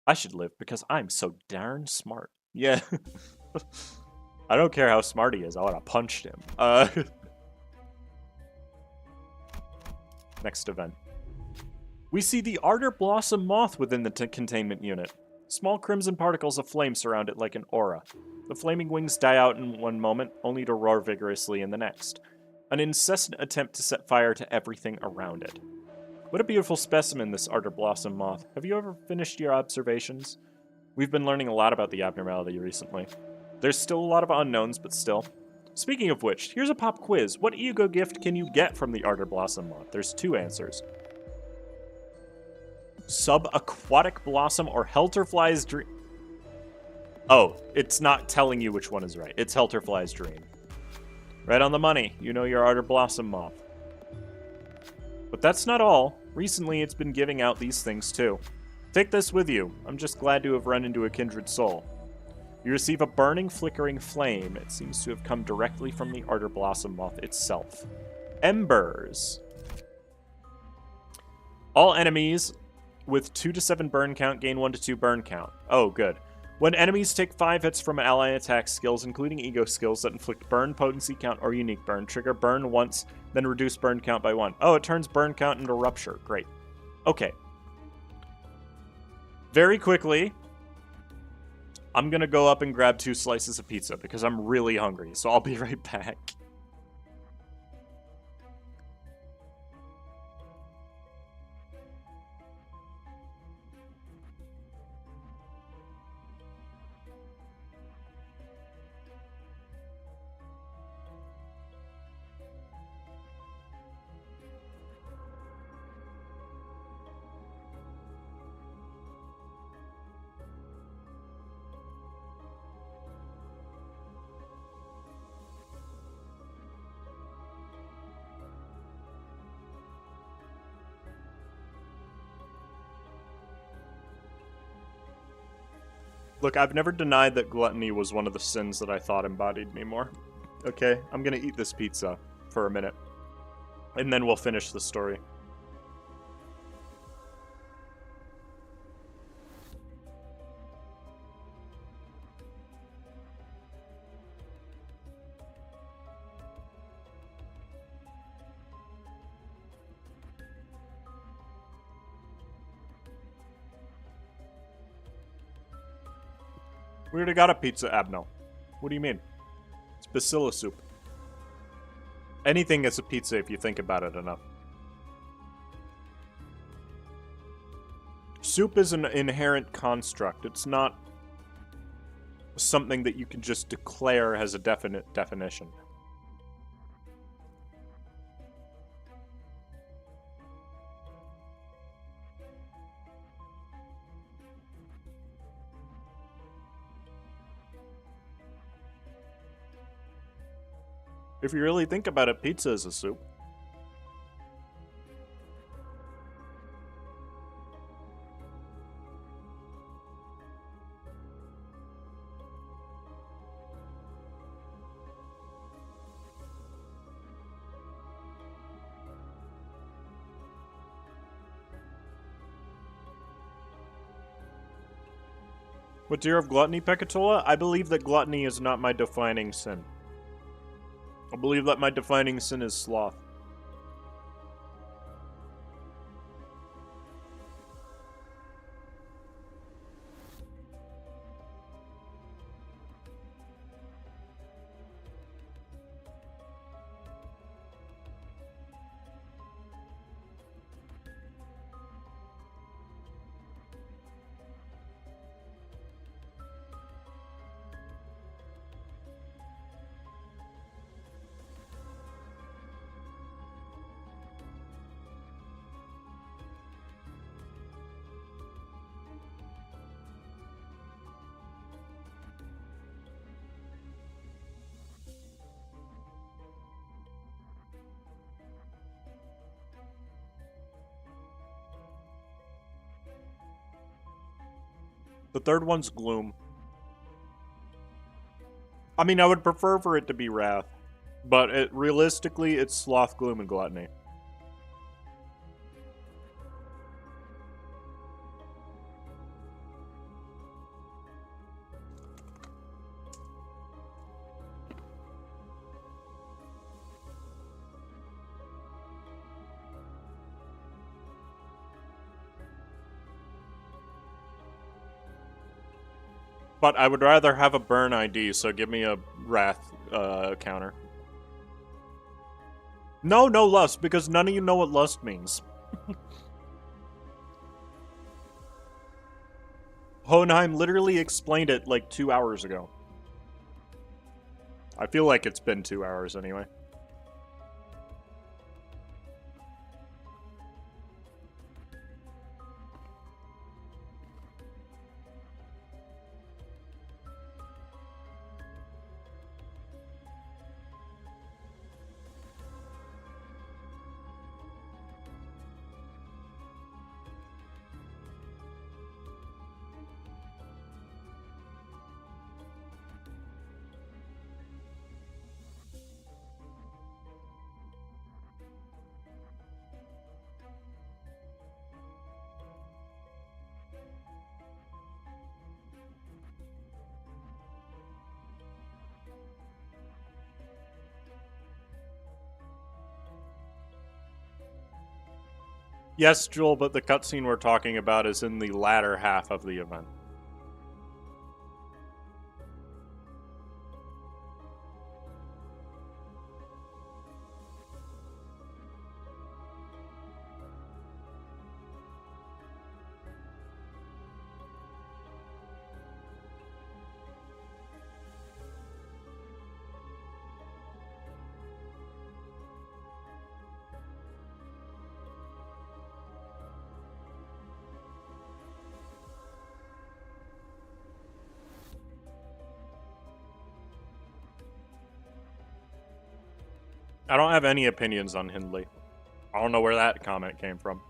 I should live because I'm so darn smart. Yeah. I don't care how smart he is. I want to punch him. Next event. We see the Ardor Blossom Moth within the containment unit. Small crimson particles of flame surround it like an aura. The flaming wings die out in one moment, only to roar vigorously in the next. An incessant attempt to set fire to everything around it. What a beautiful specimen, this Ardor Blossom Moth. Have you ever finished your observations? We've been learning a lot about the abnormality recently. There's still a lot of unknowns, but still. Speaking of which, here's a pop quiz. What ego gift can you get from the Ardor Blossom Moth? There's 2 answers. Subaquatic Blossom or Helterfly's Dream. Oh, it's not telling you which one is right. It's Helterfly's Dream. Right on the money. You know your Ardor Blossom Moth. But that's not all. Recently, it's been giving out these things too. Take this with you. I'm just glad to have run into a kindred soul. You receive a burning, flickering flame. It seems to have come directly from the Ardor Blossom Moth itself. Embers. All enemies with 2 to 7 burn count gain 1 to 2 burn count. Oh, good. When enemies take 5 hits from ally attack skills, including ego skills that inflict burn, potency count, or unique burn, trigger burn once, then reduce burn count by 1. Oh, it turns burn count into rupture. Great. Okay. Very quickly, I'm gonna go up and grab 2 slices of pizza because I'm really hungry, so I'll be right back. Look, I've never denied that gluttony was one of the sins that I thought embodied me more. Okay, I'm gonna eat this pizza for a minute. And then we'll finish the story. We already got a pizza, Abno. What do you mean? It's bacilla soup. Anything is a pizza if you think about it enough. Soup is an inherent construct. It's not something that you can just declare has a definite definition. If you really think about it, pizza is a soup. What tier of gluttony, Pecatola? I believe that gluttony is not my defining sin. I believe that my defining sin is sloth. The third one's gloom. I mean, I would prefer for it to be wrath, but realistically, it's sloth, gloom, and gluttony. But I would rather have a burn ID, so give me a wrath counter. No lust, because none of you know what lust means. Hohenheim literally explained it like 2 hours ago. I feel like it's been 2 hours anyway. Yes, Joel, but the cutscene we're talking about is in the latter half of the event. I don't have any opinions on Hindley. I don't know where that comment came from.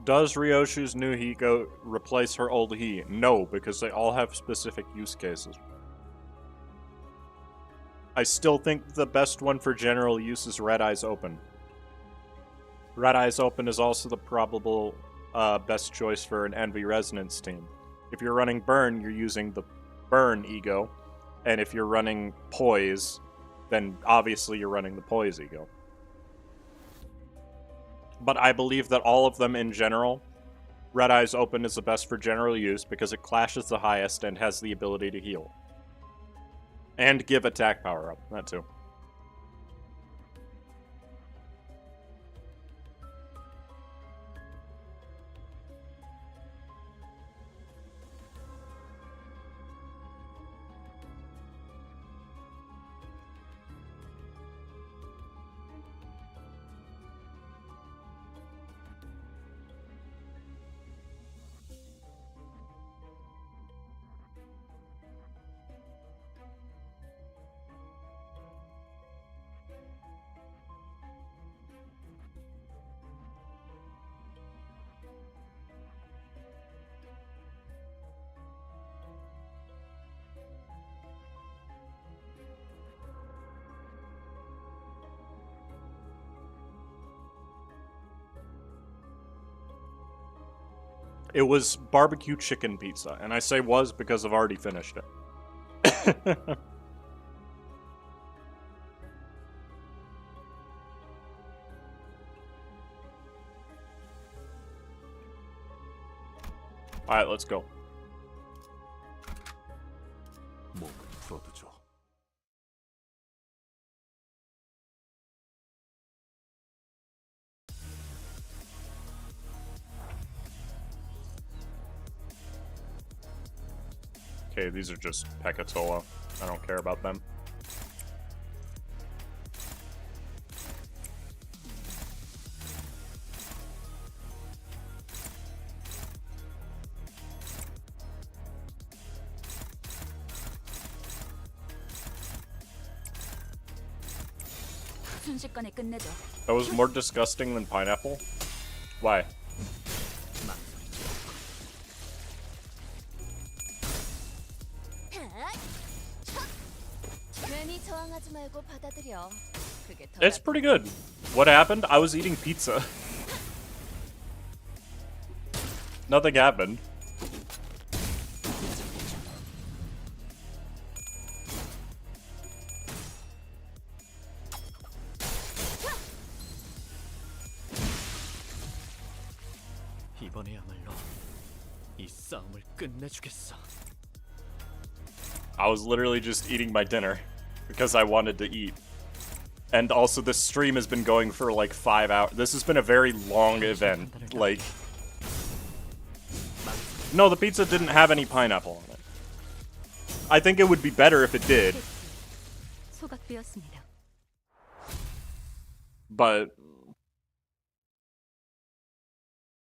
Does Ryoshu's new Hiko replace her old He? No, because they all have specific use cases. I still think the best one for general use is Red Eyes Open. Red Eyes Open is also the probable best choice for an Envy Resonance team. If you're running Burn, you're using the Burn Ego, and if you're running Poise, then obviously you're running the Poise Ego. But I believe that all of them in general, Red Eyes Open is the best for general use because it clashes the highest and has the ability to heal. And give attack power up, that too. It was barbecue chicken pizza, and I say was because I've already finished it. Alright, let's go. 몸은 풀어두죠. Okay, these are just Pekatola. I don't care about them. 순식간에 끝내죠. That was more disgusting than pineapple? Why? 괜히 저항하지 말고 받아들여. 그게 더 It's pretty good. What happened? I was eating pizza. Nothing happened. 이번에야말로 이 싸움을 끝내주겠어. I was literally just eating my dinner because I wanted to eat. And also this stream has been going for like 5 hours. This has been a very long event. Like, no, the pizza didn't have any pineapple on it. I think it would be better if it did. 소각되었습니다. But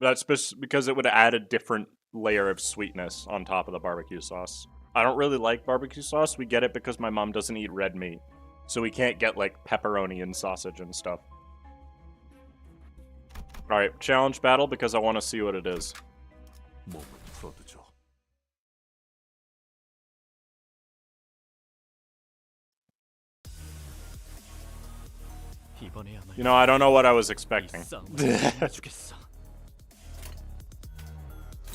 that's because it would add a different layer of sweetness on top of the barbecue sauce. I don't really like barbecue sauce. We get it because my mom doesn't eat red meat. So we can't get like pepperoni and sausage and stuff. Alright, challenge battle because I want to see what it is. 몸은 풀어두죠. 이번에야말로 You know, I don't know what I was 이 expecting. 싸움을 끝내주겠어.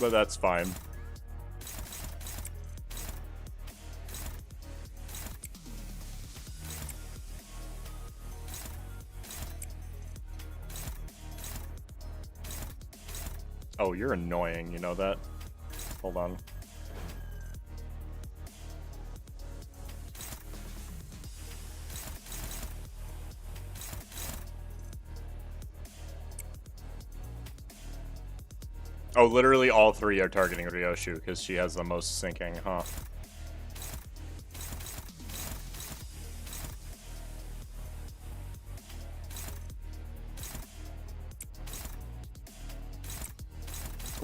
But that's fine. Oh, you're annoying, you know that? Hold on. Oh, literally all three are targeting Ryoshu because she has the most sinking, huh?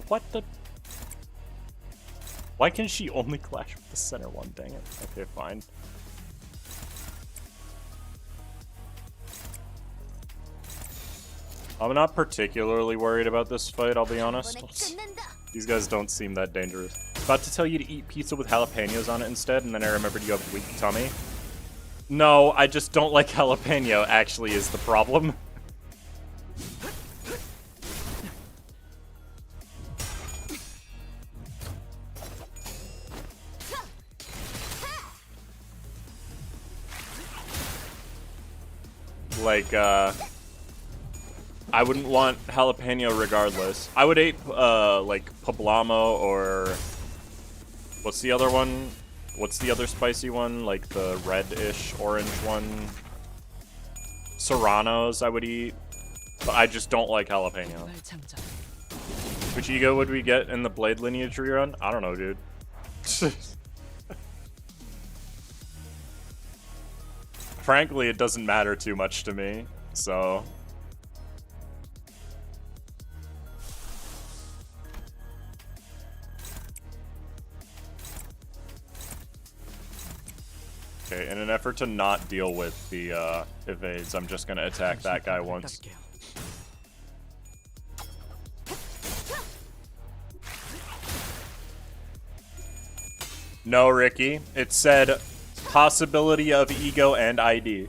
What the? Why can she only clash with the center one? Dang it. Okay, fine. I'm not particularly worried about this fight, I'll be honest. These guys don't seem that dangerous. About to tell you to eat pizza with jalapenos on it instead, and then I remembered you have a weak tummy. No, I just don't like jalapeno, actually, is the problem. Like, I wouldn't want jalapeno regardless. I would eat, like, poblano or... What's the other one? What's the other spicy one? Like, the red-ish orange one? Serranos I would eat. But I just don't like jalapeno. Which ego would we get in the Blade lineage rerun? I don't know, dude. Frankly, it doesn't matter too much to me, so... Okay, in an effort to not deal with the evades, I'm just gonna attack that guy once. No, Ricky. It said possibility of ego and ID.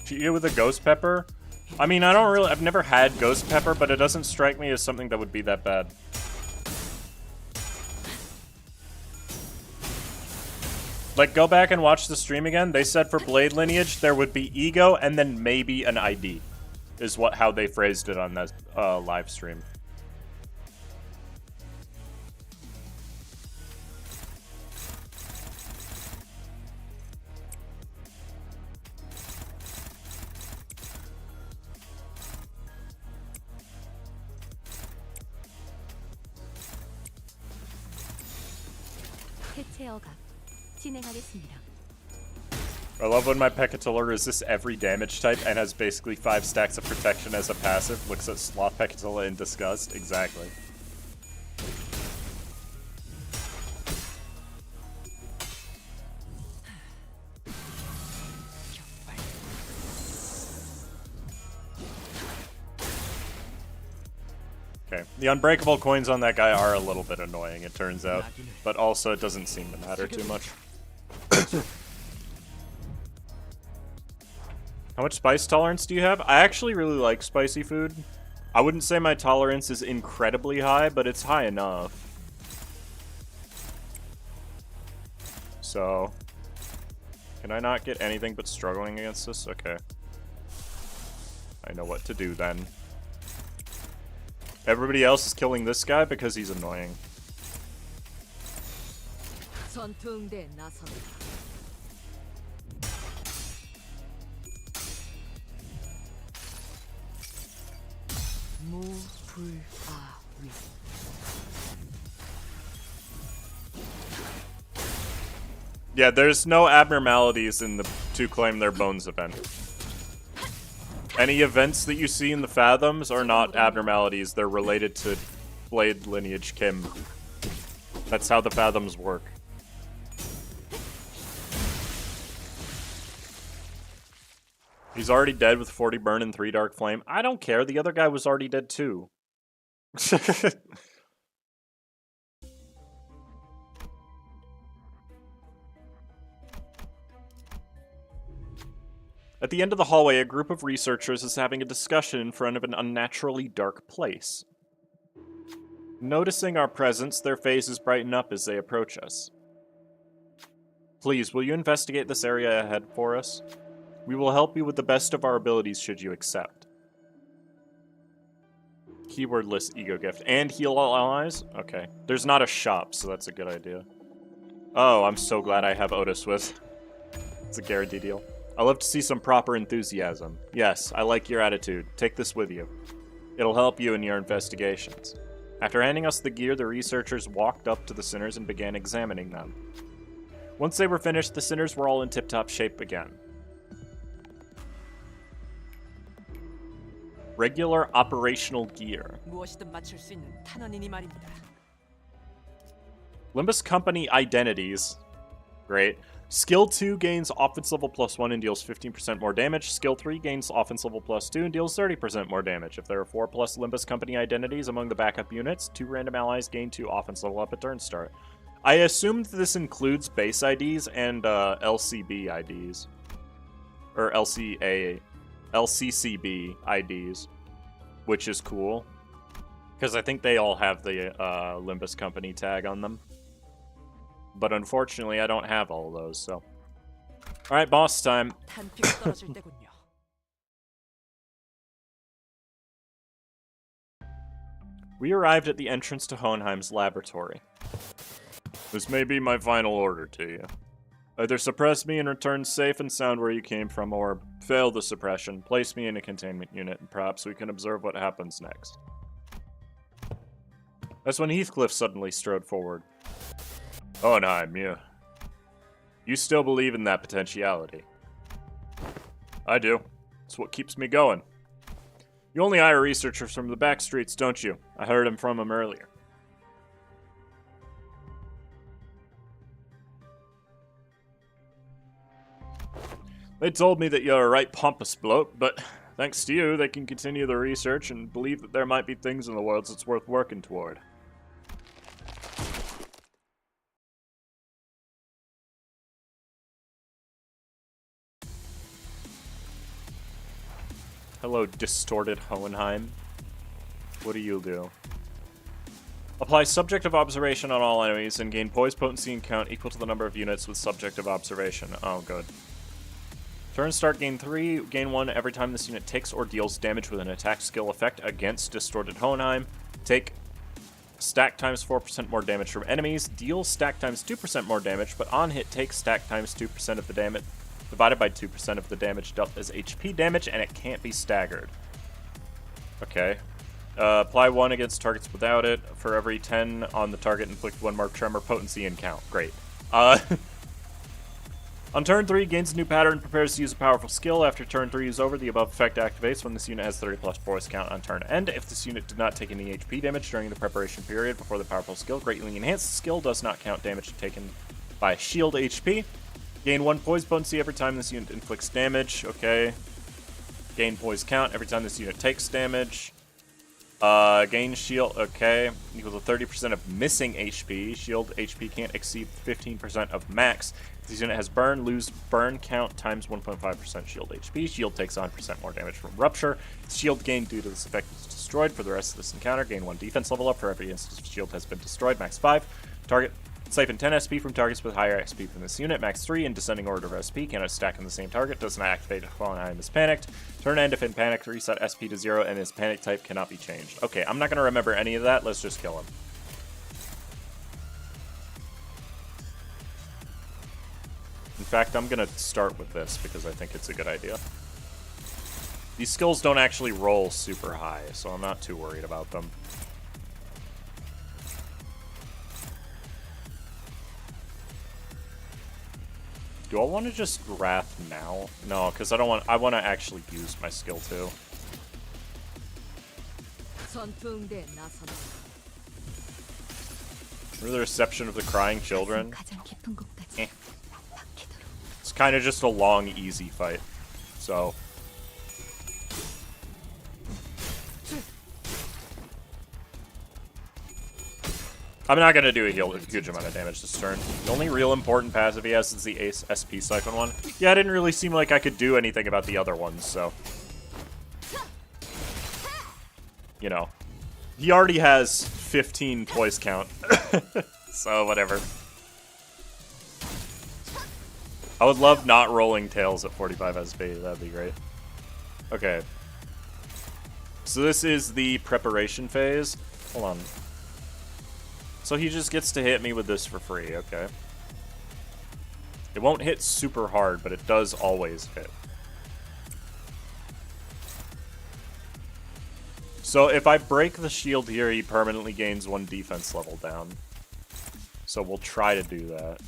Should you get with a ghost pepper? I mean, I've never had ghost pepper, but it doesn't strike me as something that would be that bad. Like, go back and watch the stream again. They said for Blade Lineage, there would be ego and then maybe an ID. Is how they phrased it on that live stream. 해체 억압 진행하겠습니다. I love when my Pekatilla resists every damage type and has basically 5 stacks of protection as a passive. Looks at Sloth Pekatilla in disgust. Exactly. Okay. The unbreakable coins on that guy are a little bit annoying, it turns out. But also, it doesn't seem to matter too much. How much spice tolerance do you have? I actually really like spicy food. I wouldn't say my tolerance is incredibly high, but it's high enough. So... Can I not get anything but struggling against this? Okay. I know what to do then. Everybody else is killing this guy because he's annoying. 전투응대에 나선다. 무불아위. Yeah, there's no abnormalities in the To Claim Their Bones event. Any events that you see in the Fathoms are not abnormalities, they're related to Blade Lineage Kim. That's how the Fathoms work. He's already dead with 40 burn and 3 dark flame. I don't care, the other guy was already dead too. At the end of the hallway, a group of researchers is having a discussion in front of an unnaturally dark place. Noticing our presence, their faces brighten up as they approach us. Please, will you investigate this area ahead for us? We will help you with the best of our abilities should you accept. Keywordless ego gift. And heal all allies? Okay. There's not a shop, so that's a good idea. Oh, I'm so glad I have Otis with. It's a guarantee deal. I love to see some proper enthusiasm. Yes, I like your attitude. Take this with you. It'll help you in your investigations. After handing us the gear, the researchers walked up to the sinners and began examining them. Once they were finished, the sinners were all in tip-top shape again. Regular operational gear. 무엇이든 맞출 수 있는 탄원이니 말입니다. Limbus Company identities. Great. Skill 2 gains offense level +1 and deals 15% more damage. Skill 3 gains offense level +2 and deals 30% more damage. If there are 4+ Limbus Company identities among the backup units, 2 random allies gain 2 offense level up at turn start. I assumed this includes base IDs and LCB IDs. Or LCCB IDs. Which is cool. Because I think they all have the Limbus Company tag on them. But unfortunately, I don't have all of those, so... Alright, boss time. 단피가 떨어질 때군요. We arrived at the entrance to Hohenheim's laboratory. This may be my final order to you. Either suppress me and return safe and sound where you came from, or fail the suppression, place me in a containment unit, and perhaps we can observe what happens next. That's when Heathcliff suddenly strode forward. Hohenheim, you still believe in that potentiality? I do. It's what keeps me going. You only hire researchers from the back streets, don't you? I heard him from him earlier. They told me that you're a right pompous bloke, but thanks to you, they can continue the research and believe that there might be things in the world that's worth working toward. Hello, distorted Hohenheim. What do you do? Apply subjective observation on all enemies and gain poise, potency, and count equal to the number of units with subjective observation. Oh, good. Turn start, gain 3, gain 1 every time this unit takes or deals damage with an attack skill effect against distorted Hohenheim. Take stack times 4% more damage from enemies, deal stack times 2% more damage, but on hit take stack times 2% of the damage, divided by 2% of the damage dealt as HP damage, and it can't be staggered. Okay. Apply 1 against targets without it. For every 10 on the target, inflict 1 more tremor, potency, and count. Great. On turn 3, gains a new pattern, prepares to use a powerful skill. After turn 3 is over, the above effect activates when this unit has 30+ force count on turn end. If this unit did not take any HP damage during the preparation period before the powerful skill, greatly enhanced skill does not count damage taken by shield HP. Gain 1 poise potency every time this unit inflicts damage. Okay. Gain poise count every time this unit takes damage. Gain shield, okay, equals to 30% of missing HP. Shield HP can't exceed 15% of max. This unit has burn, lose burn count times 1.5% shield HP. Shield takes 100% more damage from rupture. Shield gain due to this effect is destroyed. For the rest of this encounter, gain 1 defense level up for every instance of shield has been destroyed. Max 5. Target siphon 10 SP from targets with higher SP than this unit. Max 3 in descending order of SP. Cannot stack on the same target. Does not activate while I am panicked. Turn end if in panic, reset SP to 0, and his panic type cannot be changed. Okay, I'm not going to remember any of that. Let's just kill him. In fact, I'm going to start with this because I think it's a good idea. These skills don't actually roll super high, so I'm not too worried about them. Do I want to just Wrath now? No, because I want to actually use my skill too. 전투응대에 나선다. For the reception of the crying children. 가장 깊은 곳까지 Eh. 박히도록. It's kind of just a long, easy fight. So. I'm not going to do a huge amount of damage this turn. The only real important passive he has is the Ace SP Siphon one. Yeah, it didn't really seem like I could do anything about the other ones, so. You know. He already has 15 poise count. So, whatever. I would love not rolling tails at 45 SP. That'd be great. Okay. So this is the preparation phase. Hold on. So he just gets to hit me with this for free, okay. It won't hit super hard, but it does always hit. So if I break the shield here, he permanently gains 1 defense level down. So we'll try to do that.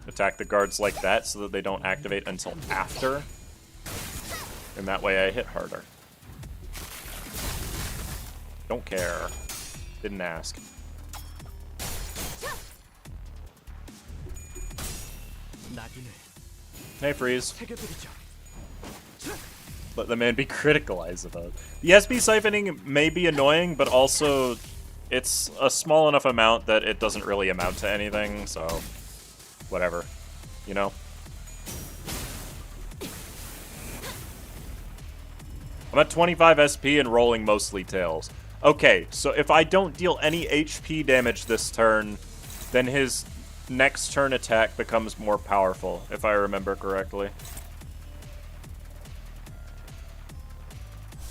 Attack the guards like that so that they don't activate until after. And that way I hit harder. Don't care. Didn't ask. Hey, Freeze. Let the man be criticalized about. The SP siphoning may be annoying, but also it's a small enough amount that it doesn't really amount to anything, so whatever. You know? I'm at 25 SP and rolling mostly tails. Okay, so if I don't deal any HP damage this turn, then his next turn attack becomes more powerful, if I remember correctly.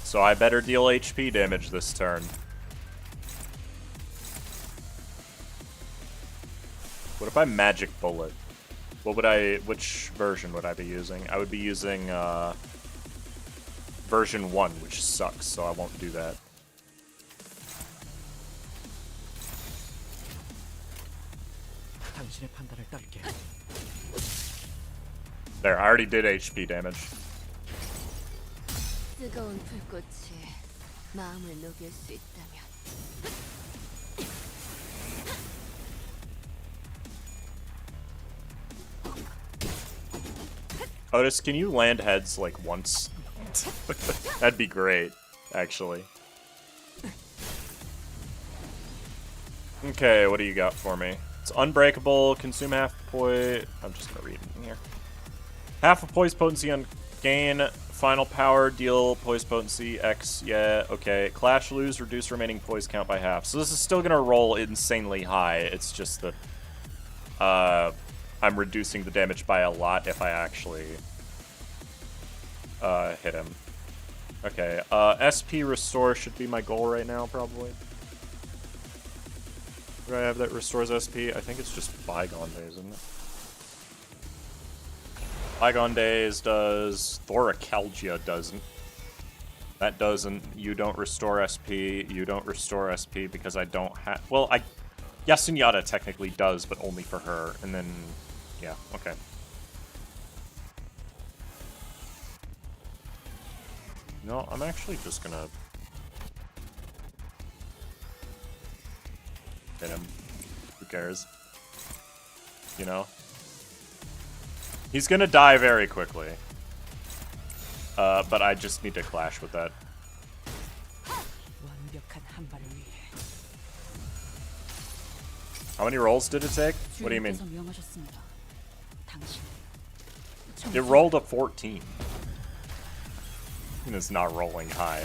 So I better deal HP damage this turn. What if I Magic Bullet? Which version would I be using? I would be using, version 1, which sucks, so I won't do that. There, I already did HP damage. 뜨거운 불꽃이 마음을 녹일 수 있다면 Otis, can you land heads like once? That'd be great, actually. Okay, what do you got for me? It's unbreakable, consume half poise. I'm just gonna read it in here. Half of poise potency on gain, final power, deal poise potency, X, yeah, okay. Clash, lose, reduce remaining poise count by half. So this is still gonna roll insanely high, it's just that I'm reducing the damage by a lot if I actually hit him. Okay, SP restore should be my goal right now, probably. Do I have that restores SP? I think it's just Bygone Days, isn't it? Bygone Days does. Thoracalgia doesn't. That doesn't. You don't restore SP. You don't restore SP because I don't have. Well, Yasunyata technically does, but only for her. And then, yeah, okay. No, I'm actually just gonna hit him. Who cares? You know? He's gonna die very quickly. but I just need to clash with that. 완벽한 한 발을 위해 How many rolls did it take? What do you mean? 주인께서 명하셨습니다. 당신 It rolled a 14. And it's not rolling high.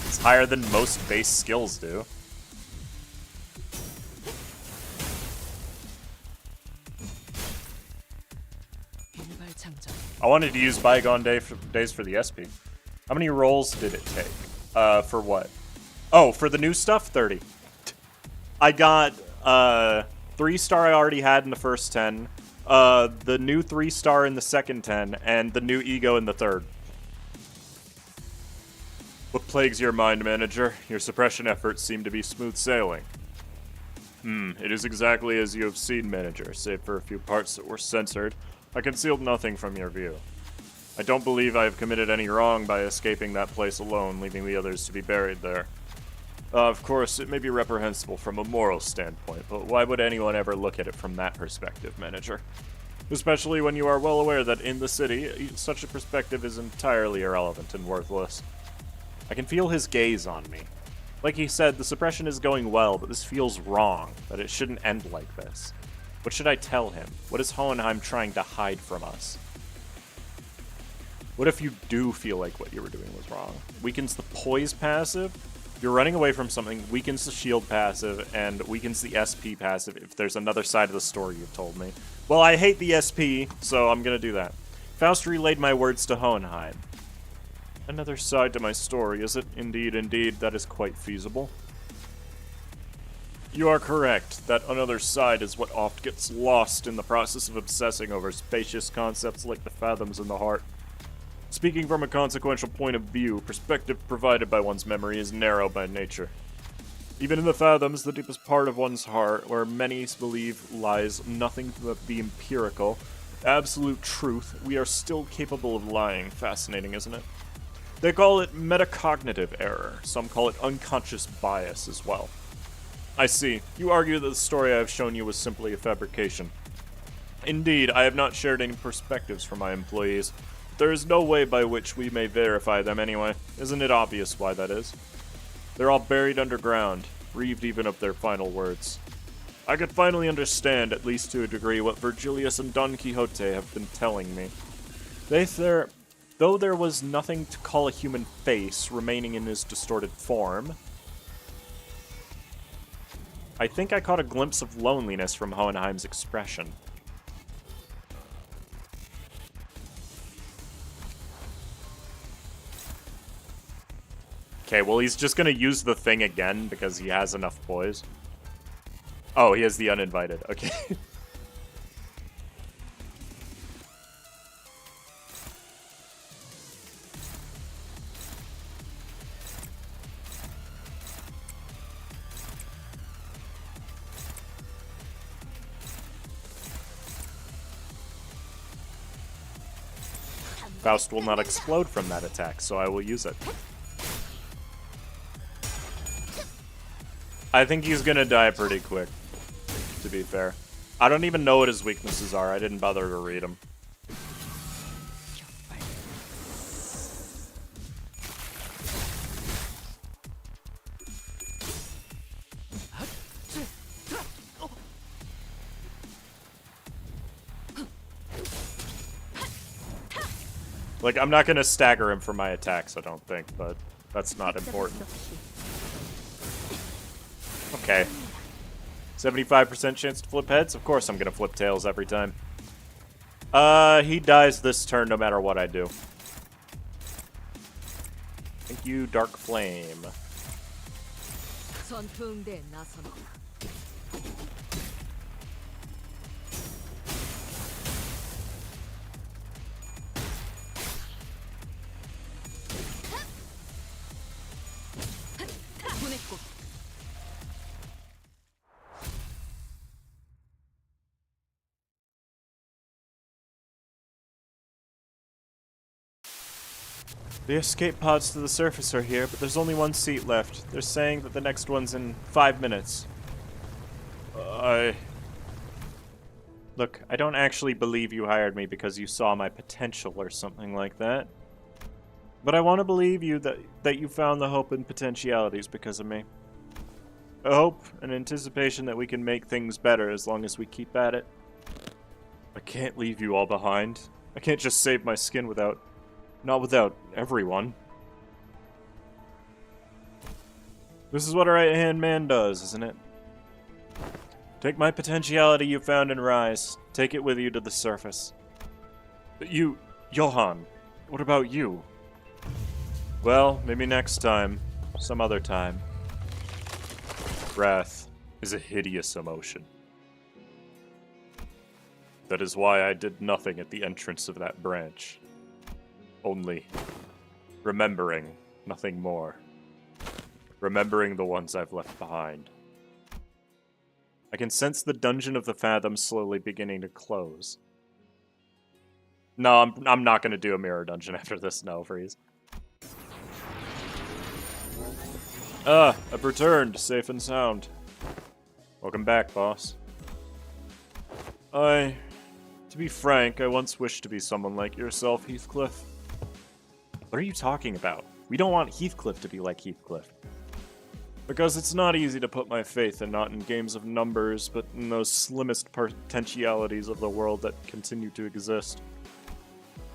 It's higher than most base skills do. 일발장전. I wanted to use bygone days for the SP. How many rolls did it take? For what? Oh, for the new stuff? 30. I got 3-star I already had in the first 10, the new 3-star in the second 10, and the new ego in the third. What plagues your mind, manager? Your suppression efforts seem to be smooth sailing. It is exactly as you have seen, manager, save for a few parts that were censored. I concealed nothing from your view. I don't believe I have committed any wrong by escaping that place alone, leaving the others to be buried there. Of course, it may be reprehensible from a moral standpoint, but why would anyone ever look at it from that perspective, manager? Especially when you are well aware that in the city, such a perspective is entirely irrelevant and worthless. I can feel his gaze on me. Like he said, the suppression is going well, but this feels wrong, that it shouldn't end like this. What should I tell him? What is Hohenheim trying to hide from us? What if you do feel like what you were doing was wrong? Weakens the poise passive? You're running away from something, weakens the shield passive, and weakens the SP passive if there's another side of the story you've told me. Well, I hate the SP, so I'm gonna do that. Faust relayed my words to Hohenheim. Another side to my story, is it? Indeed, indeed, that is quite feasible. You are correct. That another side is what oft gets lost in the process of obsessing over spacious concepts like the fathoms in the heart. Speaking from a consequential point of view, perspective provided by one's memory is narrow by nature. Even in the fathoms, the deepest part of one's heart, where many believe lies nothing but the empirical, absolute truth, we are still capable of lying. Fascinating, isn't it? They call it metacognitive error. Some call it unconscious bias as well. I see. You argue that the story I have shown you was simply a fabrication. Indeed, I have not shared any perspectives from my employees. There is no way by which we may verify them anyway. Isn't it obvious why that is? They're all buried underground, bereaved even of their final words. I could finally understand, at least to a degree, what Virgilius and Don Quixote have been telling me. Though there was nothing to call a human face remaining in his distorted form, I think I caught a glimpse of loneliness from Hohenheim's expression. Okay, well, he's just gonna use the thing again because he has enough poise. Oh, he has the uninvited. Okay. Faust will not explode from that attack, so I will use it. I think he's gonna die pretty quick, to be fair. I don't even know what his weaknesses are. I didn't bother to read them. Like, I'm not gonna stagger him for my attacks, I don't think, but that's not important. Okay. 75% chance to flip heads? Of course I'm gonna flip tails every time. He dies this turn no matter what I do. Thank you, Dark Flame. 전투응대에 나서라. 보냈고. The escape pods to the surface are here, but there's only one seat left. They're saying that the next one's in 5 minutes. Look, I don't actually believe you hired me because you saw my potential or something like that. But I want to believe you that you found the hope and potentialities because of me. A hope and anticipation that we can make things better as long as we keep at it. I can't leave you all behind. I can't just save my skin not without everyone. This is what a right-hand man does, isn't it? Take my potentiality you found and rise. Take it with you to the surface. But you, Johann, what about you? Well, maybe next time. Some other time. Wrath is a hideous emotion. That is why I did nothing at the entrance of that branch. Only remembering, nothing more. Remembering the ones I've left behind. I can sense the dungeon of the Fathom slowly beginning to close. No, I'm not going to do a mirror dungeon after this, no, Freeze. I've returned, safe and sound. Welcome back, boss. To be frank, I once wished to be someone like yourself, Heathcliff. What are you talking about? We don't want Heathcliff to be like Heathcliff. Because it's not easy to put my faith not in games of numbers, but in those slimmest potentialities of the world that continue to exist.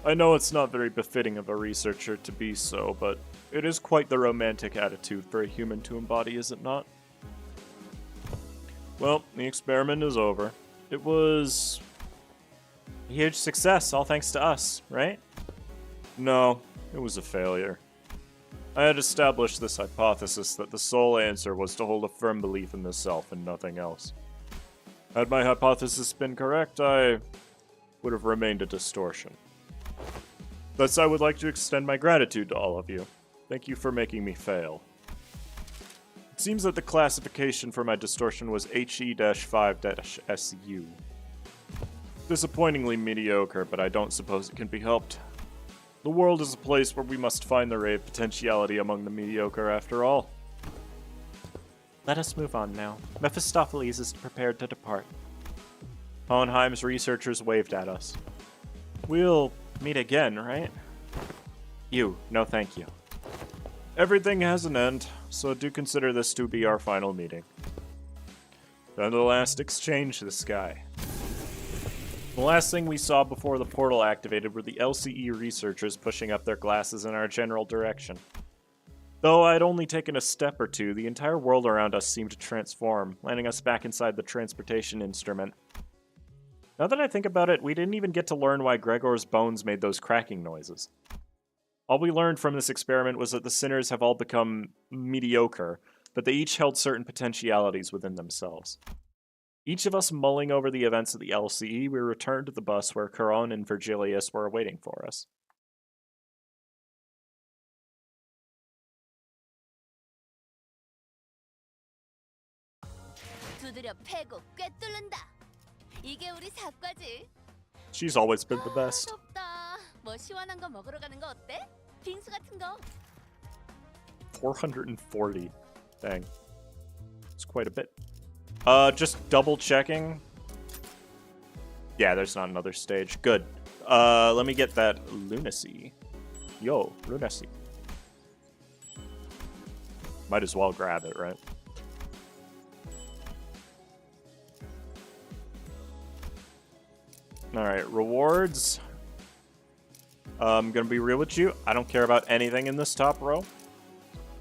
I know it's not very befitting of a researcher to be so, but it is quite the romantic attitude for a human to embody, is it not? Well, the experiment is over. It was A huge success, all thanks to us, right? No, it was a failure. I had established this hypothesis that the sole answer was to hold a firm belief in the self and nothing else. Had my hypothesis been correct, I would have remained a distortion. Thus, I would like to extend my gratitude to all of you. Thank you for making me fail. It seems that the classification for my distortion was HE-5-SU. Disappointingly mediocre, but I don't suppose it can be helped. The world is a place where we must find the ray of potentiality among the mediocre after all. Let us move on now. Mephistopheles is prepared to depart. Hohenheim's researchers waved at us. We'll meet again, right? You, no thank you. Everything has an end, so do consider this to be our final meeting. Then the last exchange this guy. The last thing we saw before the portal activated were the LCE researchers pushing up their glasses in our general direction. Though I'd only taken a step or two, the entire world around us seemed to transform, landing us back inside the transportation instrument. Now that I think about it, we didn't even get to learn why Gregor's bones made those cracking noises. All we learned from this experiment was that the sinners have all become mediocre, but they each held certain potentialities within themselves. Each of us mulling over the events of the LCE, we returned to the bus where Charon and Virgilius were waiting for us. 두드려 패고 꿰뚫는다. 이게 우리 사과지. She's always been the best. 덥다. 뭐 시원한 거 먹으러 가는 거 어때? 빙수 같은 거. 440. Dang. It's quite a bit. Just double checking. Yeah, there's not another stage. Good. Let me get that lunacy. Yo, lunacy. Might as well grab it, right? Alright, rewards. I'm gonna be real with you. I don't care about anything in this top row.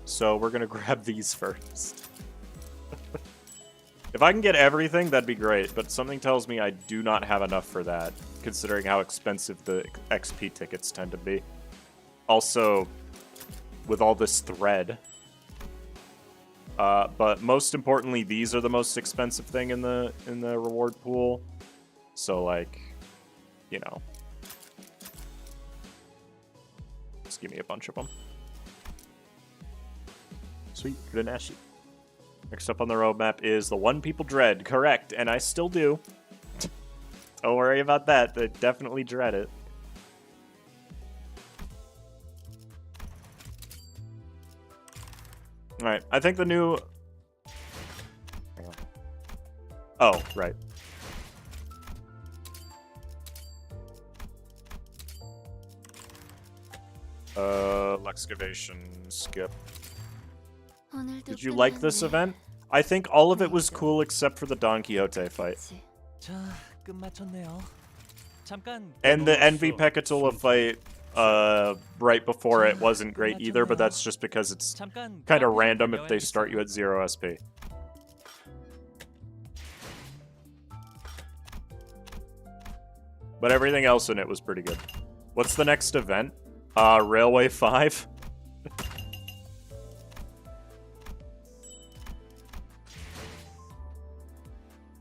So we're gonna grab these first. If I can get everything, that'd be great, but something tells me I do not have enough for that, considering how expensive the XP tickets tend to be. Also, with all this thread. But most importantly, these are the most expensive thing in the reward pool. So, like, you know. Just give me a bunch of them. Sweet, Grenache. Next up on the roadmap is the one people dread. Correct, and I still do. Don't worry about that. They definitely dread it. Alright, I think the new... Hang on. Oh, right. Excavation, skip. 오늘도 Did you like this 끝났네. event? I think all of it was cool except for the Don Quixote fight. 그치? 자, 끝마쳤네요. 잠깐. And the Envy Pecatola fight right before it wasn't great either, but that's just because it's 잠깐. kind of 카페 random if they 들려야겠어요. start you at 0 SP. But everything else in it was pretty good. What's the next event? Railway 5?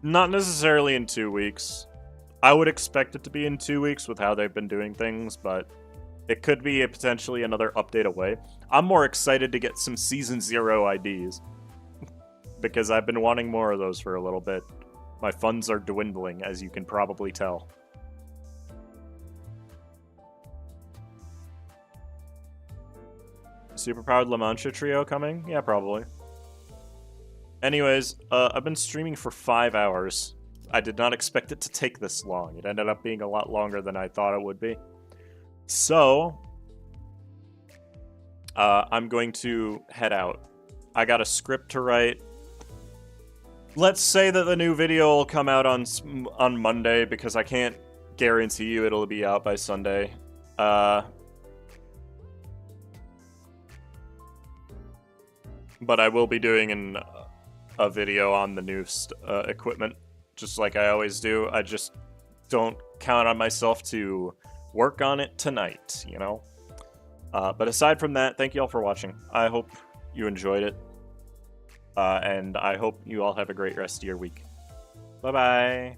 Not necessarily in 2 weeks. I would expect it to be in 2 weeks with how they've been doing things, but it could be potentially another update away. I'm more excited to get some Season 0 IDs. Because I've been wanting more of those for a little bit. My funds are dwindling, as you can probably tell. Superpowered La Mancha trio coming? Yeah, probably. Anyways, I've been streaming for 5 hours. I did not expect it to take this long. It ended up being a lot longer than I thought it would be. So, I'm going to head out. I got a script to write. Let's say that the new video will come out on Monday, because I can't guarantee you it'll be out by Sunday. But I will be doing a video on the new equipment, just like I always do. I just don't count on myself to work on it tonight, you know? But aside from that, thank you all for watching. I hope you enjoyed it. And I hope you all have a great rest of your week. Bye-bye.